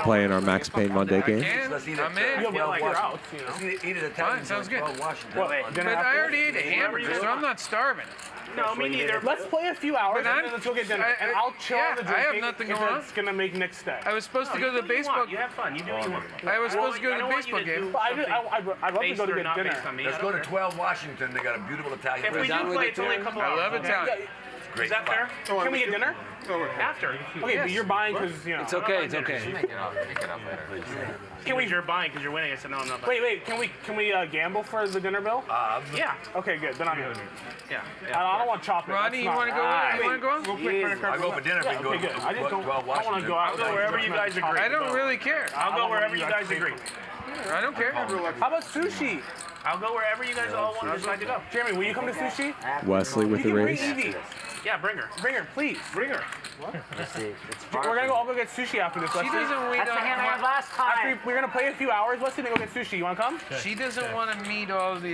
Speaker 18: Playing our Max Payne Monday game.
Speaker 9: I'm in. Fine, sounds good. But I already ate a hamburger, so I'm not starving.
Speaker 19: No, me neither. Let's play a few hours and then let's go get dinner. And I'll chill on the drinking.
Speaker 9: I have nothing going on.
Speaker 19: It's gonna make Nick's day.
Speaker 9: I was supposed to go to the baseball.
Speaker 16: You have fun. You do what you want.
Speaker 9: I was supposed to go to the baseball game.
Speaker 19: I'd love to go to get dinner.
Speaker 20: Let's go to 12 Washington. They got a beautiful Italian
Speaker 16: If we do play, it's only a couple hours.
Speaker 9: I love Italian.
Speaker 16: Is that fair?
Speaker 19: Can we get dinner?
Speaker 16: After.
Speaker 19: Okay, but you're buying because, you know.
Speaker 11: It's okay, it's okay.
Speaker 16: Make it up later. Can we? You're buying because you're winning. I said no, I'm not buying.
Speaker 19: Wait, can we gamble for the dinner bill?
Speaker 16: Yeah.
Speaker 19: Okay, good. Then I'm in.
Speaker 16: Yeah.
Speaker 19: I don't want chocolate.
Speaker 9: Ronnie, you want to go? You want to go?
Speaker 19: We'll play credit card.
Speaker 20: I go for dinner.
Speaker 19: Yeah, okay, good. I just don't want to go out.
Speaker 16: I'll go wherever you guys agree.
Speaker 9: I don't really care.
Speaker 16: I'll go wherever you guys agree.
Speaker 9: I don't care.
Speaker 19: How about sushi?
Speaker 16: I'll go wherever you guys all want decide to go.
Speaker 19: Jeremy, will you come to sushi?
Speaker 18: Wesley with the raise.
Speaker 16: Yeah, bring her.
Speaker 19: Bring her, please.
Speaker 16: Bring her.
Speaker 19: We're gonna all go get sushi after this.
Speaker 9: She doesn't wait
Speaker 6: That's the hand I had last time.
Speaker 19: We're gonna play a few hours. Let's go get sushi. You wanna come?
Speaker 9: She doesn't want to meet all the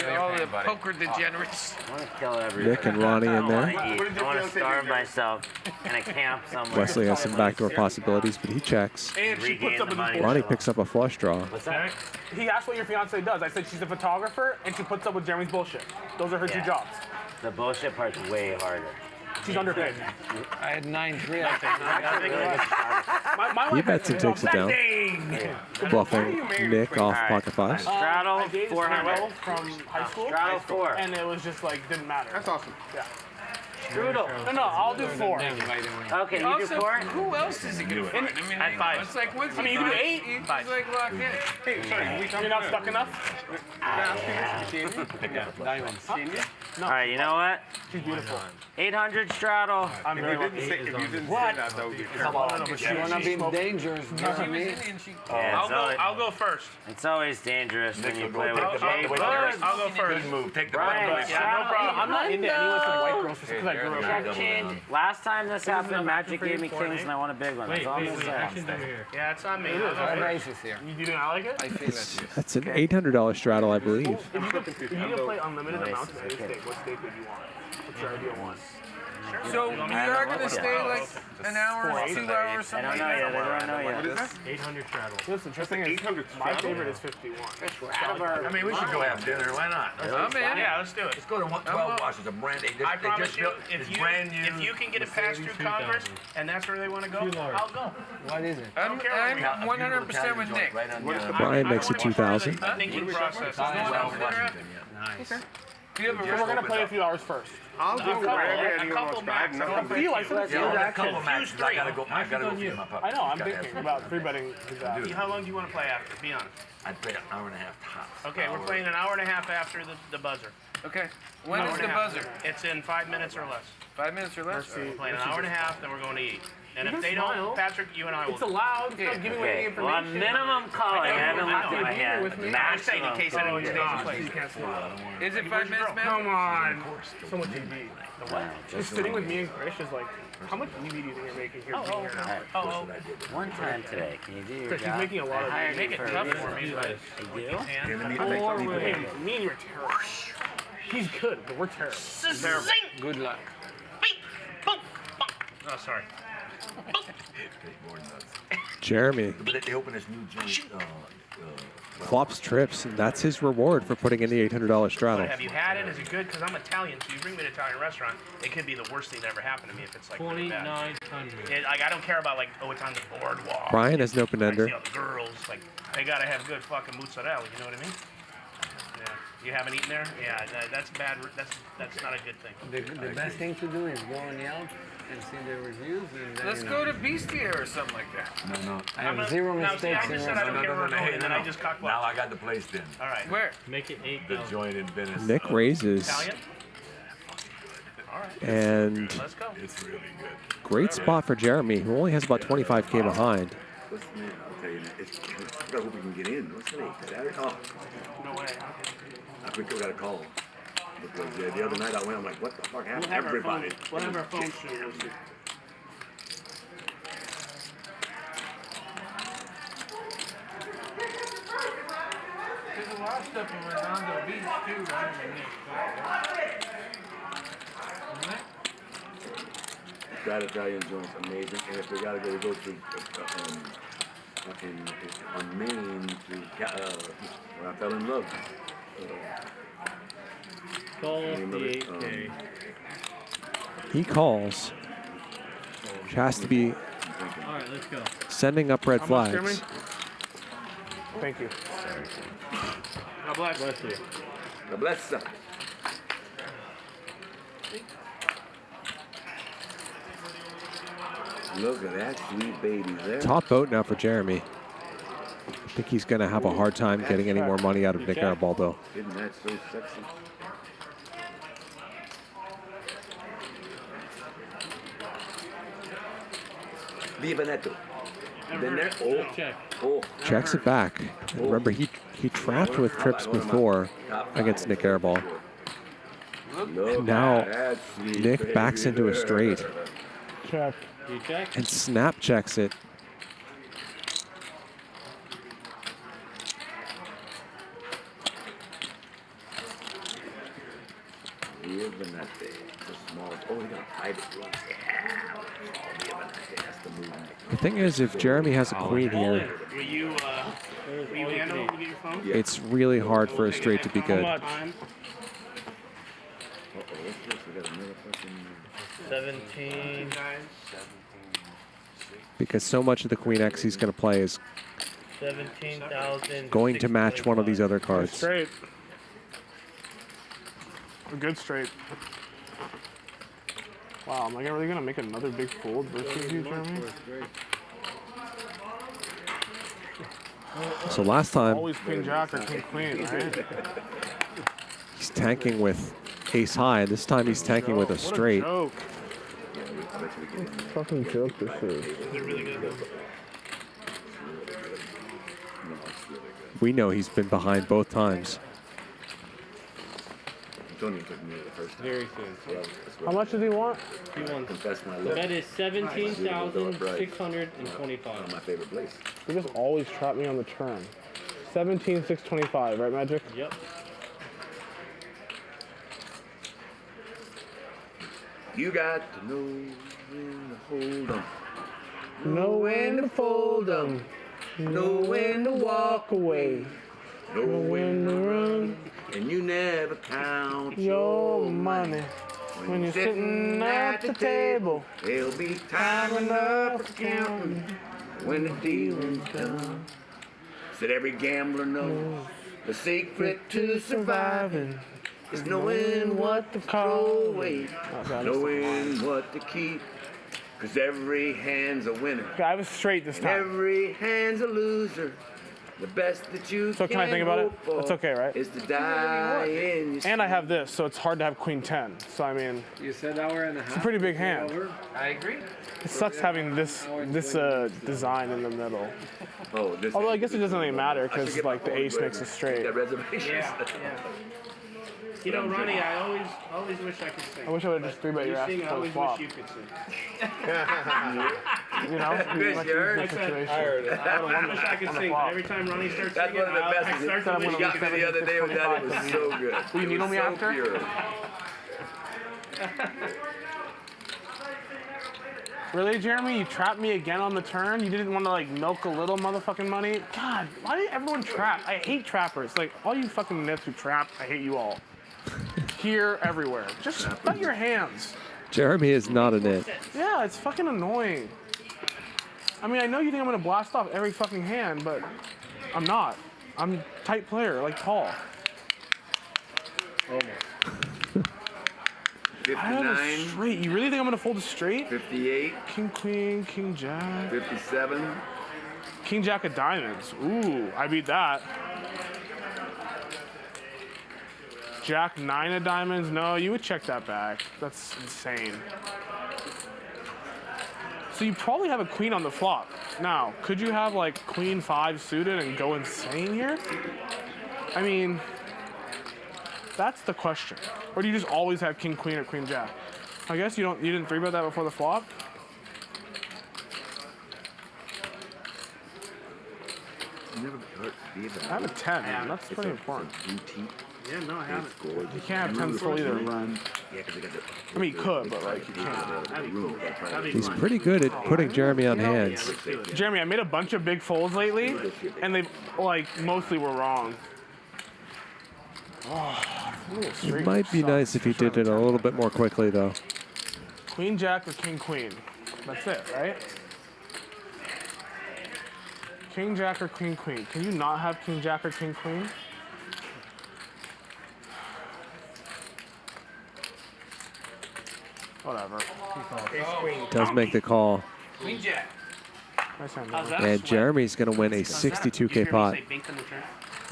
Speaker 9: poker degenerates.
Speaker 6: I want to kill everyone.
Speaker 18: Nick and Ronnie in there.
Speaker 6: I want to starve myself in a camp somewhere.
Speaker 18: Wesley has some backdoor possibilities, but he checks.
Speaker 19: And she puts up with his
Speaker 18: Ronnie picks up a flush draw.
Speaker 6: What's that?
Speaker 19: He asked what your fiance does. I said she's a photographer and she puts up with Jeremy's bullshit. Those are her two jobs.
Speaker 6: The bullshit part's way harder.
Speaker 19: She's underpaid.
Speaker 11: I had 9-3, I think.
Speaker 18: He bets and takes it down. Bluffing Nick off pocket fives.
Speaker 6: Straddle
Speaker 19: 400 from high school.
Speaker 6: Straddle 4.
Speaker 19: And it was just like, didn't matter.
Speaker 21: That's awesome.
Speaker 19: Yeah.
Speaker 6: Strudel.
Speaker 19: No, I'll do 4.
Speaker 6: Okay, you do 4?
Speaker 9: Who else is he going to find? I mean,
Speaker 16: at 5.
Speaker 9: It's like, what's
Speaker 19: I mean, you can do 8.
Speaker 9: He's like locked in.
Speaker 19: Hey, sorry, you're not stuck enough?
Speaker 6: All right, you know what?
Speaker 19: She's beautiful.
Speaker 6: 800 straddle.
Speaker 19: I'm very lucky.
Speaker 21: If you didn't say that, that would be terrible.
Speaker 11: She will not be dangerous.
Speaker 9: She was Indian. She
Speaker 16: I'll go first.
Speaker 6: It's always dangerous when you play with
Speaker 16: I'll go first.
Speaker 20: Move. Take the
Speaker 6: Brian,
Speaker 16: Yeah, no problem.
Speaker 19: I'm not into anyone with white girls just because I grew up.
Speaker 6: change. Last time this happened, Magic gave me kings and I won a big one. That's all I'm going to say.
Speaker 16: Yeah, it's on me.
Speaker 19: You do not like it?
Speaker 11: I feel that's you.
Speaker 18: That's an $800 straddle, I believe.
Speaker 19: If you could play unlimited amounts of any stake, what stake would you want? What's your ideal one?
Speaker 9: So we are going to stay like an hour or 2 hours or something?
Speaker 6: I don't know yet. I don't know yet.
Speaker 21: What is that?
Speaker 19: 800 straddle. Listen, the thing is, my favorite is 51.
Speaker 20: I mean, we should go have dinner. Why not?
Speaker 9: I'm in.
Speaker 16: Yeah, let's do it.
Speaker 20: Let's go to 12 Washington. Brand.
Speaker 16: I promise you, if you can get it passed through Congress and that's where they want to go, I'll go.
Speaker 11: What is it?
Speaker 9: I'm 100% with Nick.
Speaker 18: Brian makes it 2,000.
Speaker 16: Thinking process.
Speaker 20: Washington, yeah.
Speaker 11: Nice.
Speaker 19: We're gonna play a few hours first.
Speaker 21: I'll do whatever anyone wants, but I have nothing to
Speaker 19: feel like
Speaker 21: do.
Speaker 19: I
Speaker 17: gotta go feed my puppy.
Speaker 19: I know, I'm thinking about free betting.
Speaker 16: How long do you want to play after? Be honest.
Speaker 17: I'd play an hour and a half tops.
Speaker 16: Okay, we're playing an hour and a half after the buzzer.
Speaker 9: Okay. When is the buzzer?
Speaker 16: It's in 5 minutes or less.
Speaker 9: 5 minutes or less?
Speaker 16: We're playing an hour and a half, then we're going to eat. And if they don't, Patrick, you and I will.
Speaker 19: It's allowed. It's not giving away any information.
Speaker 6: Well, minimum calling. I haven't looked at my hand.
Speaker 16: I'm saying in case anyone stays in place.
Speaker 9: Is it 5 minutes, man?
Speaker 19: Come on. So much TV. Just sitting with me and Krish is like, how much TV do you think you're making here?
Speaker 6: One time today. Can you do your
Speaker 19: Krish,
Speaker 6: job?
Speaker 19: he's making a lot of
Speaker 6: I
Speaker 16: Make it tough for me, but
Speaker 6: you do?
Speaker 19: Me and you're terrible. He's good, but we're terrible.
Speaker 16: Terrible.
Speaker 19: Good luck.
Speaker 16: Oh, sorry.
Speaker 18: Jeremy
Speaker 17: But they open this new joint.
Speaker 18: flops trips, and that's his reward for putting in the $800 straddle.
Speaker 16: Have you had it? Is it good? Because I'm Italian, so you bring me to an Italian restaurant, it could be the worst thing that ever happened to me if it's like really bad.
Speaker 11: 2,900.
Speaker 16: Like I don't care about like, oh, it's on the boardwalk.
Speaker 18: Brian has an open ender.
Speaker 16: I see all the girls, like they gotta have good fucking mozzarella. You know what I mean? Yeah. You haven't eaten there? Yeah, that's bad. That's not a good thing.
Speaker 5: The best thing to do is go on Yelp and see the reviews. And then,
Speaker 9: Let's go to Beastie or something like that.
Speaker 17: No.
Speaker 5: I have zero mistakes
Speaker 16: I
Speaker 5: in
Speaker 16: just said I don't care where we're going, and then I just cockblocked.
Speaker 17: Now I got the place then.
Speaker 16: All right.
Speaker 9: Where?
Speaker 11: Make it
Speaker 17: The
Speaker 11: 8,000.
Speaker 17: joint in Venice.
Speaker 18: Nick raises.
Speaker 16: Italian? All right.
Speaker 18: And
Speaker 16: Let's go.
Speaker 17: It's really good.
Speaker 18: great spot for Jeremy, who only has about 25K behind.
Speaker 17: What's the name? I'll tell you that. I hope we can get in. What's the name? Saturday? Oh,
Speaker 16: No way.
Speaker 17: I think we got a call. Because the other night I went, I'm like, what the fuck happened? Everybody.
Speaker 16: We'll have our phone shoot.
Speaker 9: There's a lot of stuff in Redondo Beach too, right?
Speaker 17: That Italian joint's amazing. And if we gotta go to on Maine to where I fell in love.
Speaker 11: Call the 8K.
Speaker 18: He calls, which has to be
Speaker 11: All right, let's go.
Speaker 18: sending up red
Speaker 19: How much, Jeremy?
Speaker 18: flags.
Speaker 19: Thank you.
Speaker 16: God bless.
Speaker 11: Bless you.
Speaker 17: God bless you. Look at that sweet baby there.
Speaker 18: Top vote now for Jeremy. I think he's going to have a hard time getting any more money out of Nik Airball, though.
Speaker 17: Isn't that so sexy? Viva Neto. Been there? Oh.
Speaker 18: Checks it back. And remember, he trapped with trips before against Nik Airball. And now Nick backs into a straight
Speaker 19: Check.
Speaker 11: You check?
Speaker 18: and snap checks it.
Speaker 17: Viva Neto. It's a small. Oh, you gotta hide it. Yeah. Viva Neto. That's the move.
Speaker 18: The thing is, if Jeremy has a queen here,
Speaker 16: Will you handle it? You get your phone?
Speaker 18: it's really hard for a straight to be good.
Speaker 17: Uh-oh, what's this? We got another fucking...
Speaker 11: 17.
Speaker 18: Because so much of the Queen X he's going to play is
Speaker 11: 17,000.
Speaker 18: going to match one of these other cards.
Speaker 19: Straight. A good straight. Wow, am I really gonna make another big fold versus you, Jeremy?
Speaker 18: So last time,
Speaker 19: Always queen jack or king queen, right?
Speaker 18: he's tanking with ace high. This time he's tanking with a straight.
Speaker 19: What a joke. Fucking joke this is.
Speaker 18: We know he's been behind both times.
Speaker 17: Antonio took me the first time.
Speaker 11: Very soon.
Speaker 19: How much does he want?
Speaker 11: He wants.
Speaker 17: Confess my
Speaker 11: The
Speaker 17: love.
Speaker 11: bet is 17,625.
Speaker 17: My favorite place.
Speaker 19: You just always trap me on the turn. 17,625, right, Magic?
Speaker 11: Yep.
Speaker 17: You got to know when to hold 'em.
Speaker 19: Know when to fold 'em. Know when to walk away.
Speaker 17: Know when to run. And you never count
Speaker 19: Your money. When you're sitting at the table,
Speaker 17: there'll be time enough for counting when the dealing's done. Said every gambler knows the secret to surviving
Speaker 4: It's knowing what to throw away, knowing what to keep. Cause every hand's a winner.
Speaker 19: Okay, I was straight this time.
Speaker 4: Every hand's a loser. The best that you
Speaker 19: So can I think about it? That's okay, right?
Speaker 4: Is to die in your
Speaker 19: And I have this, so it's hard to have queen 10. So I mean,
Speaker 5: You said hour and a half.
Speaker 19: it's a pretty big hand.
Speaker 5: I agree.
Speaker 19: It sucks having this design in the middle.
Speaker 4: Oh, this.
Speaker 19: Although I guess it doesn't really matter because like the ace makes it straight.
Speaker 4: Reservations.
Speaker 16: Yeah. You know, Ronnie, I always wish I could sing.
Speaker 19: I wish I would have just 3-bet your ass
Speaker 16: I
Speaker 19: before the
Speaker 16: always
Speaker 19: flop.
Speaker 16: wish you could sing.
Speaker 19: You know,
Speaker 4: Chris,
Speaker 19: like
Speaker 4: you heard?
Speaker 19: the situation.
Speaker 16: I wish I could sing, but every time Ronnie starts
Speaker 4: That's
Speaker 16: singing,
Speaker 4: one of the best.
Speaker 16: I start to
Speaker 4: When
Speaker 16: wish
Speaker 4: you
Speaker 16: he
Speaker 4: got
Speaker 16: could
Speaker 4: me the
Speaker 16: sing.
Speaker 4: other day with that, it was so good.
Speaker 19: Will you needle me after?
Speaker 4: Pure.
Speaker 19: Really, Jeremy? You trapped me again on the turn? You didn't want to like milk a little motherfucking money? God, why did everyone trap? I hate trappers. Like all you fucking nits who trap, I hate you all. Here, everywhere. Just bet your hands.
Speaker 18: Jeremy is not a nit.
Speaker 19: Yeah, it's fucking annoying. I mean, I know you think I'm gonna blast off every fucking hand, but I'm not. I'm a tight player, like Tal. I have a
Speaker 4: 59.
Speaker 19: straight. You really think I'm gonna fold a straight?
Speaker 4: 58.
Speaker 19: King, queen, king, jack.
Speaker 4: 57.
Speaker 19: King, jack of diamonds. Ooh, I beat that. Jack 9 of diamonds. No, you would check that back. That's insane. So you probably have a queen on the flop. Now, could you have like queen 5 suited and go insane here? I mean, that's the question. Or do you just always have king queen or queen jack? I guess you didn't 3-bet that before the flop. I have a 10, man. That's pretty important.
Speaker 16: Yeah, no, I haven't.
Speaker 19: You can't have 10s full either, Brian. I mean, you could, but like, you can't.
Speaker 16: That'd be cool. That'd be
Speaker 18: He's
Speaker 16: fun.
Speaker 18: pretty good at putting Jeremy on hands.
Speaker 19: Jeremy, I made a bunch of big folds lately, and they like mostly were wrong. Oh,
Speaker 18: It might be nice if he did it a little bit more quickly, though.
Speaker 19: Queen jack or king queen. That's it, right? King jack or king queen. Can you not have king jack or king queen? Whatever.
Speaker 18: Does make the call.
Speaker 16: Queen jack.
Speaker 18: And Jeremy's going to win a 62K pot.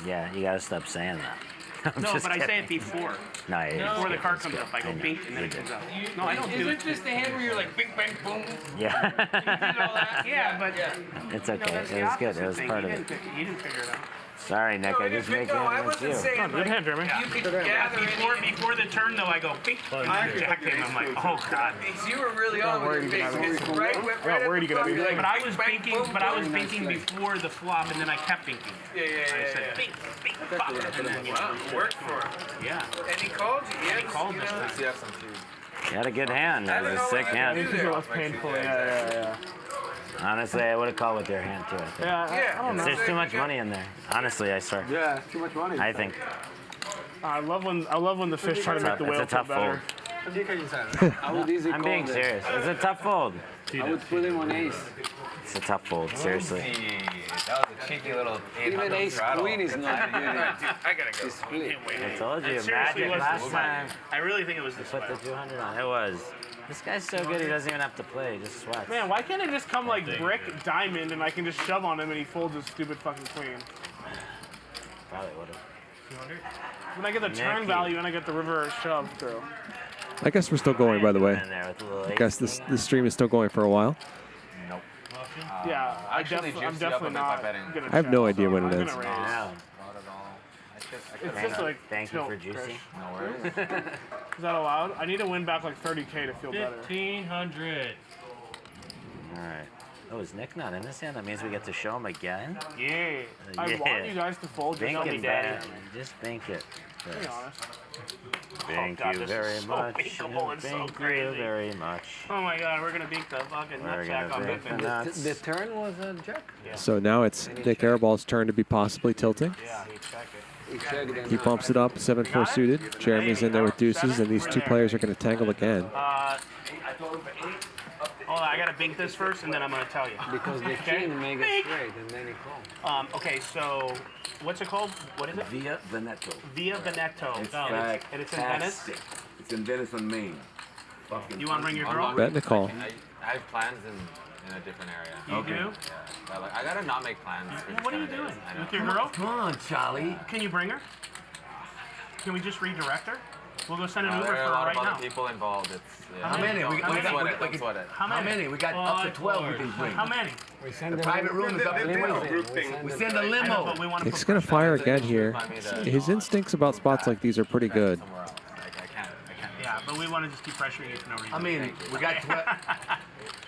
Speaker 6: Yeah, you gotta stop saying that. I'm
Speaker 16: No,
Speaker 6: just
Speaker 16: but I say
Speaker 6: kidding.
Speaker 16: it before.
Speaker 6: No, yeah,
Speaker 16: Before the
Speaker 6: it's
Speaker 16: card
Speaker 6: good,
Speaker 16: comes up, I go
Speaker 6: I know.
Speaker 16: bink and then
Speaker 6: You
Speaker 16: it comes
Speaker 6: did.
Speaker 16: up. No, I don't do
Speaker 5: Is
Speaker 16: it.
Speaker 5: it just the hand where you're like bing bang boom?
Speaker 6: Yeah.
Speaker 16: Yeah, but
Speaker 6: It's
Speaker 16: you know,
Speaker 6: okay.
Speaker 16: that's the
Speaker 6: It was good. It
Speaker 16: opposite
Speaker 6: was
Speaker 16: thing.
Speaker 6: part
Speaker 16: You
Speaker 6: of it.
Speaker 16: didn't You didn't figure it out.
Speaker 6: Sorry, Nick. I just make it against you.
Speaker 19: Good hand, Jeremy.
Speaker 16: You could gather before the turn though, I go bink. Jack and I'm like, oh god.
Speaker 5: You were really on with your face. It's right
Speaker 19: I got worried you could have
Speaker 16: But I was thinking before the flop, and then I kept thinking.
Speaker 5: Yeah.
Speaker 16: I said bink, bink, pop, and then
Speaker 5: Wow, worked for him.
Speaker 16: yeah.
Speaker 5: And he called you.
Speaker 16: He called this time.
Speaker 6: You had a good hand. That was a sick hand.
Speaker 19: This is less painful. Yeah.
Speaker 6: Honestly, I would have called with your hand too. I think.
Speaker 19: Yeah, I don't know.
Speaker 6: There's too much money in there. Honestly, I swear.
Speaker 8: Yeah, too much money.
Speaker 6: I think.
Speaker 19: I love when the fish try to make the
Speaker 6: It's
Speaker 19: whale
Speaker 6: a tough
Speaker 19: feel better.
Speaker 5: I would easily
Speaker 6: I'm
Speaker 5: call
Speaker 6: being
Speaker 5: this.
Speaker 6: serious. It's a tough fold.
Speaker 5: I would put him on ace.
Speaker 6: It's a tough fold. Seriously.
Speaker 5: That was a cheeky little even ace queen is not good. I gotta go. Split.
Speaker 6: I told you,
Speaker 16: It seriously
Speaker 6: Magic
Speaker 16: was
Speaker 6: last
Speaker 16: this
Speaker 6: time.
Speaker 16: I really think it was the
Speaker 6: Put the
Speaker 16: sweat.
Speaker 6: 200 on. It was. This guy's so good, he doesn't even have to play. He just sweats.
Speaker 19: Man, why can't it just come like brick diamond and I can just shove on him and he folds his stupid fucking queen?
Speaker 6: Probably would have.
Speaker 19: When I get the turn
Speaker 6: Nicky.
Speaker 19: value and I get the river shove through.
Speaker 18: I guess we're still going, by the way.
Speaker 6: In there with a little
Speaker 18: I guess this stream is still going for a while.
Speaker 6: Nope.
Speaker 19: Yeah, I'm definitely not gonna.
Speaker 18: I have no
Speaker 19: check,
Speaker 18: idea
Speaker 19: so
Speaker 18: when
Speaker 19: I'm
Speaker 18: it
Speaker 19: gonna
Speaker 18: is.
Speaker 19: raise.
Speaker 6: Yeah.
Speaker 19: It's just like
Speaker 6: Thank you for
Speaker 19: tilt,
Speaker 6: juicy.
Speaker 19: Krish. No worries. Is that allowed? I need to win back like 30K to feel better.
Speaker 11: 1,500.
Speaker 6: All right. Oh, is Nick not in this hand? That means we get to show him again?
Speaker 19: Yeah. I want you guys to fold. Just
Speaker 6: Bink
Speaker 19: tell me,
Speaker 6: it,
Speaker 19: daddy.
Speaker 6: man. Just bink it.
Speaker 19: Be honest.
Speaker 6: Thank
Speaker 16: God,
Speaker 6: you
Speaker 16: this
Speaker 6: very
Speaker 16: is so
Speaker 6: much.
Speaker 16: binkable and so
Speaker 6: Thank you
Speaker 16: crazy.
Speaker 6: very much.
Speaker 16: Oh my god, we're gonna bink the fucking
Speaker 6: We're
Speaker 16: nutsack on
Speaker 6: gonna bink the
Speaker 16: Biffin.
Speaker 6: nuts.
Speaker 5: The turn was a jack.
Speaker 18: So now it's Nik Airball's turn to be possibly tilting.
Speaker 16: Yeah, he checked it.
Speaker 5: He checked it.
Speaker 18: He bumps it up, 7-4 suited. Jeremy's in there with deuces, and these two players are going to tangle again.
Speaker 16: I told him for 8. Oh, Hold on, I gotta bink this first, and then I'm gonna tell you.
Speaker 5: Because the king make it straight, and then he calls.
Speaker 16: Okay, so what's it called? What is it?
Speaker 20: Via Veneto.
Speaker 16: Via Veneto.
Speaker 20: It's
Speaker 16: and it's in Venice.
Speaker 20: fantastic. It's in Venice on Maine.
Speaker 16: You want to bring your girl?
Speaker 18: Bet Nicole.
Speaker 11: I have plans in a different area.
Speaker 16: You do?
Speaker 11: Yeah. But, like, I gotta not make plans.
Speaker 16: What are you doing with your girl?
Speaker 20: Come on, Charlie.
Speaker 16: Can you bring her? Can we just redirect her? We'll go send an Uber for
Speaker 11: there are
Speaker 16: her
Speaker 11: a lot
Speaker 16: right
Speaker 11: of
Speaker 16: now.
Speaker 11: other people involved. It's, yeah.
Speaker 20: How many?
Speaker 11: Don't sweat it.
Speaker 20: How many? We got up to 12 we can bring.
Speaker 16: How many?
Speaker 5: We send
Speaker 20: The private room is up to 12. We send a limo.
Speaker 18: Nick's going to fire again here. His instincts about spots like these are pretty good.
Speaker 16: Yeah, but we want to just keep pressuring you for no reason.
Speaker 20: I mean, we got 12.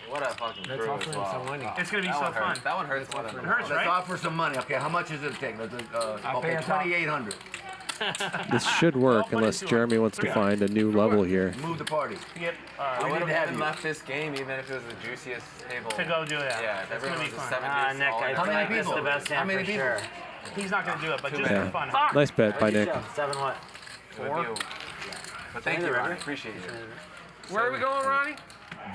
Speaker 11: What a fucking
Speaker 5: Let's
Speaker 11: crew
Speaker 5: offer
Speaker 11: as
Speaker 5: him
Speaker 11: well.
Speaker 5: some money.
Speaker 16: It's going to be
Speaker 11: That
Speaker 16: so
Speaker 11: one
Speaker 16: fun.
Speaker 11: hurts. That one hurts more than
Speaker 16: It hurts,
Speaker 20: Let's
Speaker 16: right?
Speaker 20: offer some money. Okay, how much is it take? Okay, 2,800.
Speaker 18: This should work unless Jeremy wants to find a new level here.
Speaker 20: Move the party.
Speaker 11: I
Speaker 20: We
Speaker 11: would
Speaker 20: need to
Speaker 11: have
Speaker 20: have
Speaker 11: even
Speaker 20: you.
Speaker 11: left this game even if it was the juiciest table.
Speaker 16: To go do that.
Speaker 11: Yeah, if
Speaker 16: It's going
Speaker 11: everyone
Speaker 16: to
Speaker 11: was
Speaker 16: be
Speaker 11: a
Speaker 16: fun.
Speaker 11: 7
Speaker 6: Nick, I
Speaker 20: How
Speaker 6: feel
Speaker 20: many
Speaker 6: like this is
Speaker 20: people?
Speaker 6: the best
Speaker 20: How
Speaker 6: hand
Speaker 20: many
Speaker 6: for
Speaker 20: people?
Speaker 6: sure.
Speaker 16: He's not going to do it, but just
Speaker 18: Yeah.
Speaker 16: for fun.
Speaker 18: Nice bet by Nick.
Speaker 6: 7 what?
Speaker 11: 4? But thank you, Ronnie. Appreciate you.
Speaker 9: Where are we going, Ronnie?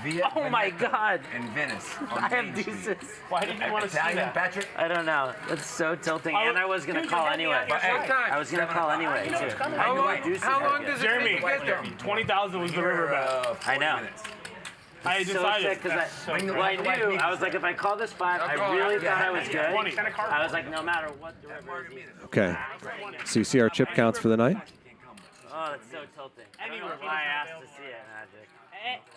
Speaker 20: Via
Speaker 6: Oh my God!
Speaker 20: in Venice.
Speaker 6: I have deuces.
Speaker 16: Why did you want to see
Speaker 20: Italian,
Speaker 16: that?
Speaker 20: Patrick?
Speaker 6: I don't know. That's so tilting, and I was gonna call anyway. I was gonna call anyway too.
Speaker 9: How long does it
Speaker 16: Jeremy,
Speaker 9: take to get there?
Speaker 16: 20,000 was the river bet.
Speaker 6: I know.
Speaker 16: I
Speaker 6: So
Speaker 16: decided.
Speaker 6: sick because well, I knew. I was like, if I call this spot, I really thought I was good. I was like, no matter what the river is.
Speaker 18: Okay. So you see our chip counts for the night?
Speaker 6: Oh, it's so tilting. I don't know why I asked to see it, Magic.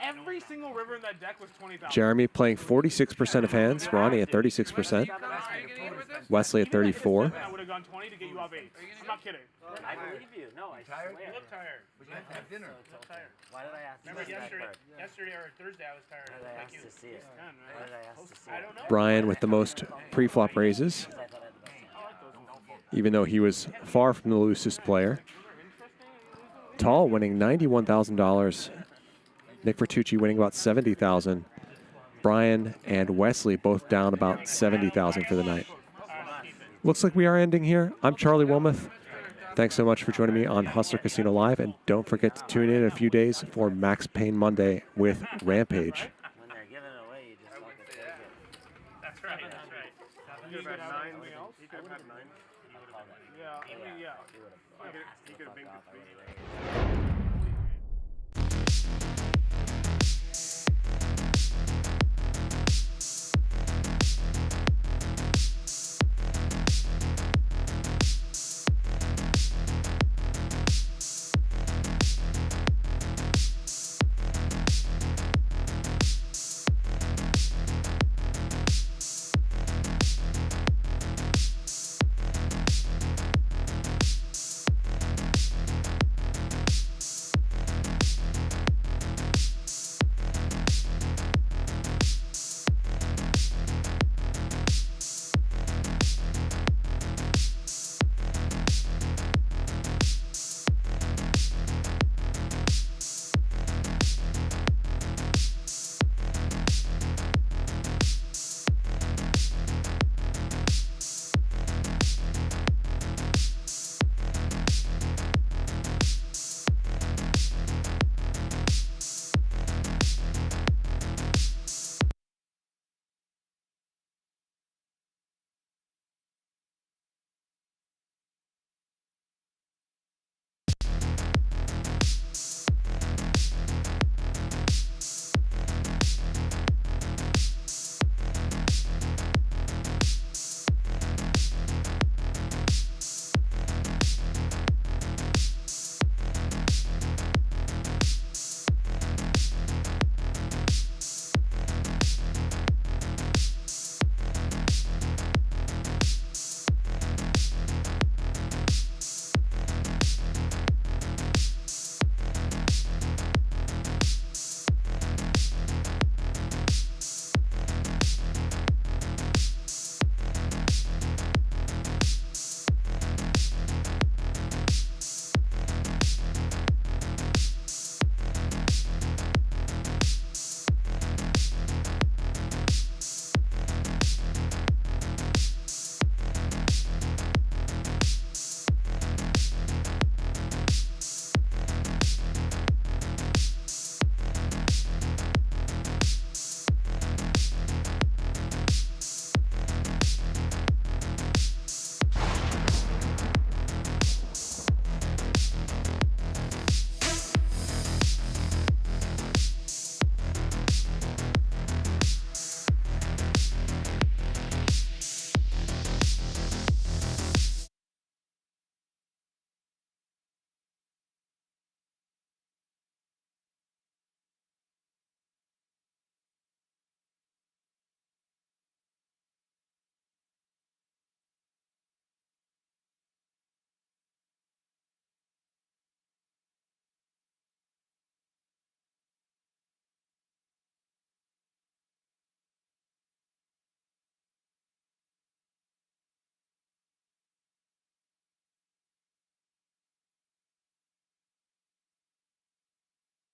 Speaker 9: Every single river in that deck was 20,000.
Speaker 18: Jeremy playing 46% of hands. Ronnie at 36%. Wesley at 34.
Speaker 9: I would have gone 20 to get you off 8. I'm not kidding.
Speaker 6: I believe you. No, I swear.
Speaker 16: You look tired.
Speaker 20: We have to have dinner.
Speaker 6: Why did I ask to
Speaker 16: Remember
Speaker 6: see that card?
Speaker 16: yesterday or Thursday I was tired.
Speaker 6: Why did I
Speaker 16: Like
Speaker 6: ask
Speaker 16: you.
Speaker 6: to see it? Why did I ask to see
Speaker 16: I
Speaker 6: it?
Speaker 16: don't know.
Speaker 18: Brian with the most pre-flop raises, even though he was far from the loosest player. Tal winning $91,000. Nick Nitucci winning about $70,000. Brian and Wesley both down about $70,000 for the night. Looks like we are ending here. I'm Charlie Wilmoth. Thanks so much for joining me on Hustler Casino Live, and don't forget to tune in a few days for Max Payne Monday with Rampage.
Speaker 6: When they're giving it away, you just fucking take it.
Speaker 16: That's right. That's right.
Speaker 21: He could have had 9. He could have had 9.
Speaker 9: Yeah.
Speaker 21: He could have been